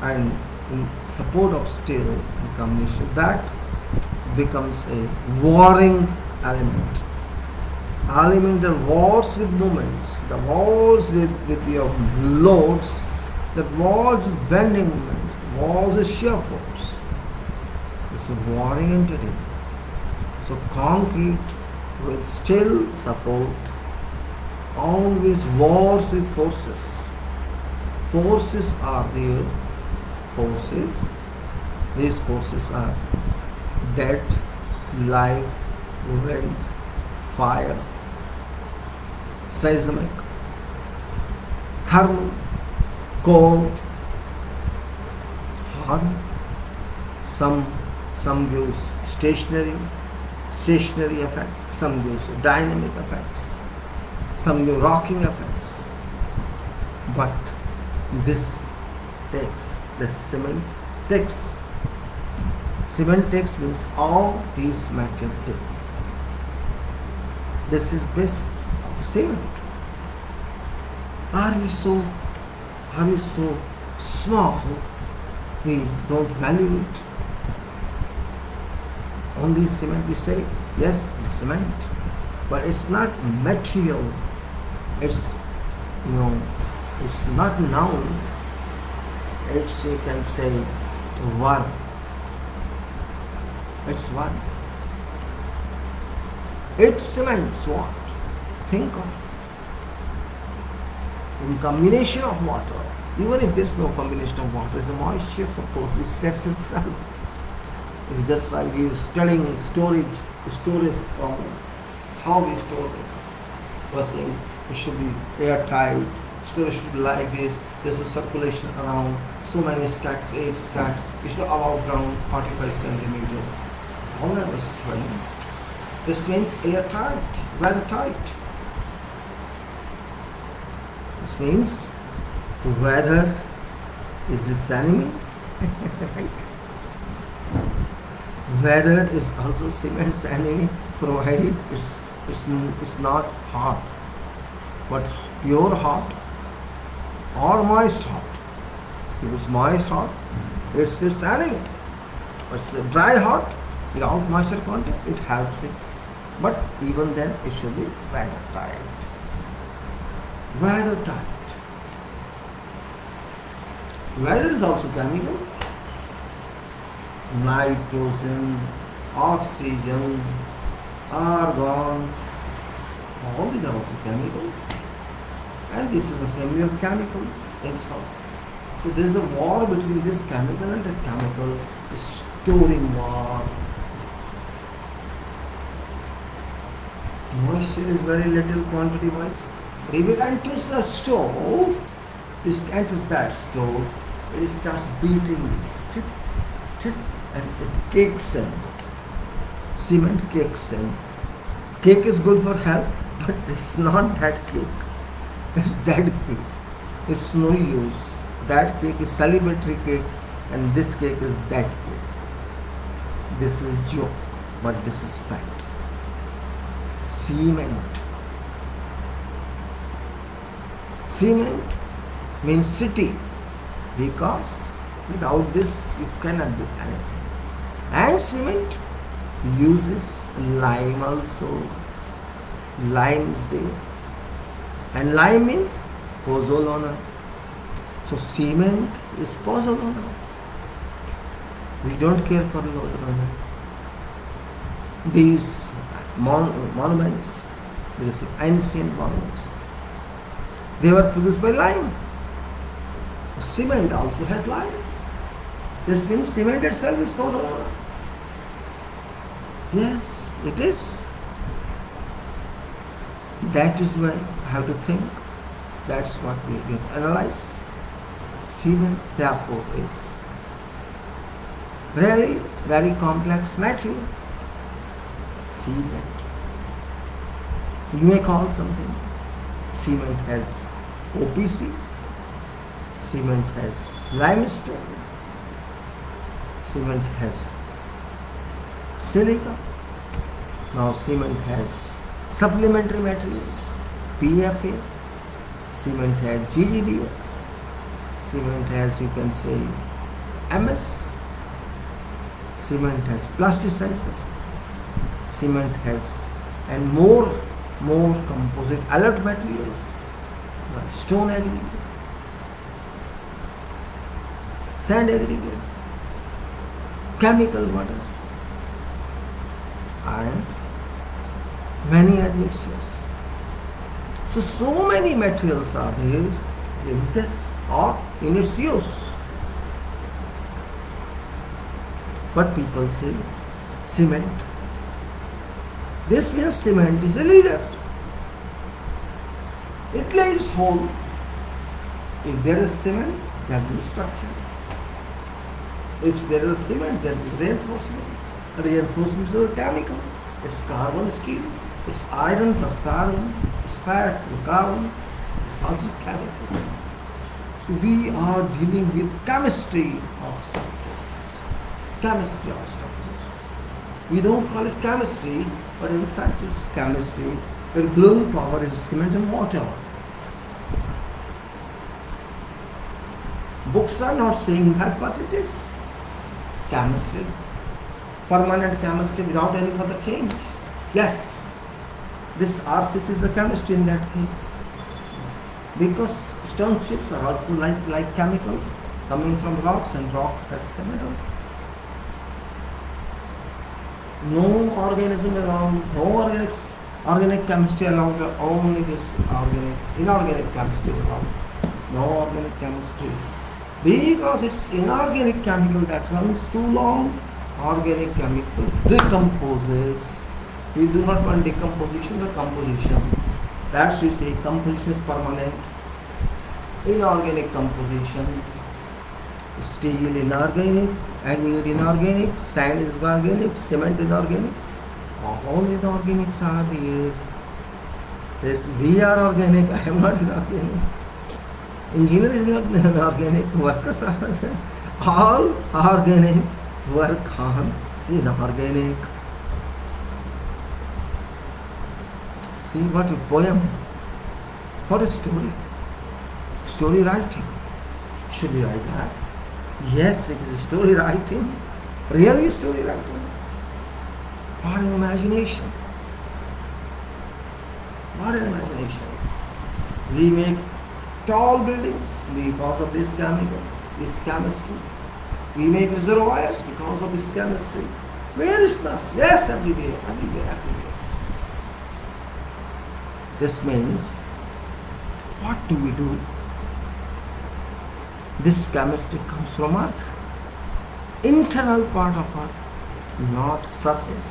and in support of steel in combination, that becomes a warring element. Element that wars with moments, the wars with your loads, that wars with bending moments, wars with shear force. It's a warring entity. So concrete with steel support always wars with forces. Forces are there. Forces. These forces are death, life, wind, fire, seismic, thermal, cold, hard. Some gives stationary effect, some gives dynamic effects, some give rocking effects. But this cement takes means all these matter take. This is basics of cement. Are we so small we don't value it? Only cement we say, yes, it's cement. But it's not material. It's it's not noun. It's, you can say, verb. It's verb. It cements what? Think of. In combination of water, even if there is no combination of water, the moisture, suppose it sets itself. It's just like you studying storage problem. How we store this? First thing, it should be airtight. Storage should be like this. There's a circulation around so many stacks, 8 stacks. It should allow ground 45 centimeter. All that was studying. This means airtight, very tight. This means weather is its enemy, right? Weather is also cement's enemy, provided it's not hot, but pure hot or moist hot. If it's moist hot, it's its enemy. But it's dry hot without moisture content, it helps it. But even then, it should be weather tight. Weather tight. Weather is also chemical. Nitrogen, oxygen, argon, all these are also chemicals. And this is a family of chemicals itself. So there is a war between this chemical and that chemical, storing war. Moisture is very little quantity wise. If it enters the stove, it enters that stove, it starts beating this, tip, tip, and it kicks in. Cement kicks in. Cake is good for health, but it's not that cake. It's dead cake. It's no use. That cake is celebratory cake, and this cake is dead cake. This is joke, but this is fact. Cement. Cement means city, because without this you cannot do anything. And cement uses lime also. Lime is there. And lime means pozzolana. So cement is pozzolana. We don't care for these monuments, these ancient monuments. They were produced by lime. Cement also has lime. This means cement itself is pozzolana. Yes, it is. That is why I have to think. That's what we can analyze. Cement, therefore, is really very complex material. Cement. You may call something. Cement has OPC. Cement has limestone. Cement has silica. Now cement has supplementary materials, PFA. Cement has GGBS. Cement has, you can say, MS. Cement has plasticizer. Cement has and more composite alert materials, stone aggregate, sand aggregate, chemical water, and many admixtures. So many materials are there in this or in its use. But people say cement. This means cement is a leader. It lays hold. If there is cement, there is structure. If there is cement, there is reinforcement. Reinforcement is a chemical. It's carbon, steel. It's iron plus carbon. It's fat plus carbon. It's also chemical. So we are dealing with chemistry of structures. Chemistry of structures. We don't call it chemistry, but in fact it's chemistry. The glowing power is cement and water. Books are not saying that, but it is chemistry. Permanent chemistry without any further change. Yes, this RCC is a chemistry in that case. Because stone chips are also like chemicals coming from rocks, and rock has chemicals. No organism around, no organic chemistry allowed, only this inorganic chemistry allowed. No organic chemistry. Because it's inorganic chemical that runs too long, organic chemical decomposes. We do not want decomposition, but composition. That's we say composition is permanent. Inorganic composition. Steel inorganic, aggregate inorganic, sand is organic, cement inorganic. All inorganics are there. Yes, we are organic, I am not inorganic. Engineer is not inorganic, workers are all organic, work on inorganic. See what a poem, what a story. Story writing. Should we write that? Yes, it is story writing. Really story writing. What an imagination. What an imagination. We make tall buildings because of these chemicals, this chemistry. We make reservoirs because of this chemistry. Where is this? Yes, everywhere. This means, what do we do? This chemistry comes from earth, internal part of earth, not surface.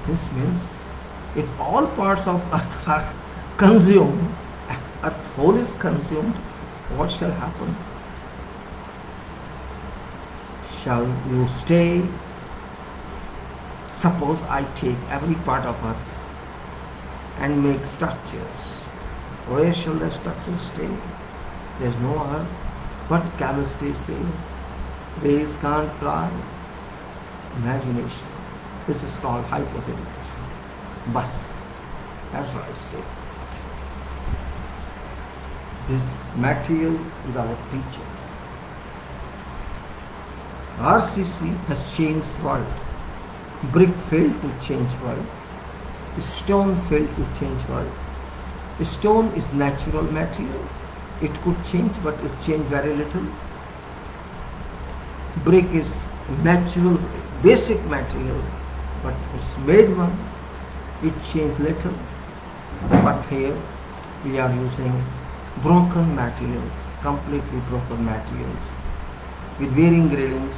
This means If all parts of earth are consumed, earth whole is consumed, what shall happen? Shall you stay? Suppose I take every part of earth and make structures. Where shall the structures stay? There is no earth. What camel stays there? Rays can't fly. Imagination. This is called hypothetical. Bus. That's what I say. This material is our teacher. RCC has changed world. Brick failed to change world. Stone failed to change world. Stone is natural material. It could change, but it changed very little. Brick is natural, basic material, but it's made one. It changed little. But here we are using broken materials, completely broken materials, with varying gradings,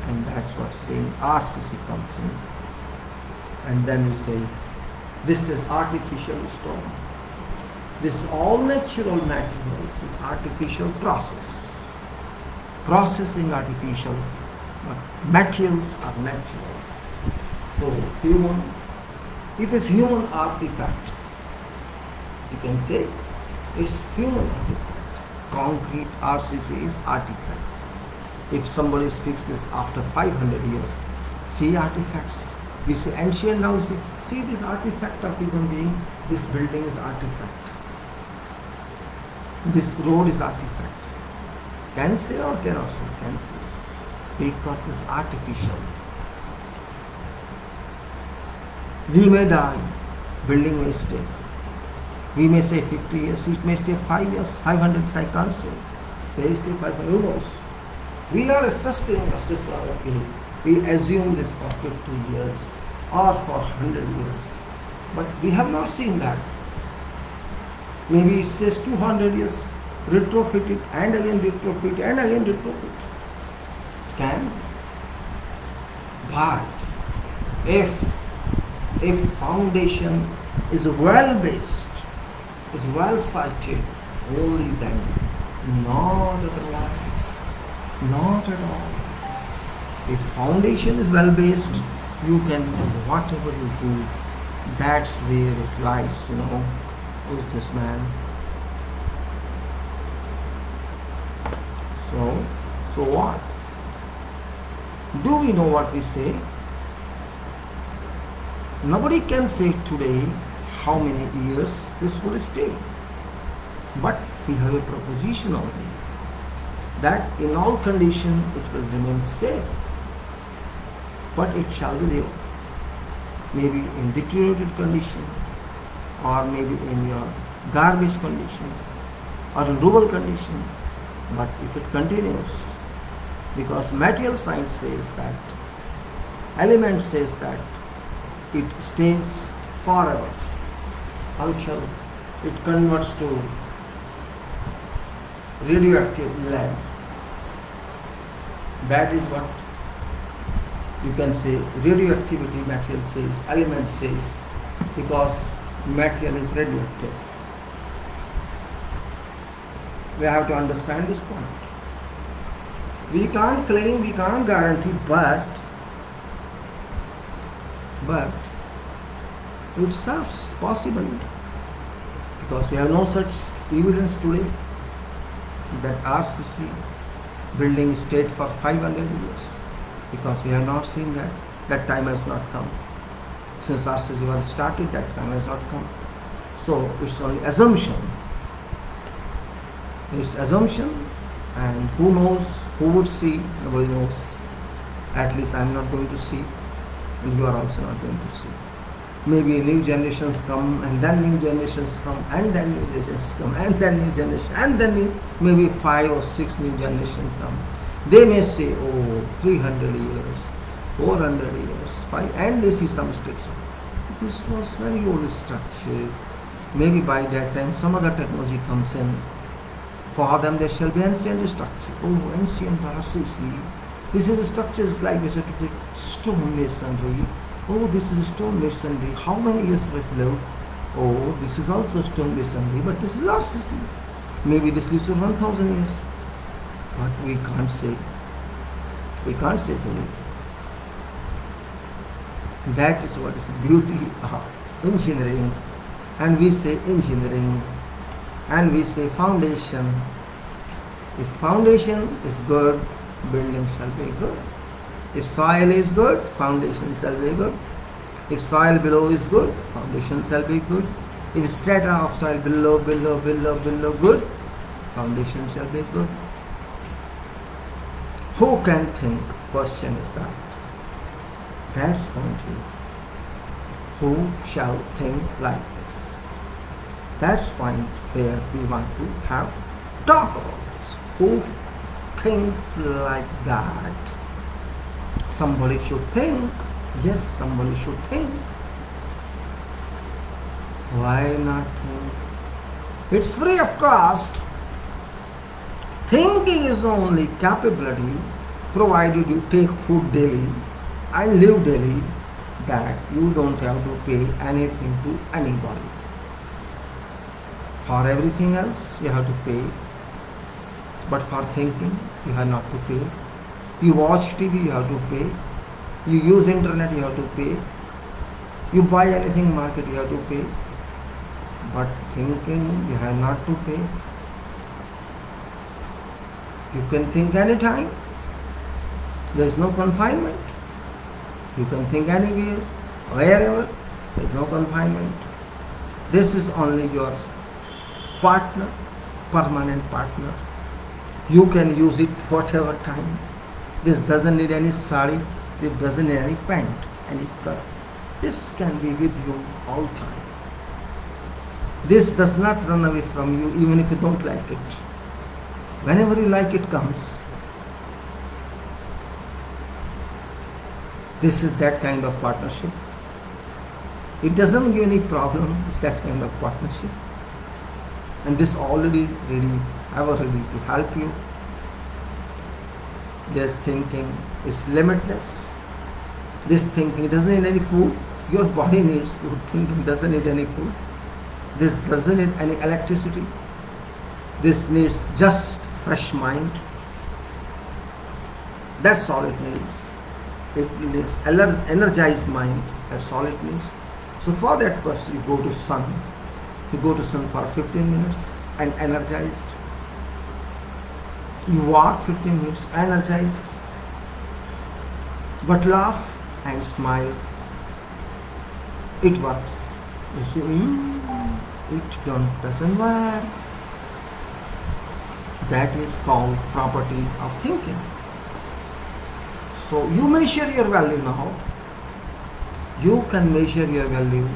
and that's what saying RCC comes in. And then we say, this is artificial stone. This is all natural materials with artificial process. Processing artificial, but materials are natural. So human, it is human artifact. You can say it's human artifact. Concrete RCC is artifacts. If somebody speaks this after 500 years, see artifacts. We say ancient, now we say, see this artifact of human being, this building is artifact. This road is artifact. Can say or cannot say? Can say. Because this is artificial. We may die, building may stay. We may say 50 years, it may stay 5 years, 500 years, I can't say. May stay 500, who knows? We are assessing the system, okay. We assume this for 50 years or for 100 years. But we have not seen that. Maybe it says 200 years, retrofit it, and again retrofit, and again retrofit. Can. But if foundation is well based, is well sited, only then, not otherwise, not at all. If foundation is well based, you can do whatever you do. That's where it lies, Who's this man? So what? Do we know what we say? Nobody can say today how many years this will stay. But we have a proposition already that in all conditions it will remain safe. But it shall be there. Maybe in deteriorated condition, or maybe in your garbage condition, or in rubble condition. But if it continues, because material science says that, element says that it stays forever until it converts to radioactive lead. That is what you can say radioactivity material says, element says, because material is radioactive. We have to understand this point. We can't claim, we can't guarantee, but it serves possibly, because we have no such evidence today that RCC building stayed for 500 years, because we have not seen that. That time has not come. Since RCC was started, that time has not come. So it's only assumption. It's assumption, and who knows, who would see? Nobody knows. At least I am not going to see, and you are also not going to see. Maybe new generations come, and then new generations come, and then new generations come, and then new generation, and then maybe 5 or 6 new generations come. They may say, oh, 300 years, 400 years, 5, and they see some structure. This was very old structure. Maybe by that time some other technology comes in. For them there shall be ancient structure. Oh, ancient RCC. This is a structure like we said to stone masonry. Oh, this is stone masonry. How many years was lived? Oh, this is also stone masonry, but this is RCC. Maybe this lives for 1000 years. But we can't say. We can't say today. That is what is the beauty of engineering. And we say engineering, and we say foundation. If foundation is good, building shall be good. If soil is good, foundation shall be good. If soil below is good, foundation shall be good. If strata of soil below good, foundation shall be good. Who can think? Question is that. That's point here. Who shall think like this? That's point where we want to have talk about this. Who thinks like that? Somebody should think. Yes, somebody should think. Why not think? It's free of cost. Thinking is the only capability, provided you take food daily and live daily, that you don't have to pay anything to anybody. For everything else you have to pay, but for thinking you have not to pay. You watch TV, you have to pay. You use internet, you have to pay. You buy anything market, you have to pay. But thinking you have not to pay. You can think anytime. There is no confinement. You can think anywhere, wherever. There is no confinement. This is only your partner, permanent partner. You can use it whatever time. This doesn't need any sari. It doesn't need any pant, any cut. This can be with you all time. This does not run away from you even if you don't like it. Whenever you like, it comes. This is that kind of partnership. It doesn't give any problem. It's that kind of partnership. And this already ready, ever ready to help you. This thinking is limitless. This thinking doesn't need any food. Your body needs food. Thinking doesn't need any food. This doesn't need any electricity. This needs just fresh mind. That's all it needs. It needs energized mind. That's all it needs. So for that person, you go to sun. You go to sun for 15 minutes and energized. You walk 15 minutes energized. But laugh and smile. It works. You see, it doesn't work. That is called property of thinking. So you measure your value now. You can measure your value.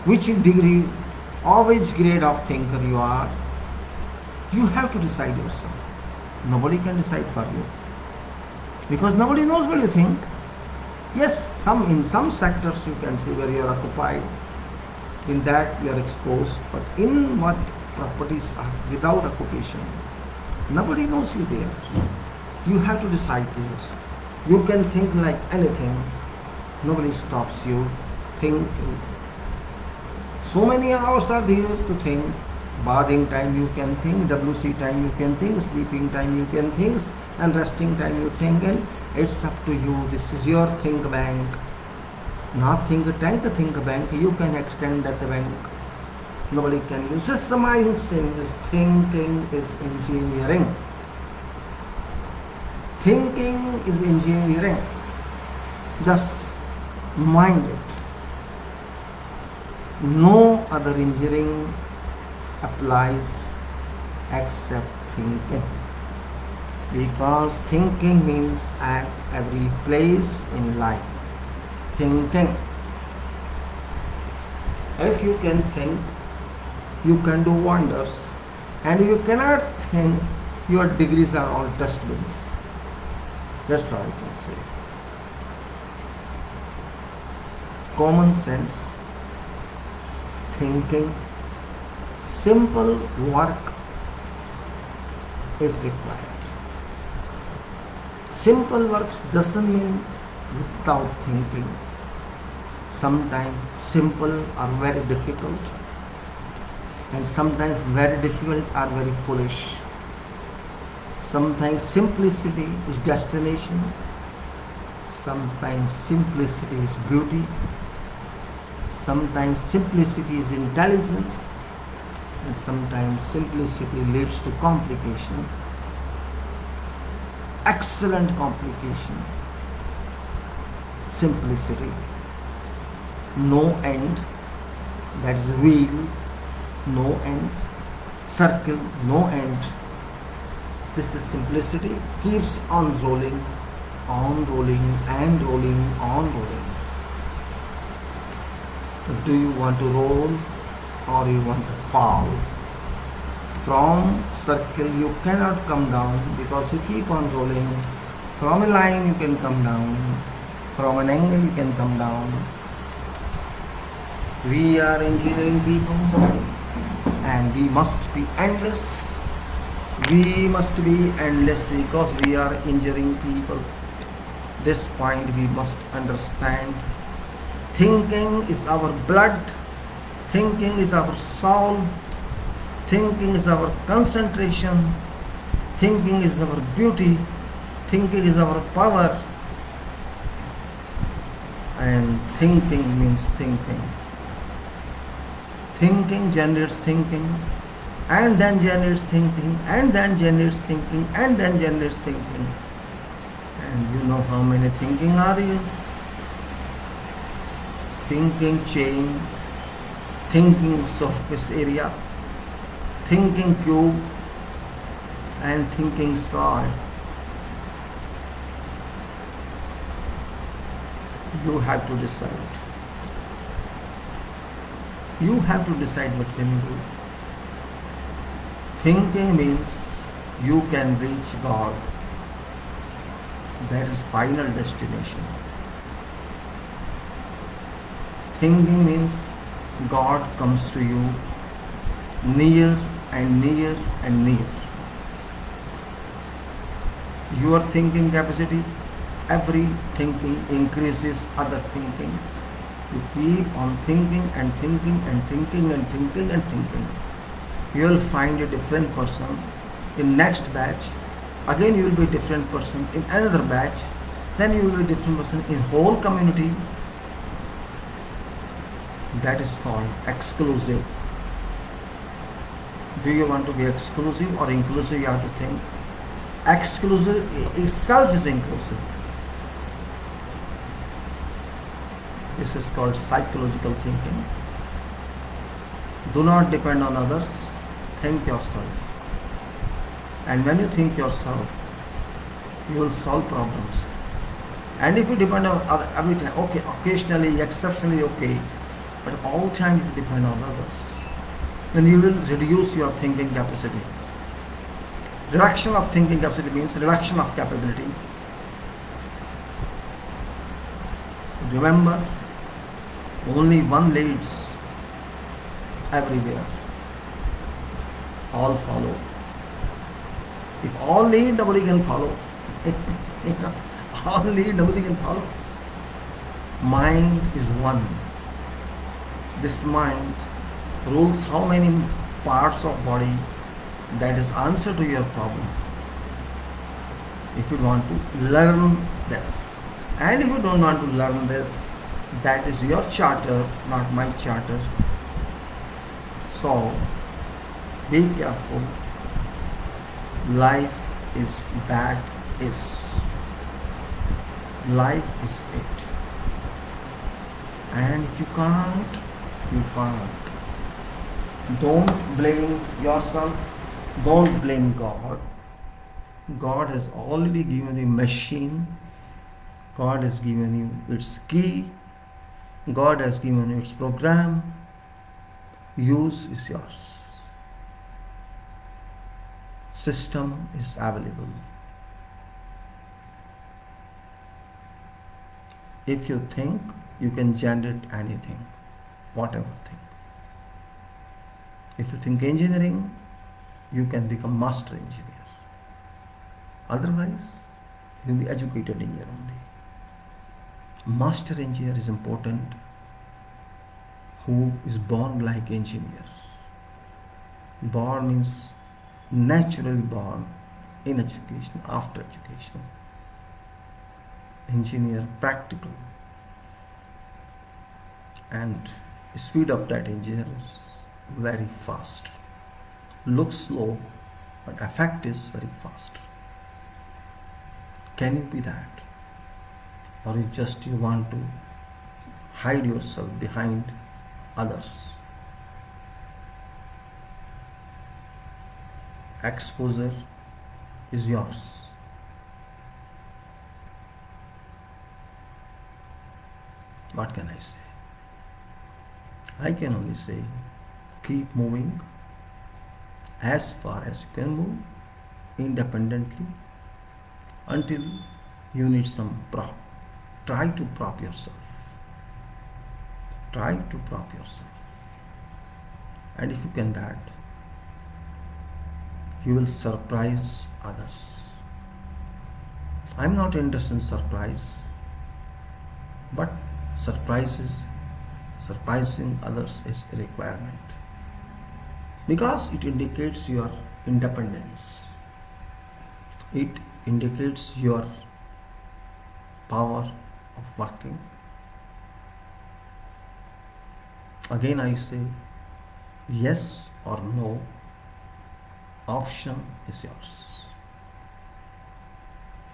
Which degree or which grade of thinker you are. You have to decide yourself. Nobody can decide for you. Because nobody knows what you think. Yes, in some sectors you can see where you are occupied. In that you are exposed. But in what properties are without occupation, nobody knows you there. You have to decide there. You can think like anything. Nobody stops you thinking. So many hours are there to think. Bathing time you can think, WC time you can think, sleeping time you can think, and resting time you think, and it's up to you. This is your think bank. Not think tank, think bank. You can extend that bank. Nobody can use this. Mind saying this. Thinking is engineering. Thinking is engineering. Just mind it. No other engineering applies except thinking. Because thinking means at every place in life. Thinking. If you can think, you can do wonders. And if you cannot think, your degrees are all dustbins. That's all I can say. Common sense, thinking, simple work is required. Simple works doesn't mean without thinking. Sometimes simple are very difficult, and sometimes very difficult are very foolish. Sometimes simplicity is destination, sometimes simplicity is beauty, sometimes simplicity is intelligence, and sometimes simplicity leads to complication, excellent complication. Simplicity, no end, that is wheel, no end, circle, no end. This is simplicity, keeps on rolling and rolling, on rolling. Do you want to roll or you want to fall? From circle you cannot come down because you keep on rolling. From a line you can come down. From an angle you can come down. We are engineering people and we must be endless. We must be endless because we are engineering people. This point we must understand. Thinking is our blood. Thinking is our soul. Thinking is our concentration. Thinking is our beauty. Thinking is our power. And thinking means thinking. Thinking generates thinking, and then generates thinking, and then generates thinking, and then generates thinking. And you know how many thinking are there? Thinking chain, thinking surface area, thinking cube, and thinking sky. You have to decide. You have to decide what can you do. Thinking means you can reach God. That is final destination. Thinking means God comes to you near and near and near. Your thinking capacity, every thinking increases other thinking. You keep on thinking and thinking and thinking and thinking and thinking. You will find a different person in next batch. Again you will be a different person in another batch. Then you will be a different person in whole community. That is called exclusive. Do you want to be exclusive or inclusive? You have to think. Exclusive itself is inclusive. This is called psychological thinking. Do not depend on others. Think yourself. And when you think yourself, you will solve problems. And if you depend on other, every time, okay, occasionally, exceptionally, okay, but all time you depend on others, then you will reduce your thinking capacity. Reduction of thinking capacity means reduction of capability. Remember, only one leads everywhere. All follow. If all lead, nobody can follow. All lead, nobody can follow. Mind is one. This mind rules how many parts of body. That is answer to your problem. If you want to learn this, and if you don't want to learn this, that is your charter, not my charter. So be careful. Life is that is. Life is it. And if you can't, you can't. Don't blame yourself. Don't blame God. God has already given you a machine. God has given you its key. God has given you its program. Use is yours. System is available. If you think, you can generate anything, whatever think. If you think engineering, you can become master engineer. Otherwise, you will be educated engineer only. Master engineer is important who is born like engineer. Born means naturally born in education, after education. Engineer practical, and speed of that engineer is very fast. Looks slow, but effect is very fast. Can you be that? Or you want to hide yourself behind others? Exposure is yours. What can I say? I can only say keep moving as far as you can move independently until you need some prop. Try to prop yourself. Try to prop yourself. And if you can that, you will surprise others. I'm not interested in surprise, but surprising others is a requirement because it indicates your independence. It indicates your power of working. Again, I say yes or no, option is yours.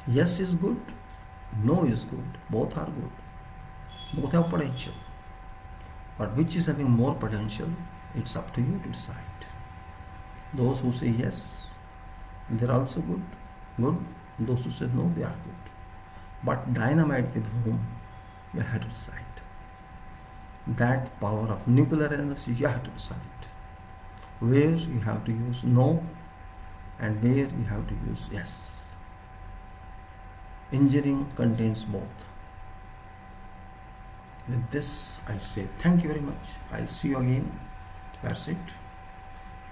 Yes is good, no is good, both are good, both have potential. But which is having more potential, it's up to you to decide. Those who say yes, they're also good. Those who say no, they are good. But dynamite with whom, you have to decide. That power of nuclear energy, you have to decide. Where you have to use no and where you have to use yes. Engineering contains both. With this, I say thank you very much. I'll see you again. That's it.